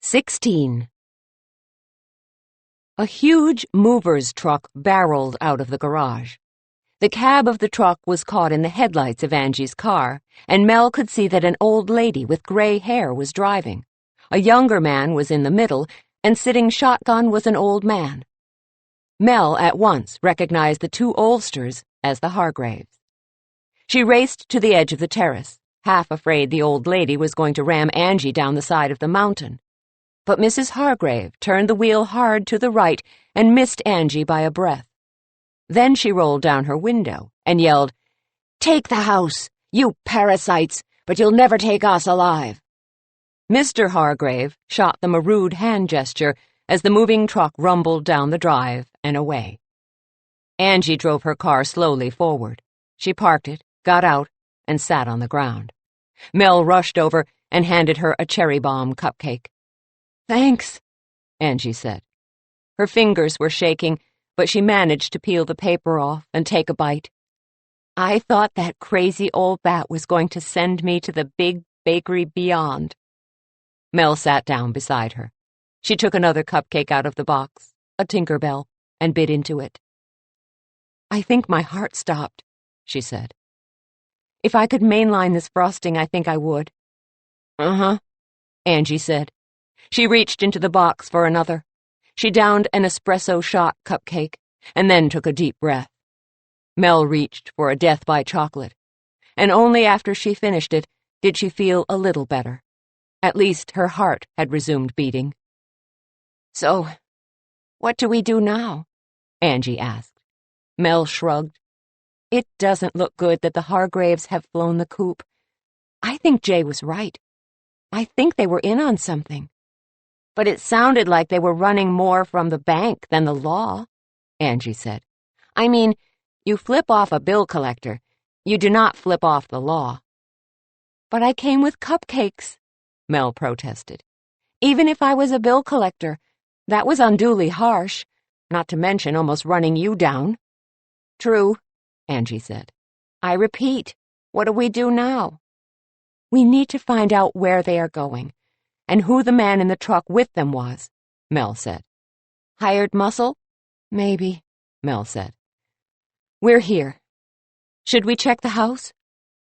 Speaker 3: 16. A huge mover's truck barreled out of the garage. The cab of the truck was caught in the headlights of Angie's car, and Mel could see that an old lady with gray hair was driving. A younger man was in the middle, and sitting shotgun was an old man. Mel at once recognized the 2 oldsters as the Hargraves. She raced to the edge of the terrace, half afraid the old lady was going to ram Angie down the side of the mountain. But Mrs. Hargrave turned the wheel hard to the right and missed Angie by a breath. Then she rolled down her window and yelled, "Take the house, you parasites, but you'll never take us alive." Mr. Hargrave shot them a rude hand gesture as the moving truck rumbled down the drive and away. Angie drove her car slowly forward. She parked it, got out, and sat on the ground. Mel rushed over and handed her a cherry bomb cupcake. "Thanks," Angie said. Her fingers were shaking, but she managed to peel the paper off and take a bite. "I thought that crazy old bat was going to send me to the big bakery beyond." Mel sat down beside her. She took another cupcake out of the box, a Tinkerbell, and bit into it. "I think my heart stopped," she said. "If I could mainline this frosting, I think I would." "Uh-huh," Angie said. She reached into the box for another. She downed an espresso shot cupcake, and then took a deep breath. Mel reached for a Death by Chocolate, and only after she finished it did she feel a little better. At least her heart had resumed beating. "So, what do we do now?" Angie asked. Mel shrugged. "It doesn't look good that the Hargraves have flown the coop. I think Jay was right. I think they were in on something. But it sounded like they were running more from the bank than the law," Angie said. "I mean, you flip off a bill collector. You do not flip off the law." "But I came with cupcakes," Mel protested. "Even if I was a bill collector, that was unduly harsh, not to mention almost running you down." "True," Angie said. "I repeat, what do we do now?" We need to find out where they are going, and who the man in the truck with them was, Mel said. Hired muscle? Maybe, Mel said. We're here. Should we check the house?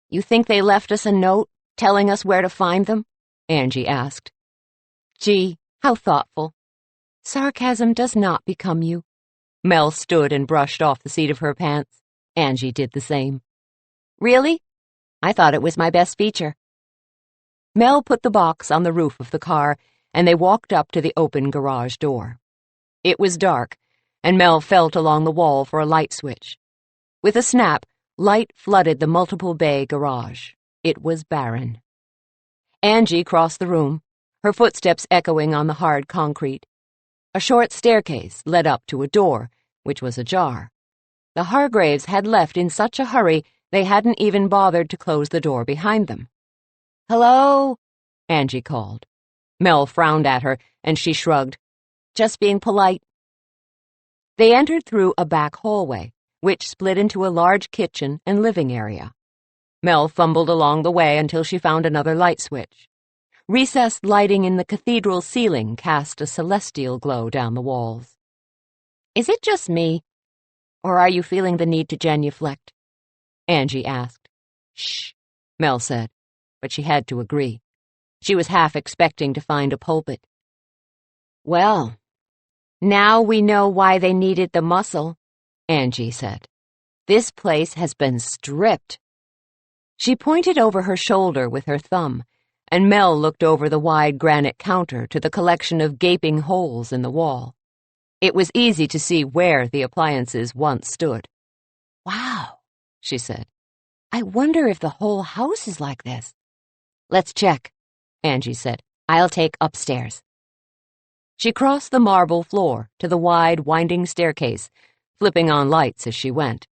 Speaker 3: You think they left us a note telling us where to find them? Angie asked. Gee, how thoughtful. Sarcasm does not become you. Mel stood and brushed off the seat of her pants. Angie did the same. Really? I thought it was my best feature. Mel put the box on the roof of the car, and they walked up to the open garage door. It was dark, and Mel felt along the wall for a light switch. With a snap, light flooded the multiple bay garage. It was barren. Angie crossed the room, her footsteps echoing on the hard concrete. A short staircase led up to a door, which was ajar. The Hargraves had left in such a hurry they hadn't even bothered to close the door behind them. Hello? Angie called. Mel frowned at her, and she shrugged. Just being polite. They entered through a back hallway, which split into a large kitchen and living area. Mel fumbled along the way until she found another light switch. Recessed lighting in the cathedral ceiling cast a celestial glow down the walls. Is it just me, or are you feeling the need to genuflect? Angie asked. Shh, Mel said, but she had to agree. She was half expecting to find a pulpit. Well, now we know why they needed the muscle, Angie said. This place has been stripped. She pointed over her shoulder with her thumb, and Mel looked over the wide granite counter to the collection of gaping holes in the wall. It was easy to see where the appliances once stood. Wow, she said. I wonder if the whole house is like this. Let's check, Angie said. I'll take upstairs. She crossed the marble floor to the wide, winding staircase, flipping on lights as she went.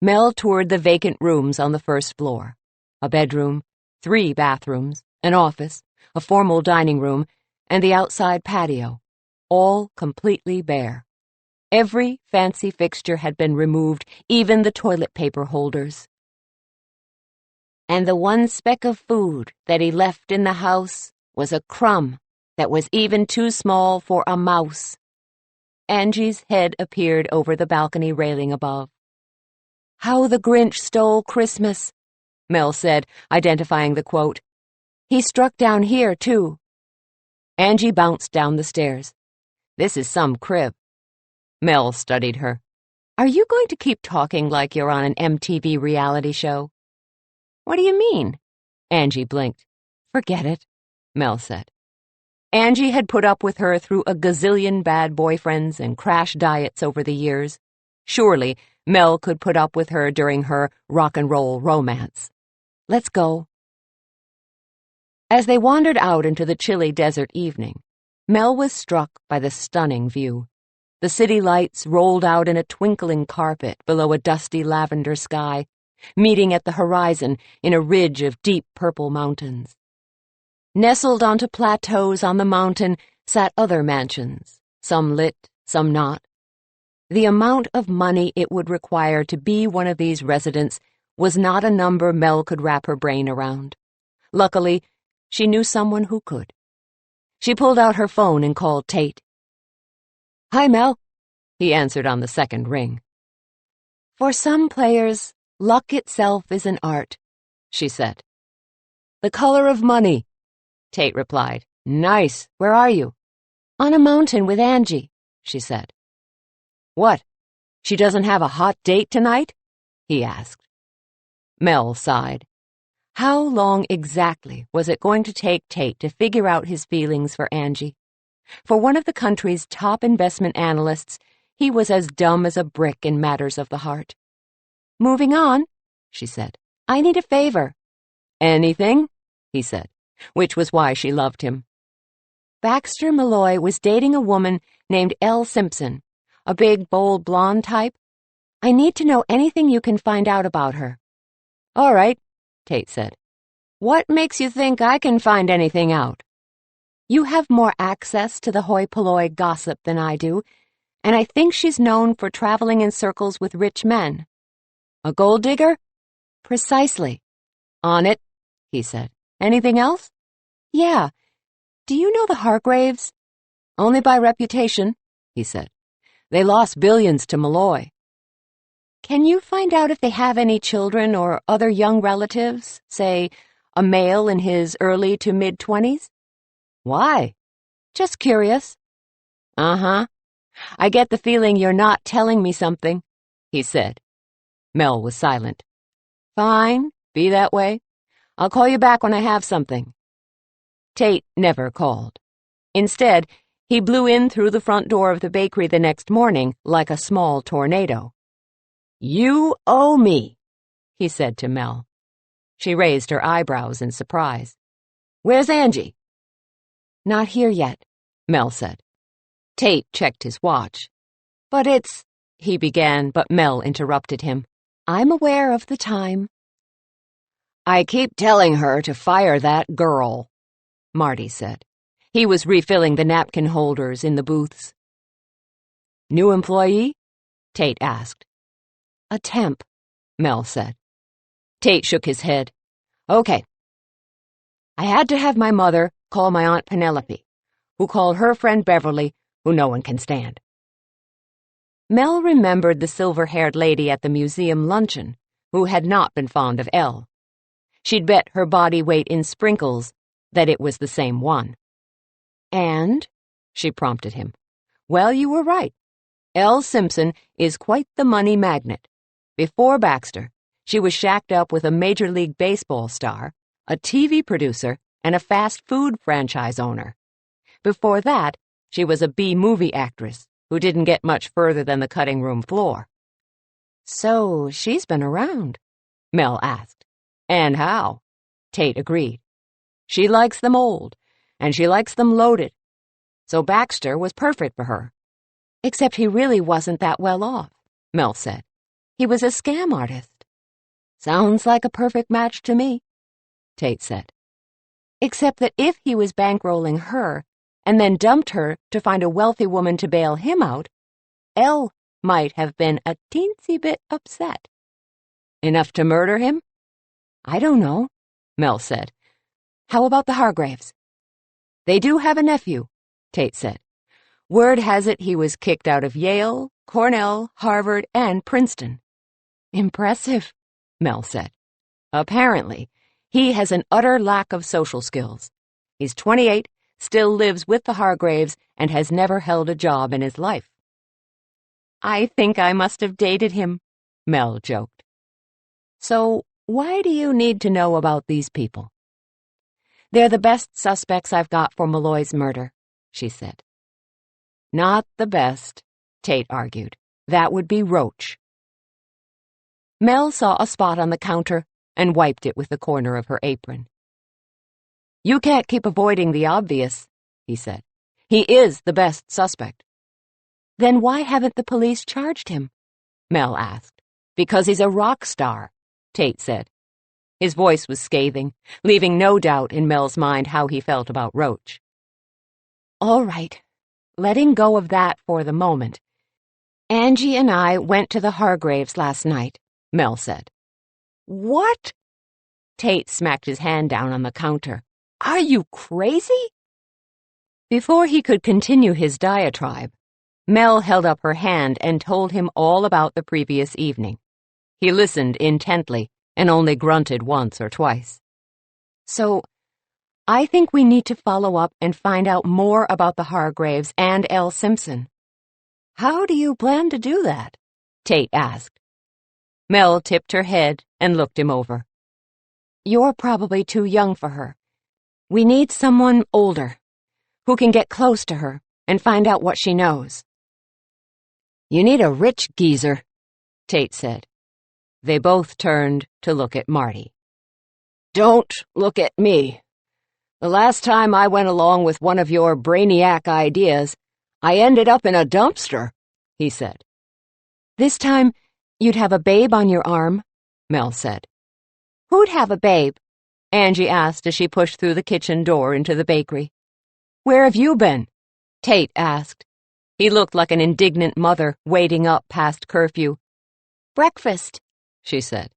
Speaker 3: Mel toured the vacant rooms on the first floor. A bedroom, 3 bathrooms, an office, a formal dining room, and the outside patio, all completely bare. Every fancy fixture had been removed, even the toilet paper holders. And the one speck of food that he left in the house was a crumb that was even too small for a mouse. Angie's head appeared over the balcony railing above. How the Grinch stole Christmas, Mel said, identifying the quote. He struck down here, too. Angie bounced down the stairs. This is some crib. Mel studied her. Are you going to keep talking like you're on an MTV reality show? What do you mean? Angie blinked. Forget it, Mel said. Angie had put up with her through a gazillion bad boyfriends and crash diets over the years. Surely, Mel could put up with her during her rock and roll romance. Let's go. As they wandered out into the chilly desert evening, Mel was struck by the stunning view. The city lights rolled out in a twinkling carpet below a dusty lavender sky, meeting at the horizon in a ridge of deep purple mountains. Nestled onto plateaus on the mountain sat other mansions, some lit, some not. The amount of money it would require to be one of these residents was not a number Mel could wrap her brain around. Luckily, she knew someone who could. She pulled out her phone and called Tate. Hi, Mel, he answered on the second ring. For some players, luck itself is an art, she said. The color of money, Tate replied. Nice. Where are you? On a mountain with Angie, she said. What? She doesn't have a hot date tonight? He asked. Mel sighed. How long exactly was it going to take Tate to figure out his feelings for Angie? For one of the country's top investment analysts, he was as dumb as a brick in matters of the heart. Moving on, she said. I need a favor. Anything? He said, which was why she loved him. Baxter Malloy was dating a woman named Elle Simpson, a big, bold, blonde type. I need to know anything you can find out about her. All right, Tate said. What makes you think I can find anything out? You have more access to the hoi polloi gossip than I do, and I think she's known for traveling in circles with rich men. A gold digger? Precisely. On it, he said. Anything else?
Speaker 2: Yeah. Do you know the Hargraves?
Speaker 3: Only by reputation, he said. They lost billions to Malloy.
Speaker 2: Can you find out if they have any children or other young relatives, say, a male in his early to mid-20s?
Speaker 3: Why?
Speaker 2: Just curious.
Speaker 3: Uh-huh. I get the feeling you're not telling me something, he said. Mel was silent. Fine, be that way. I'll call you back when I have something. Tate never called. Instead, he blew in through the front door of the bakery the next morning like a small tornado. You owe me, he said to Mel. She raised her eyebrows in surprise. Where's Angie?
Speaker 2: Not here yet,
Speaker 3: Mel said. Tate checked his watch. But it's, he began, but Mel interrupted him.
Speaker 2: I'm aware of the time.
Speaker 3: I keep telling her to fire that girl, Marty said. He was refilling the napkin holders in the booths. New employee? Tate asked.
Speaker 2: A temp,
Speaker 3: Mel said. Tate shook his head. Okay. I had to have my mother call my Aunt Penelope, who called her friend Beverly, who no one can stand. Mel remembered the silver-haired lady at the museum luncheon, who had not been fond of Elle. She'd bet her body weight in sprinkles that it was the same one. And, she prompted him, well, you were right. Elle Simpson is quite the money magnet. Before Baxter, she was shacked up with a Major League Baseball star, a TV producer, and a fast food franchise owner. Before that, she was a B-movie actress who didn't get much further than the cutting room floor.
Speaker 2: So she's been around,
Speaker 3: Mel asked. And how? Tate agreed. She likes them old, and she likes them loaded. So Baxter was perfect for her.
Speaker 2: Except he really wasn't that well off,
Speaker 3: Mel said.
Speaker 2: He was a scam artist.
Speaker 3: Sounds like a perfect match to me, Tate said.
Speaker 2: Except that if he was bankrolling her and then dumped her to find a wealthy woman to bail him out, Elle might have been a teensy bit upset.
Speaker 3: Enough to murder him?
Speaker 2: I don't know,
Speaker 3: Mel said.
Speaker 2: How about the Hargraves?
Speaker 3: They do have a nephew, Tate said. Word has it he was kicked out of Yale, Cornell, Harvard, and Princeton.
Speaker 2: Impressive,
Speaker 3: Mel said. Apparently, he has an utter lack of social skills. He's 28, still lives with the Hargraves, and has never held a job in his life.
Speaker 2: I think I must have dated him,
Speaker 3: Mel joked. So, why do you need to know about these people?
Speaker 2: They're the best suspects I've got for Malloy's murder, she said.
Speaker 3: Not the best, Tate argued. That would be Roach. Mel saw a spot on the counter and wiped it with the corner of her apron. You can't keep avoiding the obvious, he said. He is the best suspect.
Speaker 2: Then why haven't the police charged him?
Speaker 3: Mel asked. Because he's a rock star, Tate said. His voice was scathing, leaving no doubt in Mel's mind how he felt about Roach.
Speaker 2: All right, letting go of that for the moment. Angie and I went to the Hargraves last night,
Speaker 3: Mel said.
Speaker 2: What?
Speaker 3: Tate smacked his hand down on the counter.
Speaker 2: Are you crazy?
Speaker 3: Before he could continue his diatribe, Mel held up her hand and told him all about the previous evening. He listened intently and only grunted once or twice.
Speaker 2: So, I think we need to follow up and find out more about the Hargraves and Elle Simpson.
Speaker 3: How do you plan to do that? Tate asked. Mel tipped her head and looked him over.
Speaker 2: You're probably too young for her. We need someone older, who can get close to her and find out what she knows.
Speaker 3: You need a rich geezer, Tate said. They both turned to look at Marty. Don't look at me. The last time I went along with one of your brainiac ideas, I ended up in a dumpster, he said.
Speaker 2: This time, you'd have a babe on your arm,
Speaker 3: Mel said.
Speaker 2: Who'd have a babe?
Speaker 3: Angie asked as she pushed through the kitchen door into the bakery. Where have you been? Tate asked. He looked like an indignant mother waiting up past curfew.
Speaker 2: Breakfast,
Speaker 3: she said.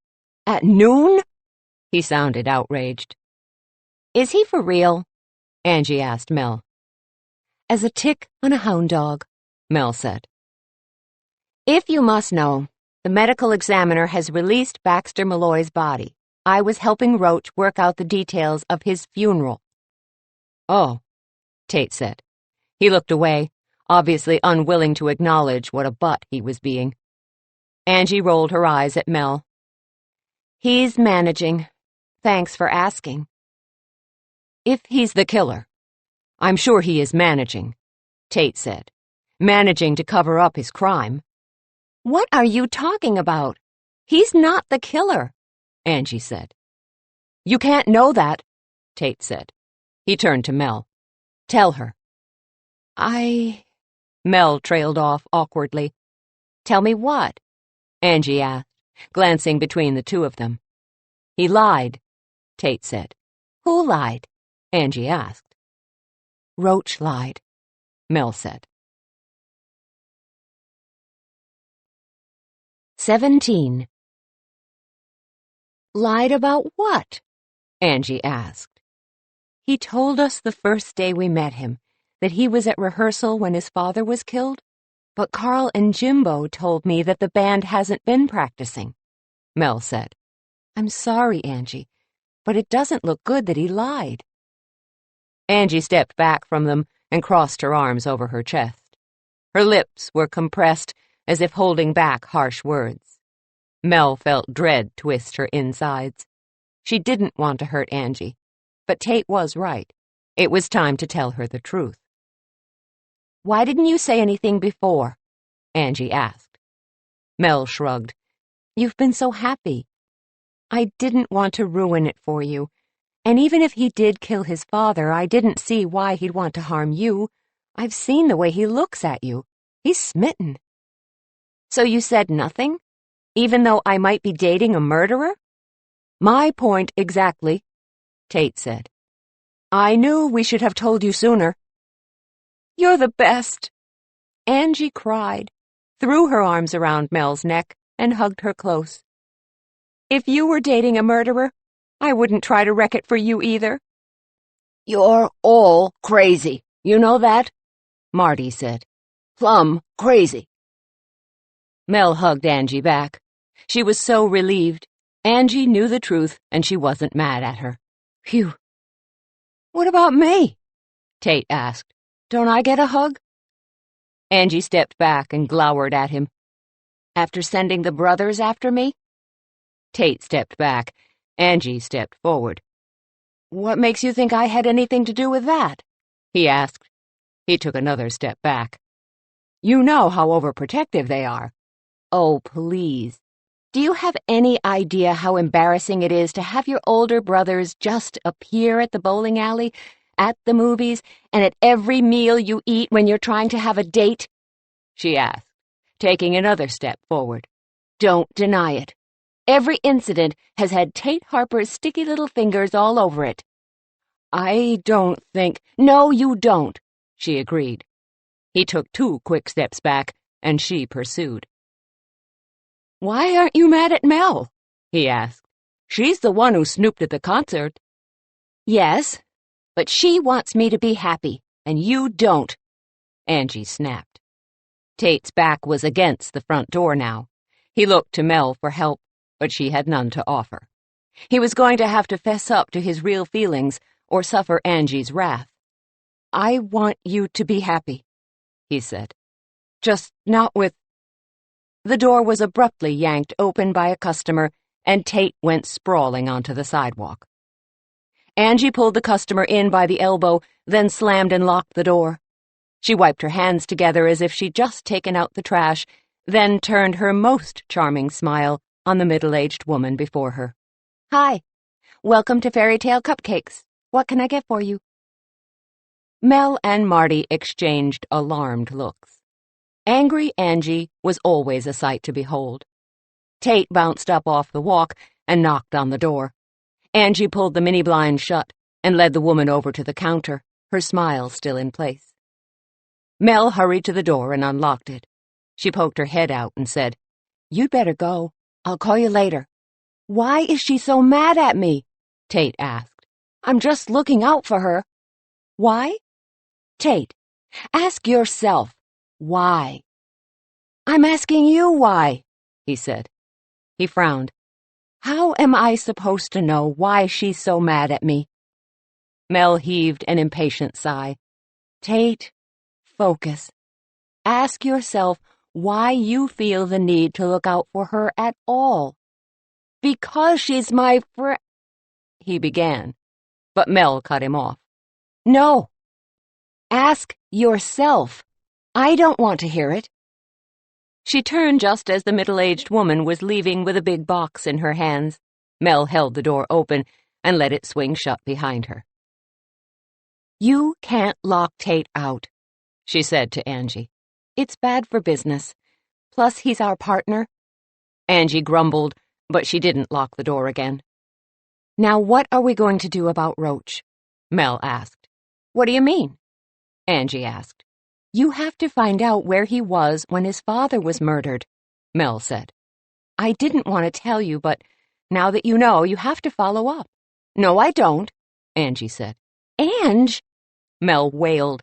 Speaker 2: At noon?
Speaker 3: He sounded outraged. Is he for real? Angie asked Mel.
Speaker 2: As a tick on a hound dog,
Speaker 3: Mel said.
Speaker 2: If you must know, the medical examiner has released Baxter Malloy's body. I was helping Roach work out the details of his funeral.
Speaker 3: Oh, Tate said. He looked away, obviously unwilling to acknowledge what a butt he was being. Angie rolled her eyes at Mel.
Speaker 2: He's managing. Thanks for asking.
Speaker 3: If he's the killer, I'm sure he is managing, Tate said. Managing to cover up his crime.
Speaker 2: What are you talking about? He's not the killer,
Speaker 3: Angie said. You can't know that, Tate said. He turned to Mel. Tell her.
Speaker 2: Mel trailed off awkwardly. Tell me what?
Speaker 3: Angie asked, glancing between the two of them. He lied, Tate said.
Speaker 2: Who lied?
Speaker 3: Angie asked.
Speaker 2: Roach lied,
Speaker 3: Mel said.
Speaker 2: 17. Lied about what?
Speaker 3: Angie asked.
Speaker 2: He told us the first day we met him that he was at rehearsal when his father was killed, but Carl and Jimbo told me that the band hasn't been practicing,
Speaker 3: Mel said.
Speaker 2: I'm sorry, Angie, but it doesn't look good that he lied.
Speaker 3: Angie stepped back from them and crossed her arms over her chest. Her lips were compressed as if holding back harsh words. Mel felt dread twist her insides. She didn't want to hurt Angie, but Tate was right. It was time to tell her the truth.
Speaker 2: Why didn't you say anything before?
Speaker 3: Angie asked. Mel shrugged.
Speaker 2: You've been so happy. I didn't want to ruin it for you. And even if he did kill his father, I didn't see why he'd want to harm you. I've seen the way he looks at you. He's smitten. So you said nothing? Even though I might be dating a murderer?
Speaker 3: My point exactly, Tate said. I knew we should have told you sooner.
Speaker 2: You're the best.
Speaker 3: Angie cried, threw her arms around Mel's neck, and hugged her close.
Speaker 2: If you were dating a murderer, I wouldn't try to wreck it for you either.
Speaker 4: You're all crazy, you know that? Marty said. Plumb crazy.
Speaker 3: Mel hugged Angie back. She was so relieved. Angie knew the truth, and she wasn't mad at her.
Speaker 4: Phew. What about me?
Speaker 3: Tate asked.
Speaker 4: Don't I get a hug?
Speaker 3: Angie stepped back and glowered at him.
Speaker 4: After sending the brothers after me?
Speaker 3: Tate stepped back. Angie stepped forward.
Speaker 4: What makes you think I had anything to do with that?
Speaker 3: He asked. He took another step back.
Speaker 4: You know how overprotective they are.
Speaker 2: Oh, please. Do you have any idea how embarrassing it is to have your older brothers just appear at the bowling alley, at the movies, and at every meal you eat when you're trying to have a date?
Speaker 3: She asked, taking another step forward.
Speaker 2: Don't deny it. Every incident has had Tate Harper's sticky little fingers all over it.
Speaker 4: I don't think—
Speaker 2: No, you don't,
Speaker 3: she agreed. He took 2 quick steps back, and she pursued.
Speaker 4: Why aren't you mad at Mel?
Speaker 3: He asked.
Speaker 4: She's the one who snooped at the concert.
Speaker 2: Yes, but she wants me to be happy, and you don't,
Speaker 3: Angie snapped. Tate's back was against the front door now. He looked to Mel for help, but she had none to offer. He was going to have to fess up to his real feelings or suffer Angie's wrath.
Speaker 4: I want you to be happy,
Speaker 3: he said.
Speaker 4: Just not with—
Speaker 3: The door was abruptly yanked open by a customer, and Tate went sprawling onto the sidewalk. Angie pulled the customer in by the elbow, then slammed and locked the door. She wiped her hands together as if she'd just taken out the trash, then turned her most charming smile on the middle-aged woman before her.
Speaker 2: Hi. Welcome to Fairy Tale Cupcakes. What can I get for you?
Speaker 3: Mel and Marty exchanged alarmed looks. Angry Angie was always a sight to behold. Tate bounced up off the walk and knocked on the door. Angie pulled the mini blind shut and led the woman over to the counter, her smile still in place. Mel hurried to the door and unlocked it. She poked her head out and said,
Speaker 2: You'd better go. I'll call you later.
Speaker 4: Why is she so mad at me?
Speaker 3: Tate asked.
Speaker 4: I'm just looking out for her. Why? Tate, ask yourself, why? I'm asking you why, he said. He frowned. How am I supposed to know why she's so mad at me? Mel heaved an impatient sigh. Tate, focus. Ask yourself why you feel the need to look out for her at all. Because she's my he began, but Mel cut him off. No. Ask yourself. I don't want to hear it. She turned just as the middle-aged woman was leaving with a big box in her hands. Mel held the door open and let it swing shut behind her. You can't lock Tate out, she said to Angie. It's bad for business. Plus, he's our partner. Angie grumbled, but she didn't lock the door again. Now what are we going to do about Roach? Mel asked. What do you mean? Angie asked. You have to find out where he was when his father was murdered, Mel said. I didn't want to tell you, but now that you know, you have to follow up. No, I don't, Angie said. Ange, Mel wailed.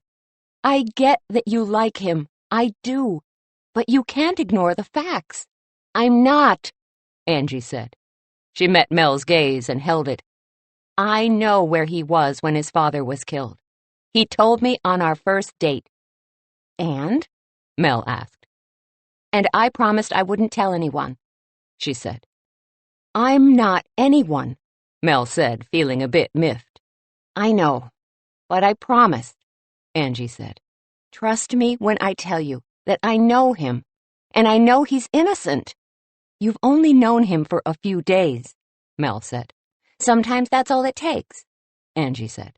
Speaker 4: I get that you like him. I do. But you can't ignore the facts. I'm not, Angie said. She met Mel's gaze and held it. I know where he was when his father was killed. He told me on our first date. And? Mel asked. And I promised I wouldn't tell anyone, she said. I'm not anyone, Mel said, feeling a bit miffed. I know, but I promised, Angie said. Trust me when I tell you that I know him, and I know he's innocent. You've only known him for a few days, Mel said. Sometimes that's all it takes, Angie said.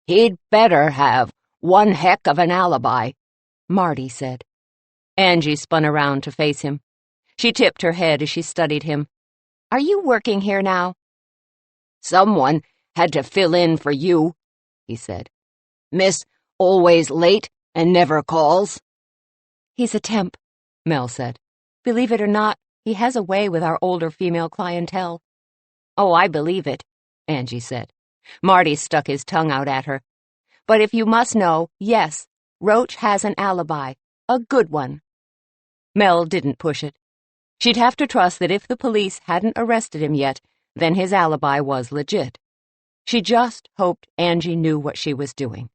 Speaker 4: He'd better have one heck of an alibi, Marty said. Angie spun around to face him. She tipped her head as she studied him. Are you working here now? Someone had to fill in for you, he said. Miss always late and never calls. He's a temp, Mel said. Believe it or not, he has a way with our older female clientele. Oh, I believe it, Angie said. Marty stuck his tongue out at her. But if you must know, yes, Roach has an alibi, a good one. Mel didn't push it. She'd have to trust that if the police hadn't arrested him yet, then his alibi was legit. She just hoped Angie knew what she was doing.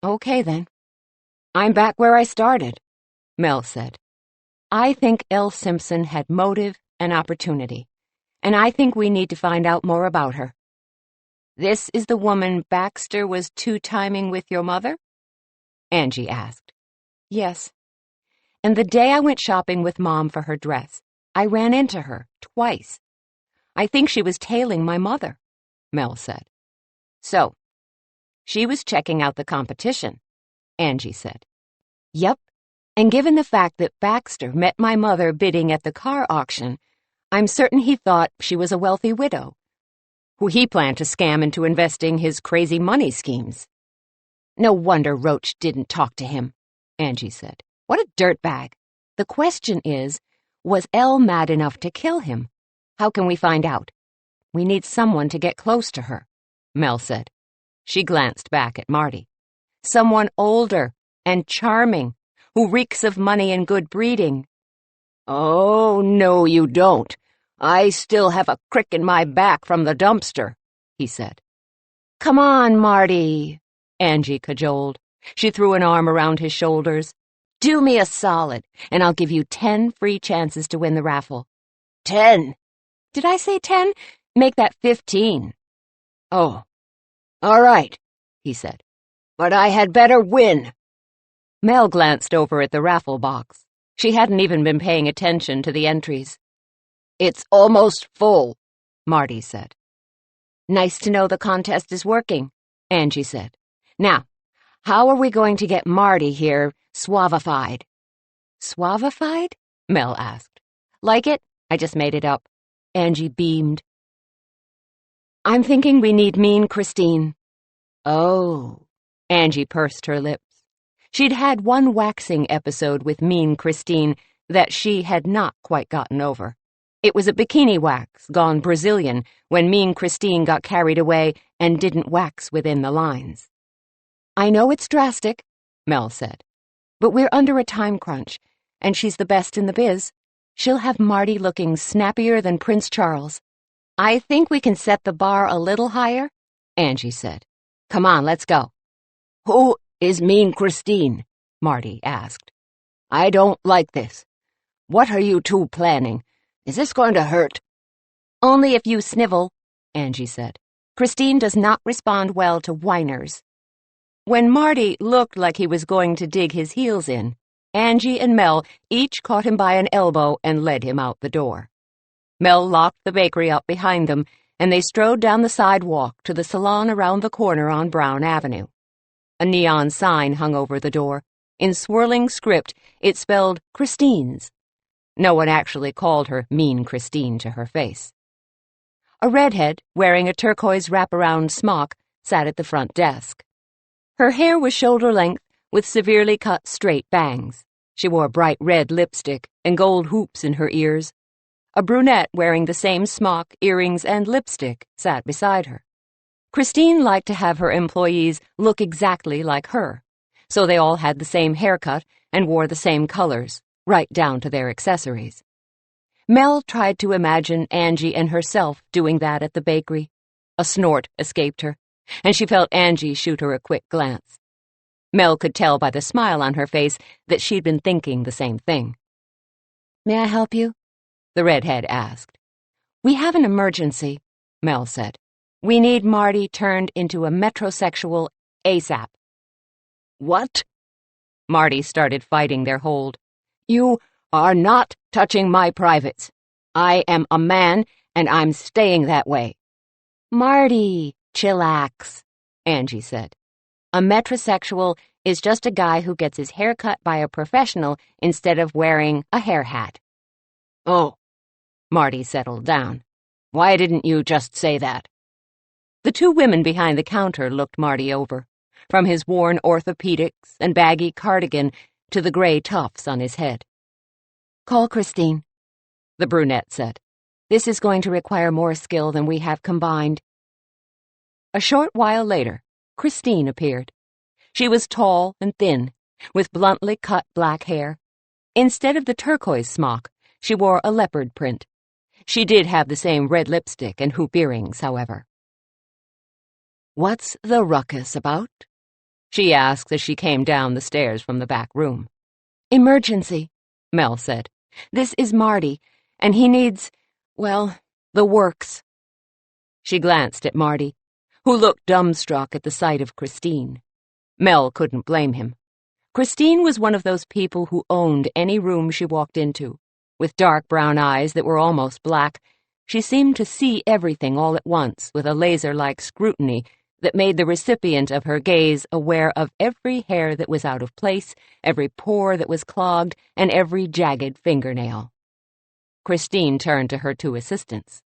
Speaker 4: Okay, then. I'm back where I started, Mel said. I think Elle Simpson had motive and opportunity, and I think we need to find out more about her. This is the woman Baxter was two-timing with your mother? Angie asked. Yes. And the day I went shopping with Mom for her dress, I ran into her twice. I think she was tailing my mother, Mel said. So, she was checking out the competition, Angie said. Yep, and given the fact that Baxter met my mother bidding at the car auction, I'm certain he thought she was a wealthy widow, who he planned to scam into investing his crazy money schemes. No wonder Roach didn't talk to him, Angie said. What a dirtbag. The question is, was Elle mad enough to kill him? How can we find out? We need someone to get close to her, Mel said. She glanced back at Marty. Someone older and charming, who reeks of money and good breeding. Oh, no, you don't. I still have a crick in my back from the dumpster, he said. Come on, Marty, Angie cajoled. She threw an arm around his shoulders. Do me a solid, and I'll give you 10 free chances to win the raffle. 10. Did I say 10? Make that 15. Oh, all right, he said. But I had better win. Mel glanced over at the raffle box. She hadn't even been paying attention to the entries. It's almost full, Marty said. Nice to know the contest is working, Angie said. Now, how are we going to get Marty here suavified? Suavified? Mel asked. Like it? I just made it up. Angie beamed. I'm thinking we need Mean Christine. Oh. Angie pursed her lips. She'd had one waxing episode with Mean Christine that she had not quite gotten over.
Speaker 3: It was a bikini wax gone Brazilian when Mean Christine got carried away and didn't wax within the lines.
Speaker 2: I know it's drastic, Mel said, but we're under a time crunch, and she's the best in the biz. She'll have Marty looking snappier than Prince Charles.
Speaker 3: I think we can set the bar a little higher, Angie said. Come on, let's go.
Speaker 4: Who is Mean Christine? Marty asked. I don't like this. What are you two planning? Is this going to hurt?
Speaker 3: Only if you snivel, Angie said. Christine does not respond well to whiners. When Marty looked like he was going to dig his heels in, Angie and Mel each caught him by an elbow and led him out the door. Mel locked the bakery up behind them, and they strode down the sidewalk to the salon around the corner on Brown Avenue. A neon sign hung over the door. In swirling script, it spelled Christine's. No one actually called her Mean Christine to her face. A redhead, wearing a turquoise wraparound smock, sat at the front desk. Her hair was shoulder-length, with severely cut straight bangs. She wore bright red lipstick and gold hoops in her ears. A brunette wearing the same smock, earrings, and lipstick sat beside her. Christine liked to have her employees look exactly like her, so they all had the same haircut and wore the same colors, right down to their accessories. Mel tried to imagine Angie and herself doing that at the bakery. A snort escaped her, and she felt Angie shoot her a quick glance. Mel could tell by the smile on her face that she'd been thinking the same thing.
Speaker 2: May I help you?
Speaker 3: The redhead asked.
Speaker 2: We have an emergency, Mel said.
Speaker 3: We need Marty turned into a metrosexual ASAP.
Speaker 4: What?
Speaker 3: Marty started fighting their hold.
Speaker 4: You are not touching my privates. I am a man, and I'm staying that way.
Speaker 2: Marty, chillax,
Speaker 3: Angie said. A metrosexual is just a guy who gets his hair cut by a professional instead of wearing a hair hat.
Speaker 4: Oh.
Speaker 3: Marty settled down.
Speaker 4: Why didn't you just say that?
Speaker 3: The two women behind the counter looked Marty over, from his worn orthopedics and baggy cardigan to the gray tufts on his head.
Speaker 2: Call Christine,
Speaker 3: the brunette said.
Speaker 2: This is going to require more skill than we have combined.
Speaker 3: A short while later, Christine appeared. She was tall and thin, with bluntly cut black hair. Instead of the turquoise smock, she wore a leopard print. She did have the same red lipstick and hoop earrings, however.
Speaker 4: What's the ruckus about?
Speaker 3: She asked as she came down the stairs from the back room.
Speaker 2: Emergency,
Speaker 3: Mel said.
Speaker 2: This is Marty, and he needs, well, the works.
Speaker 3: She glanced at Marty, who looked dumbstruck at the sight of Christine. Mel couldn't blame him. Christine was one of those people who owned any room she walked into. With dark brown eyes that were almost black, she seemed to see everything all at once with a laser-like scrutiny that made the recipient of her gaze aware of every hair that was out of place, every pore that was clogged, and every jagged fingernail. Christine turned to her two assistants.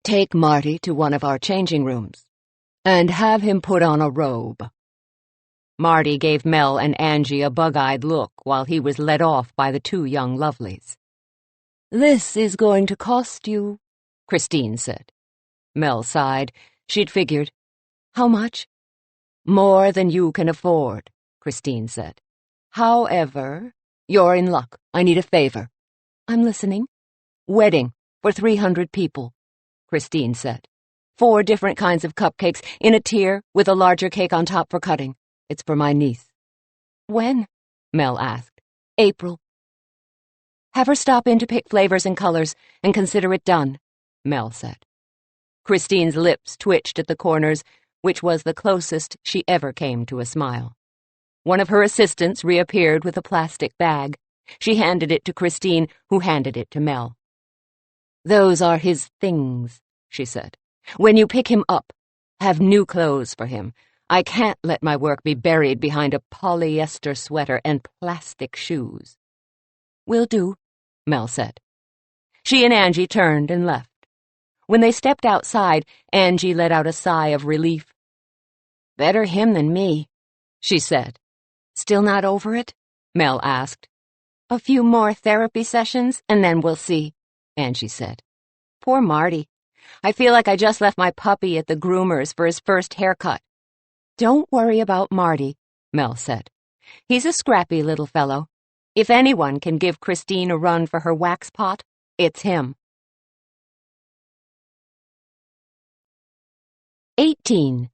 Speaker 4: Take Marty to one of our changing rooms, and have him put on a robe.
Speaker 3: Marty gave Mel and Angie a bug-eyed look while he was led off by the two young lovelies.
Speaker 4: This is going to cost you,
Speaker 3: Christine said. Mel sighed. She'd figured.
Speaker 2: How much?
Speaker 4: More than you can afford, Christine said. However, you're in luck. I need a favor.
Speaker 2: I'm listening.
Speaker 4: Wedding for 300 people, Christine said.
Speaker 3: 4 different kinds of cupcakes in a tier with a larger cake on top for cutting.
Speaker 4: It's for my niece.
Speaker 2: When?
Speaker 3: Mel asked.
Speaker 2: April.
Speaker 3: Have her stop in to pick flavors and colors and consider it done, Mel said. Christine's lips twitched at the corners, which was the closest she ever came to a smile. One of her assistants reappeared with a plastic bag. She handed it to Christine, who handed it to Mel.
Speaker 4: Those are his things, she said. When you pick him up, have new clothes for him. I can't let my work be buried behind a polyester sweater and plastic shoes.
Speaker 2: Will do,
Speaker 3: Mel said. She and Angie turned and left. When they stepped outside, Angie let out a sigh of relief.
Speaker 2: Better him than me,
Speaker 3: she said.
Speaker 2: Still not over it?
Speaker 3: Mel asked.
Speaker 2: A few more therapy sessions, and then we'll see.
Speaker 3: Angie said. Poor Marty. I feel like I just left my puppy at the groomer's for his first haircut. Don't worry about Marty, Mel said. He's a scrappy little fellow. If anyone can give Christine a run for her wax pot, it's him. 18.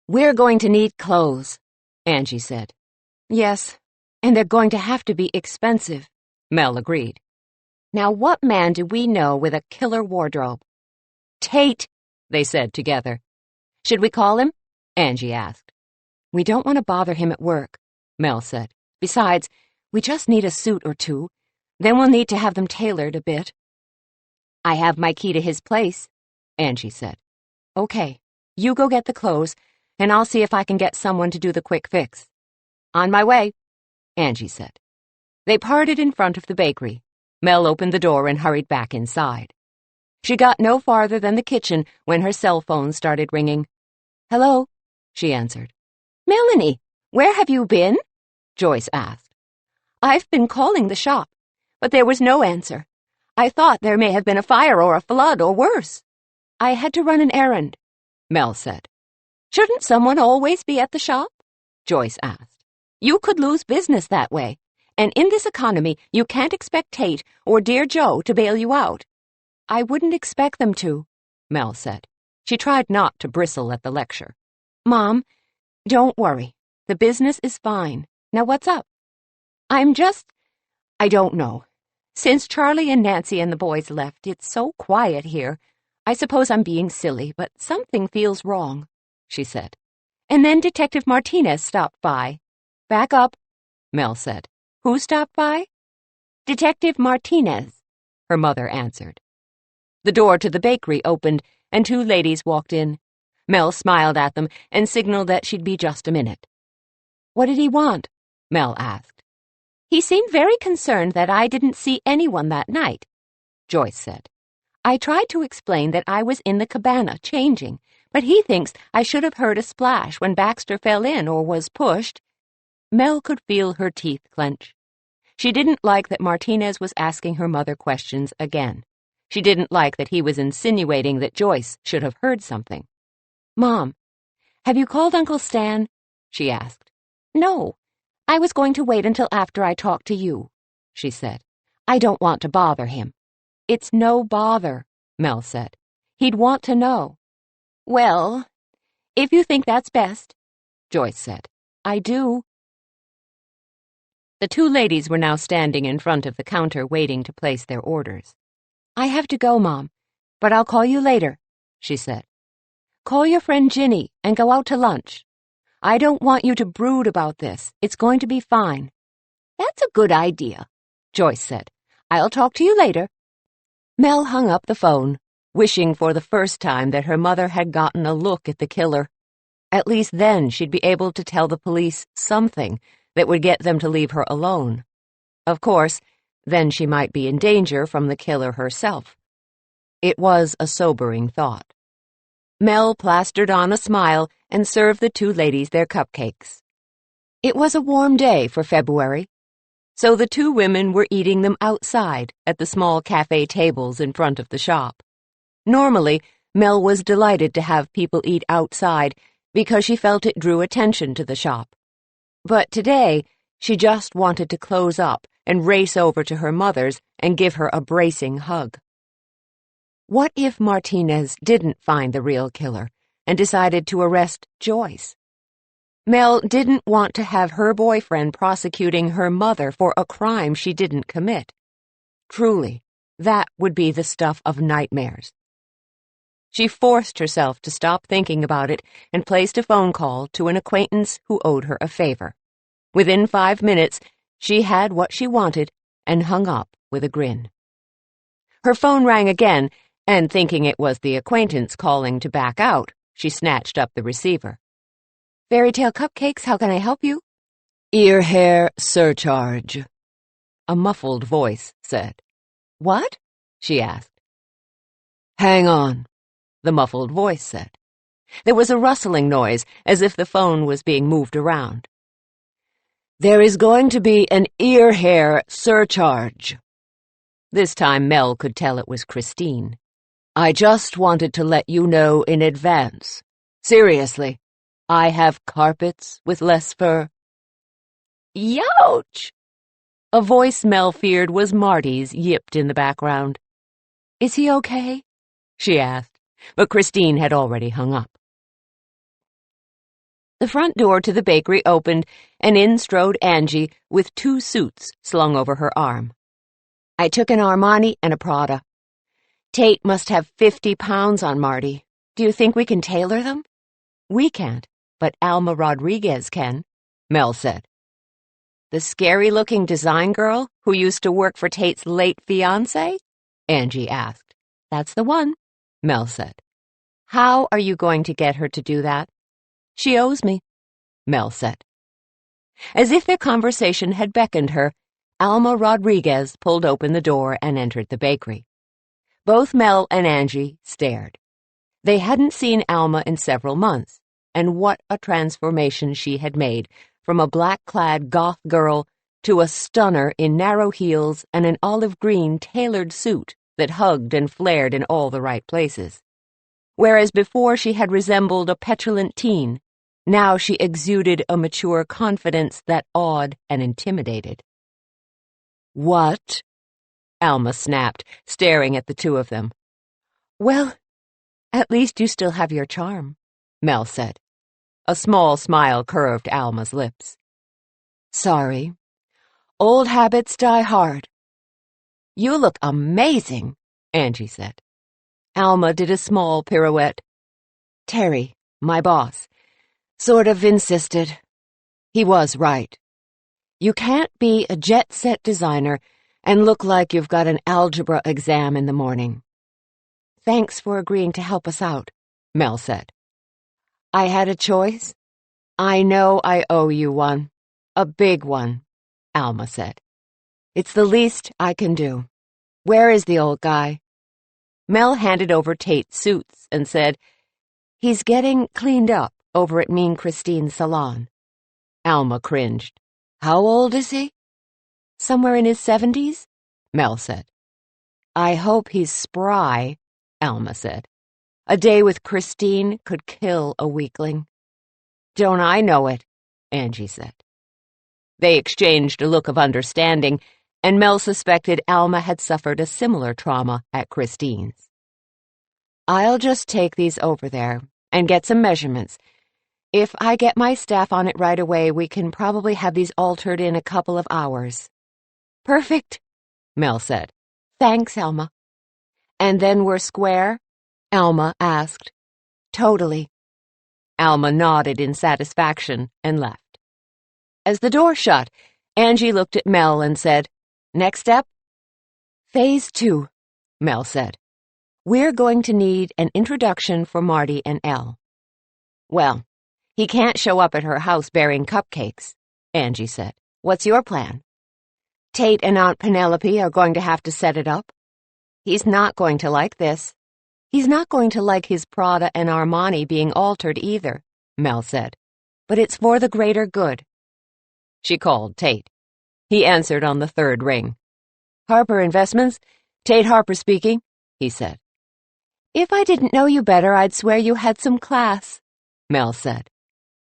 Speaker 3: We're going to need clothes, Angie said. Yes, and they're going to have to be expensive, Mel agreed. Now what man do we know with a killer wardrobe? Tate, they said together. Should we call him? Angie asked. We don't want to bother him at work, Mel said. Besides, we just need a suit or two. Then we'll need to have them tailored a bit. I have my key to his place, Angie said. Okay, you go get the clothes, and I'll see if I can get someone to do the quick fix. On my way, Angie said. They parted in front of the bakery. Mel opened the door and hurried back inside. She got no farther than the kitchen when her cell phone started ringing. Hello, she answered. Melanie, where have you been? Joyce asked. I've been calling the shop, but there was no answer. I thought there may have been a fire or a flood or worse. I had to run an errand, Mel said. Shouldn't someone always be at the shop? Joyce asked. You could lose business that way, and in this economy you can't expect Tate or Dear Joe to bail you out. I wouldn't expect them to, Mel said. She tried not to bristle at the lecture. Mom, don't worry. The business is fine. Now what's up? I don't know. Since Charlie and Nancy and the boys left, it's so quiet here. I suppose I'm being silly, but something feels wrong, she said. And then Detective Martinez stopped by. Back up, Mel said. Who stopped by? Detective Martinez, her mother answered. The door to the bakery opened, and two ladies walked in. Mel smiled at them and signaled that she'd be just a minute. What did he want? Mel asked. He seemed very concerned that I didn't see anyone that night, Joyce said. I tried to explain that I was in the cabana changing, but he thinks I should have heard a splash when Baxter fell in or was pushed. Mel could feel her teeth clench. She didn't like that Martinez was asking her mother questions again. She didn't like that he was insinuating that Joyce should have heard something. Mom, have you called Uncle Stan? She asked. No, I was going to wait until after I talked to you, she said. I don't want to bother him. It's no bother, Mel said. He'd want to know. Well, if you think that's best, Joyce said. I do. The two ladies were now standing in front of the counter waiting to place their orders. I have to go, Mom, but I'll call you later, she said. Call your friend Ginny and go out to lunch. I don't want you to brood about this. It's going to be fine. That's a good idea, Joyce said. I'll talk to you later. Mel hung up the phone, wishing for the first time that her mother had gotten a look at the killer. At least then she'd be able to tell the police something that would get them to leave her alone. Of course, then she might be in danger from the killer herself. It was a sobering thought. Mel plastered on a smile and served the two ladies their cupcakes. It was a warm day for February, so the two women were eating them outside at the small cafe tables in front of the shop. Normally, Mel was delighted to have people eat outside because she felt it drew attention to the shop. But today, she just wanted to close up and race over to her mother's and give her a bracing hug. What if Martinez didn't find the real killer and decided to arrest Joyce? Mel didn't want to have her boyfriend prosecuting her mother for a crime she didn't commit. Truly, that would be the stuff of nightmares. She forced herself to stop thinking about it and placed a phone call to an acquaintance who owed her a favor. Within 5 minutes, she had what she wanted and hung up with a grin. Her phone rang again, and thinking it was the acquaintance calling to back out, she snatched up the receiver. Fairy Tale Cupcakes, how can I help you? Ear hair surcharge, a muffled voice said. What? She asked. Hang on, the muffled voice said. There was a rustling noise, as if the phone was being moved around. There is going to be an ear hair surcharge. This time Mel could tell it was Christine.
Speaker 4: I just wanted to let you know in advance. Seriously, I have carpets with less fur.
Speaker 2: Youch!
Speaker 3: A voice Mel feared was Marty's yipped in the background.
Speaker 2: Is he okay?
Speaker 3: She asked, but Christine had already hung up. The front door to the bakery opened, and in strode Angie with 2 suits slung over her arm.
Speaker 2: I took an Armani and a Prada. Tate must have 50 pounds on Marty. Do you think we can tailor them?
Speaker 3: We can't, but Alma Rodriguez can, Mel said.
Speaker 2: The scary-looking design girl who used to work for Tate's late fiancé?
Speaker 3: Angie asked.
Speaker 2: That's the one,
Speaker 3: Mel said.
Speaker 2: How are you going to get her to do that?
Speaker 3: She owes me, Mel said. As if their conversation had beckoned her, Alma Rodriguez pulled open the door and entered the bakery. Both Mel and Angie stared. They hadn't seen Alma in several months, and what a transformation she had made from a black-clad goth girl to a stunner in narrow heels and an olive-green tailored suit that hugged and flared in all the right places. Whereas before she had resembled a petulant teen, now she exuded a mature confidence that awed and intimidated.
Speaker 4: What?
Speaker 3: Alma snapped, staring at the 2 of them.
Speaker 2: Well, at least you still have your charm,
Speaker 3: Mel said. A small smile curved Alma's lips.
Speaker 4: Sorry. Old habits die hard.
Speaker 2: You look amazing,
Speaker 3: Angie said.
Speaker 4: Alma did a small pirouette. Terry, my boss, sort of insisted. He was right. You can't be a jet-set designer and look like you've got an algebra exam in the morning.
Speaker 2: Thanks for agreeing to help us out,
Speaker 3: Mel said.
Speaker 4: I had a choice. I know I owe you one. A big one, Alma said. It's the least I can do. Where is the old guy?
Speaker 3: Mel handed over Tate's suits and said,
Speaker 4: He's getting cleaned up over at Mean Christine's salon.
Speaker 3: Alma cringed.
Speaker 4: How old is he?
Speaker 2: Somewhere in his 70s,
Speaker 3: Mel said.
Speaker 4: I hope he's spry,
Speaker 3: Alma said.
Speaker 4: A day with Christine could kill a weakling.
Speaker 2: Don't I know it,
Speaker 3: Angie said. They exchanged a look of understanding, and Mel suspected Alma had suffered a similar trauma at Christine's.
Speaker 4: I'll just take these over there and get some measurements. If I get my staff on it right away, we can probably have these altered in a couple of hours.
Speaker 2: Perfect,
Speaker 3: Mel said.
Speaker 2: Thanks, Alma.
Speaker 4: And then we're square? Alma asked.
Speaker 2: Totally.
Speaker 3: Alma nodded in satisfaction and left.
Speaker 4: As the door shut, Angie looked at Mel and said, Next step?
Speaker 2: Phase 2,
Speaker 3: Mel said.
Speaker 2: We're going to need an introduction for Marty and Elle.
Speaker 4: Well, he can't show up at her house bearing cupcakes,
Speaker 3: Angie said.
Speaker 4: What's your plan? Tate and Aunt Penelope are going to have to set it up. He's not going to like this.
Speaker 2: He's not going to like his Prada and Armani being altered either,
Speaker 3: Mel said.
Speaker 2: But it's for the greater good.
Speaker 3: She called Tate. He answered on the 3rd ring.
Speaker 4: Harper Investments? Tate Harper speaking, he said.
Speaker 2: If I didn't know you better, I'd swear you had some class,
Speaker 3: Mel said.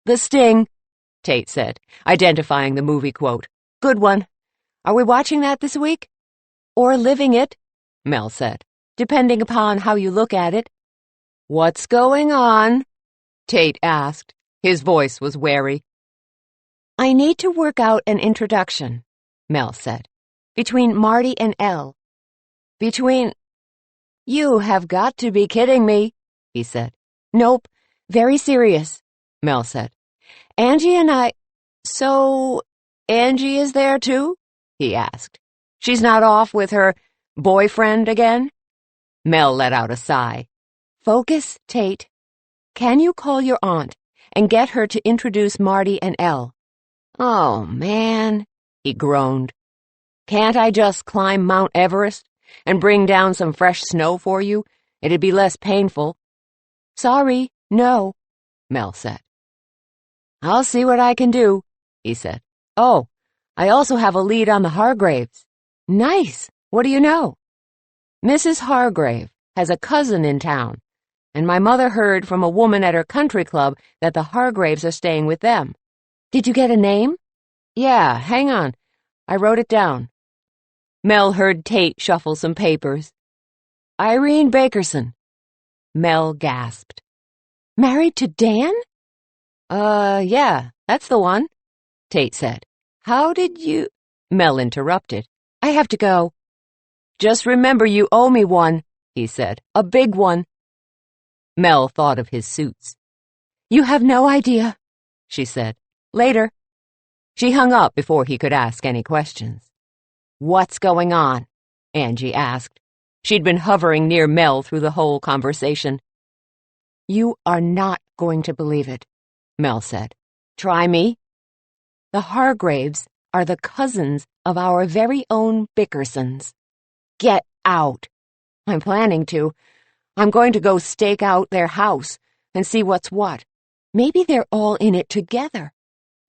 Speaker 4: The Sting,
Speaker 3: Tate said, identifying the movie quote.
Speaker 2: Good one. Are we watching that this week? Or living it,
Speaker 3: Mel said.
Speaker 2: Depending upon how you look at it.
Speaker 4: What's going on?
Speaker 3: Tate asked. His voice was wary.
Speaker 2: I need to work out an introduction,
Speaker 3: Mel said.
Speaker 2: Between Marty and Elle.
Speaker 4: Between... You have got to be kidding me, he said.
Speaker 2: Nope, very serious,
Speaker 3: Mel said.
Speaker 4: Angie and I... So, Angie is there too? He asked. She's not off with her boyfriend again?
Speaker 3: Mel let out a sigh.
Speaker 2: Focus, Tate. Can you call your aunt and get her to introduce Marty and Elle?
Speaker 4: Oh, man, he groaned. Can't I just climb Mount Everest and bring down some fresh snow for you? It'd be less painful.
Speaker 2: Sorry, no,
Speaker 4: Mel said. I'll see what I can do, he said. Oh, I also have a lead on the Hargraves.
Speaker 2: Nice,
Speaker 4: What do you know? Mrs. Hargrave has a cousin in town, and my mother heard from a woman at her country club that the Hargraves are staying with them. Did you get a name? Yeah, hang on. I wrote it down.
Speaker 3: Mel heard Tate shuffle some papers.
Speaker 4: Irene Bakerson.
Speaker 3: Mel gasped.
Speaker 2: Married to Dan?
Speaker 4: Yeah, that's the one, Tate said. How did you—
Speaker 3: Mel interrupted.
Speaker 4: I have to go. Just remember you owe me one, he said. A big one.
Speaker 3: Mel thought of his suits.
Speaker 2: You have no idea,
Speaker 4: she said. Later. She hung up before he could ask any questions. What's going on? Angie asked. She'd been hovering near Mel through the whole conversation. You are not going to believe it, Mel said. Try me. The Hargraves are the cousins of our very own Bickersons. Get out. I'm planning to. I'm going to go stake out their house and see what's what. Maybe they're all in it together,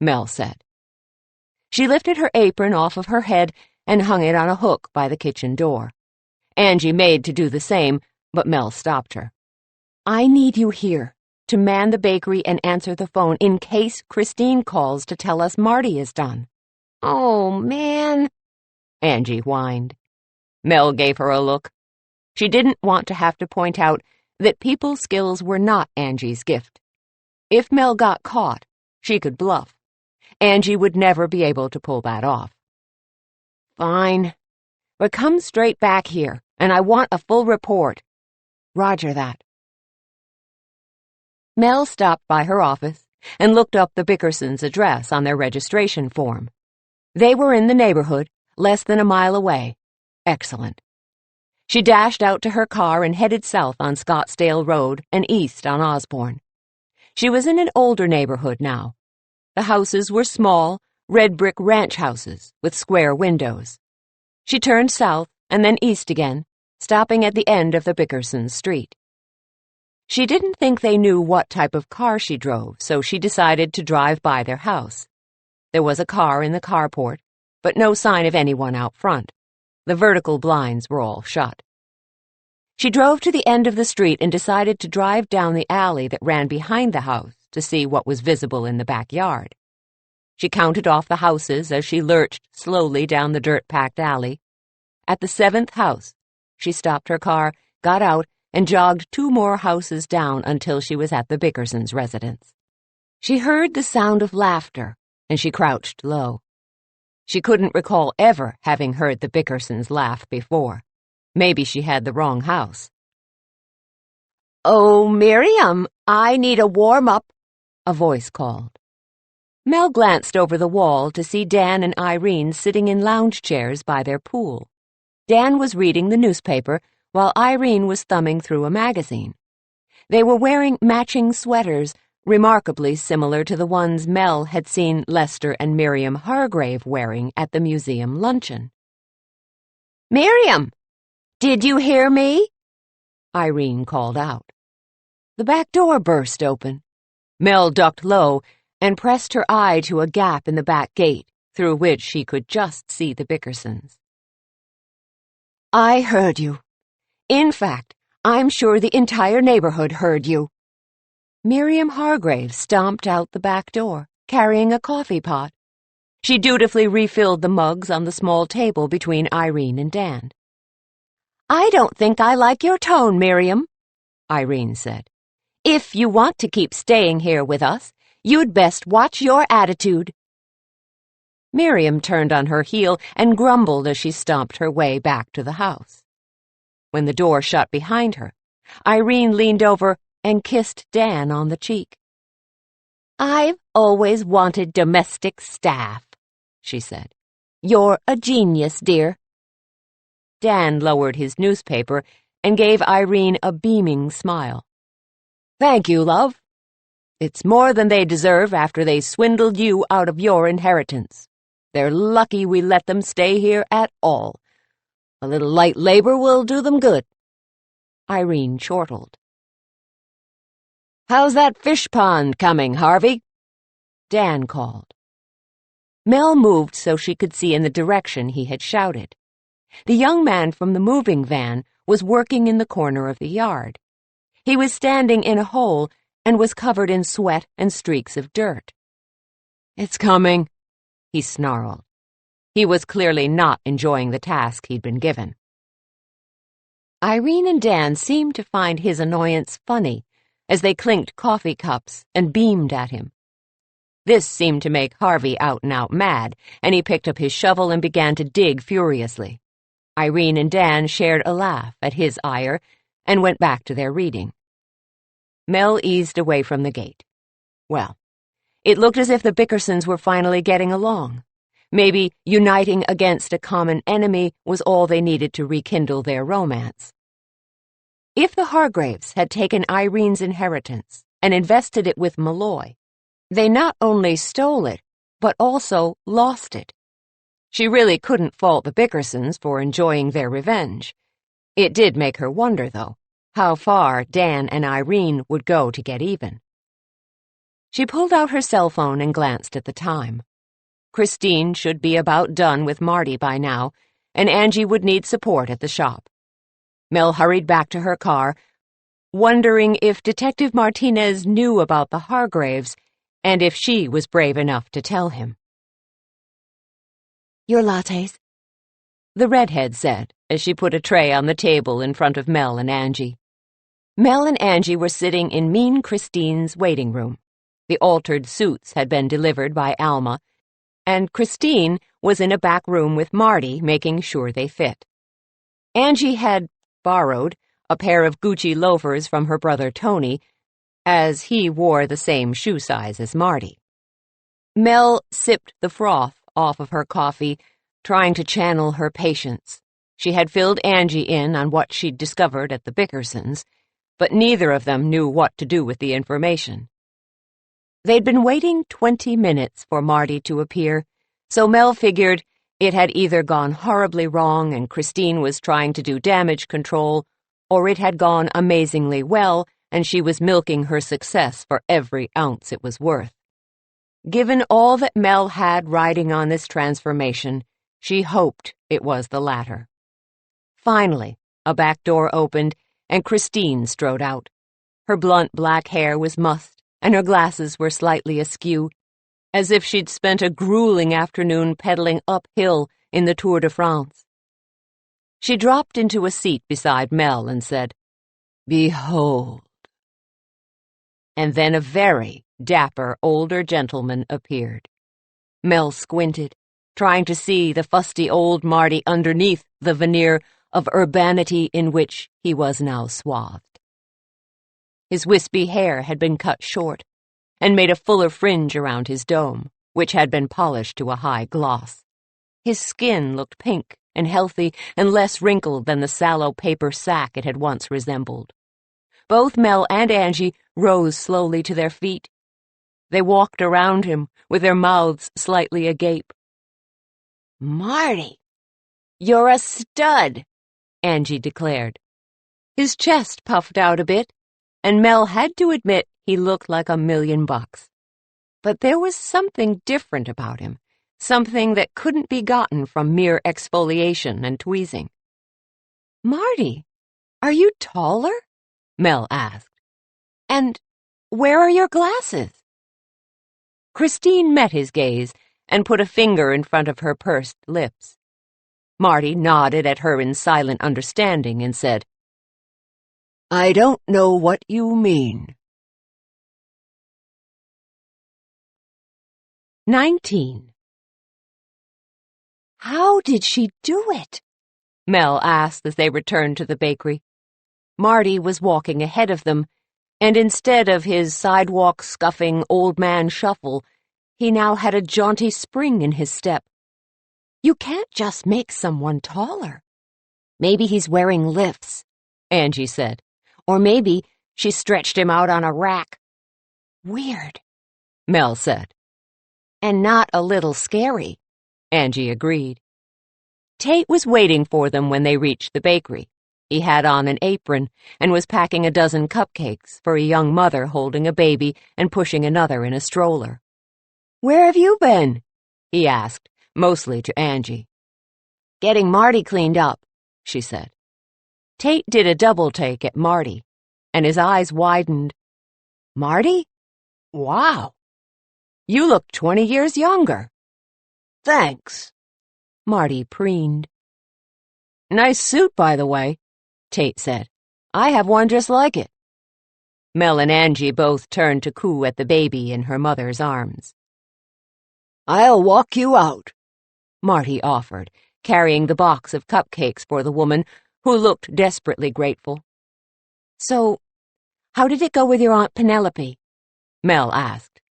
Speaker 4: Mel said. She lifted her apron off of her head and hung it on a hook by the kitchen door. Angie made to do the same, but Mel stopped her. I need you here to man the bakery and answer the phone in case Christine calls to tell us Marty is done. Oh, man, Angie whined. Mel gave her a look. She didn't want to have to point out that people skills were not Angie's gift. If Mel got caught, she could bluff. Angie would never be able to pull that off. Fine, but come straight back here, and I want a full report. Roger that. Mel stopped by her office and looked up the Bickersons' address on their registration form. They were in the neighborhood, less than a mile away. Excellent. She dashed out to her car and headed south on Scottsdale Road and east on Osborne. She was in an older neighborhood now. The houses were small, red-brick ranch houses with square windows. She turned south and then east again, stopping at the end of the Bickersons' street. She didn't think they knew what type of car she drove, so she decided to drive by their house. There was a car in the carport, but no sign of anyone out front. The vertical blinds were all shut. She drove to the end of the street and decided to drive down the alley that ran behind the house to see what was visible in the backyard. She counted off the houses as she lurched slowly down the dirt-packed alley. At the 7th house, she stopped her car, got out, and jogged 2 more houses down until she was at the Bickersons' residence. She heard the sound of laughter, and she crouched low. She couldn't recall ever having heard the Bickersons laugh before. Maybe she had the wrong house. "Oh, Miriam, I need a warm-up," a voice called. Mel glanced over the wall to see Dan and Irene sitting in lounge chairs by their pool. Dan was reading the newspaper, while Irene was thumbing through a magazine. They were wearing matching sweaters, remarkably similar to the ones Mel had seen Lester and Miriam Hargrave wearing at the museum luncheon. "Miriam, did you hear me?" Irene called out. The back door burst open. Mel ducked low and pressed her eye to a gap in the back gate, through which she could just see the Bickersons. "I heard you. In fact, I'm sure the entire neighborhood heard you." Miriam Hargrave stomped out the back door, carrying a coffee pot. She dutifully refilled the mugs on the small table between Irene and Dan. "I don't think I like your tone, Miriam," Irene said. "If you want to keep staying here with us, you'd best watch your attitude." Miriam turned on her heel and grumbled as she stomped her way back to the house. When the door shut behind her, Irene leaned over and kissed Dan on the cheek. "I've always wanted domestic staff," she said. "You're a genius, dear." Dan lowered his newspaper and gave Irene a beaming smile. "Thank you, love. It's more than they deserve after they swindled you out of your inheritance. They're lucky we let them stay here at all. A little light labor will do them good." Irene chortled. "How's that fish pond coming, Harvey?" Dan called. Mel moved so she could see in the direction he had shouted.
Speaker 3: The young man from the moving van was working in the corner of the yard. He was standing in a hole and was covered in sweat and streaks of dirt.
Speaker 4: "It's coming,"
Speaker 3: he snarled. He was clearly not enjoying the task he'd been given. Irene and Dan seemed to find his annoyance funny as they clinked coffee cups and beamed at him. This seemed to make Harvey out-and-out mad, and he picked up his shovel and began to dig furiously. Irene and Dan shared a laugh at his ire and went back to their reading. Mel eased away from the gate. Well, it looked as if the Bickersons were finally getting along. Maybe uniting against a common enemy was all they needed to rekindle their romance. If the Hargraves had taken Irene's inheritance and invested it with Malloy, they not only stole it, but also lost it. She really couldn't fault the Bickersons for enjoying their revenge. It did make her wonder, though, how far Dan and Irene would go to get even. She pulled out her cell phone and glanced at the time. Christine should be about done with Marty by now, and Angie would need support at the shop. Mel hurried back to her car, wondering if Detective Martinez knew about the Hargraves and if she was brave enough to tell him.
Speaker 2: "Your lattes?"
Speaker 3: the redhead said as she put a tray on the table in front of Mel and Angie. Mel and Angie were sitting in Mean Christine's waiting room. The altered suits had been delivered by Alma, and Christine was in a back room with Marty making sure they fit. Angie had borrowed a pair of Gucci loafers from her brother Tony, as he wore the same shoe size as Marty. Mel sipped the froth off of her coffee, trying to channel her patience. She had filled Angie in on what she'd discovered at the Bickersons', but neither of them knew what to do with the information. They'd been waiting 20 minutes for Marty to appear, so Mel figured it had either gone horribly wrong and Christine was trying to do damage control, or it had gone amazingly well and she was milking her success for every ounce it was worth. Given all that Mel had riding on this transformation, she hoped it was the latter. Finally, a back door opened and Christine strode out. Her blunt black hair was mussed and her glasses were slightly askew, as if she'd spent a grueling afternoon pedaling uphill in the Tour de France. She dropped into a seat beside Mel and said, "Behold." And then a very dapper older gentleman appeared. Mel squinted, trying to see the fusty old Marty underneath the veneer of urbanity in which he was now swathed. His wispy hair had been cut short and made a fuller fringe around his dome, which had been polished to a high gloss. His skin looked pink and healthy and less wrinkled than the sallow paper sack it had once resembled. Both Mel and Angie rose slowly to their feet. They walked around him with their mouths slightly agape.
Speaker 2: "Marty, you're a stud,"
Speaker 3: Angie declared. His chest puffed out a bit, and Mel had to admit he looked like $1,000,000. But there was something different about him, something that couldn't be gotten from mere exfoliation and tweezing.
Speaker 2: "Marty, are you taller?"
Speaker 3: Mel asked.
Speaker 2: "And where are your glasses?"
Speaker 3: Christine met his gaze and put a finger in front of her pursed lips. Marty nodded at her in silent understanding and said,
Speaker 4: "I don't know what you mean."
Speaker 3: 19.
Speaker 2: "How did she do it?"
Speaker 3: Mel asked as they returned to the bakery. Marty was walking ahead of them, and instead of his sidewalk-scuffing old man shuffle, he now had a jaunty spring in his step.
Speaker 2: "You can't just make someone taller." "Maybe he's wearing lifts,"
Speaker 3: Angie said.
Speaker 2: "Or maybe she stretched him out on a rack."
Speaker 3: "Weird," Mel said.
Speaker 2: "And not a little scary,"
Speaker 3: Angie agreed. Tate was waiting for them when they reached the bakery. He had on an apron and was packing a dozen cupcakes for a young mother holding a baby and pushing another in a stroller.
Speaker 4: "Where have you been?"
Speaker 3: he asked, mostly to Angie.
Speaker 4: Getting Marty cleaned up, she said.
Speaker 3: Tate did a double take at Marty, and his eyes widened.
Speaker 4: Marty? Wow.
Speaker 3: You look 20 years younger.
Speaker 4: Thanks,
Speaker 3: Marty preened. Nice suit, by the way, Tate said. I have one just like it. Mel and Angie both turned to coo at the baby in her mother's arms.
Speaker 4: I'll walk you out,
Speaker 3: Marty offered, carrying the box of cupcakes for the woman, who looked desperately grateful.
Speaker 2: So, how did it go with your Aunt Penelope?
Speaker 3: Mel asked.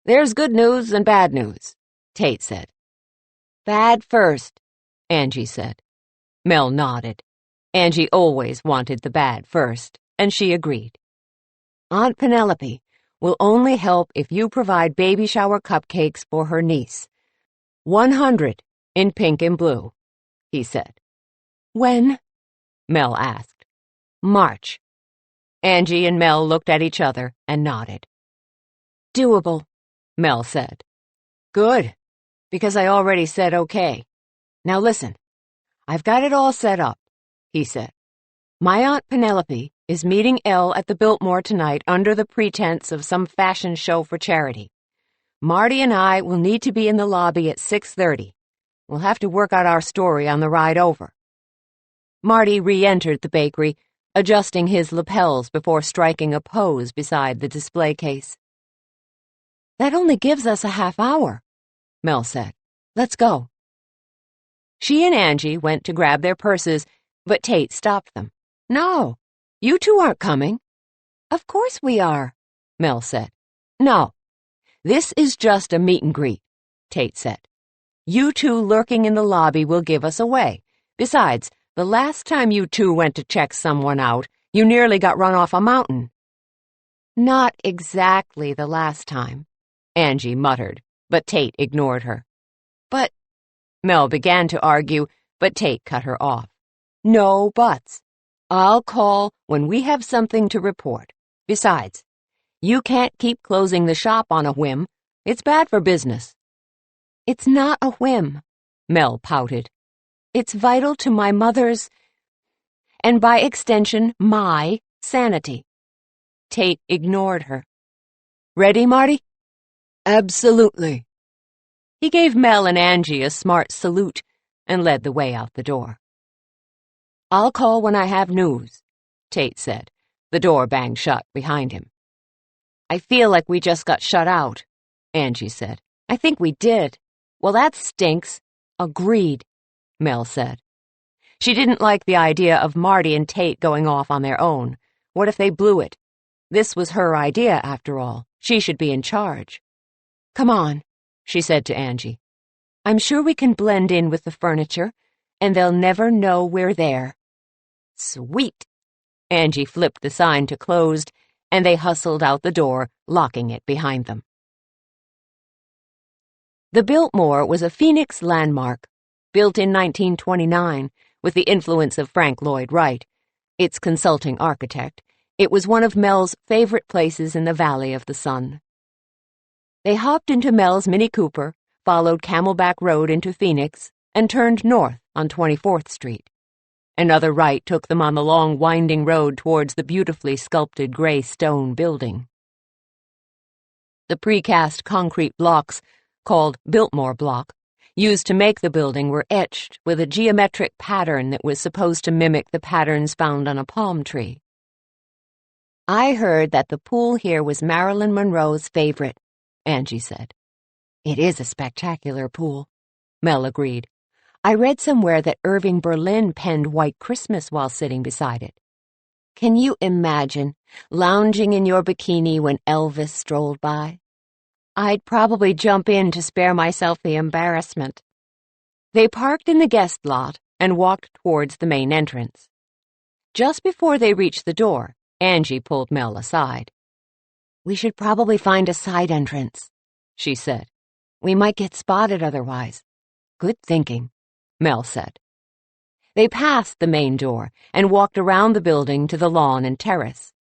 Speaker 4: There's good news and bad news, Tate said.
Speaker 2: Bad first,
Speaker 3: Angie said. Mel nodded. Angie always wanted the bad first, and she agreed.
Speaker 2: Aunt Penelope will only help if you provide baby shower cupcakes for her niece.
Speaker 3: 100 in pink and blue, he said.
Speaker 2: When?
Speaker 3: Mel asked.
Speaker 2: March.
Speaker 3: Angie and Mel looked at each other and nodded.
Speaker 2: Doable,
Speaker 3: Mel said.
Speaker 4: Good, because I already said okay. Now listen, I've got it all set up, he said. My Aunt Penelope is meeting Elle at the Biltmore tonight under the pretense of some fashion show for charity. Marty and I will need to be in the lobby at 6:30. We'll have to work out our story on the ride over.
Speaker 3: Marty re-entered the bakery, adjusting his lapels before striking a pose beside the display case.
Speaker 2: That only gives us a half hour,
Speaker 4: Mel said.
Speaker 2: Let's go.
Speaker 3: She and Angie went to grab their purses, but Tate stopped them.
Speaker 4: No, you two aren't coming.
Speaker 2: Of course we are,
Speaker 3: Mel said.
Speaker 4: No, this is just a meet and greet, Tate said. You two lurking in the lobby will give us away. Besides, the last time you two went to check someone out, you nearly got run off a mountain.
Speaker 2: Not exactly the last time,
Speaker 3: Angie muttered, but Tate ignored her.
Speaker 2: But,
Speaker 3: Mel began to argue, but Tate cut her off.
Speaker 4: No buts. I'll call when we have something to report. Besides, you can't keep closing the shop on a whim. It's bad for business.
Speaker 2: It's not a whim,
Speaker 3: Mel pouted.
Speaker 2: It's vital to my mother's, and by extension, my sanity.
Speaker 3: Tate ignored her.
Speaker 4: Ready, Marty?
Speaker 2: Absolutely.
Speaker 3: He gave Mel and Angie a smart salute and led the way out the door.
Speaker 4: I'll call when I have news,
Speaker 3: Tate said. The door banged shut behind him.
Speaker 4: I feel like we just got shut out,
Speaker 3: Angie said.
Speaker 4: I think we did. Well, that stinks.
Speaker 2: Agreed,
Speaker 3: Mel said. She didn't like the idea of Marty and Tate going off on their own. What if they blew it? This was her idea, after all. She should be in charge.
Speaker 2: Come on,
Speaker 3: she said to Angie.
Speaker 2: I'm sure we can blend in with the furniture, and they'll never know we're there.
Speaker 4: Sweet.
Speaker 3: Angie flipped the sign to closed, and they hustled out the door, locking it behind them. The Biltmore was a Phoenix landmark, built in 1929 with the influence of Frank Lloyd Wright, its consulting architect. It was one of Mel's favorite places in the Valley of the Sun. They hopped into Mel's Mini Cooper, followed Camelback Road into Phoenix, and turned north on 24th Street. Another right took them on the long, winding road towards the beautifully sculpted gray stone building. The precast concrete blocks, called Biltmore Block, used to make the building were etched with a geometric pattern that was supposed to mimic the patterns found on a palm tree.
Speaker 2: I heard that the pool here was Marilyn Monroe's favorite, Angie said.
Speaker 4: It is a spectacular pool,
Speaker 2: Mel agreed. I read somewhere that Irving Berlin penned White Christmas while sitting beside it. Can you imagine lounging in your bikini when Elvis strolled by? I'd probably jump in to spare myself the embarrassment.
Speaker 3: They parked in the guest lot and walked towards the main entrance. Just before they reached the door, Angie pulled Mel aside.
Speaker 2: We should probably find a side entrance,
Speaker 3: she said.
Speaker 2: We might get spotted otherwise.
Speaker 3: Good thinking, Mel said. They passed the main door and walked around the building to the lawn and terrace.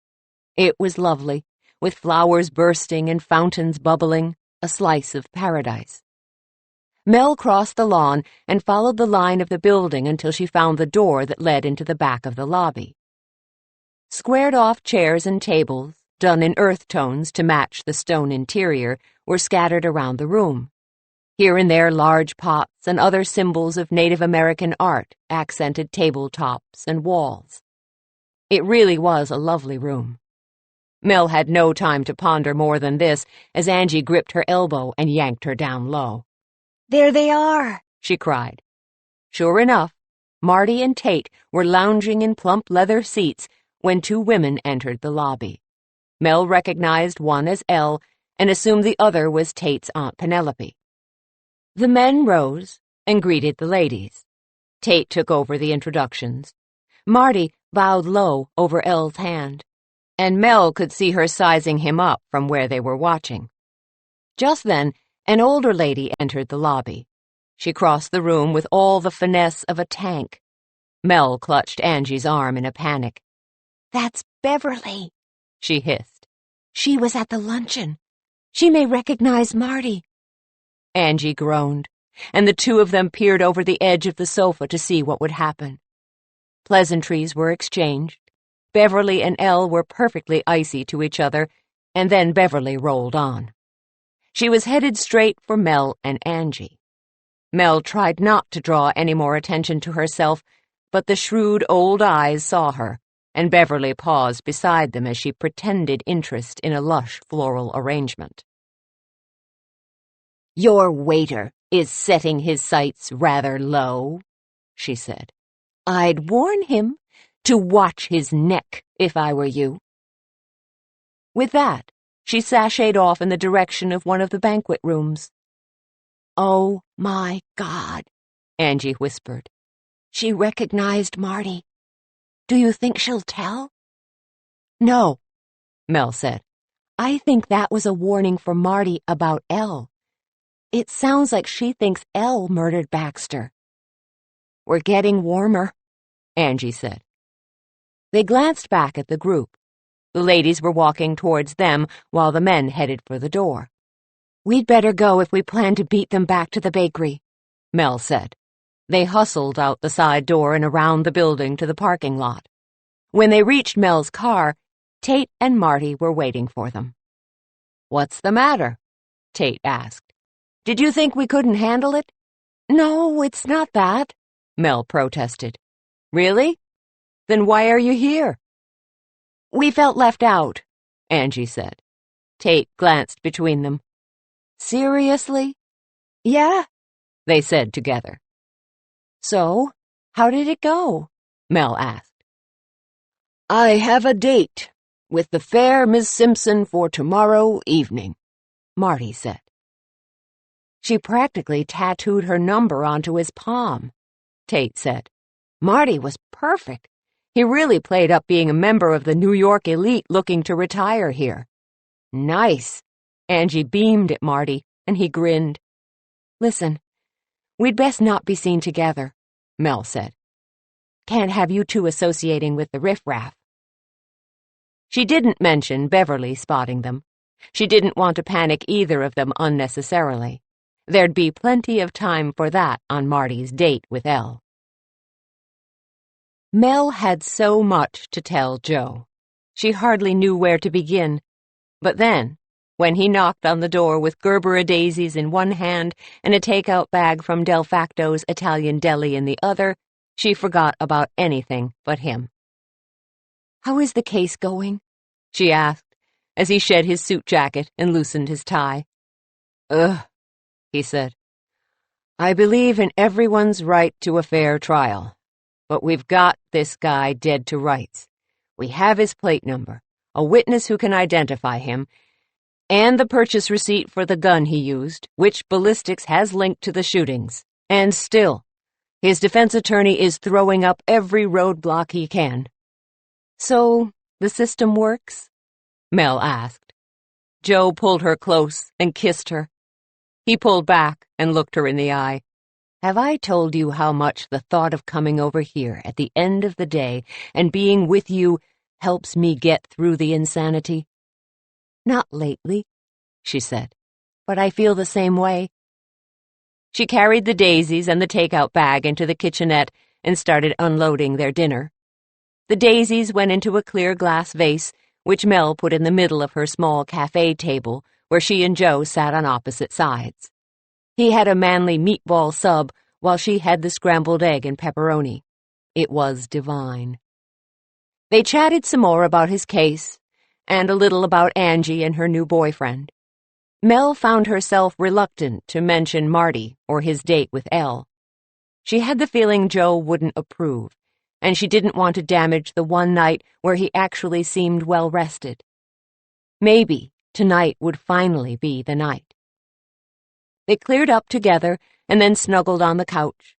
Speaker 3: It was lovely, with flowers bursting and fountains bubbling, a slice of paradise. Mel crossed the lawn and followed the line of the building until she found the door that led into the back of the lobby. Squared-off chairs and tables, done in earth tones to match the stone interior, were scattered around the room. Here and there large pots and other symbols of Native American art accented tabletops and walls. It really was a lovely room. Mel had no time to ponder more than this as Angie gripped her elbow and yanked her down low.
Speaker 2: There they are,
Speaker 3: she cried. Sure enough, Marty and Tate were lounging in plump leather seats when two women entered the lobby. Mel recognized one as Elle and assumed the other was Tate's Aunt Penelope. The men rose and greeted the ladies. Tate took over the introductions. Marty bowed low over Elle's hand, and Mel could see her sizing him up from where they were watching. Just then, an older lady entered the lobby. She crossed the room with all the finesse of a tank. Mel clutched Angie's arm in a panic.
Speaker 2: That's Beverly,
Speaker 3: she hissed.
Speaker 2: She was at the luncheon. She may recognize Marty.
Speaker 3: Angie groaned, and the two of them peered over the edge of the sofa to see what would happen. Pleasantries were exchanged. Beverly and Elle were perfectly icy to each other, and then Beverly rolled on. She was headed straight for Mel and Angie. Mel tried not to draw any more attention to herself, but the shrewd old eyes saw her, and Beverly paused beside them as she pretended interest in a lush floral arrangement.
Speaker 2: Your waiter is setting his sights rather low, she said. I'd warn him to watch his neck if I were you.
Speaker 3: With that, she sashayed off in the direction of one of the banquet rooms.
Speaker 2: Oh, my God,
Speaker 3: Angie whispered.
Speaker 2: She recognized Marty. Do you think she'll tell?
Speaker 3: No, Mel said.
Speaker 2: I think that was a warning for Marty about Elle. It sounds like she thinks Elle murdered Baxter.
Speaker 3: We're getting warmer, Angie said. They glanced back at the group. The ladies were walking towards them while the men headed for the door.
Speaker 2: We'd better go if we plan to beat them back to the bakery,
Speaker 3: Mel said. They hustled out the side door and around the building to the parking lot. When they reached Mel's car, Tate and Marty were waiting for them. What's the matter? Tate asked. Did you think we couldn't handle it?
Speaker 2: No, it's not that,
Speaker 3: Mel protested. Really? Then why are you here?
Speaker 2: We felt left out,
Speaker 3: Angie said. Tate glanced between them. Seriously?
Speaker 2: Yeah,
Speaker 3: they said together.
Speaker 2: So, how did it go?
Speaker 3: Mel asked.
Speaker 4: I have a date with the fair Miss Simpson for tomorrow evening, Marty said.
Speaker 3: She practically tattooed her number onto his palm, Tate said. Marty was perfect. He really played up being a member of the New York elite looking to retire here. Nice. Angie beamed at Marty, and he grinned. Listen, we'd best not be seen together, Mel said. Can't have you two associating with the riffraff. She didn't mention Beverly spotting them. She didn't want to panic either of them unnecessarily. There'd be plenty of time for that on Marty's date with Elle. Mel had so much to tell Joe. She hardly knew where to begin. But then, when he knocked on the door with Gerbera daisies in one hand and a takeout bag from Del Facto's Italian deli in the other, she forgot about anything but him.
Speaker 2: How is the case going?
Speaker 3: She asked, as he shed his suit jacket and loosened his tie.
Speaker 4: Ugh, he said. I believe in everyone's right to a fair trial. But we've got this guy dead to rights. We have his plate number, a witness who can identify him, and the purchase receipt for the gun he used, which ballistics has linked to the shootings. And still, his defense attorney is throwing up every roadblock he can.
Speaker 3: So, the system works? Mel asked. Joe pulled her close and kissed her. He pulled back and looked her in the eye. Have I told you how much the thought of coming over here at the end of the day and being with you helps me get through the insanity? Not lately, she said, but I feel the same way. She carried the daisies and the takeout bag into the kitchenette and started unloading their dinner. The daisies went into a clear glass vase, which Mel put in the middle of her small cafe table, where she and Joe sat on opposite sides. He had a manly meatball sub, while she had the scrambled egg and pepperoni. It was divine. They chatted some more about his case, and a little about Angie and her new boyfriend. Mel found herself reluctant to mention Marty or his date with Elle. She had the feeling Joe wouldn't approve, and she didn't want to damage the one night where he actually seemed well-rested. Maybe tonight would finally be the night. They cleared up together and then snuggled on the couch.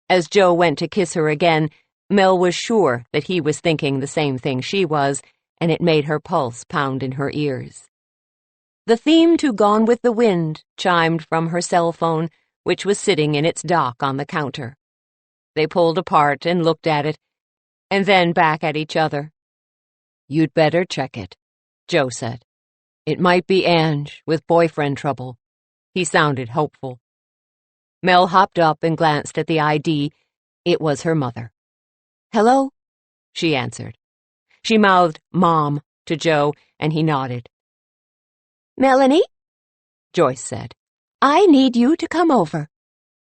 Speaker 3: As Joe went to kiss her again, Mel was sure that he was thinking the same thing she was, and it made her pulse pound in her ears. The theme to Gone with the Wind chimed from her cell phone, which was sitting in its dock on the counter. They pulled apart and looked at it, and then back at each other. "You'd better check it," Joe said. "It might be Ange with boyfriend trouble." He sounded hopeful. Mel hopped up and glanced at the ID. It was her mother. "Hello?" she answered. She mouthed "Mom" to Joe, and he nodded.
Speaker 2: "Melanie?"
Speaker 3: Joyce said.
Speaker 2: "I need you to come over."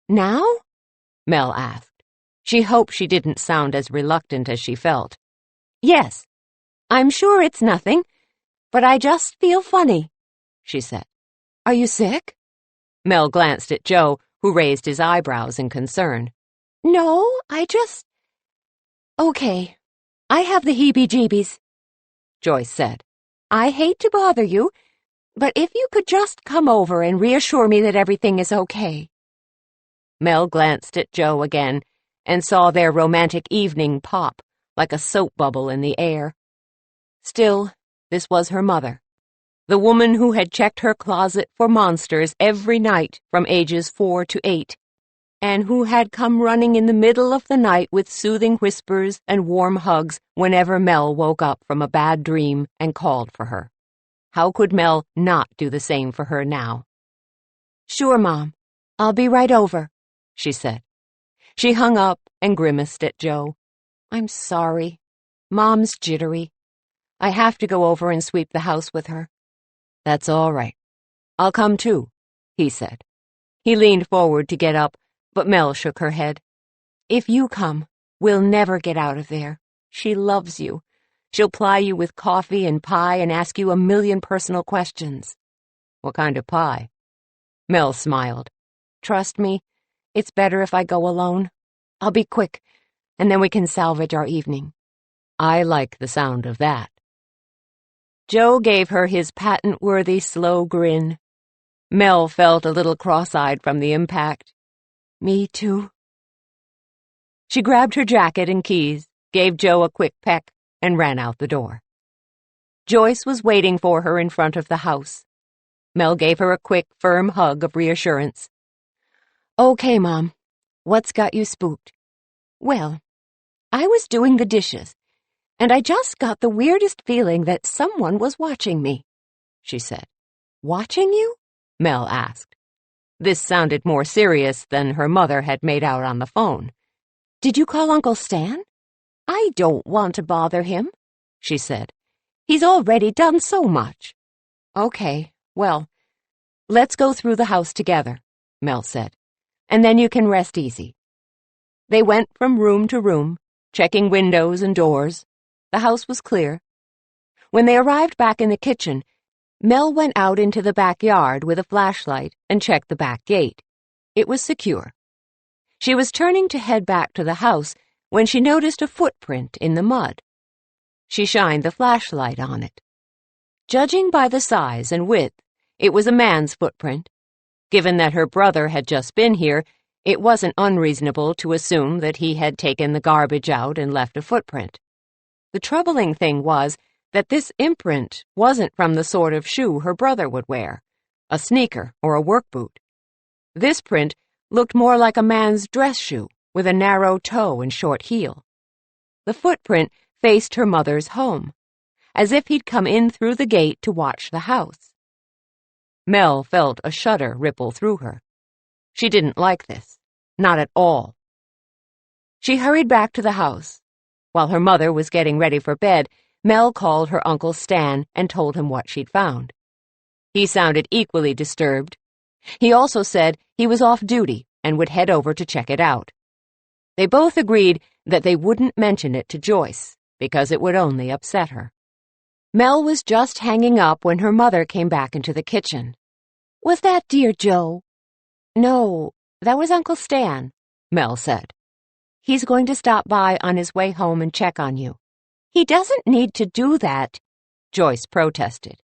Speaker 2: "Now?"
Speaker 3: Mel asked. She hoped she didn't sound as reluctant as she felt.
Speaker 2: "Yes. I'm sure it's nothing, but I just feel funny," she said. "Are you sick?"
Speaker 3: Mel glanced at Joe, who raised his eyebrows in concern.
Speaker 2: "No, Okay, I have the heebie-jeebies,"
Speaker 3: Joyce said.
Speaker 2: "I hate to bother you, but if you could just come over and reassure me that everything is okay."
Speaker 3: Mel glanced at Joe again and saw their romantic evening pop like a soap bubble in the air. Still, this was her mother, the woman who had checked her closet for monsters every night from ages 4 to 8, and who had come running in the middle of the night with soothing whispers and warm hugs whenever Mel woke up from a bad dream and called for her. How could Mel not do the same for her now?
Speaker 2: "Sure, Mom. I'll be right over,"
Speaker 3: she said. She hung up and grimaced at Joe.
Speaker 2: "I'm sorry. Mom's jittery. I have to go over and sweep the house with her."
Speaker 3: "That's all right. I'll come too," he said. He leaned forward to get up, but Mel shook her head.
Speaker 2: "If you come, we'll never get out of there. She loves you. She'll ply you with coffee and pie and ask you a million personal questions."
Speaker 3: "What kind of pie?" Mel smiled.
Speaker 2: "Trust me, it's better if I go alone. I'll be quick, and then we can salvage our evening."
Speaker 3: "I like the sound of that." Joe gave her his patent-worthy slow grin. Mel felt a little cross-eyed from the impact.
Speaker 2: "Me too."
Speaker 3: She grabbed her jacket and keys, gave Joe a quick peck, and ran out the door. Joyce was waiting for her in front of the house. Mel gave her a quick, firm hug of reassurance.
Speaker 2: "Okay, Mom. What's got you spooked?" "Well, I was doing the dishes, and I just got the weirdest feeling that someone was watching me," she said.
Speaker 3: "Watching you?" Mel asked. This sounded more serious than her mother had made out on the phone.
Speaker 2: "Did you call Uncle Stan? I don't want to bother him," she said. "He's already done so much."
Speaker 3: "Okay, well, let's go through the house together," Mel said, "and then you can rest easy." They went from room to room, checking windows and doors. The house was clear. When they arrived back in the kitchen, Mel went out into the backyard with a flashlight and checked the back gate. It was secure. She was turning to head back to the house when she noticed a footprint in the mud. She shined the flashlight on it. Judging by the size and width, it was a man's footprint. Given that her brother had just been here, it wasn't unreasonable to assume that he had taken the garbage out and left a footprint. The troubling thing was that this imprint wasn't from the sort of shoe her brother would wear, a sneaker or a work boot. This print looked more like a man's dress shoe with a narrow toe and short heel. The footprint faced her mother's home, as if he'd come in through the gate to watch the house. Mel felt a shudder ripple through her. She didn't like this. Not at all. She hurried back to the house. While her mother was getting ready for bed, Mel called her Uncle Stan and told him what she'd found. He sounded equally disturbed. He also said he was off duty and would head over to check it out. They both agreed that they wouldn't mention it to Joyce, because it would only upset her. Mel was just hanging up when her mother came back into the kitchen.
Speaker 2: "Was that dear Joe?"
Speaker 3: "No, that was Uncle Stan," Mel said. "He's going to stop by on his way home and check on you."
Speaker 2: "He doesn't need to do that,"
Speaker 3: Joyce protested.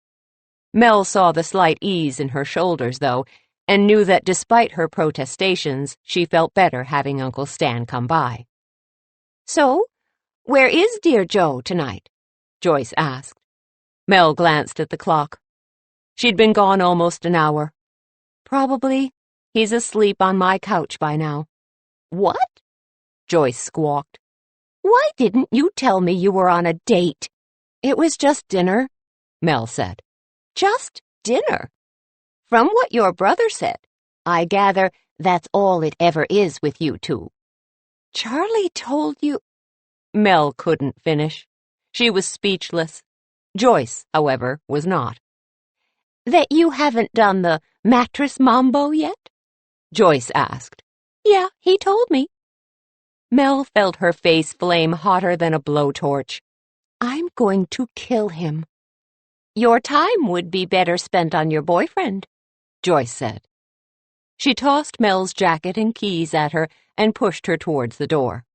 Speaker 3: Mel saw the slight ease in her shoulders, though, and knew that despite her protestations, she felt better having Uncle Stan come by.
Speaker 2: "So, where is dear Joe tonight?"
Speaker 3: Joyce asked. Mel glanced at the clock. She'd been gone almost an hour. "Probably he's asleep on my couch by now."
Speaker 2: "What?"
Speaker 3: Joyce squawked.
Speaker 2: "Why didn't you tell me you were on a date?"
Speaker 3: "It was just dinner," Mel said.
Speaker 2: "Just dinner? From what your brother said, I gather that's all it ever is with you two."
Speaker 3: "Charlie told you—" Mel couldn't finish. She was speechless. Joyce, however, was not.
Speaker 2: "That you haven't done the mattress mambo yet?"
Speaker 3: Joyce asked.
Speaker 2: "Yeah, he told me."
Speaker 3: Mel felt her face flame hotter than a blowtorch.
Speaker 2: "I'm going to kill him." "Your time would be better spent on your boyfriend,"
Speaker 3: Joyce said. She tossed Mel's jacket and keys at her and pushed her towards the door.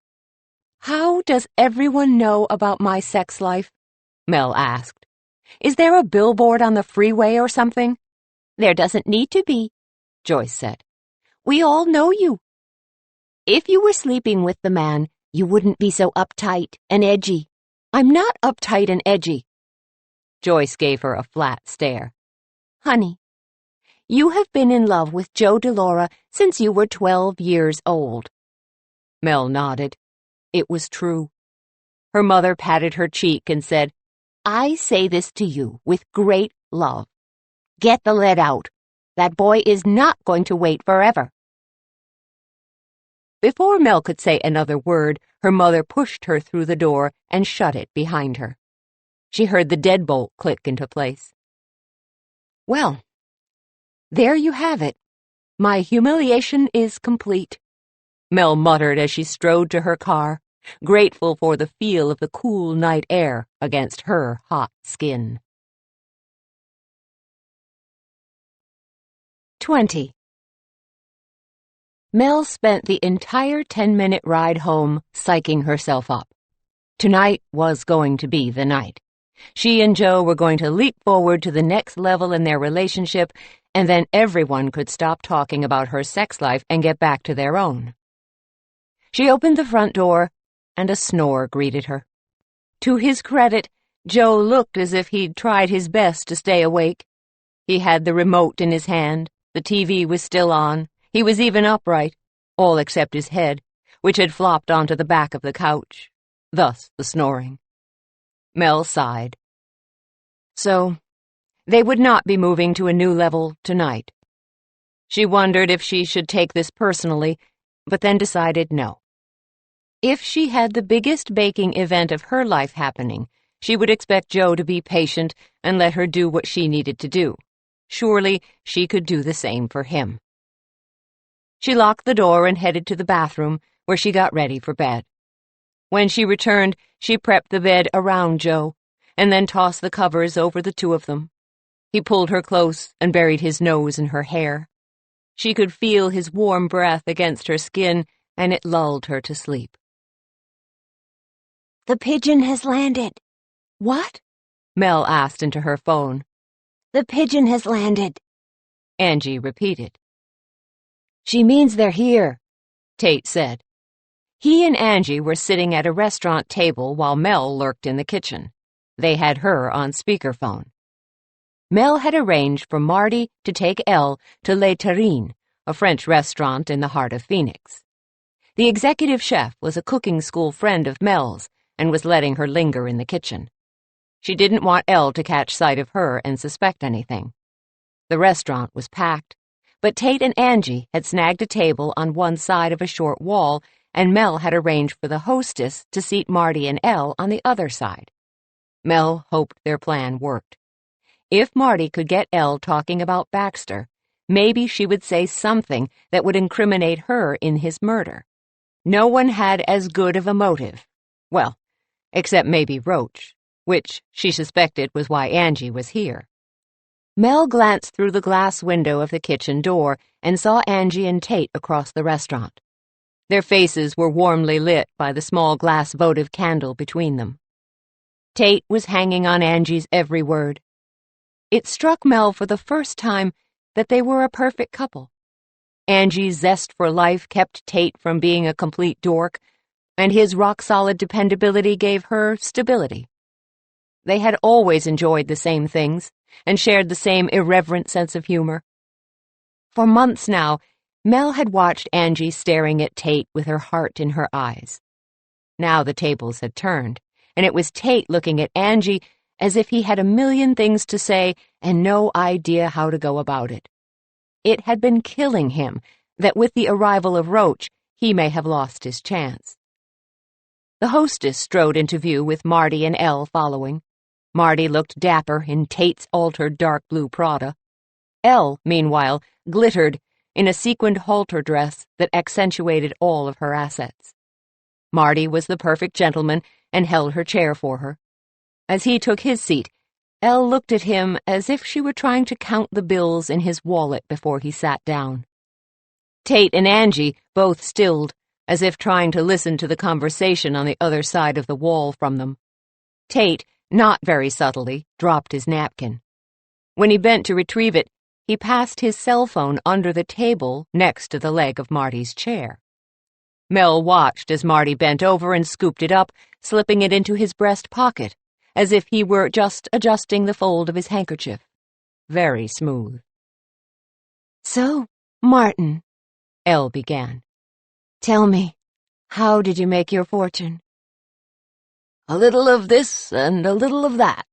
Speaker 3: "How does everyone know about my sex life?" Mel asked. "Is there a billboard on the freeway or something?"
Speaker 2: "There doesn't need to be,"
Speaker 3: Joyce said.
Speaker 2: "We all know you. If you were sleeping with the man, you wouldn't be so uptight and edgy."
Speaker 3: "I'm not uptight and edgy." Joyce gave her a flat stare.
Speaker 2: "Honey, you have been in love with Joe DeLaura since you were 12 years old."
Speaker 3: Mel nodded. It was true. Her mother patted her cheek and said,
Speaker 2: "I say this to you with great love. Get the lead out. That boy is not going to wait forever."
Speaker 3: Before Mel could say another word, her mother pushed her through the door and shut it behind her. She heard the deadbolt click into place. "Well, there you have it. My humiliation is complete," Mel muttered as she strode to her car, grateful for the feel of the cool night air against her hot skin.
Speaker 2: 20.
Speaker 3: Mel spent the entire 10-minute ride home psyching herself up. Tonight was going to be the night. She and Joe were going to leap forward to the next level in their relationship, and then everyone could stop talking about her sex life and get back to their own. She opened the front door, and a snore greeted her. To his credit, Joe looked as if he'd tried his best to stay awake. He had the remote in his hand, the TV was still on, he was even upright, all except his head, which had flopped onto the back of the couch, thus the snoring. Mel sighed. So, they would not be moving to a new level tonight. She wondered if she should take this personally, but then decided no. If she had the biggest baking event of her life happening, she would expect Joe to be patient and let her do what she needed to do. Surely she could do the same for him. She locked the door and headed to the bathroom, where she got ready for bed. When she returned, she prepped the bed around Joe, and then tossed the covers over the two of them. He pulled her close and buried his nose in her hair. She could feel his warm breath against her skin, and it lulled her to sleep.
Speaker 2: "The pigeon has landed."
Speaker 3: "What?" Mel asked into her phone.
Speaker 2: "The pigeon has landed,"
Speaker 3: Angie repeated.
Speaker 2: "She means they're here,"
Speaker 3: Tate said. He and Angie were sitting at a restaurant table while Mel lurked in the kitchen. They had her on speakerphone. Mel had arranged for Marty to take Elle to Les Terrines, a French restaurant in the heart of Phoenix. The executive chef was a cooking school friend of Mel's and was letting her linger in the kitchen. She didn't want Elle to catch sight of her and suspect anything. The restaurant was packed, but Tate and Angie had snagged a table on one side of a short wall, and Mel had arranged for the hostess to seat Marty and Elle on the other side. Mel hoped their plan worked. If Marty could get Elle talking about Baxter, maybe she would say something that would incriminate her in his murder. No one had as good of a motive. Well, except maybe Roach, which she suspected was why Angie was here. Mel glanced through the glass window of the kitchen door and saw Angie and Tate across the restaurant. Their faces were warmly lit by the small glass votive candle between them. Tate was hanging on Angie's every word. It struck Mel for the first time that they were a perfect couple. Angie's zest for life kept Tate from being a complete dork, and his rock-solid dependability gave her stability. They had always enjoyed the same things and shared the same irreverent sense of humor. For months now, Mel had watched Angie staring at Tate with her heart in her eyes. Now the tables had turned, and it was Tate looking at Angie as if he had a million things to say and no idea how to go about it. It had been killing him that with the arrival of Roach, he may have lost his chance. The hostess strode into view with Marty and Elle following. Marty looked dapper in Tate's altered dark blue Prada. Elle, meanwhile, glittered in a sequined halter dress that accentuated all of her assets. Marty was the perfect gentleman and held her chair for her. As he took his seat, Elle looked at him as if she were trying to count the bills in his wallet before he sat down. Tate and Angie both stilled, as if trying to listen to the conversation on the other side of the wall from them. Tate, not very subtly, dropped his napkin. When he bent to retrieve it, he passed his cell phone under the table next to the leg of Marty's chair. Mel watched as Marty bent over and scooped it up, slipping it into his breast pocket, as if he were just adjusting the fold of his handkerchief. Very smooth.
Speaker 2: "So, Martin,"
Speaker 3: Elle began,
Speaker 2: "tell me, how did you make your fortune?"
Speaker 4: "A little of this and a little of that,"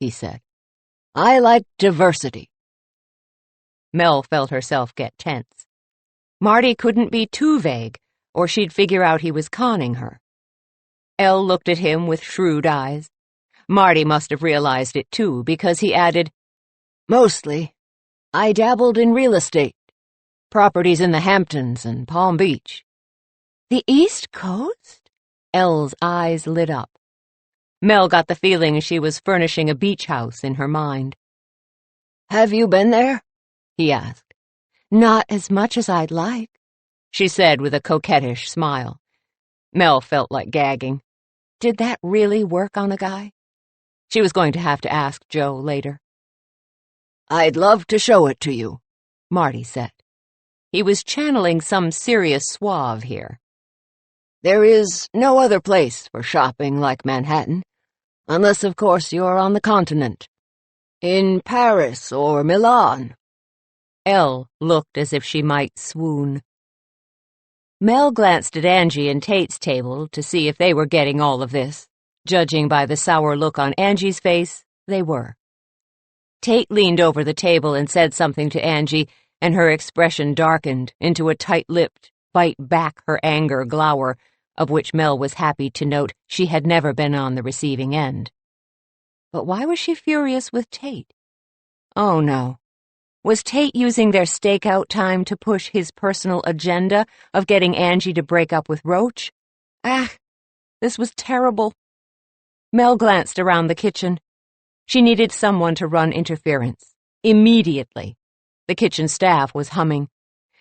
Speaker 4: he said. "I like diversity."
Speaker 3: Mel felt herself get tense. Marty couldn't be too vague, or she'd figure out he was conning her. Elle looked at him with shrewd eyes. Marty must have realized it too, because he added,
Speaker 4: "Mostly. I dabbled in real estate. Properties in the Hamptons and Palm Beach."
Speaker 2: "The East Coast?"
Speaker 3: Elle's eyes lit up. Mel got the feeling she was furnishing a beach house in her mind.
Speaker 4: "Have you been there?" he asked.
Speaker 2: "Not as much as I'd like,"
Speaker 3: she said with a coquettish smile. Mel felt like gagging. Did that really work on a guy? She was going to have to ask Joe later.
Speaker 4: "I'd love to show it to you,"
Speaker 3: Marty said. He was channeling some serious suave here.
Speaker 4: "There is no other place for shopping like Manhattan, unless, of course, you're on the continent. In Paris or Milan."
Speaker 3: Elle looked as if she might swoon. Mel glanced at Angie and Tate's table to see if they were getting all of this. Judging by the sour look on Angie's face, they were. Tate leaned over the table and said something to Angie, and her expression darkened into a tight-lipped, bite-back her anger glower, of which Mel was happy to note she had never been on the receiving end. But why was she furious with Tate? Oh, no. Was Tate using their stakeout time to push his personal agenda of getting Angie to break up with Roach? This was terrible. Mel glanced around the kitchen. She needed someone to run interference. Immediately. The kitchen staff was humming.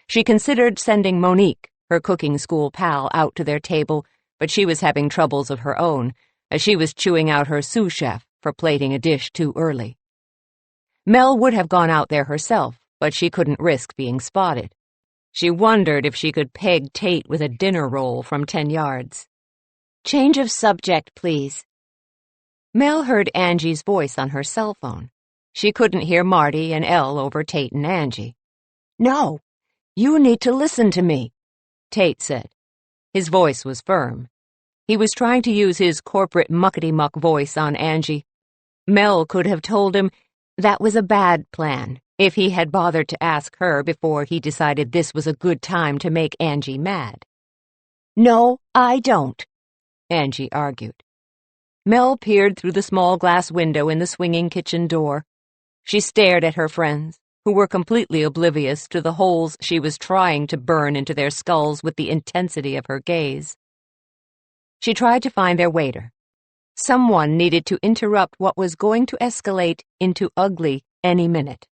Speaker 3: She considered sending Monique, her cooking school pal, out to their table, but she was having troubles of her own, as she was chewing out her sous chef for plating a dish too early. Mel would have gone out there herself, but she couldn't risk being spotted. She wondered if she could peg Tate with a dinner roll from 10 yards.
Speaker 2: "Change of subject, please."
Speaker 3: Mel heard Angie's voice on her cell phone. She couldn't hear Marty and Elle over Tate and Angie.
Speaker 4: "No, you need to listen to me,"
Speaker 3: Tate said. His voice was firm. He was trying to use his corporate muckety-muck voice on Angie. Mel could have told him that was a bad plan, if he had bothered to ask her before he decided this was a good time to make Angie mad.
Speaker 2: No, I don't,
Speaker 3: Angie argued. Mel peered through the small glass window in the swinging kitchen door. She stared at her friends, who were completely oblivious to the holes she was trying to burn into their skulls with the intensity of her gaze. She tried to find their waiter. Someone needed to interrupt what was going to escalate into ugly any minute.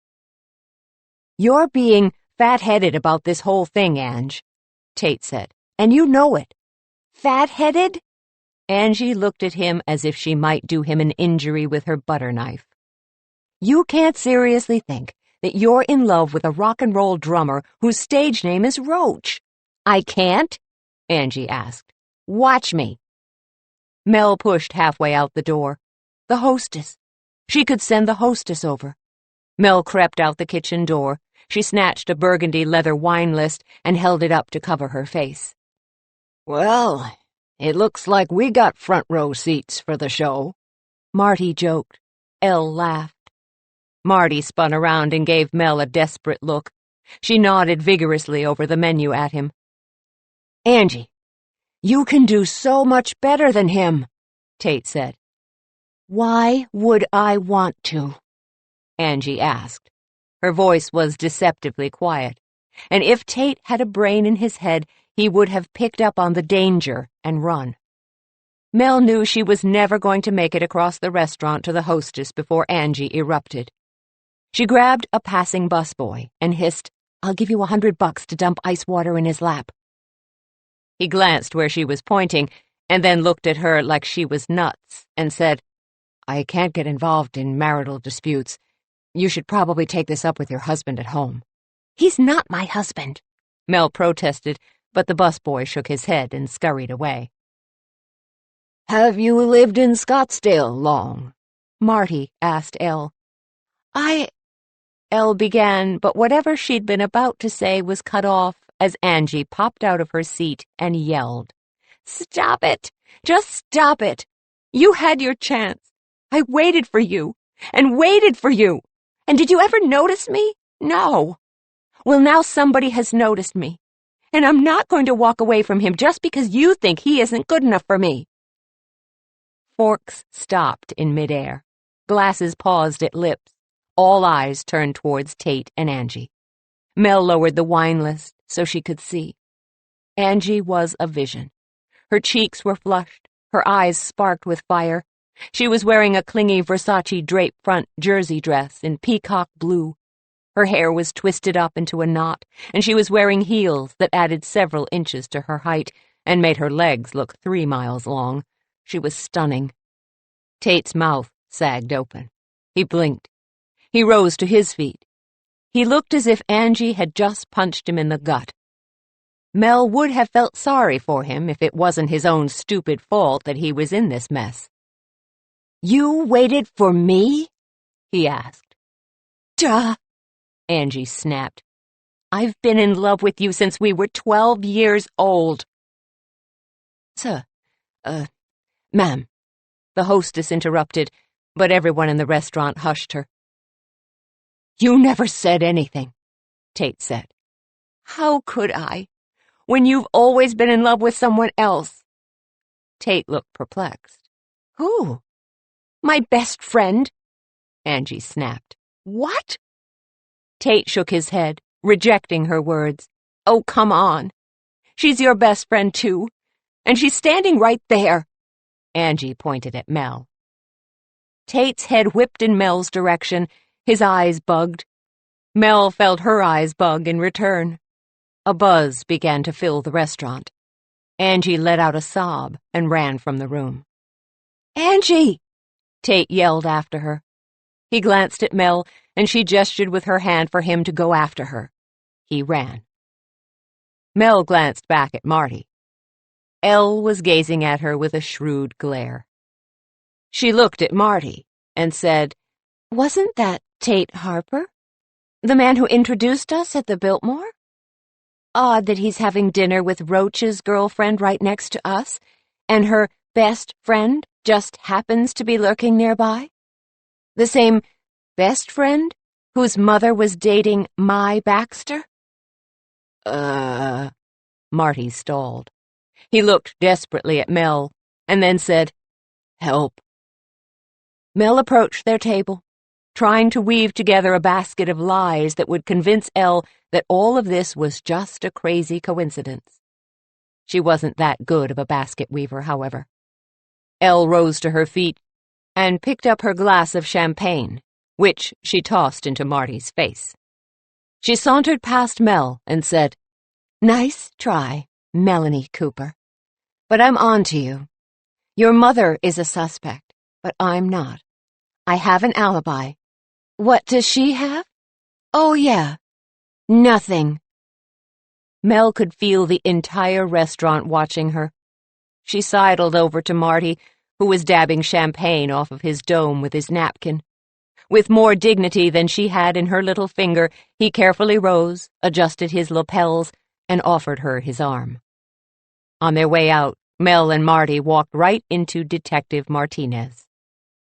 Speaker 2: You're being fat-headed about this whole thing, Ange, Tate said, and you know it. Fat-headed?
Speaker 3: Angie looked at him as if she might do him an injury with her butter knife.
Speaker 2: You can't seriously think that you're in love with a rock and roll drummer whose stage name is Roach. I can't?
Speaker 3: Angie asked.
Speaker 2: Watch me.
Speaker 3: Mel pushed halfway out the door.
Speaker 2: The hostess. She could send the hostess over.
Speaker 3: Mel crept out the kitchen door. She snatched a burgundy leather wine list and held it up to cover her face.
Speaker 4: Well, it looks like we got front row seats for the show,
Speaker 2: Marty joked. Elle laughed.
Speaker 3: Marty spun around and gave Mel a desperate look. She nodded vigorously over the menu at him.
Speaker 2: Angie, you can do so much better than him, Tate said. Why would I want to?
Speaker 3: Angie asked. Her voice was deceptively quiet, and if Tate had a brain in his head, he would have picked up on the danger and run. Mel knew she was never going to make it across the restaurant to the hostess before Angie erupted. She grabbed a passing busboy and hissed,
Speaker 2: "I'll give you $100 to dump ice water in his lap."
Speaker 3: He glanced where she was pointing and then looked at her like she was nuts and said,
Speaker 4: "I can't get involved in marital disputes. You should probably take this up with your husband at home."
Speaker 2: "He's not my husband,"
Speaker 3: Mel protested, but the busboy shook his head and scurried away.
Speaker 4: "Have you lived in Scottsdale long?"
Speaker 2: Marty asked Elle.
Speaker 3: Elle began, but whatever she'd been about to say was cut off as Angie popped out of her seat and yelled,
Speaker 2: "Stop it! Just stop it! You had your chance. I waited for you, and waited for you. And did you ever notice me? No. Well, now somebody has noticed me, and I'm not going to walk away from him just because you think he isn't good enough for me."
Speaker 3: Forks stopped in midair. Glasses paused at lips. All eyes turned towards Tate and Angie. Mel lowered the wine list so she could see. Angie was a vision. Her cheeks were flushed. Her eyes sparked with fire. She was wearing a clingy Versace drape front jersey dress in peacock blue. Her hair was twisted up into a knot, and she was wearing heels that added several inches to her height and made her legs look 3 miles long. She was stunning. Tate's mouth sagged open. He blinked. He rose to his feet. He looked as if Angie had just punched him in the gut. Mel would have felt sorry for him if it wasn't his own stupid fault that he was in this mess.
Speaker 2: "You waited for me?"
Speaker 3: he asked.
Speaker 2: "Duh,"
Speaker 3: Angie snapped.
Speaker 2: "I've been in love with you since we were 12 years old."
Speaker 3: "Sir, ma'am," the hostess interrupted, but everyone in the restaurant hushed her.
Speaker 2: "You never said anything,"
Speaker 3: Tate said.
Speaker 2: "How could I, when you've always been in love with someone else?"
Speaker 3: Tate looked perplexed.
Speaker 2: "Who?" "My best friend,"
Speaker 3: Angie snapped.
Speaker 2: "What?"
Speaker 3: Tate shook his head, rejecting her words.
Speaker 2: "Oh, come on. She's your best friend, too. And she's standing right there."
Speaker 3: Angie pointed at Mel. Tate's head whipped in Mel's direction. His eyes bugged. Mel felt her eyes bug in return. A buzz began to fill the restaurant. Angie let out a sob and ran from the room.
Speaker 2: "Angie!"
Speaker 3: Tate yelled after her. He glanced at Mel, and she gestured with her hand for him to go after her. He ran. Mel glanced back at Marty. Elle was gazing at her with a shrewd glare. She looked at Marty and said,
Speaker 2: "Wasn't that Tate Harper? The man who introduced us at the Biltmore? Odd that he's having dinner with Roach's girlfriend right next to us, and her best friend just happens to be lurking nearby. The same best friend whose mother was dating my Baxter?
Speaker 3: Marty stalled. He looked desperately at Mel, and then said, "Help."
Speaker 2: Mel approached their table, trying to weave together a basket of lies that would convince Elle that all of this was just a crazy coincidence. She wasn't that good of a basket weaver, however. Elle rose to her feet and picked up her glass of champagne, which she tossed into Marty's face. She sauntered past Mel and said, "Nice try, Melanie Cooper. But I'm on to you. Your mother is a suspect, but I'm not. I have an alibi. What does she have? Oh, yeah. Nothing." Mel could feel the entire restaurant watching her. She sidled over to Marty, who was dabbing champagne off of his dome with his napkin. With more dignity than she had in her little finger, he carefully rose, adjusted his lapels, and offered her his arm. On their way out, Mel and Marty walked right into Detective Martinez.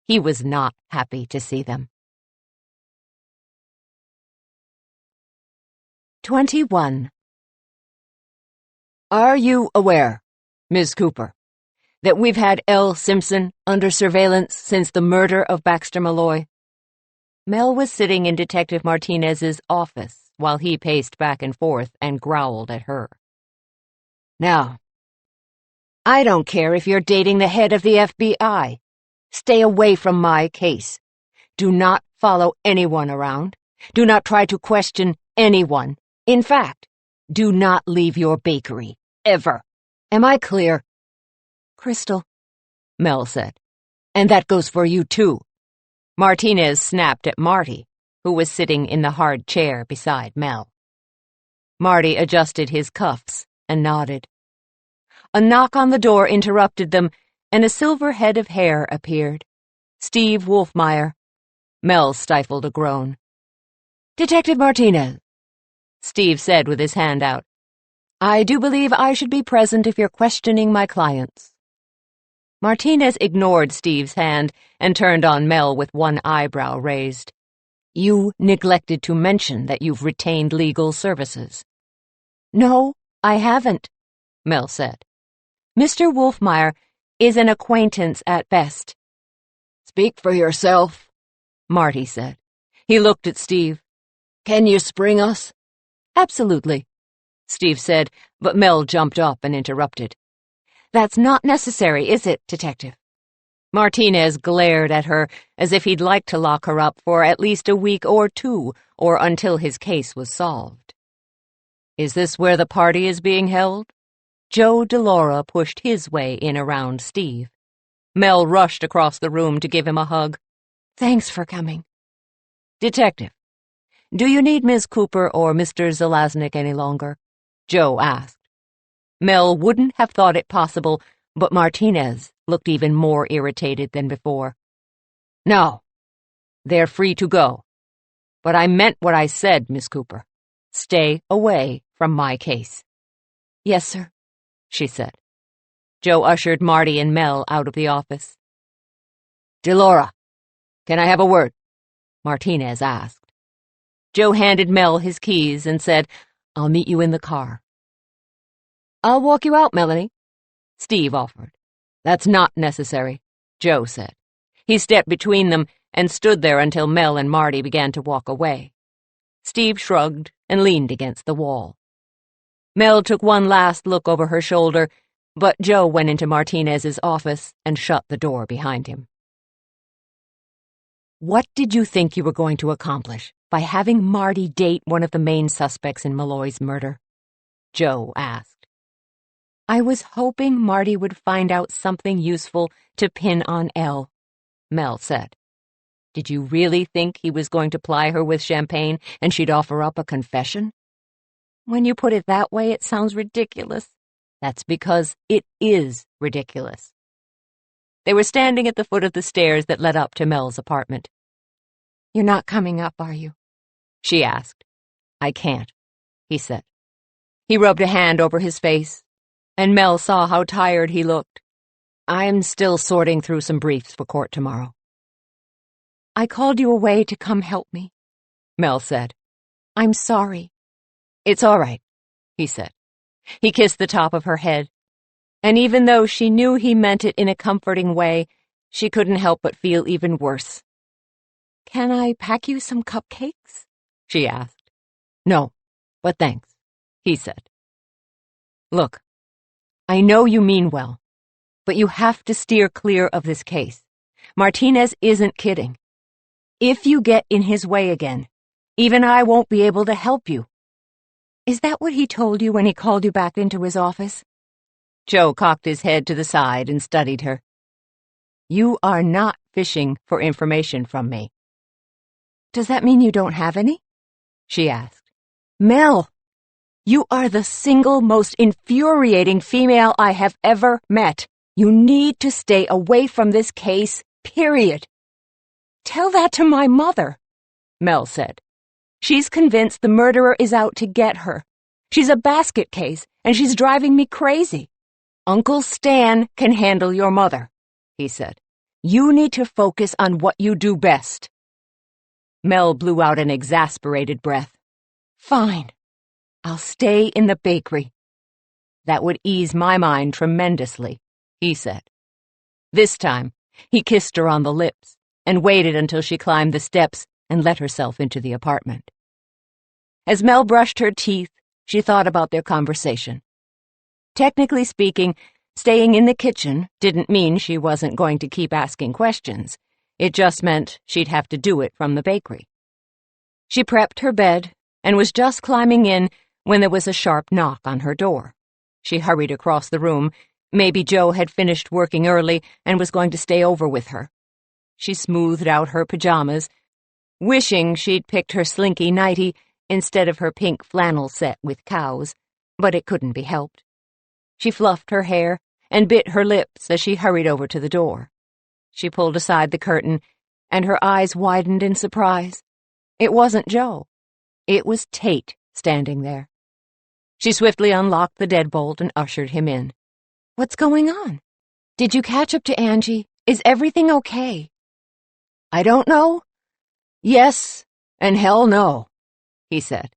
Speaker 2: He was not happy to see them. 21.
Speaker 4: Are you aware, Ms. Cooper, that we've had Elle Simpson under surveillance since the murder of Baxter Malloy?
Speaker 3: Mel was sitting in Detective Martinez's office while he paced back and forth and growled at her.
Speaker 4: Now, I don't care if you're dating the head of the FBI. Stay away from my case. Do not follow anyone around. Do not try to question anyone. In fact, do not leave your bakery, ever. Am I clear?
Speaker 2: "Crystal,"
Speaker 3: Mel said.
Speaker 4: And that goes for you, too.
Speaker 3: Martinez snapped at Marty, who was sitting in the hard chair beside Mel. Marty adjusted his cuffs and nodded. A knock on the door interrupted them, and a silver head of hair appeared. Steve Wolfmeyer. Mel stifled a groan.
Speaker 4: "Detective Martinez,"
Speaker 3: Steve said with his hand out.
Speaker 4: "I do believe I should be present if you're questioning my clients."
Speaker 3: Martinez ignored Steve's hand and turned on Mel with one eyebrow raised.
Speaker 4: "You neglected to mention that you've retained legal services."
Speaker 2: "No, I haven't,"
Speaker 3: Mel said.
Speaker 2: "Mr. Wolfmeyer is an acquaintance at best."
Speaker 4: "Speak for yourself,"
Speaker 3: Marty said. He looked at Steve.
Speaker 4: "Can you spring us?"
Speaker 2: "Absolutely,"
Speaker 3: Steve said, but Mel jumped up and interrupted.
Speaker 2: "That's not necessary, is it, Detective?"
Speaker 3: Martinez glared at her as if he'd like to lock her up for at least a week or two, or until his case was solved. "Is this where the party is being held?" Joe DeLaura pushed his way in around Steve. Mel rushed across the room to give him a hug.
Speaker 2: "Thanks for coming."
Speaker 3: "Detective, do you need Ms. Cooper or Mr. Zelaznik any longer?" Joe asked. Mel wouldn't have thought it possible, but Martinez looked even more irritated than before. "No, they're free to go. But I meant what I said, Miss Cooper. Stay away from my case."
Speaker 2: "Yes, sir,"
Speaker 3: she said. Joe ushered Marty and Mel out of the office.
Speaker 4: "DeLaura, can I have a word?"
Speaker 3: Martinez asked. Joe handed Mel his keys and said, "I'll meet you in the car."
Speaker 4: "I'll walk you out, Melanie,"
Speaker 3: Steve offered. "That's not necessary," Joe said. He stepped between them and stood there until Mel and Marty began to walk away. Steve shrugged and leaned against the wall. Mel took one last look over her shoulder, but Joe went into Martinez's office and shut the door behind him.
Speaker 2: "What did you think you were going to accomplish by having Marty date one of the main suspects in Malloy's murder?"
Speaker 3: Joe asked.
Speaker 2: "I was hoping Marty would find out something useful to pin on Elle,"
Speaker 3: Mel said. "Did you really think he was going to ply her with champagne and she'd offer up a confession?"
Speaker 2: "When you put it that way, it sounds ridiculous."
Speaker 3: "That's because it is ridiculous." They were standing at the foot of the stairs that led up to Mel's apartment.
Speaker 2: "You're not coming up, are you?"
Speaker 3: she asked. "I can't," he said. He rubbed a hand over his face, and Mel saw how tired he looked. "I'm still sorting through some briefs for court tomorrow."
Speaker 2: "I called you away to come help me.
Speaker 3: Mel said.
Speaker 2: I'm sorry.
Speaker 3: It's all right, he said. He kissed the top of her head, and even though she knew he meant it in a comforting way, she couldn't help but feel even worse.
Speaker 2: Can I pack you some cupcakes?
Speaker 3: She asked. No, but thanks, he said. Look, I know you mean well, but you have to steer clear of this case. Martinez isn't kidding. If you get in his way again, even I won't be able to help you.
Speaker 2: Is that what he told you when he called you back into his office?
Speaker 3: Joe cocked his head to the side and studied her. You are not fishing for information from me.
Speaker 2: Does that mean you don't have any?
Speaker 3: She asked. Mel, you are the single most infuriating female I have ever met. You need to stay away from this case, period.
Speaker 2: Tell that to my mother,
Speaker 3: Mel said. She's convinced the murderer is out to get her. She's a basket case, and she's driving me crazy. Uncle Stan can handle your mother, he said. You need to focus on what you do best. Mel blew out an exasperated breath. Fine. I'll stay in the bakery. That would ease my mind tremendously, he said. This time, he kissed her on the lips and waited until she climbed the steps and let herself into the apartment. As Mel brushed her teeth, she thought about their conversation. Technically speaking, staying in the kitchen didn't mean she wasn't going to keep asking questions. It just meant she'd have to do it from the bakery. She prepped her bed and was just climbing in when there was a sharp knock on her door. She hurried across the room. Maybe Joe had finished working early and was going to stay over with her. She smoothed out her pajamas, wishing she'd picked her slinky nightie instead of her pink flannel set with cows, but it couldn't be helped. She fluffed her hair and bit her lips as she hurried over to the door. She pulled aside the curtain, and her eyes widened in surprise. It wasn't Joe. It was Tate standing there. She swiftly unlocked the deadbolt and ushered him in.
Speaker 2: What's going on? Did you catch up to Angie? Is everything okay?
Speaker 3: I don't know. Yes, and hell no, he said.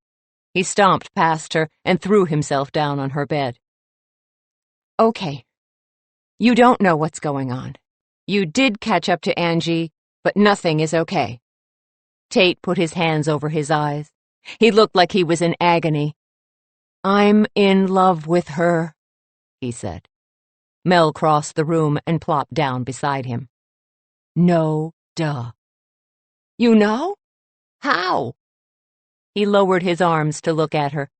Speaker 3: He stomped past her and threw himself down on her bed. Okay. You don't know what's going on. You did catch up to Angie, but nothing is okay. Tate put his hands over his eyes. He looked like he was in agony. I'm in love with her, he said. Mel crossed the room and plopped down beside him. No, duh. You know? How? He lowered his arms to look at her.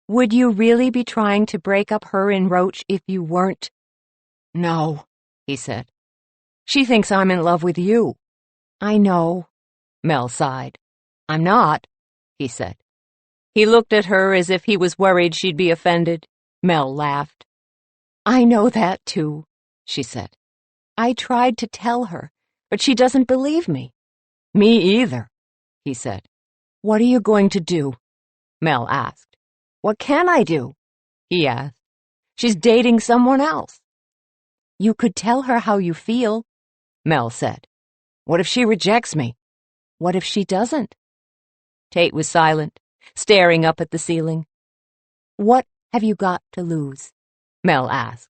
Speaker 3: Would you really be trying to break up her and Roach if you weren't? No, he said. She thinks I'm in love with you. I know, Mel sighed. I'm not, he said. He looked at her as if he was worried she'd be offended. Mel laughed. I know that, too, she said. I tried to tell her, but she doesn't believe me. Me either, he said. What are you going to do? Mel asked. What can I do? He asked. She's dating someone else. You could tell her how you feel, Mel said. What if she rejects me? What if she doesn't? Tate was silent, staring up at the ceiling. What have you got to lose? Mel asked.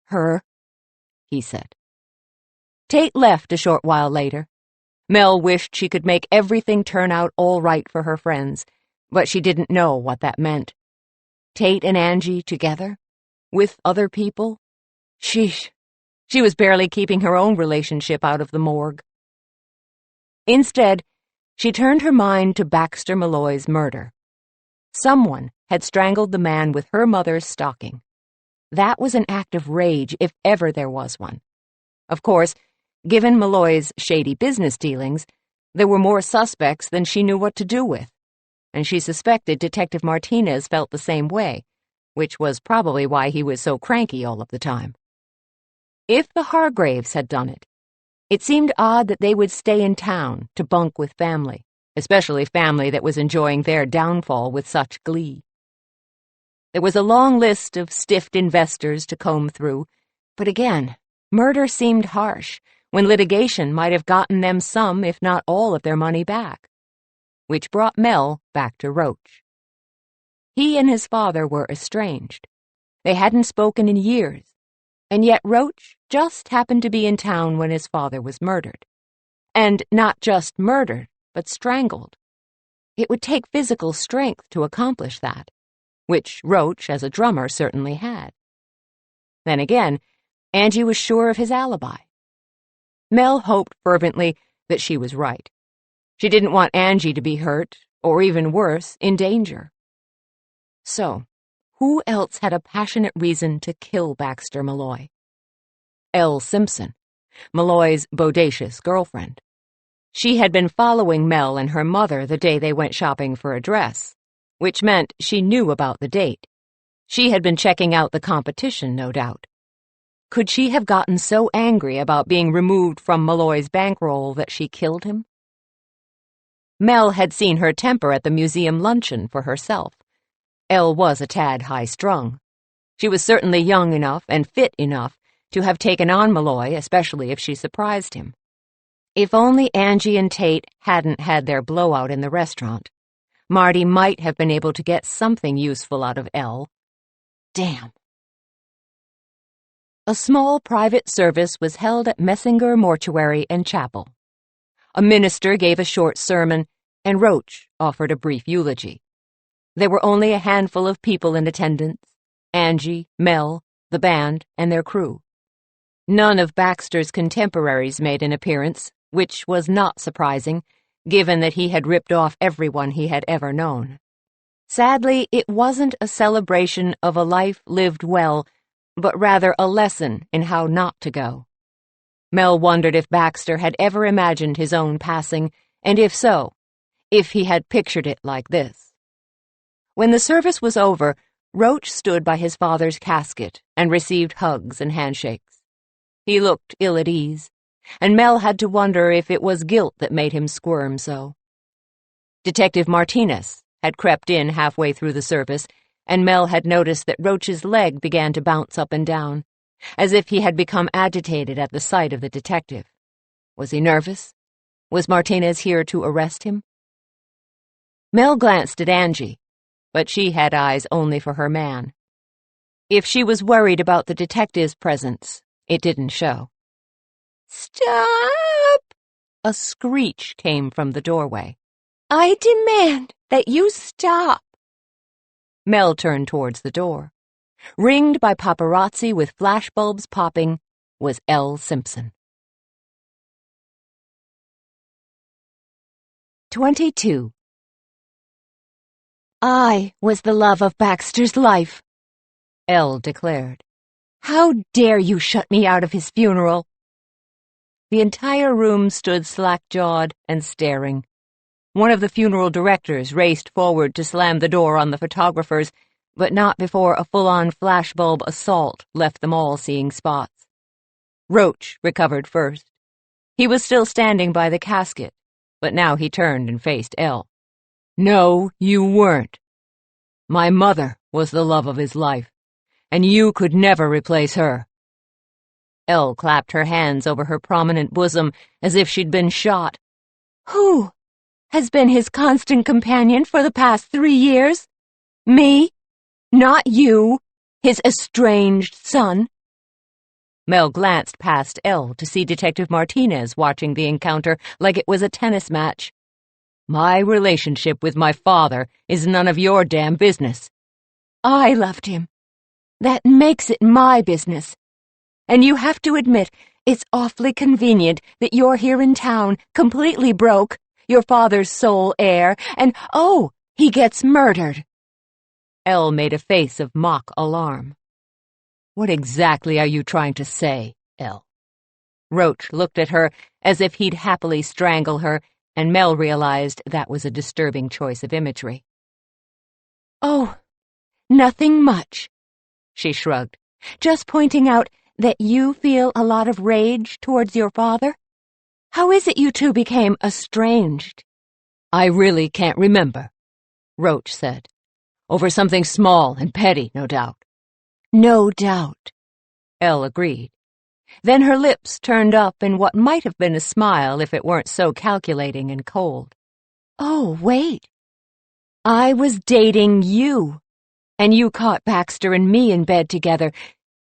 Speaker 3: Her, he said. Tate left a short while later. Mel wished she could make everything turn out all right for her friends, but she didn't know what that meant. Tate and Angie together? With other people? Sheesh. She was barely keeping her own relationship out of the morgue. Instead, she turned her mind to Baxter Malloy's murder. Someone had strangled the man with her mother's stocking. That was an act of rage if ever there was one. Of course, given Malloy's shady business dealings, there were more suspects than she knew what to do with, and she suspected Detective Martinez felt the same way, which was probably why he was so cranky all of the time. If the Hargraves had done it, it seemed odd that they would stay in town to bunk with family, especially family that was enjoying their downfall with such glee. There was a long list of stiffed investors to comb through, but again, murder seemed harsh, when litigation might have gotten them some, if not all, of their money back. which brought Mel back to Roach. He and his father were estranged. They hadn't spoken in years, and yet Roach just happened to be in town when his father was murdered. And not just murdered, but strangled. It would take physical strength to accomplish that, which Roach, as a drummer, certainly had. Then again, Angie was sure of his alibi. Mel hoped fervently that she was right. She didn't want Angie to be hurt, or even worse, in danger. So, who else had a passionate reason to kill Baxter Malloy? Elle Simpson, Malloy's bodacious girlfriend. She had been following Mel and her mother the day they went shopping for a dress, which meant she knew about the date. She had been checking out the competition, no doubt. Could she have gotten so angry about being removed from Malloy's bankroll that she killed him? Mel had seen her temper at the museum luncheon for herself. Elle was a tad high-strung. She was certainly young enough and fit enough to have taken on Malloy, especially if she surprised him. If only Angie and Tate hadn't had their blowout in the restaurant, Marty might have been able to get something useful out of Elle. Damn. A small private service was held at Messinger Mortuary and Chapel. A minister gave a short sermon, and Roach offered a brief eulogy. There were only a handful of people in attendance: Angie, Mel, the band, and their crew. None of Baxter's contemporaries made an appearance, which was not surprising, given that he had ripped off everyone he had ever known. Sadly, it wasn't a celebration of a life lived well, but rather a lesson in how not to go. Mel wondered if Baxter had ever imagined his own passing, and if so, if he had pictured it like this. When the service was over, Roach stood by his father's casket and received hugs and handshakes. He looked ill at ease, and Mel had to wonder if it was guilt that made him squirm so. Detective Martinez had crept in halfway through the service, and Mel had noticed that Roach's leg began to bounce up and down, as if he had become agitated at the sight of the detective. Was he nervous? Was Martinez here to arrest him? Mel glanced at Angie, but she had eyes only for her man. If she was worried about the detective's presence, it didn't show.
Speaker 2: "Stop!"
Speaker 3: A screech came from the doorway.
Speaker 2: "I demand that you stop."
Speaker 3: Mel turned towards the door. Ringed by paparazzi with flashbulbs popping was Elle Simpson.
Speaker 2: 22. "I was the love of Baxter's life,"
Speaker 3: Elle declared.
Speaker 2: "How dare you shut me out of his funeral?"
Speaker 3: The entire room stood slack-jawed and staring. One of the funeral directors raced forward to slam the door on the photographers, but not before a full-on flashbulb assault left them all seeing spots. Roach recovered first. He was still standing by the casket, but now he turned and faced Elle. "No, you weren't. My mother was the love of his life, and you could never replace her." Elle clapped her hands over her prominent bosom as if she'd been shot.
Speaker 2: "Who has been his constant companion for the past 3 years? Me? Not you, his estranged son?"
Speaker 3: Mel glanced past Elle to see Detective Martinez watching the encounter like it was a tennis match. "My relationship with my father is none of your damn business."
Speaker 2: "I loved him. That makes it my business. And you have to admit, it's awfully convenient that you're here in town, completely broke, your father's sole heir, and, oh, he gets murdered."
Speaker 3: Elle made a face of mock alarm. "What exactly are you trying to say, Elle?" Roach looked at her as if he'd happily strangle her, and Mel realized that was a disturbing choice of imagery.
Speaker 2: "Oh, nothing much," she shrugged. "Just pointing out that you feel a lot of rage towards your father. How is it you two became estranged?"
Speaker 3: "I really can't remember," Roach said. "Over something small and petty, no doubt."
Speaker 2: "No doubt,"
Speaker 3: Elle agreed. Then her lips turned up in what might have been a smile if it weren't so calculating and cold.
Speaker 2: Oh, wait. I was dating you, and you caught Baxter and me in bed together.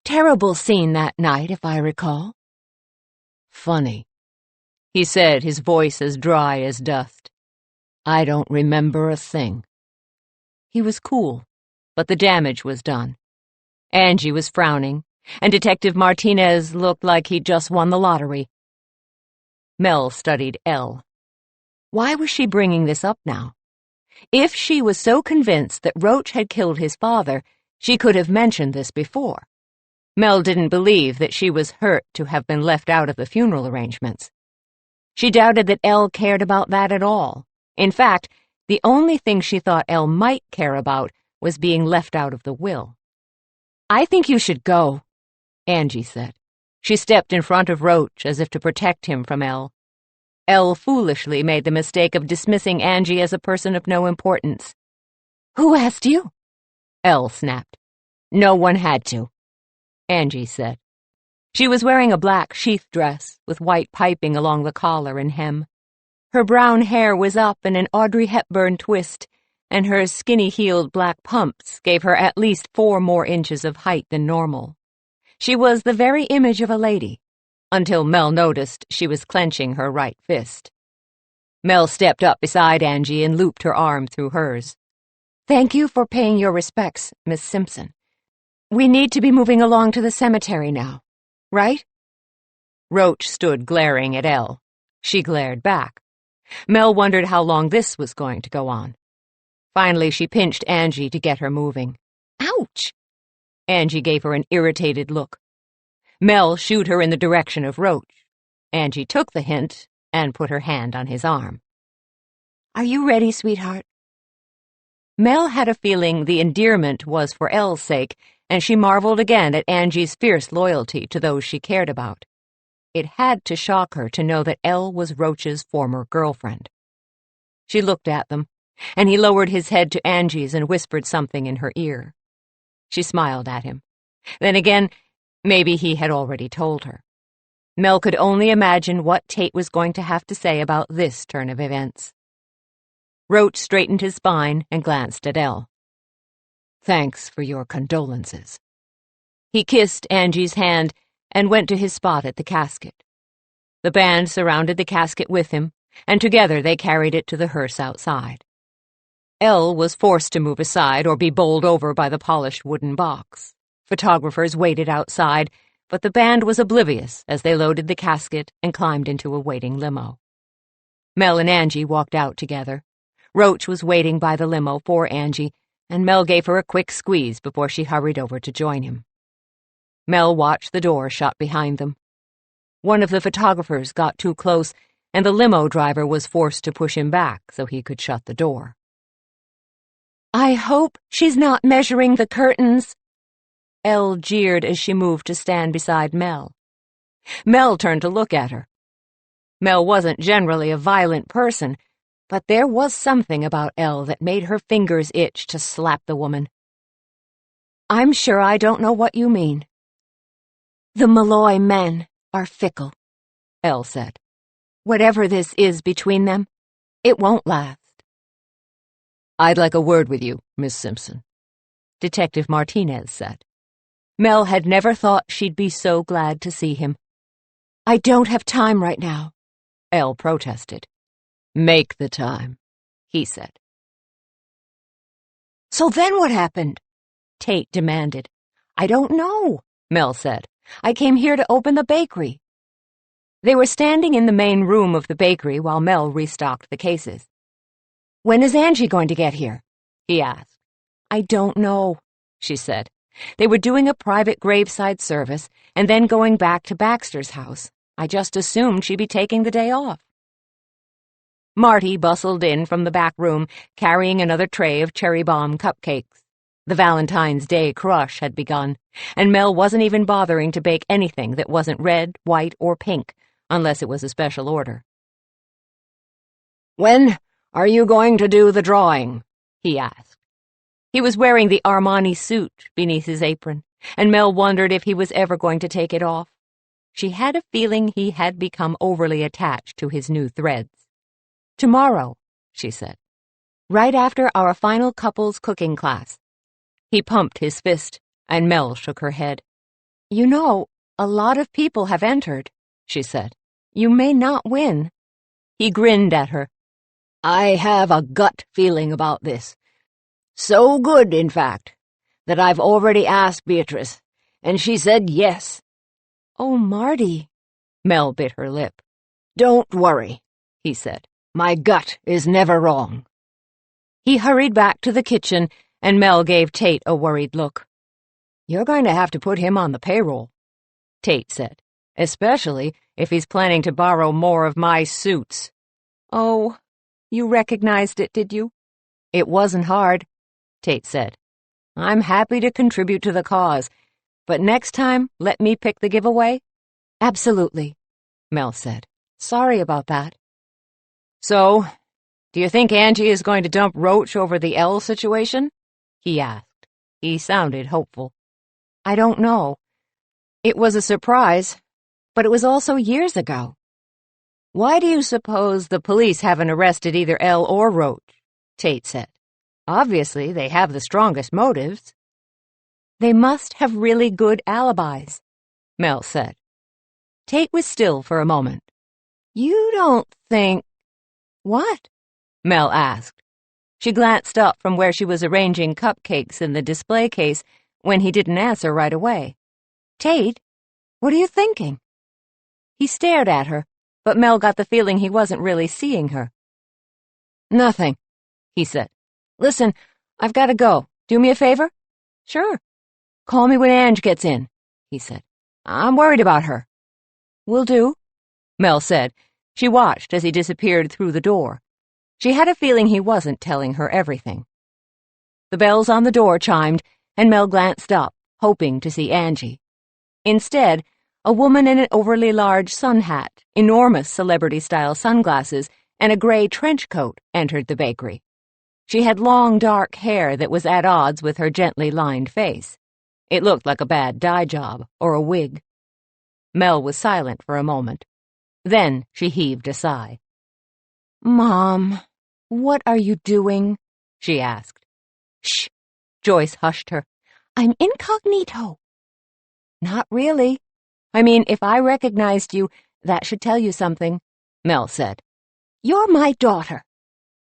Speaker 2: Terrible scene that night, if I recall.
Speaker 4: Funny, he said, his voice as dry as dust. I don't remember a thing. He was cool, but the damage was done. Angie was frowning, and Detective Martinez looked like he'd just won the lottery. Mel studied Elle. Why was she bringing this up now? If she was so convinced that Roach had killed his father, she could have mentioned this before. Mel didn't believe that she was hurt to have been left out of the funeral arrangements. She doubted that Elle cared about that at all. In fact, the only thing she thought Elle might care about was being left out of the will. "I think you should go," Angie said. She stepped in front of Roach as if to protect him from Elle. Elle foolishly made the mistake of dismissing Angie as a person of no importance.
Speaker 2: "Who asked you?"
Speaker 4: Elle snapped. "No one had to," Angie said. She was wearing a black sheath dress with white piping along the collar and hem. Her brown hair was up in an Audrey Hepburn twist, and her skinny-heeled black pumps gave her at least 4 more inches of height than normal. She was the very image of a lady, until Mel noticed she was clenching her right fist. Mel stepped up beside Angie and looped her arm through hers.
Speaker 2: "Thank you for paying your respects, Miss Simpson. We need to be moving along to the cemetery now, right?"
Speaker 4: Roach stood glaring at Elle. She glared back. Mel wondered how long this was going to go on. Finally, she pinched Angie to get her moving.
Speaker 2: "Ouch!"
Speaker 4: Angie gave her an irritated look. Mel shooed her in the direction of Roach. Angie took the hint and put her hand on his arm.
Speaker 2: "Are you ready, sweetheart?"
Speaker 4: Mel had a feeling the endearment was for Elle's sake, and she marveled again at Angie's fierce loyalty to those she cared about. It had to shock her to know that Elle was Roach's former girlfriend. She looked at them, and he lowered his head to Angie's and whispered something in her ear. She smiled at him. Then again, maybe he had already told her. Mel could only imagine what Tate was going to have to say about this turn of events. Roach straightened his spine and glanced at Elle. "Thanks for your condolences." He kissed Angie's hand and went to his spot at the casket. The band surrounded the casket with him, and together they carried it to the hearse outside. Elle was forced to move aside or be bowled over by the polished wooden box. Photographers waited outside, but the band was oblivious as they loaded the casket and climbed into a waiting limo. Mel and Angie walked out together. Roach was waiting by the limo for Angie, and Mel gave her a quick squeeze before she hurried over to join him. Mel watched the door shut behind them. One of the photographers got too close, and the limo driver was forced to push him back so he could shut the door.
Speaker 2: "I hope she's not measuring the curtains,"
Speaker 4: Elle jeered as she moved to stand beside Mel. Mel turned to look at her. Mel wasn't generally a violent person, but there was something about Elle that made her fingers itch to slap the woman.
Speaker 2: "I'm sure I don't know what you mean." "The Malloy men are fickle," Elle said. "Whatever this is between them, it won't last."
Speaker 4: "I'd like a word with you, Miss Simpson," Detective Martinez said. Mel had never thought she'd be so glad to see him.
Speaker 2: "I don't have time right now,"
Speaker 4: Elle protested. "Make the time," he said.
Speaker 2: "So then what happened?"
Speaker 4: Tate demanded.
Speaker 2: "I don't know,"
Speaker 4: Mel said.
Speaker 2: "I came here to open the bakery."
Speaker 4: They were standing in the main room of the bakery while Mel restocked the cases.
Speaker 2: "When is Angie going to get here?"
Speaker 4: he asked.
Speaker 2: "I don't know,"
Speaker 4: she said. They were doing a private graveside service and then going back to Baxter's house. I just assumed she'd be taking the day off. Marty bustled in from the back room, carrying another tray of cherry bomb cupcakes. The Valentine's Day crush had begun, and Mel wasn't even bothering to bake anything that wasn't red, white, or pink, unless it was a special order. "When are you going to do the drawing?" he asked. He was wearing the Armani suit beneath his apron, and Mel wondered if he was ever going to take it off. She had a feeling he had become overly attached to his new threads. "Tomorrow,"
Speaker 3: she said. "Right after our final couples cooking class." He pumped his fist, and Mel shook her head. "You know, a lot of people have entered," she said. "You may not win." He grinned at her.
Speaker 4: "I have a gut feeling about this. So good, in fact, that I've already asked Beatrice, and she said yes."
Speaker 3: "Oh, Marty," Mel bit her lip.
Speaker 4: "Don't worry," he said. "My gut is never wrong."
Speaker 3: He hurried back to the kitchen, and Mel gave Tate a worried look.
Speaker 4: "You're going to have to put him on the payroll,"
Speaker 3: Tate said, "especially if he's planning to borrow more of my suits."
Speaker 2: "Oh, you recognized it, did you?"
Speaker 3: "It wasn't hard," Tate said. "I'm happy to contribute to the cause, but next time let me pick the giveaway."
Speaker 2: "Absolutely,"
Speaker 3: Mel said.
Speaker 2: "Sorry about that."
Speaker 3: "So, do you think Angie is going to dump Roach over the L situation?" he asked. He sounded hopeful.
Speaker 2: "I don't know. It was a surprise, but it was also years ago."
Speaker 3: "Why do you suppose the police haven't arrested either L or Roach?" Tate said. "Obviously, they have the strongest motives."
Speaker 2: "They must have really good alibis,"
Speaker 3: Mel said. Tate was still for a moment.
Speaker 2: "You don't think—" "What?"
Speaker 3: Mel asked. She glanced up from where she was arranging cupcakes in the display case when he didn't answer right away.
Speaker 2: "Tate, what are you thinking?"
Speaker 3: He stared at her, but Mel got the feeling he wasn't really seeing her.
Speaker 4: "Nothing,"
Speaker 3: he said.
Speaker 4: "Listen, I've got to go. Do me a favor?"
Speaker 3: "Sure."
Speaker 4: "Call me when Ange gets in," he said. "I'm worried about her."
Speaker 3: "Will do," Mel said. She watched as he disappeared through the door. She had a feeling he wasn't telling her everything. The bells on the door chimed, and Mel glanced up, hoping to see Angie. Instead, a woman in an overly large sun hat, enormous celebrity-style sunglasses, and a gray trench coat entered the bakery. She had long, dark hair that was at odds with her gently lined face. It looked like a bad dye job or a wig. Mel was silent for a moment. Then she heaved a sigh.
Speaker 2: "Mom, what are you doing?"
Speaker 3: she asked. "Shh," Joyce hushed her.
Speaker 2: "I'm incognito."
Speaker 3: "Not really. I mean, if I recognized you, that should tell you something," Mel said.
Speaker 2: "You're my daughter,"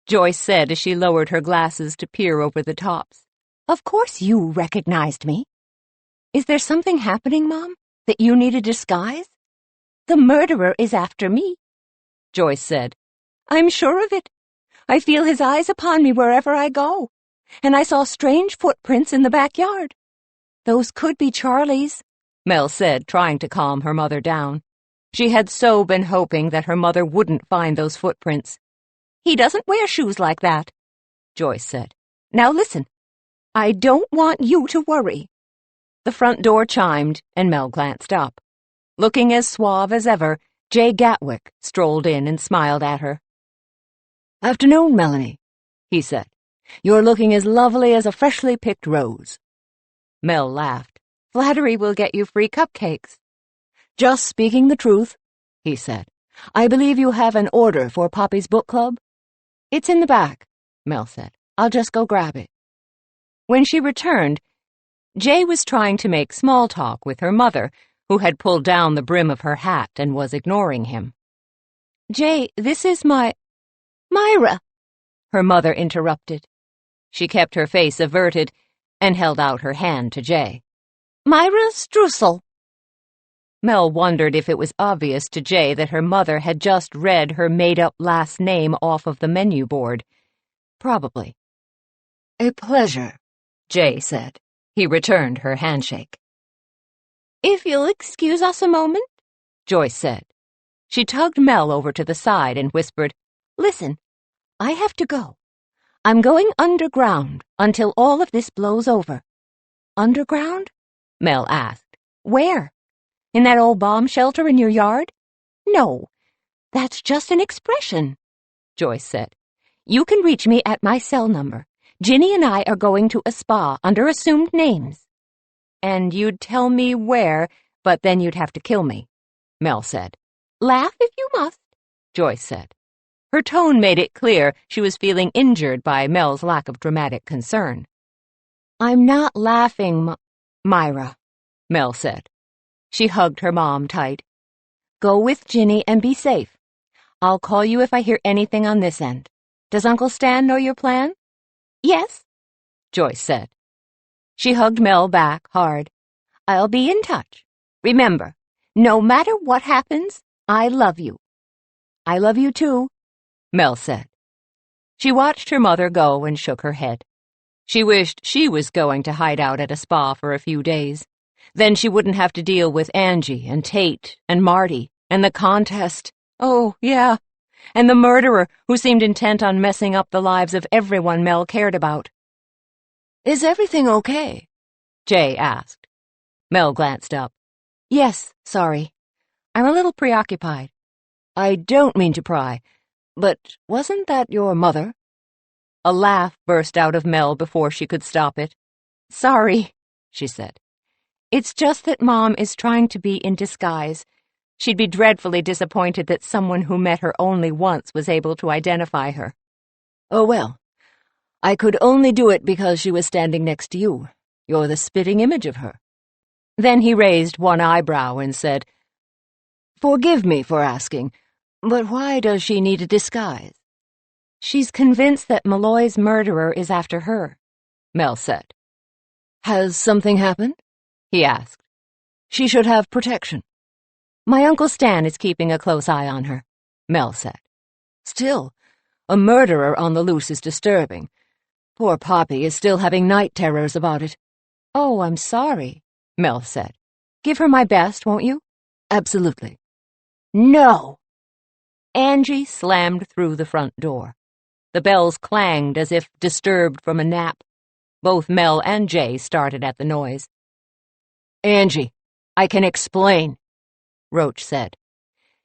Speaker 3: Joyce said as she lowered her glasses to peer over the tops.
Speaker 2: "Of course you recognized me."
Speaker 3: "Is there something happening, Mom, that you need a disguise?"
Speaker 2: "The murderer is after me,"
Speaker 3: Joyce said.
Speaker 2: "I'm sure of it. I feel his eyes upon me wherever I go. And I saw strange footprints in the backyard. Those could be Charlie's,"
Speaker 3: Mel said, trying to calm her mother down. She had so been hoping that her mother wouldn't find those footprints.
Speaker 2: "He doesn't wear shoes like that,"
Speaker 3: Joyce said.
Speaker 2: "Now listen, I don't want you to worry."
Speaker 3: The front door chimed, and Mel glanced up. Looking as suave as ever, Jay Gatwick strolled in and smiled at her.
Speaker 4: "Afternoon, Melanie," he said. "You're looking as lovely as a freshly picked rose."
Speaker 3: Mel laughed. "Flattery will get you free cupcakes."
Speaker 4: "Just speaking the truth," he said. "I believe you have an order for Poppy's book club?"
Speaker 3: "It's in the back," Mel said. "I'll just go grab it." When she returned, Jay was trying to make small talk with her mother, who had pulled down the brim of her hat and was ignoring him.
Speaker 2: "Jay, this is my—"
Speaker 3: "Myra," her mother interrupted. She kept her face averted and held out her hand to Jay.
Speaker 2: "Myra Strussel."
Speaker 3: Mel wondered if it was obvious to Jay that her mother had just read her made-up last name off of the menu board. Probably.
Speaker 4: "A pleasure,"
Speaker 3: Jay said. He returned her handshake.
Speaker 2: "If you'll excuse us a moment,"
Speaker 3: Joyce said. She tugged Mel over to the side and whispered,
Speaker 2: "Listen, I have to go. I'm going underground until all of this blows over."
Speaker 3: "Underground?" Mel asked.
Speaker 2: "Where?
Speaker 3: In that old bomb shelter in your yard?"
Speaker 2: "No, that's just an expression,"
Speaker 3: Joyce said.
Speaker 2: "You can reach me at my cell number. Ginny and I are going to a spa under assumed names."
Speaker 3: "And you'd tell me where, but then you'd have to kill me," Mel said.
Speaker 2: "Laugh if you must,"
Speaker 3: Joyce said. Her tone made it clear she was feeling injured by Mel's lack of dramatic concern.
Speaker 2: "I'm not laughing, Myra,"
Speaker 3: Mel said. She hugged her mom tight.
Speaker 2: "Go with Ginny and be safe. I'll call you if I hear anything on this end. Does Uncle Stan know your plan?"
Speaker 1: Yes,
Speaker 3: Joyce said. She hugged Mel back hard.
Speaker 1: I'll be in touch. Remember, no matter what happens, I love you."
Speaker 2: "I love you too,"
Speaker 3: Mel said. She watched her mother go and shook her head. She wished she was going to hide out at a spa for a few days. Then she wouldn't have to deal with Angie and Tate and Marty and the contest. Oh, yeah, and the murderer who seemed intent on messing up the lives of everyone Mel cared about.
Speaker 4: "Is everything okay?"
Speaker 3: Jay asked. Mel glanced up.
Speaker 2: "Yes, sorry. I'm a little preoccupied."
Speaker 4: "I don't mean to pry, but wasn't that your mother?"
Speaker 3: A laugh burst out of Mel before she could stop it.
Speaker 2: "Sorry,"
Speaker 3: she said.
Speaker 2: "It's just that Mom is trying to be in disguise.
Speaker 3: She'd be dreadfully disappointed that someone who met her only once was able to identify her.
Speaker 4: "Oh, well, I could only do it because she was standing next to you. You're the spitting image of her."
Speaker 3: Then he raised one eyebrow and said,
Speaker 4: "Forgive me for asking, but why does she need a disguise?"
Speaker 2: "She's convinced that Malloy's murderer is after her,"
Speaker 3: Mel said.
Speaker 4: "Has something happened?"
Speaker 3: he asked.
Speaker 4: "She should have protection."
Speaker 2: "My Uncle Stan is keeping a close eye on her,"
Speaker 3: Mel said.
Speaker 4: "Still, a murderer on the loose is disturbing. Poor Poppy is still having night terrors about it."
Speaker 2: "Oh, I'm sorry,"
Speaker 3: Mel said.
Speaker 2: "Give her my best, won't you?"
Speaker 4: "Absolutely."
Speaker 1: No.
Speaker 3: Angie slammed through the front door. The bells clanged as if disturbed from a nap. Both Mel and Jay started at the noise.
Speaker 4: "Angie, I can explain,"
Speaker 3: Roach said.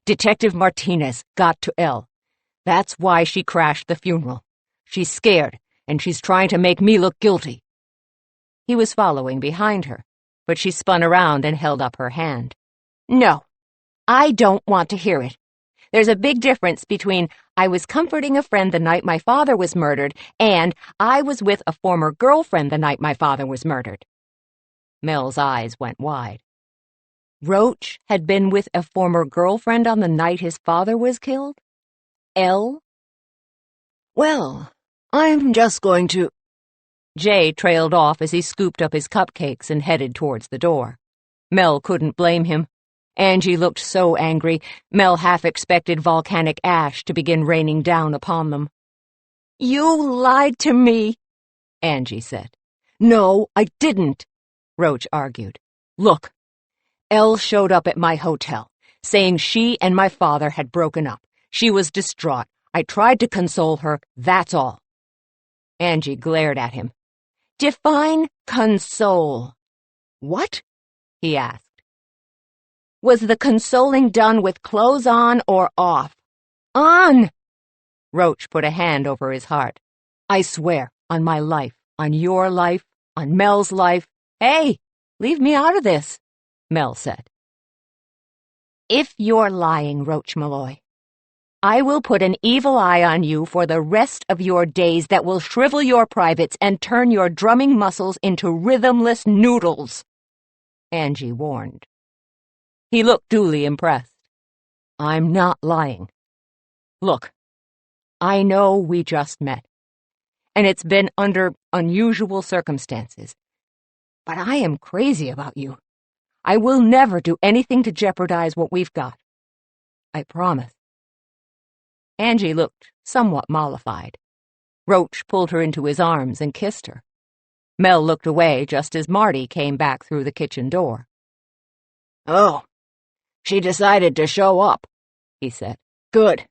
Speaker 4: "Detective Martinez got to Elle. That's why she crashed the funeral. She's scared, and she's trying to make me look guilty."
Speaker 3: He was following behind her, but she spun around and held up her hand.
Speaker 1: No, I don't want to hear it. There's a big difference between I was comforting a friend the night my father was murdered and I was with a former girlfriend the night my father was murdered."
Speaker 3: Mel's eyes went wide.
Speaker 2: Roach had been with a former girlfriend on the night his father was killed? Elle?
Speaker 4: "Well, I'm just going to—"
Speaker 3: Jay trailed off as he scooped up his cupcakes and headed towards the door. Mel couldn't blame him. Angie looked so angry, Mel half expected volcanic ash to begin raining down upon them.
Speaker 1: "You lied to me,"
Speaker 3: Angie said.
Speaker 4: "No, I didn't,"
Speaker 3: Roach argued.
Speaker 4: "Look, Elle showed up at my hotel, saying she and my father had broken up. She was distraught. I tried to console her, that's all."
Speaker 3: Angie glared at him.
Speaker 1: "Define console."
Speaker 4: "What?"
Speaker 3: he asked.
Speaker 1: Was the consoling done with clothes on or off?
Speaker 2: On!
Speaker 3: Roach put a hand over his heart.
Speaker 4: "I swear, on my life, on your life, on Mel's life—"
Speaker 2: "Hey, leave me out of this,"
Speaker 3: Mel said.
Speaker 1: "If you're lying, Roach Malloy, I will put an evil eye on you for the rest of your days that will shrivel your privates and turn your drumming muscles into rhythmless noodles,"
Speaker 3: Angie warned. He looked duly impressed.
Speaker 4: "I'm not lying. Look, I know we just met, and it's been under unusual circumstances, but I am crazy about you. I will never do anything to jeopardize what we've got. I promise."
Speaker 3: Angie looked somewhat mollified. Roach pulled her into his arms and kissed her. Mel looked away just as Marty came back through the kitchen door.
Speaker 4: "Oh, she decided to show up," he said. "Good.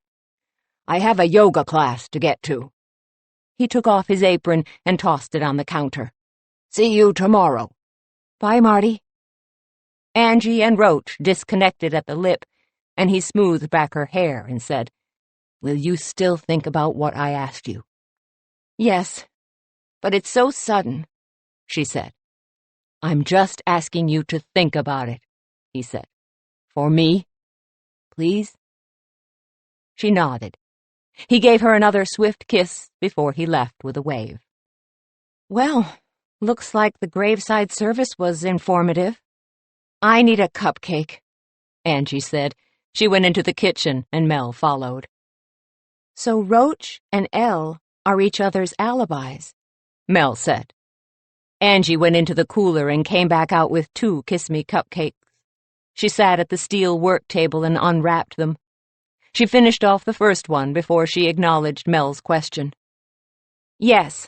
Speaker 4: I have a yoga class to get to."
Speaker 3: He took off his apron and tossed it on the counter.
Speaker 4: "See you tomorrow."
Speaker 2: "Bye, Marty."
Speaker 3: Angie and Roach disconnected at the lip, and he smoothed back her hair and said,
Speaker 4: "Will you still think about what I asked you?"
Speaker 2: "Yes, but it's so sudden,"
Speaker 3: she said.
Speaker 4: "I'm just asking you to think about it," he said. "For me, please?"
Speaker 3: She nodded. He gave her another swift kiss before he left with a wave.
Speaker 2: Well, looks like the graveside service was informative. I need a cupcake,
Speaker 3: Angie said. She went into the kitchen and Mel followed.
Speaker 2: So Roach and Elle are each other's alibis,
Speaker 3: Mel said. Angie went into the cooler and came back out with 2 Kiss-Me cupcakes. She sat at the steel work table and unwrapped them. She finished off the first one before she acknowledged Mel's question.
Speaker 2: Yes,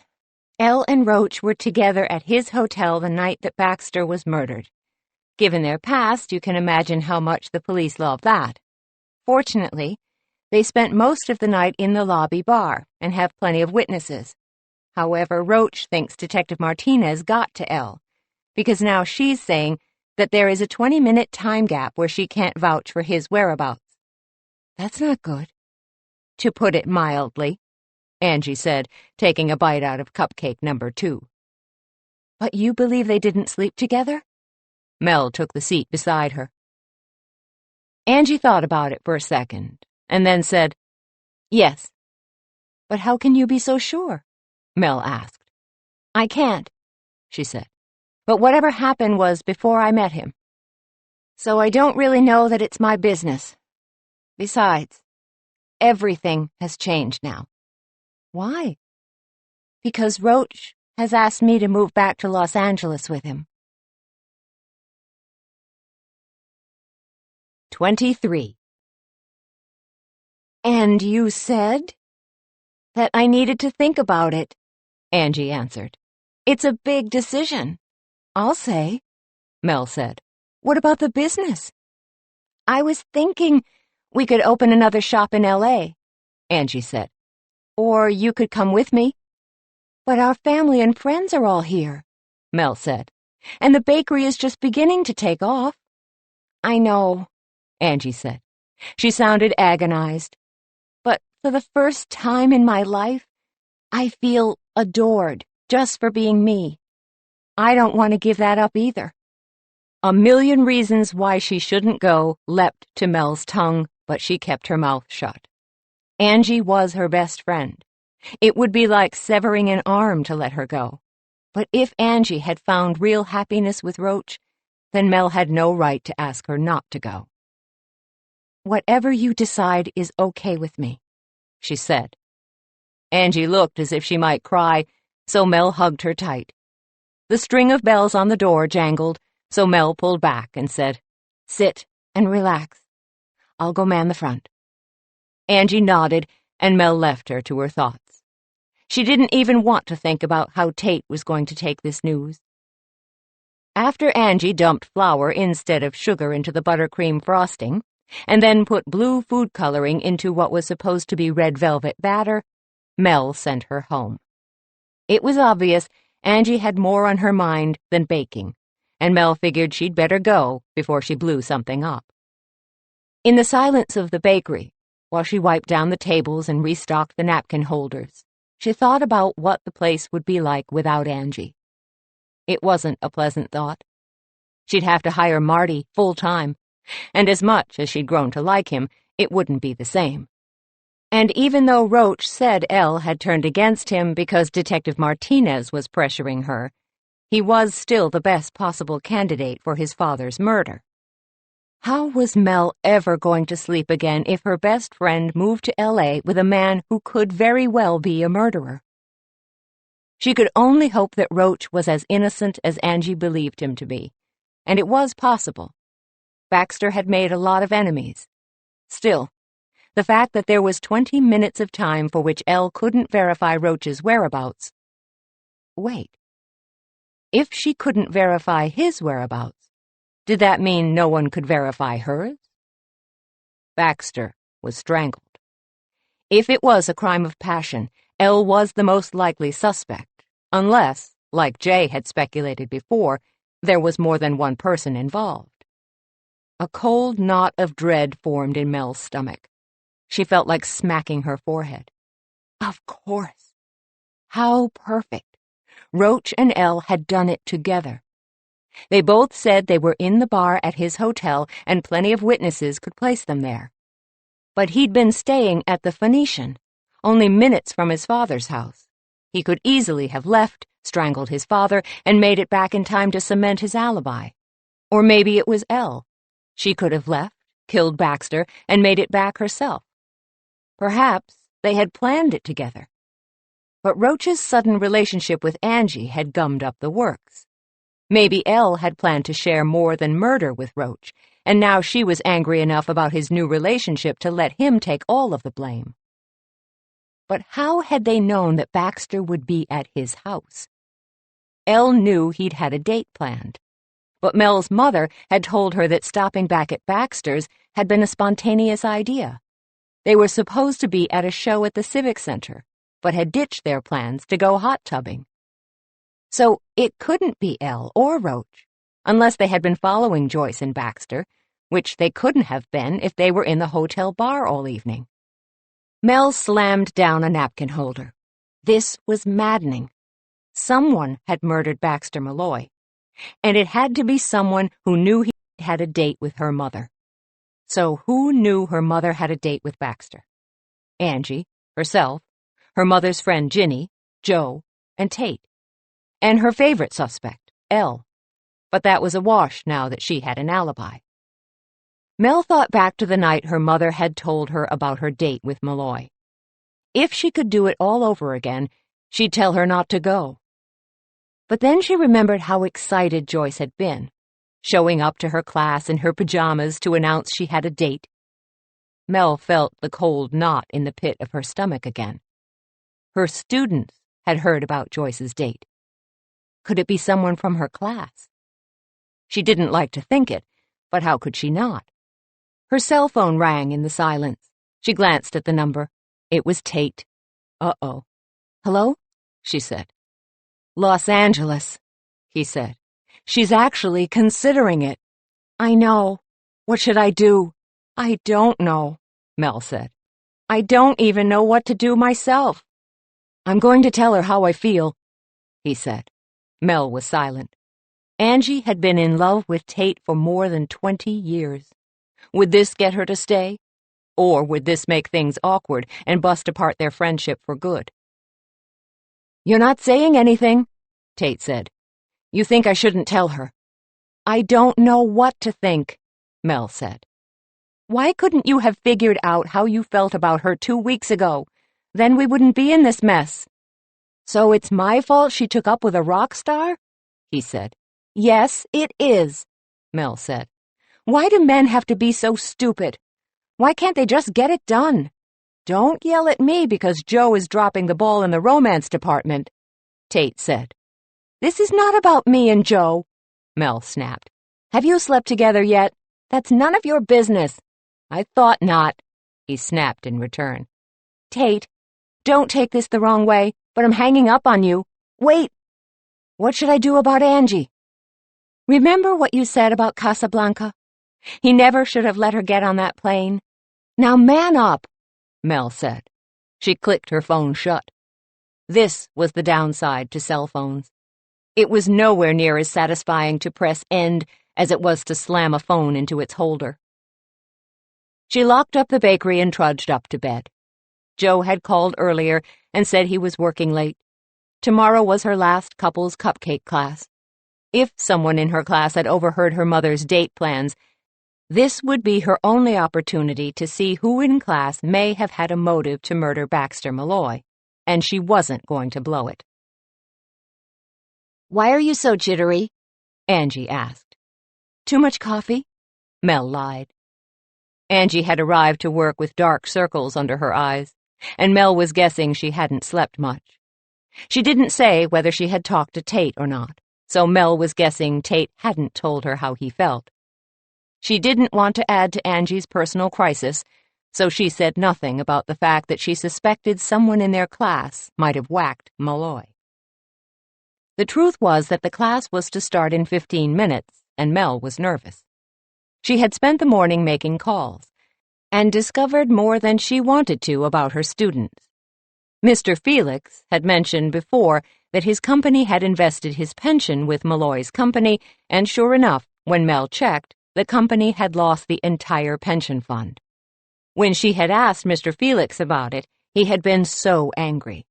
Speaker 2: Elle and Roach were together at his hotel the night that Baxter was murdered. Given their past, you can imagine how much the police love that. Fortunately, they spent most of the night in the lobby bar and have plenty of witnesses. However, Roach thinks Detective Martinez got to Elle, because now she's saying that there is a 20-minute time gap where she can't vouch for his whereabouts. That's not good, to put it mildly,
Speaker 3: Angie said, taking a bite out of cupcake number 2.
Speaker 2: But you believe they didn't sleep together?
Speaker 3: Mel took the seat beside her. Angie thought about it for a second, and then said,
Speaker 2: Yes. But how can you be so sure?
Speaker 3: Mel asked.
Speaker 2: I can't,
Speaker 3: she said.
Speaker 2: But whatever happened was before I met him. So I don't really know that it's my business. Besides, everything has changed now.
Speaker 3: Why?
Speaker 2: Because Roach has asked me to move back to Los Angeles with him.
Speaker 3: 23.
Speaker 2: And you said? That I needed to think about it,
Speaker 3: Angie answered.
Speaker 2: It's a big decision, I'll say,
Speaker 3: Mel said.
Speaker 2: What about the business? I was thinking we could open another shop in L.A.,
Speaker 3: Angie said.
Speaker 2: Or you could come with me. But our family and friends are all here,
Speaker 3: Mel said.
Speaker 2: And the bakery is just beginning to take off. I know,
Speaker 3: Angie said.
Speaker 2: She sounded agonized. But for the first time in my life, I feel adored just for being me. I don't want to give that up either.
Speaker 3: A million reasons why she shouldn't go leapt to Mel's tongue, but she kept her mouth shut. Angie was her best friend. It would be like severing an arm to let her go. But if Angie had found real happiness with Roach, then Mel had no right to ask her not to go.
Speaker 2: Whatever you decide is okay with me,
Speaker 3: she said. Angie looked as if she might cry, so Mel hugged her tight. The string of bells on the door jangled, so Mel pulled back and said,
Speaker 2: Sit and relax. I'll go man the front.
Speaker 3: Angie nodded, and Mel left her to her thoughts. She didn't even want to think about how Tate was going to take this news. After Angie dumped flour instead of sugar into the buttercream frosting, and then put blue food coloring into what was supposed to be red velvet batter, Mel sent her home. It was obvious Angie had more on her mind than baking, and Mel figured she'd better go before she blew something up. In the silence of the bakery, while she wiped down the tables and restocked the napkin holders, she thought about what the place would be like without Angie. It wasn't a pleasant thought. She'd have to hire Marty full-time, and as much as she'd grown to like him, it wouldn't be the same. And even though Roach said Elle had turned against him because Detective Martinez was pressuring her, he was still the best possible candidate for his father's murder. How was Mel ever going to sleep again if her best friend moved to L.A. with a man who could very well be a murderer? She could only hope that Roach was as innocent as Angie believed him to be, and it was possible. Baxter had made a lot of enemies. Still, the fact that there was 20 minutes of time for which Elle couldn't verify Roach's whereabouts. Wait. If she couldn't verify his whereabouts, did that mean no one could verify hers? Baxter was strangled. If it was a crime of passion, Elle was the most likely suspect, unless, like Jay had speculated before, there was more than one person involved. A cold knot of dread formed in Mel's stomach. She felt like smacking her forehead. Of course. How perfect. Roach and Elle had done it together. They both said they were in the bar at his hotel and plenty of witnesses could place them there. But he'd been staying at the Phoenician, only minutes from his father's house. He could easily have left, strangled his father, and made it back in time to cement his alibi. Or maybe it was Elle. She could have left, killed Baxter, and made it back herself. Perhaps they had planned it together. But Roach's sudden relationship with Angie had gummed up the works. Maybe Elle had planned to share more than murder with Roach, and now she was angry enough about his new relationship to let him take all of the blame. But how had they known that Baxter would be at his house? Elle knew he'd had a date planned, but Mel's mother had told her that stopping back at Baxter's had been a spontaneous idea. They were supposed to be at a show at the Civic Center, but had ditched their plans to go hot tubbing. So it couldn't be Elle or Roach, unless they had been following Joyce and Baxter, which they couldn't have been if they were in the hotel bar all evening. Mel slammed down a napkin holder. This was maddening. Someone had murdered Baxter Malloy, and it had to be someone who knew he had a date with her mother. So who knew her mother had a date with Baxter? Angie, herself, her mother's friend Ginny, Joe, and Tate. And her favorite suspect, Elle. But that was a wash now that she had an alibi. Mel thought back to the night her mother had told her about her date with Malloy. If she could do it all over again, she'd tell her not to go. But then she remembered how excited Joyce had been, showing up to her class in her pajamas to announce she had a date. Mel felt the cold knot in the pit of her stomach again. Her students had heard about Joyce's date. Could it be someone from her class? She didn't like to think it, but how could she not? Her cell phone rang in the silence. She glanced at the number. It was Tate. Uh-oh. Hello? She said. Los Angeles, he said. She's actually considering it. I know. What should I do? I don't know, Mel said. I don't even know what to do myself. I'm going to tell her how I feel, he said. Mel was silent. Angie had been in love with Tate for more than 20 years. Would this get her to stay? Or would this make things awkward and bust apart their friendship for good? You're not saying anything, Tate said. You think I shouldn't tell her. I don't know what to think, Mel said. Why couldn't you have figured out how you felt about her 2 weeks ago? Then we wouldn't be in this mess. So it's my fault she took up with a rock star? He said. Yes, it is, Mel said. Why do men have to be so stupid? Why can't they just get it done? Don't yell at me because Joe is dropping the ball in the romance department, Tate said. This is not about me and Joe, Mel snapped. Have you slept together yet? That's none of your business. I thought not, he snapped in return. Tate, don't take this the wrong way, but I'm hanging up on you. Wait. What should I do about Angie? Remember what you said about Casablanca? He never should have let her get on that plane. Now man up, Mel said. She clicked her phone shut. This was the downside to cell phones. It was nowhere near as satisfying to press end as it was to slam a phone into its holder. She locked up the bakery and trudged up to bed. Joe had called earlier and said he was working late. Tomorrow was her last couple's cupcake class. If someone in her class had overheard her mother's date plans, this would be her only opportunity to see who in class may have had a motive to murder Baxter Malloy, and she wasn't going to blow it. Why are you so jittery? Angie asked. Too much coffee? Mel lied. Angie had arrived to work with dark circles under her eyes, and Mel was guessing she hadn't slept much. She didn't say whether she had talked to Tate or not, so Mel was guessing Tate hadn't told her how he felt. She didn't want to add to Angie's personal crisis, so she said nothing about the fact that she suspected someone in their class might have whacked Malloy. The truth was that the class was to start in 15 minutes, and Mel was nervous. She had spent the morning making calls, and discovered more than she wanted to about her students. Mr. Felix had mentioned before that his company had invested his pension with Malloy's company, and sure enough, when Mel checked, the company had lost the entire pension fund. When she had asked Mr. Felix about it, He had been so angry.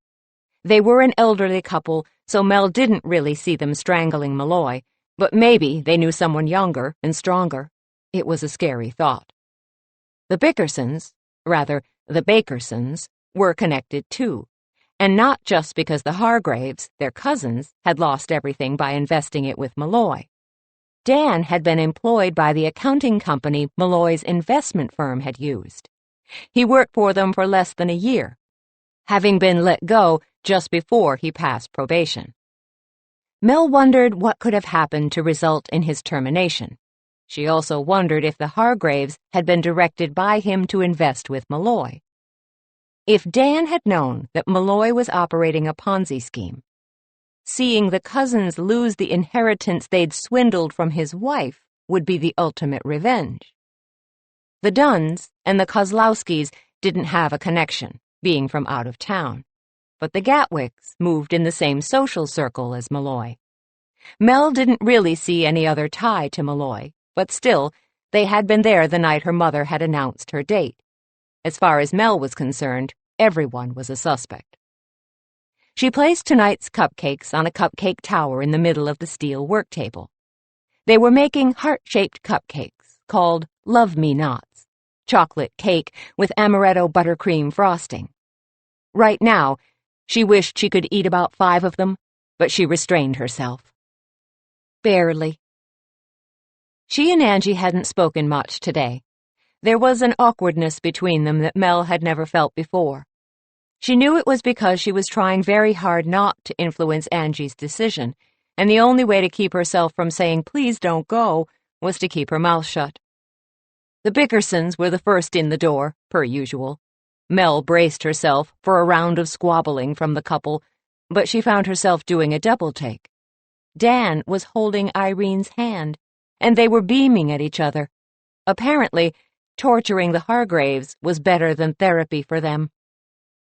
Speaker 3: They were an elderly couple, so Mel didn't really see them strangling Malloy, but maybe they knew someone younger and stronger. It was a scary thought. The Bickersons, rather, the Bakersons, were connected too, and not just because the Hargraves, their cousins, had lost everything by investing it with Malloy. Dan had been employed by the accounting company Malloy's investment firm had used. He worked for them for less than a year, having been let go just before he passed probation. Mel wondered what could have happened to result in his termination. She also wondered if the Hargraves had been directed by him to invest with Malloy. If Dan had known that Malloy was operating a Ponzi scheme, seeing the cousins lose the inheritance they'd swindled from his wife would be the ultimate revenge. The Dunns and the Kozlowskis didn't have a connection, being from out of town, but the Gatwicks moved in the same social circle as Malloy. Mel didn't really see any other tie to Malloy, but still, they had been there the night her mother had announced her date. As far as Mel was concerned, everyone was a suspect. She placed tonight's cupcakes on a cupcake tower in the middle of the steel work table. They were making heart-shaped cupcakes, called Love-Me-Nots, chocolate cake with amaretto buttercream frosting. Right now, she wished she could eat about 5 of them, but she restrained herself. Barely. She and Angie hadn't spoken much today. There was an awkwardness between them that Mel had never felt before. She knew it was because she was trying very hard not to influence Angie's decision, and the only way to keep herself from saying please don't go was to keep her mouth shut. The Bickersons were the first in the door, per usual. Mel braced herself for a round of squabbling from the couple, but she found herself doing a double-take. Dan was holding Irene's hand, and they were beaming at each other. Apparently, torturing the Hargraves was better than therapy for them.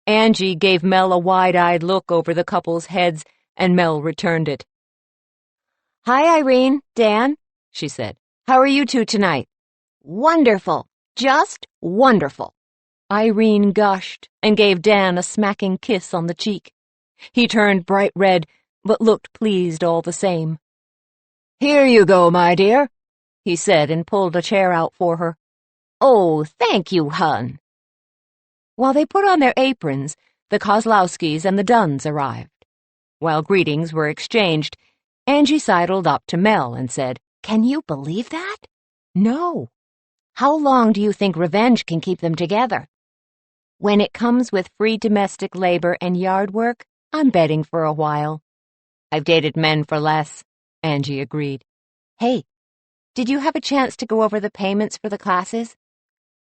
Speaker 3: Angie gave Mel a wide-eyed look over the couple's heads, and Mel returned it. "Hi, Irene, Dan," she said. "How are you two tonight?" "Wonderful. Just wonderful." Irene gushed and gave Dan a smacking kiss on the cheek. He turned bright red, but looked pleased all the same. "Here you go, my dear," he said and pulled a chair out for her. "Oh, thank you, hun." While they put on their aprons, the Kozlowskis and the Dunns arrived. While greetings were exchanged, Angie sidled up to Mel and said, "Can you believe that?" "No." "How long do you think revenge can keep them together?" "When it comes with free domestic labor and yard work, I'm betting for a while." "I've dated men for less," Angie agreed. "Hey, did you have a chance to go over the payments for the classes?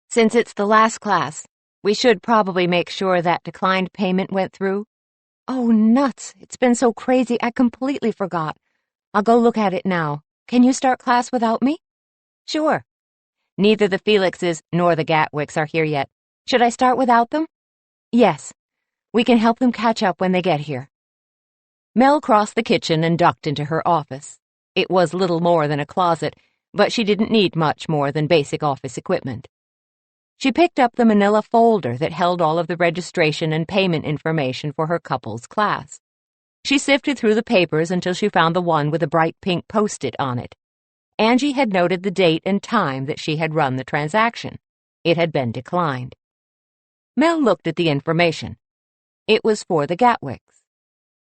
Speaker 3: Since it's the last class, we should probably make sure that declined payment went through." "Oh, nuts. It's been so crazy I completely forgot. I'll go look at it now. Can you start class without me?" "Sure. Neither the Felixes nor the Gatwicks are here yet. Should I start without them?" "Yes. We can help them catch up when they get here." Mel crossed the kitchen and ducked into her office. It was little more than a closet, but she didn't need much more than basic office equipment. She picked up the manila folder that held all of the registration and payment information for her couple's class. She sifted through the papers until she found the one with a bright pink post-it on it. Angie had noted the date and time that she had run the transaction. It had been declined. Mel looked at the information. It was for the Gatwicks.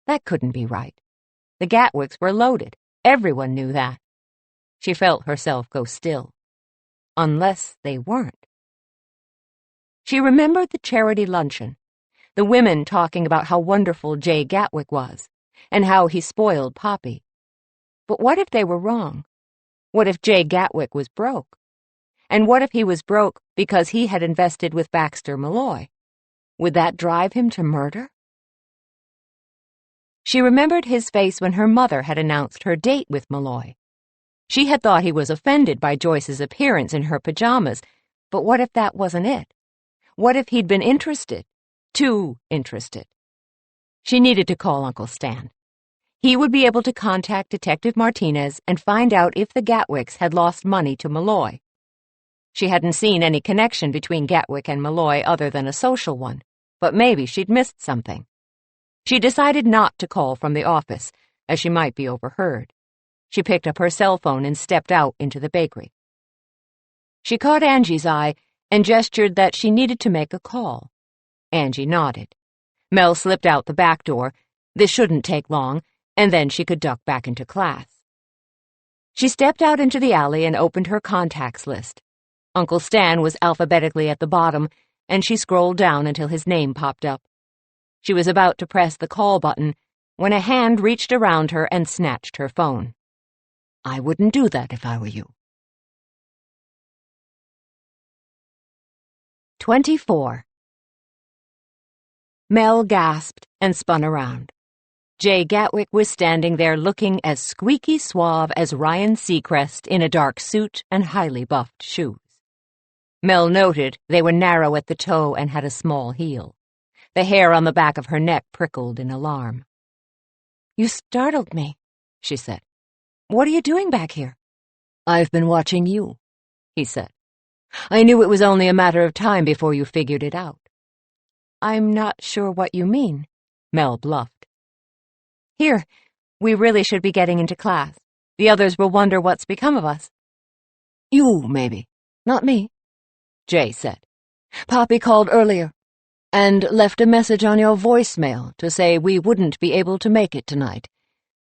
Speaker 3: That couldn't be right. The Gatwicks were loaded. Everyone knew that. She felt herself go still. Unless they weren't. She remembered the charity luncheon, the women talking about how wonderful Jay Gatwick was, and how he spoiled Poppy. But what if they were wrong? What if Jay Gatwick was broke? And what if he was broke because he had invested with Baxter Malloy? Would that drive him to murder? She remembered his face when her mother had announced her date with Malloy. She had thought he was offended by Joyce's appearance in her pajamas, but what if that wasn't it? What if he'd been interested? Too interested. She needed to call Uncle Stan. He would be able to contact Detective Martinez and find out if the Gatwicks had lost money to Malloy. She hadn't seen any connection between Gatwick and Malloy other than a social one. but maybe she'd missed something. She decided not to call from the office, as she might be overheard. She picked up her cell phone and stepped out into the bakery. She caught Angie's eye and gestured that she needed to make a call. Angie nodded. Mel slipped out the back door. This shouldn't take long, and then she could duck back into class. She stepped out into the alley and opened her contacts list. Uncle Stan was alphabetically at the bottom, and she scrolled down until his name popped up. She was about to press the call button when a hand reached around her and snatched her phone. I wouldn't do that if I were you. 24. Mel gasped and spun around. Jay Gatwick was standing there looking as squeaky suave as Ryan Seacrest in a dark suit and highly buffed shoes. Mel noted they were narrow at the toe and had a small heel. The hair on the back of her neck prickled in alarm. "You startled me," she said. "What are you doing back here?" "I've been watching you," he said. "I knew it was only a matter of time before you figured it out." "I'm not sure what you mean," Mel bluffed. "Here, we really should be getting into class. The others will wonder what's become of us." "You, maybe. Not me," Jay said. "Poppy called earlier and left a message on your voicemail to say we wouldn't be able to make it tonight.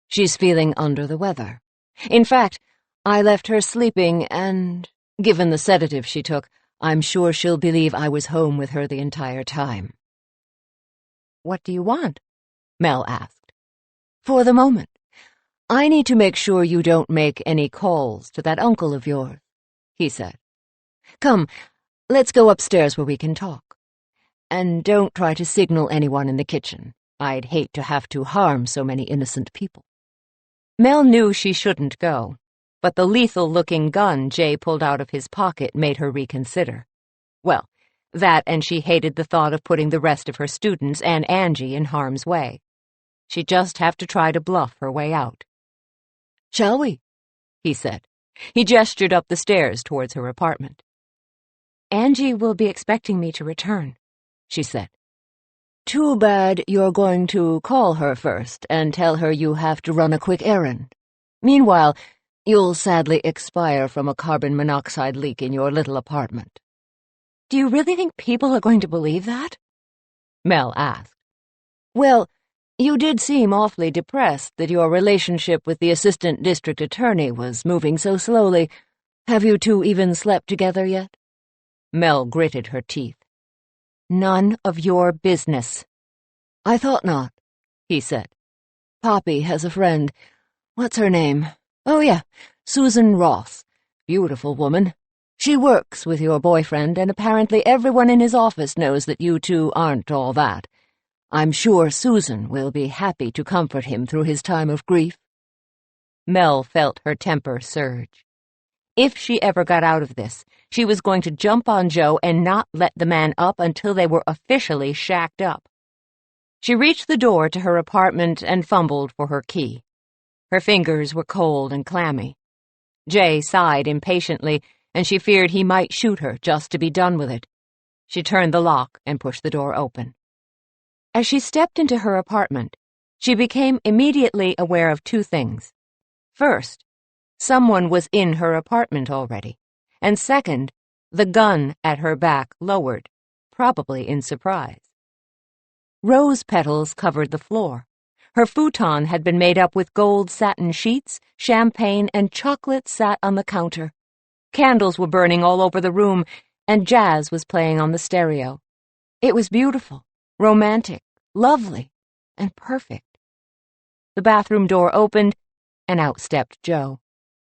Speaker 3: She's feeling under the weather. In fact, I left her sleeping and, given the sedative she took, I'm sure she'll believe I was home with her the entire time." "What do you want?" Mel asked. "For the moment, I need to make sure you don't make any calls to that uncle of yours," he said. "Come, let's go upstairs where we can talk. And don't try to signal anyone in the kitchen. I'd hate to have to harm so many innocent people." Mel knew she shouldn't go, but the lethal-looking gun Jay pulled out of his pocket made her reconsider. Well, that and she hated the thought of putting the rest of her students and Angie in harm's way. She'd just have to try to bluff her way out. "Shall we?" he said. He gestured up the stairs towards her apartment. "Angie will be expecting me to return," she said. "Too bad you're going to call her first and tell her you have to run a quick errand. Meanwhile, you'll sadly expire from a carbon monoxide leak in your little apartment." "Do you really think people are going to believe that?" Mel asked. "Well, you did seem awfully depressed that your relationship with the assistant district attorney was moving so slowly. Have you two even slept together yet?" Mel gritted her teeth. "None of your business." "I thought not," he said. "Poppy has a friend. What's her name? Oh, yeah, Susan Ross. Beautiful woman. She works with your boyfriend, and apparently everyone in his office knows that you two aren't all that. I'm sure Susan will be happy to comfort him through his time of grief." Mel felt her temper surge. If she ever got out of this, she was going to jump on Joe and not let the man up until they were officially shacked up. She reached the door to her apartment and fumbled for her key. Her fingers were cold and clammy. Jay sighed impatiently, and she feared he might shoot her just to be done with it. She turned the lock and pushed the door open. As she stepped into her apartment, she became immediately aware of two things. First, someone was in her apartment already, and second, the gun at her back lowered, probably in surprise. Rose petals covered the floor. Her futon had been made up with gold satin sheets, champagne, and chocolate sat on the counter. Candles were burning all over the room, and jazz was playing on the stereo. It was beautiful, romantic, lovely, and perfect. The bathroom door opened, and out stepped Joe,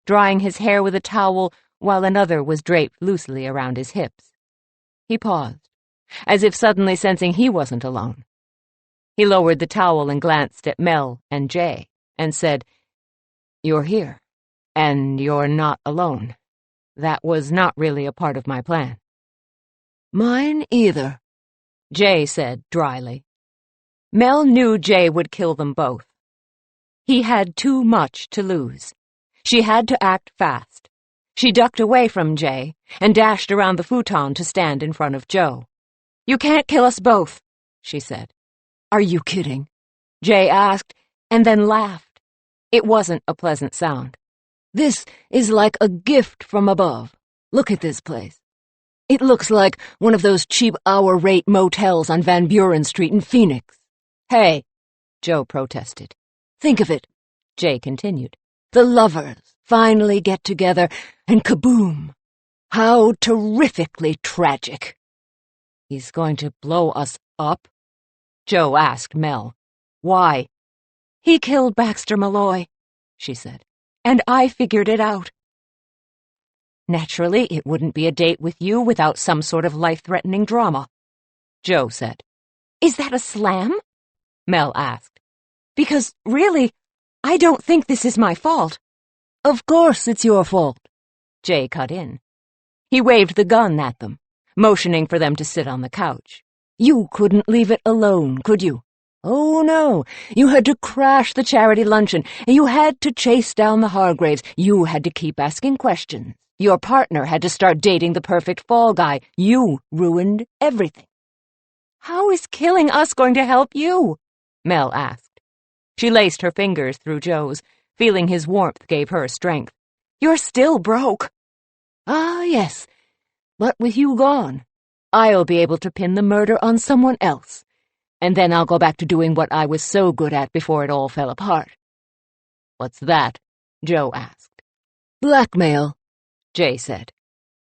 Speaker 3: drying his hair with a towel while another was draped loosely around his hips. He paused, as if suddenly sensing he wasn't alone. He lowered the towel and glanced at Mel and Jay, and said, "You're here, and you're not alone. That was not really a part of my plan." "Mine either," Jay said dryly. Mel knew Jay would kill them both. He had too much to lose. She had to act fast. She ducked away from Jay and dashed around the futon to stand in front of Joe. "You can't kill us both," she said.
Speaker 4: Are you kidding?
Speaker 3: Jay asked, and then laughed. It wasn't a pleasant sound.
Speaker 4: This is like a gift from above. Look at this place. It looks like one of those cheap hour-rate motels on Van Buren Street in Phoenix.
Speaker 3: Hey, Joe protested.
Speaker 4: Think of it,
Speaker 3: Jay continued.
Speaker 4: The lovers finally get together, and kaboom! How terrifically tragic.
Speaker 3: He's going to blow us up? Joe asked Mel. Why?
Speaker 2: He killed Baxter Malloy, she said, and I figured it out.
Speaker 3: Naturally, it wouldn't be a date with you without some sort of life-threatening drama, Joe said.
Speaker 2: Is that a slam?
Speaker 3: Mel asked.
Speaker 2: Because, really, I don't think this is my fault.
Speaker 4: Of course it's your fault,
Speaker 3: Jay cut in. He waved the gun at them, motioning for them to sit on the couch.
Speaker 4: You couldn't leave it alone, could you? Oh, no. You had to crash the charity luncheon, and you had to chase down the Hargraves. You had to keep asking questions. Your partner had to start dating the perfect fall guy. You ruined everything.
Speaker 2: How is killing us going to help you?
Speaker 3: Mel asked. She laced her fingers through Joe's, feeling his warmth gave her strength.
Speaker 2: You're still broke.
Speaker 4: Ah, yes. But with you gone, I'll be able to pin the murder on someone else. And then I'll go back to doing what I was so good at before it all fell apart.
Speaker 3: What's that? Joe asked.
Speaker 4: Blackmail,
Speaker 3: Jay said.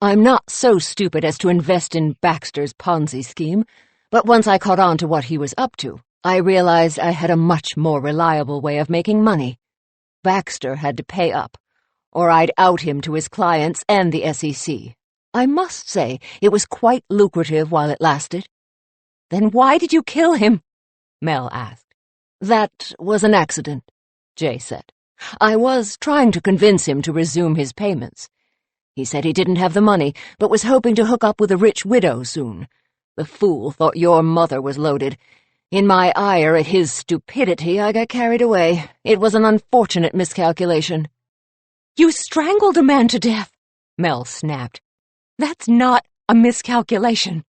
Speaker 4: I'm not so stupid as to invest in Baxter's Ponzi scheme, but once I caught on to what he was up to, I realized I had a much more reliable way of making money. Baxter had to pay up, or I'd out him to his clients and the SEC. I must say it was quite lucrative while it lasted.
Speaker 2: Then why did you kill him?
Speaker 3: Mel asked.
Speaker 4: That was an accident,
Speaker 3: Jay said.
Speaker 4: I was trying to convince him to resume his payments. He said he didn't have the money, but was hoping to hook up with a rich widow soon. The fool thought your mother was loaded. In my ire at his stupidity, I got carried away. It was an unfortunate miscalculation.
Speaker 2: You strangled a man to death,
Speaker 3: Mel snapped.
Speaker 2: That's not a miscalculation.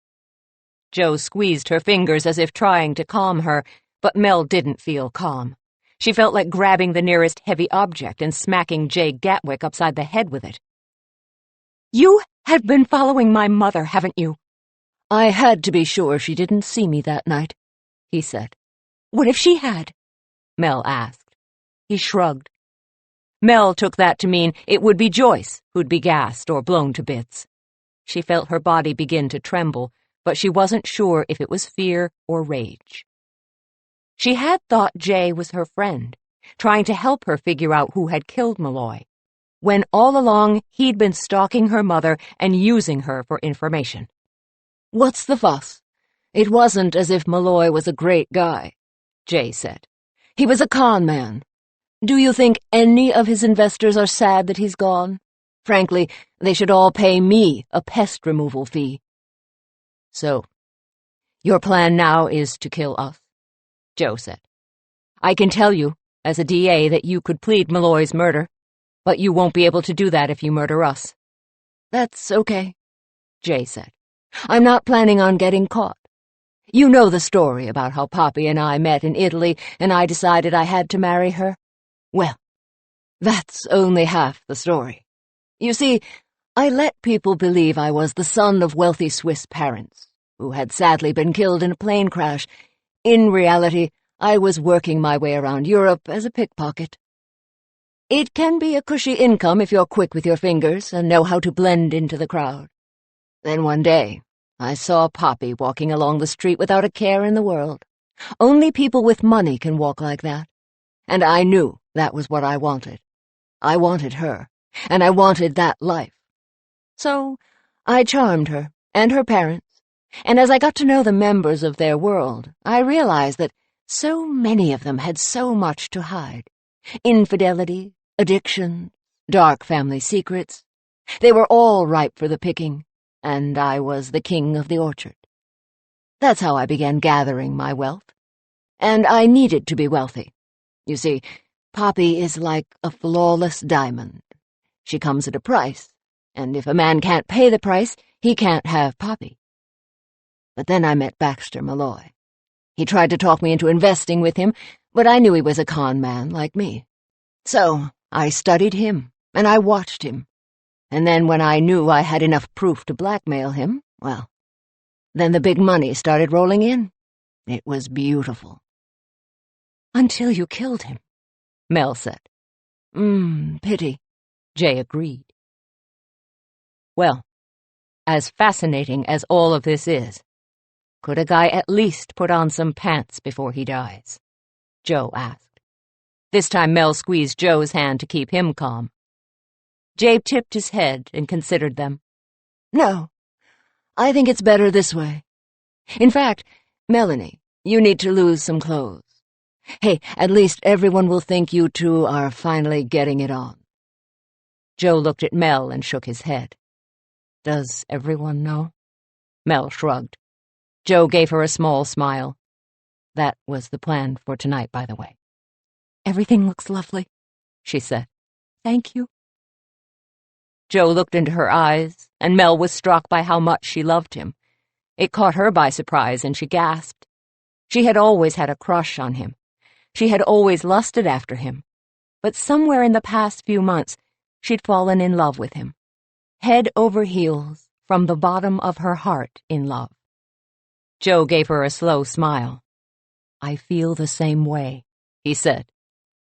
Speaker 3: Joe squeezed her fingers as if trying to calm her, but Mel didn't feel calm. She felt like grabbing the nearest heavy object and smacking Jay Gatwick upside the head with it.
Speaker 2: You have been following my mother, haven't you?
Speaker 4: I had to be sure she didn't see me that night, he said.
Speaker 2: What if she had?
Speaker 3: Mel asked. He shrugged. Mel took that to mean it would be Joyce who'd be gassed or blown to bits. She felt her body begin to tremble, but she wasn't sure if it was fear or rage. She had thought Jay was her friend, trying to help her figure out who had killed Malloy, when all along he'd been stalking her mother and using her for information.
Speaker 4: What's the fuss? It wasn't as if Malloy was a great guy,
Speaker 3: Jay said.
Speaker 4: He was a con man. Do you think any of his investors are sad that he's gone? Frankly, they should all pay me a pest removal fee.
Speaker 3: So, your plan now is to kill us, Joe said. I can tell you, as a DA, that you could plead Malloy's murder, but you won't be able to do that if you murder us.
Speaker 4: That's okay,
Speaker 3: Jay said.
Speaker 4: I'm not planning on getting caught. You know the story about how Poppy and I met in Italy and I decided I had to marry her? Well, that's only half the story. You see, I let people believe I was the son of wealthy Swiss parents, who had sadly been killed in a plane crash. In reality, I was working my way around Europe as a pickpocket. It can be a cushy income if you're quick with your fingers and know how to blend into the crowd. Then one day, I saw Poppy walking along the street without a care in the world. Only people with money can walk like that. And I knew that was what I wanted. I wanted her, and I wanted that life. So I charmed her, and her parents, and as I got to know the members of their world, I realized that so many of them had so much to hide. Infidelity, addiction, dark family secrets. They were all ripe for the picking, and I was the king of the orchard. That's how I began gathering my wealth. And I needed to be wealthy. You see, Poppy is like a flawless diamond. She comes at a price, and if a man can't pay the price, he can't have Poppy. But then I met Baxter Malloy. He tried to talk me into investing with him, but I knew he was a con man like me. So I studied him, and I watched him. And then when I knew I had enough proof to blackmail him, well, then the big money started rolling in. It was beautiful.
Speaker 3: Until you killed him, Mel said.
Speaker 4: Pity,
Speaker 3: Jay agreed. Well, as fascinating as all of this is, could a guy at least put on some pants before he dies? Joe asked. This time Mel squeezed Joe's hand to keep him calm. Jay tipped his head and considered them.
Speaker 4: No, I think it's better this way. In fact, Melanie, you need to lose some clothes. Hey, at least everyone will think you two are finally getting it on.
Speaker 3: Joe looked at Mel and shook his head.
Speaker 4: Does everyone know?
Speaker 3: Mel shrugged. Joe gave her a small smile. That was the plan for tonight, by the way.
Speaker 2: Everything looks lovely,
Speaker 3: she said.
Speaker 2: Thank you.
Speaker 3: Joe looked into her eyes, and Mel was struck by how much she loved him. It caught her by surprise, and she gasped. She had always had a crush on him. She had always lusted after him. But somewhere in the past few months, she'd fallen in love with him. Head over heels, from the bottom of her heart in love. Joe gave her a slow smile. I feel the same way, he said.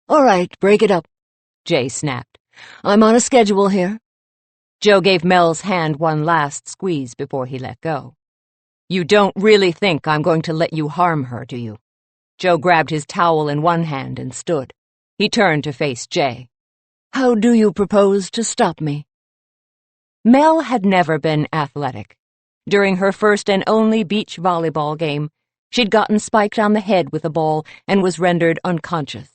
Speaker 4: All right, break it up,
Speaker 3: Jay snapped.
Speaker 4: I'm on a schedule here.
Speaker 3: Joe gave Mel's hand one last squeeze before he let go. You don't really think I'm going to let you harm her, do you? Joe grabbed his towel in one hand and stood. He turned to face Jay.
Speaker 4: How do you propose to stop me?
Speaker 3: Mel had never been athletic. During her first and only beach volleyball game, she'd gotten spiked on the head with a ball and was rendered unconscious.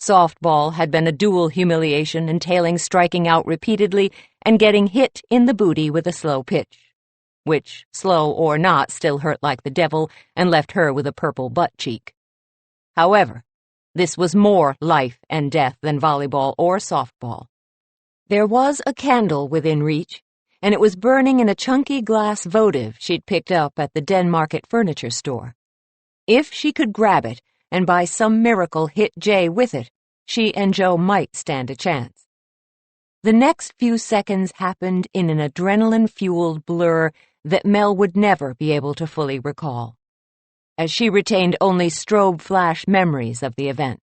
Speaker 3: Softball had been a dual humiliation entailing striking out repeatedly and getting hit in the booty with a slow pitch, which, slow or not, still hurt like the devil and left her with a purple butt cheek. However, this was more life and death than volleyball or softball. There was a candle within reach, and it was burning in a chunky glass votive she'd picked up at the Denmarket furniture store. If she could grab it and by some miracle hit Jay with it, she and Joe might stand a chance. The next few seconds happened in an adrenaline-fueled blur that Mel would never be able to fully recall, as she retained only strobe flash memories of the events.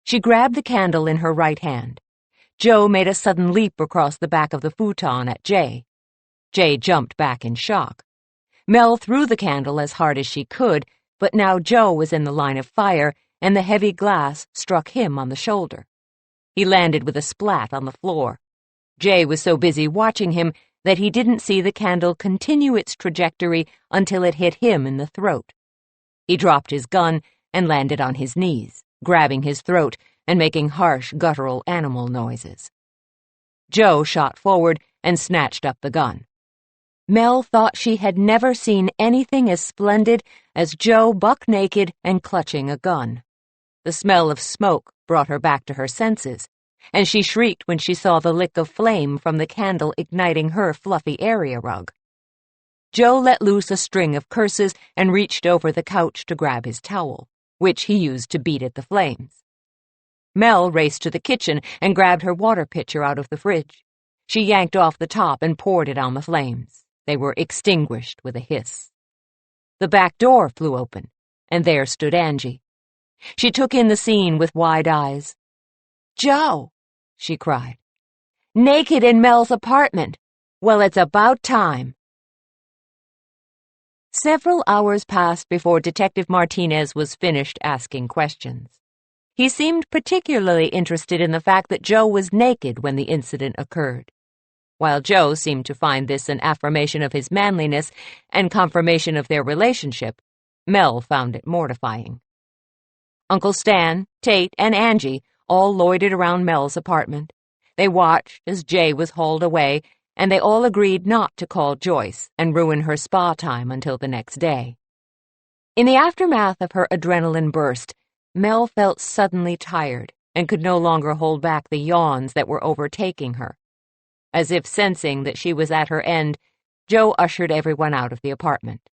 Speaker 3: She grabbed the candle in her right hand. Joe made a sudden leap across the back of the futon at Jay. Jay jumped back in shock. Mel threw the candle as hard as she could, but now Joe was in the line of fire, and the heavy glass struck him on the shoulder. He landed with a splat on the floor. Jay was so busy watching him that he didn't see the candle continue its trajectory until it hit him in the throat. He dropped his gun and landed on his knees, grabbing his throat and making harsh, guttural animal noises. Joe shot forward and snatched up the gun. Mel thought she had never seen anything as splendid as Joe buck-naked and clutching a gun. The smell of smoke brought her back to her senses, and she shrieked when she saw the lick of flame from the candle igniting her fluffy area rug. Joe let loose a string of curses and reached over the couch to grab his towel, which he used to beat at the flames. Mel raced to the kitchen and grabbed her water pitcher out of the fridge. She yanked off the top and poured it on the flames. They were extinguished with a hiss. The back door flew open, and there stood Angie. She took in the scene with wide eyes. "Joe," she cried. "Naked in Mel's apartment. Well, it's about time." Several hours passed before Detective Martinez was finished asking questions. He seemed particularly interested in the fact that Joe was naked when the incident occurred. While Joe seemed to find this an affirmation of his manliness and confirmation of their relationship, Mel found it mortifying. Uncle Stan, Tate, and Angie all loitered around Mel's apartment. They watched as Jay was hauled away, and they all agreed not to call Joyce and ruin her spa time until the next day. In the aftermath of her adrenaline burst, Mel felt suddenly tired and could no longer hold back the yawns that were overtaking her. As if sensing that she was at her end, Joe ushered everyone out of the apartment.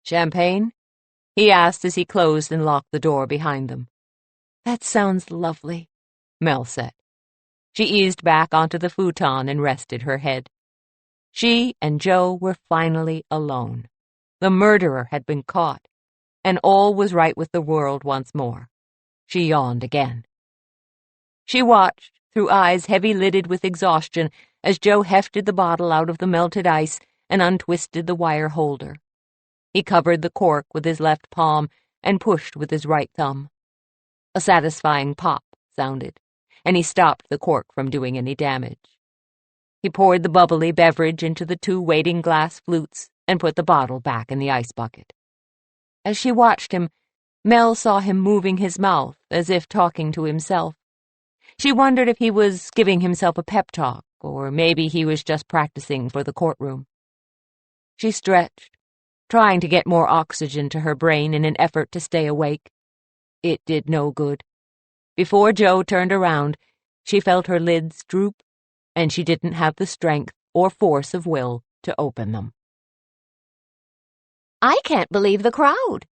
Speaker 3: "Champagne?" he asked as he closed and locked the door behind them.
Speaker 4: That sounds lovely,
Speaker 3: Mel said. She eased back onto the futon and rested her head. She and Joe were finally alone. The murderer had been caught, and all was right with the world once more. She yawned again. She watched, through eyes heavy-lidded with exhaustion, as Joe hefted the bottle out of the melted ice and untwisted the wire holder. He covered the cork with his left palm and pushed with his right thumb. A satisfying pop sounded, and he stopped the cork from doing any damage. He poured the bubbly beverage into the 2 waiting glass flutes and put the bottle back in the ice bucket. As she watched him, Mel saw him moving his mouth as if talking to himself. She wondered if he was giving himself a pep talk, or maybe he was just practicing for the courtroom. She stretched, trying to get more oxygen to her brain in an effort to stay awake. It did no good. Before Joe turned around, she felt her lids droop, and she didn't have the strength or force of will to open them.
Speaker 2: I can't believe the crowd,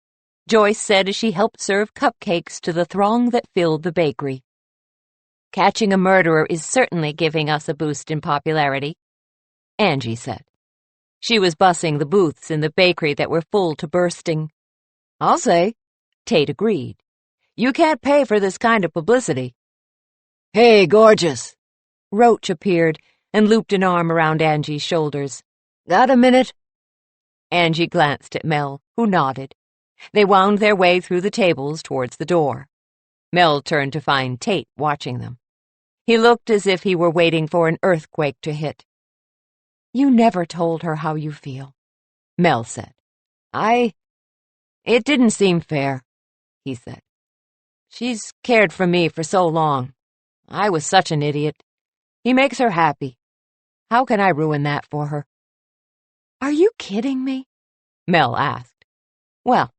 Speaker 3: Joyce said as she helped serve cupcakes to the throng that filled the bakery.
Speaker 2: Catching a murderer is certainly giving us a boost in popularity,
Speaker 3: Angie said. She was bussing the booths in the bakery that were full to bursting.
Speaker 4: I'll say,
Speaker 3: Tate agreed. You can't pay for this kind of publicity.
Speaker 4: Hey, gorgeous.
Speaker 3: Roach appeared and looped an arm around Angie's shoulders.
Speaker 4: Got a minute?
Speaker 3: Angie glanced at Mel, who nodded. They wound their way through the tables towards the door. Mel turned to find Tate watching them. He looked as if he were waiting for an earthquake to hit.
Speaker 4: You never told her how you feel,
Speaker 3: Mel said.
Speaker 4: It didn't seem fair,
Speaker 3: he said.
Speaker 4: She's cared for me for so long. I was such an idiot. He makes her happy. How can I ruin that for her?
Speaker 2: Are you kidding me?
Speaker 3: Mel asked.
Speaker 2: Well,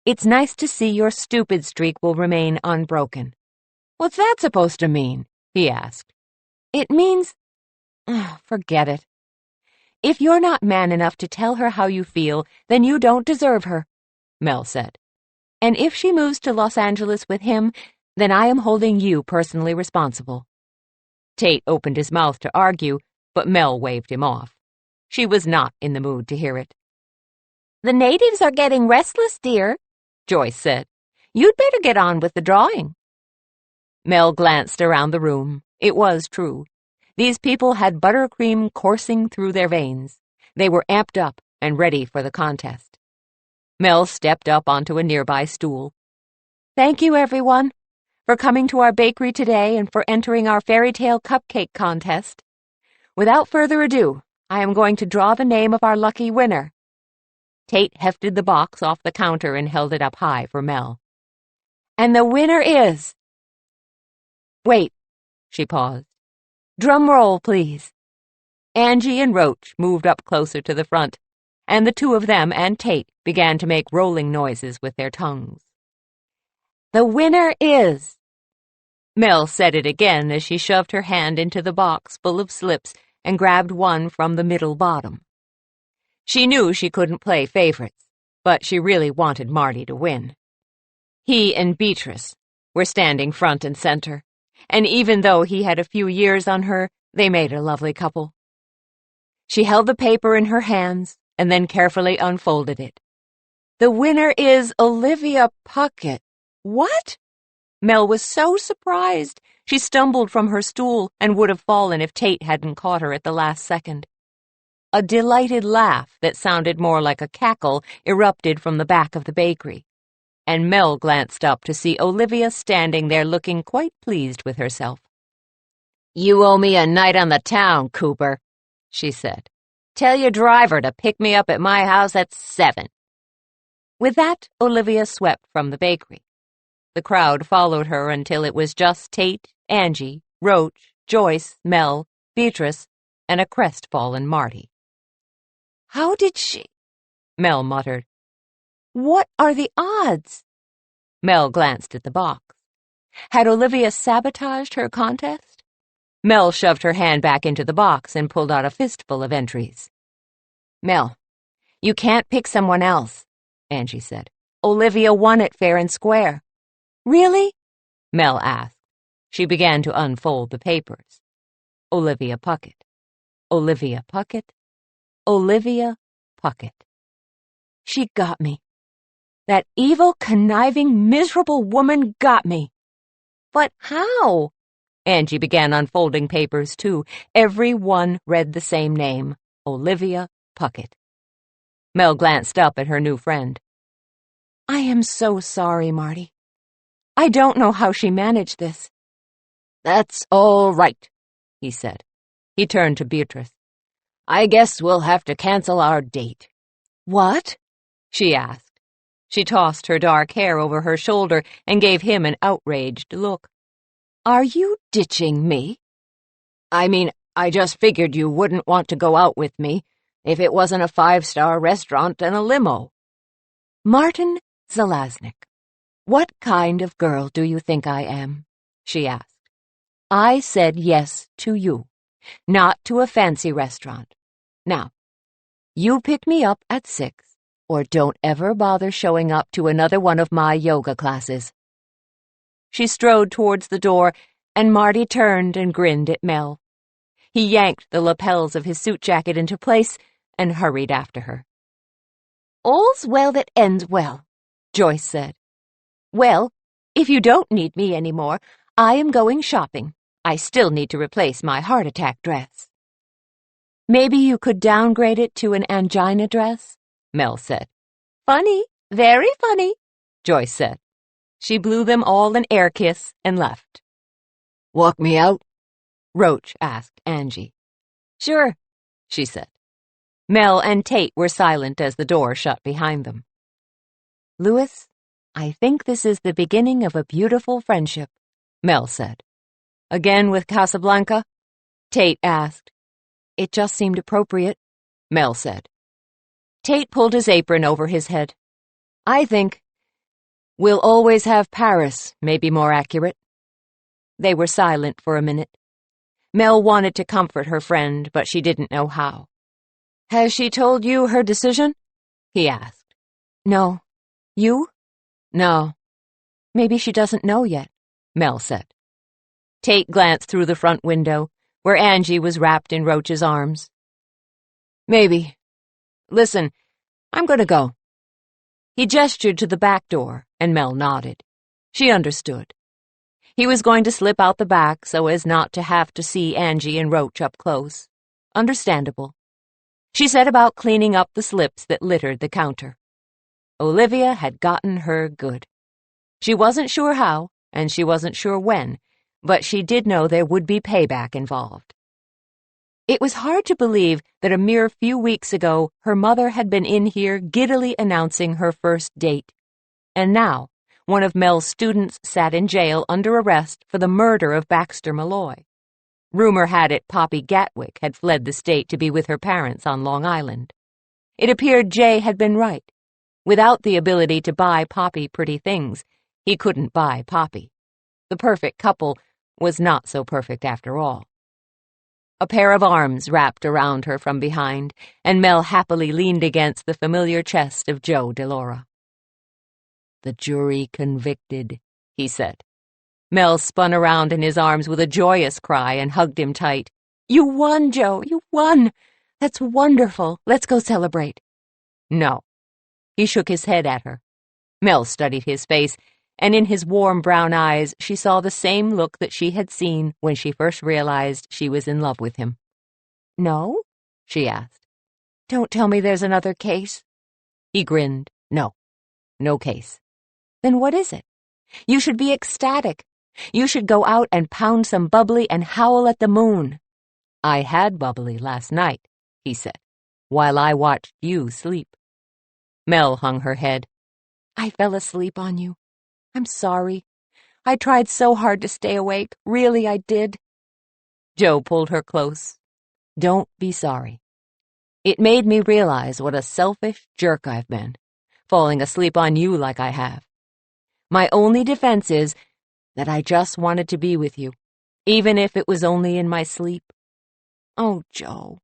Speaker 2: it's nice to see your stupid streak will remain unbroken.
Speaker 4: What's that supposed to mean?
Speaker 3: He asked.
Speaker 2: It means...
Speaker 4: forget it.
Speaker 2: If you're not man enough to tell her how you feel, then you don't deserve her,
Speaker 3: Mel said.
Speaker 2: And if she moves to Los Angeles with him, then I am holding you personally responsible.
Speaker 3: Tate opened his mouth to argue, but Mel waved him off. She was not in the mood to hear it.
Speaker 2: The natives are getting restless, dear,
Speaker 3: Joyce said.
Speaker 2: You'd better get on with the drawing.
Speaker 3: Mel glanced around the room. It was true. These people had buttercream coursing through their veins. They were amped up and ready for the contest. Mel stepped up onto a nearby stool.
Speaker 2: Thank you, everyone, for coming to our bakery today and for entering our fairy tale cupcake contest. Without further ado, I am going to draw the name of our lucky winner.
Speaker 3: Tate hefted the box off the counter and held it up high for Mel.
Speaker 2: And the winner is... Wait,
Speaker 3: she paused.
Speaker 2: Drum roll, please.
Speaker 3: Angie and Roach moved up closer to the front, and the 2 of them and Tate began to make rolling noises with their tongues.
Speaker 2: The winner is...
Speaker 3: Mel said it again as she shoved her hand into the box full of slips and grabbed one from the middle bottom. She knew she couldn't play favorites, but she really wanted Marty to win. He and Beatrice were standing front and center, and even though he had a few years on her, they made a lovely couple. She held the paper in her hands and then carefully unfolded it.
Speaker 2: The winner is Olivia Puckett.
Speaker 3: What? Mel was so surprised. She stumbled from her stool and would have fallen if Tate hadn't caught her at the last second. A delighted laugh that sounded more like a cackle erupted from the back of the bakery, and Mel glanced up to see Olivia standing there looking quite pleased with herself.
Speaker 4: You owe me a night on the town, Cooper, she said. Tell your driver to pick me up at my house at 7.
Speaker 3: With that, Olivia swept from the bakery. The crowd followed her until it was just Tate, Angie, Roach, Joyce, Mel, Beatrice, and a crestfallen Marty.
Speaker 2: How did she...
Speaker 3: Mel muttered.
Speaker 2: What are the odds?
Speaker 3: Mel glanced at the box. Had Olivia sabotaged her contest? Mel shoved her hand back into the box and pulled out a fistful of entries.
Speaker 4: Mel, you can't pick someone else, Angie said.
Speaker 3: Olivia won it fair and square.
Speaker 2: Really?
Speaker 3: Mel asked. She began to unfold the papers. Olivia Puckett. Olivia Puckett. Olivia Puckett.
Speaker 2: She got me. That evil, conniving, miserable woman got me.
Speaker 3: But how? Angie began unfolding papers, too. Every one read the same name, Olivia Puckett. Mel glanced up at her new friend.
Speaker 2: I am so sorry, Marty. I don't know how she managed this.
Speaker 4: That's all right, he said. He turned to Beatrice. I guess we'll have to cancel our date.
Speaker 2: What?
Speaker 3: She asked. She tossed her dark hair over her shoulder and gave him an outraged look.
Speaker 2: Are you ditching me?
Speaker 4: I mean, I just figured you wouldn't want to go out with me if it wasn't a 5-star restaurant and a limo.
Speaker 2: Martin Zelaznik, what kind of girl do you think I am? She asked. I said yes to you, not to a fancy restaurant. Now, you pick me up at 6, or don't ever bother showing up to another one of my yoga classes.
Speaker 3: She strode towards the door, and Marty turned and grinned at Mel. He yanked the lapels of his suit jacket into place and hurried after her.
Speaker 2: All's well that ends well, Joyce said. Well, if you don't need me anymore, I am going shopping. I still need to replace my heart attack dress. Maybe you could downgrade it to an angina dress, Mel said.
Speaker 3: Funny, very funny, Joyce said. She blew them all an air kiss and left.
Speaker 4: Walk me out?
Speaker 3: Roach asked Angie.
Speaker 2: Sure,
Speaker 3: she said. Mel and Tate were silent as the door shut behind them.
Speaker 2: Louis, I think this is the beginning of a beautiful friendship, Mel said.
Speaker 3: Again with Casablanca? Tate asked.
Speaker 2: It just seemed appropriate,
Speaker 3: Mel said. Tate pulled his apron over his head.
Speaker 4: I think we'll always have Paris, may be more accurate.
Speaker 3: They were silent for a minute. Mel wanted to comfort her friend, but she didn't know how.
Speaker 4: Has she told you her decision?
Speaker 3: He asked.
Speaker 2: No. You?
Speaker 4: No.
Speaker 2: Maybe she doesn't know yet,
Speaker 3: Mel said. Tate glanced through the front window, where Angie was wrapped in Roach's arms.
Speaker 4: Maybe. Listen, I'm going to go.
Speaker 3: He gestured to the back door, and Mel nodded. She understood. He was going to slip out the back so as not to have to see Angie and Roach up close. Understandable. She set about cleaning up the slips that littered the counter. Olivia had gotten her good. She wasn't sure how, and she wasn't sure when, but she did know there would be payback involved. It was hard to believe that a mere few weeks ago her mother had been in here giddily announcing her first date. And now, one of Mel's students sat in jail under arrest for the murder of Baxter Malloy. Rumor had it Poppy Gatwick had fled the state to be with her parents on Long Island. It appeared Jay had been right. Without the ability to buy Poppy pretty things, he couldn't buy Poppy. The perfect couple was not so perfect after all. A pair of arms wrapped around her from behind, and Mel happily leaned against the familiar chest of Joe DeLaura.
Speaker 4: The jury convicted, he said.
Speaker 3: Mel spun around in his arms with a joyous cry and hugged him tight.
Speaker 2: You won, Joe, you won! That's wonderful. Let's go celebrate.
Speaker 3: No. He shook his head at her. Mel studied his face, and in his warm brown eyes she saw the same look that she had seen when she first realized she was in love with him.
Speaker 2: No?
Speaker 3: She asked.
Speaker 2: Don't tell me there's another case.
Speaker 3: He grinned. No. No case.
Speaker 2: Then what is it? You should be ecstatic. You should go out and pound some bubbly and howl at the moon.
Speaker 3: I had bubbly last night, he said, while I watched you sleep. Mel hung her head.
Speaker 2: I fell asleep on you. I'm sorry. I tried so hard to stay awake. Really, I did.
Speaker 3: Joe pulled her close. Don't be sorry. It made me realize what a selfish jerk I've been, falling asleep on you like I have. My only defense is that I just wanted to be with you, even if it was only in my sleep.
Speaker 2: Oh, Joe.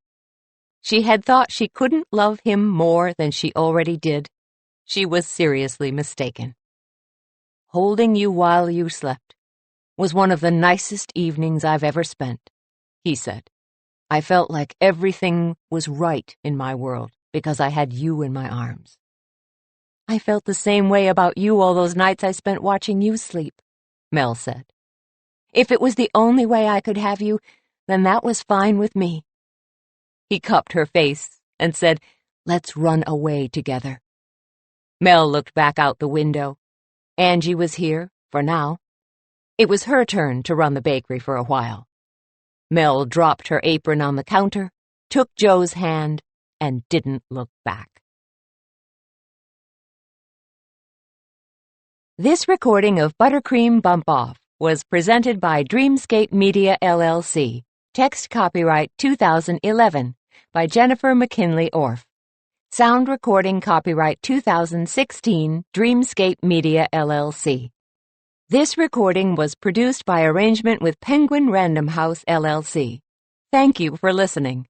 Speaker 3: She had thought she couldn't love him more than she already did. She was seriously mistaken. Holding you while you slept was one of the nicest evenings I've ever spent, he said. I felt like everything was right in my world because I had you in my arms. I felt the same way about you all those nights I spent watching you sleep, Mel said. If it was the only way I could have you, then that was fine with me. He cupped her face and said, "Let's run away together." Mel looked back out the window. Angie was here, for now. It was her turn to run the bakery for a while. Mel dropped her apron on the counter, took Joe's hand, and didn't look back. This recording of Buttercream Bump Off was presented by Dreamscape Media LLC. Text copyright 2011 by Jennifer McKinlay Orff. Sound recording copyright 2016 Dreamscape Media LLC. This recording was produced by arrangement with Penguin Random House LLC. Thank you for listening.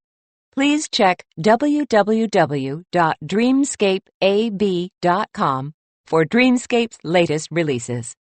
Speaker 3: Please check www.dreamscapeab.com for Dreamscape's latest releases.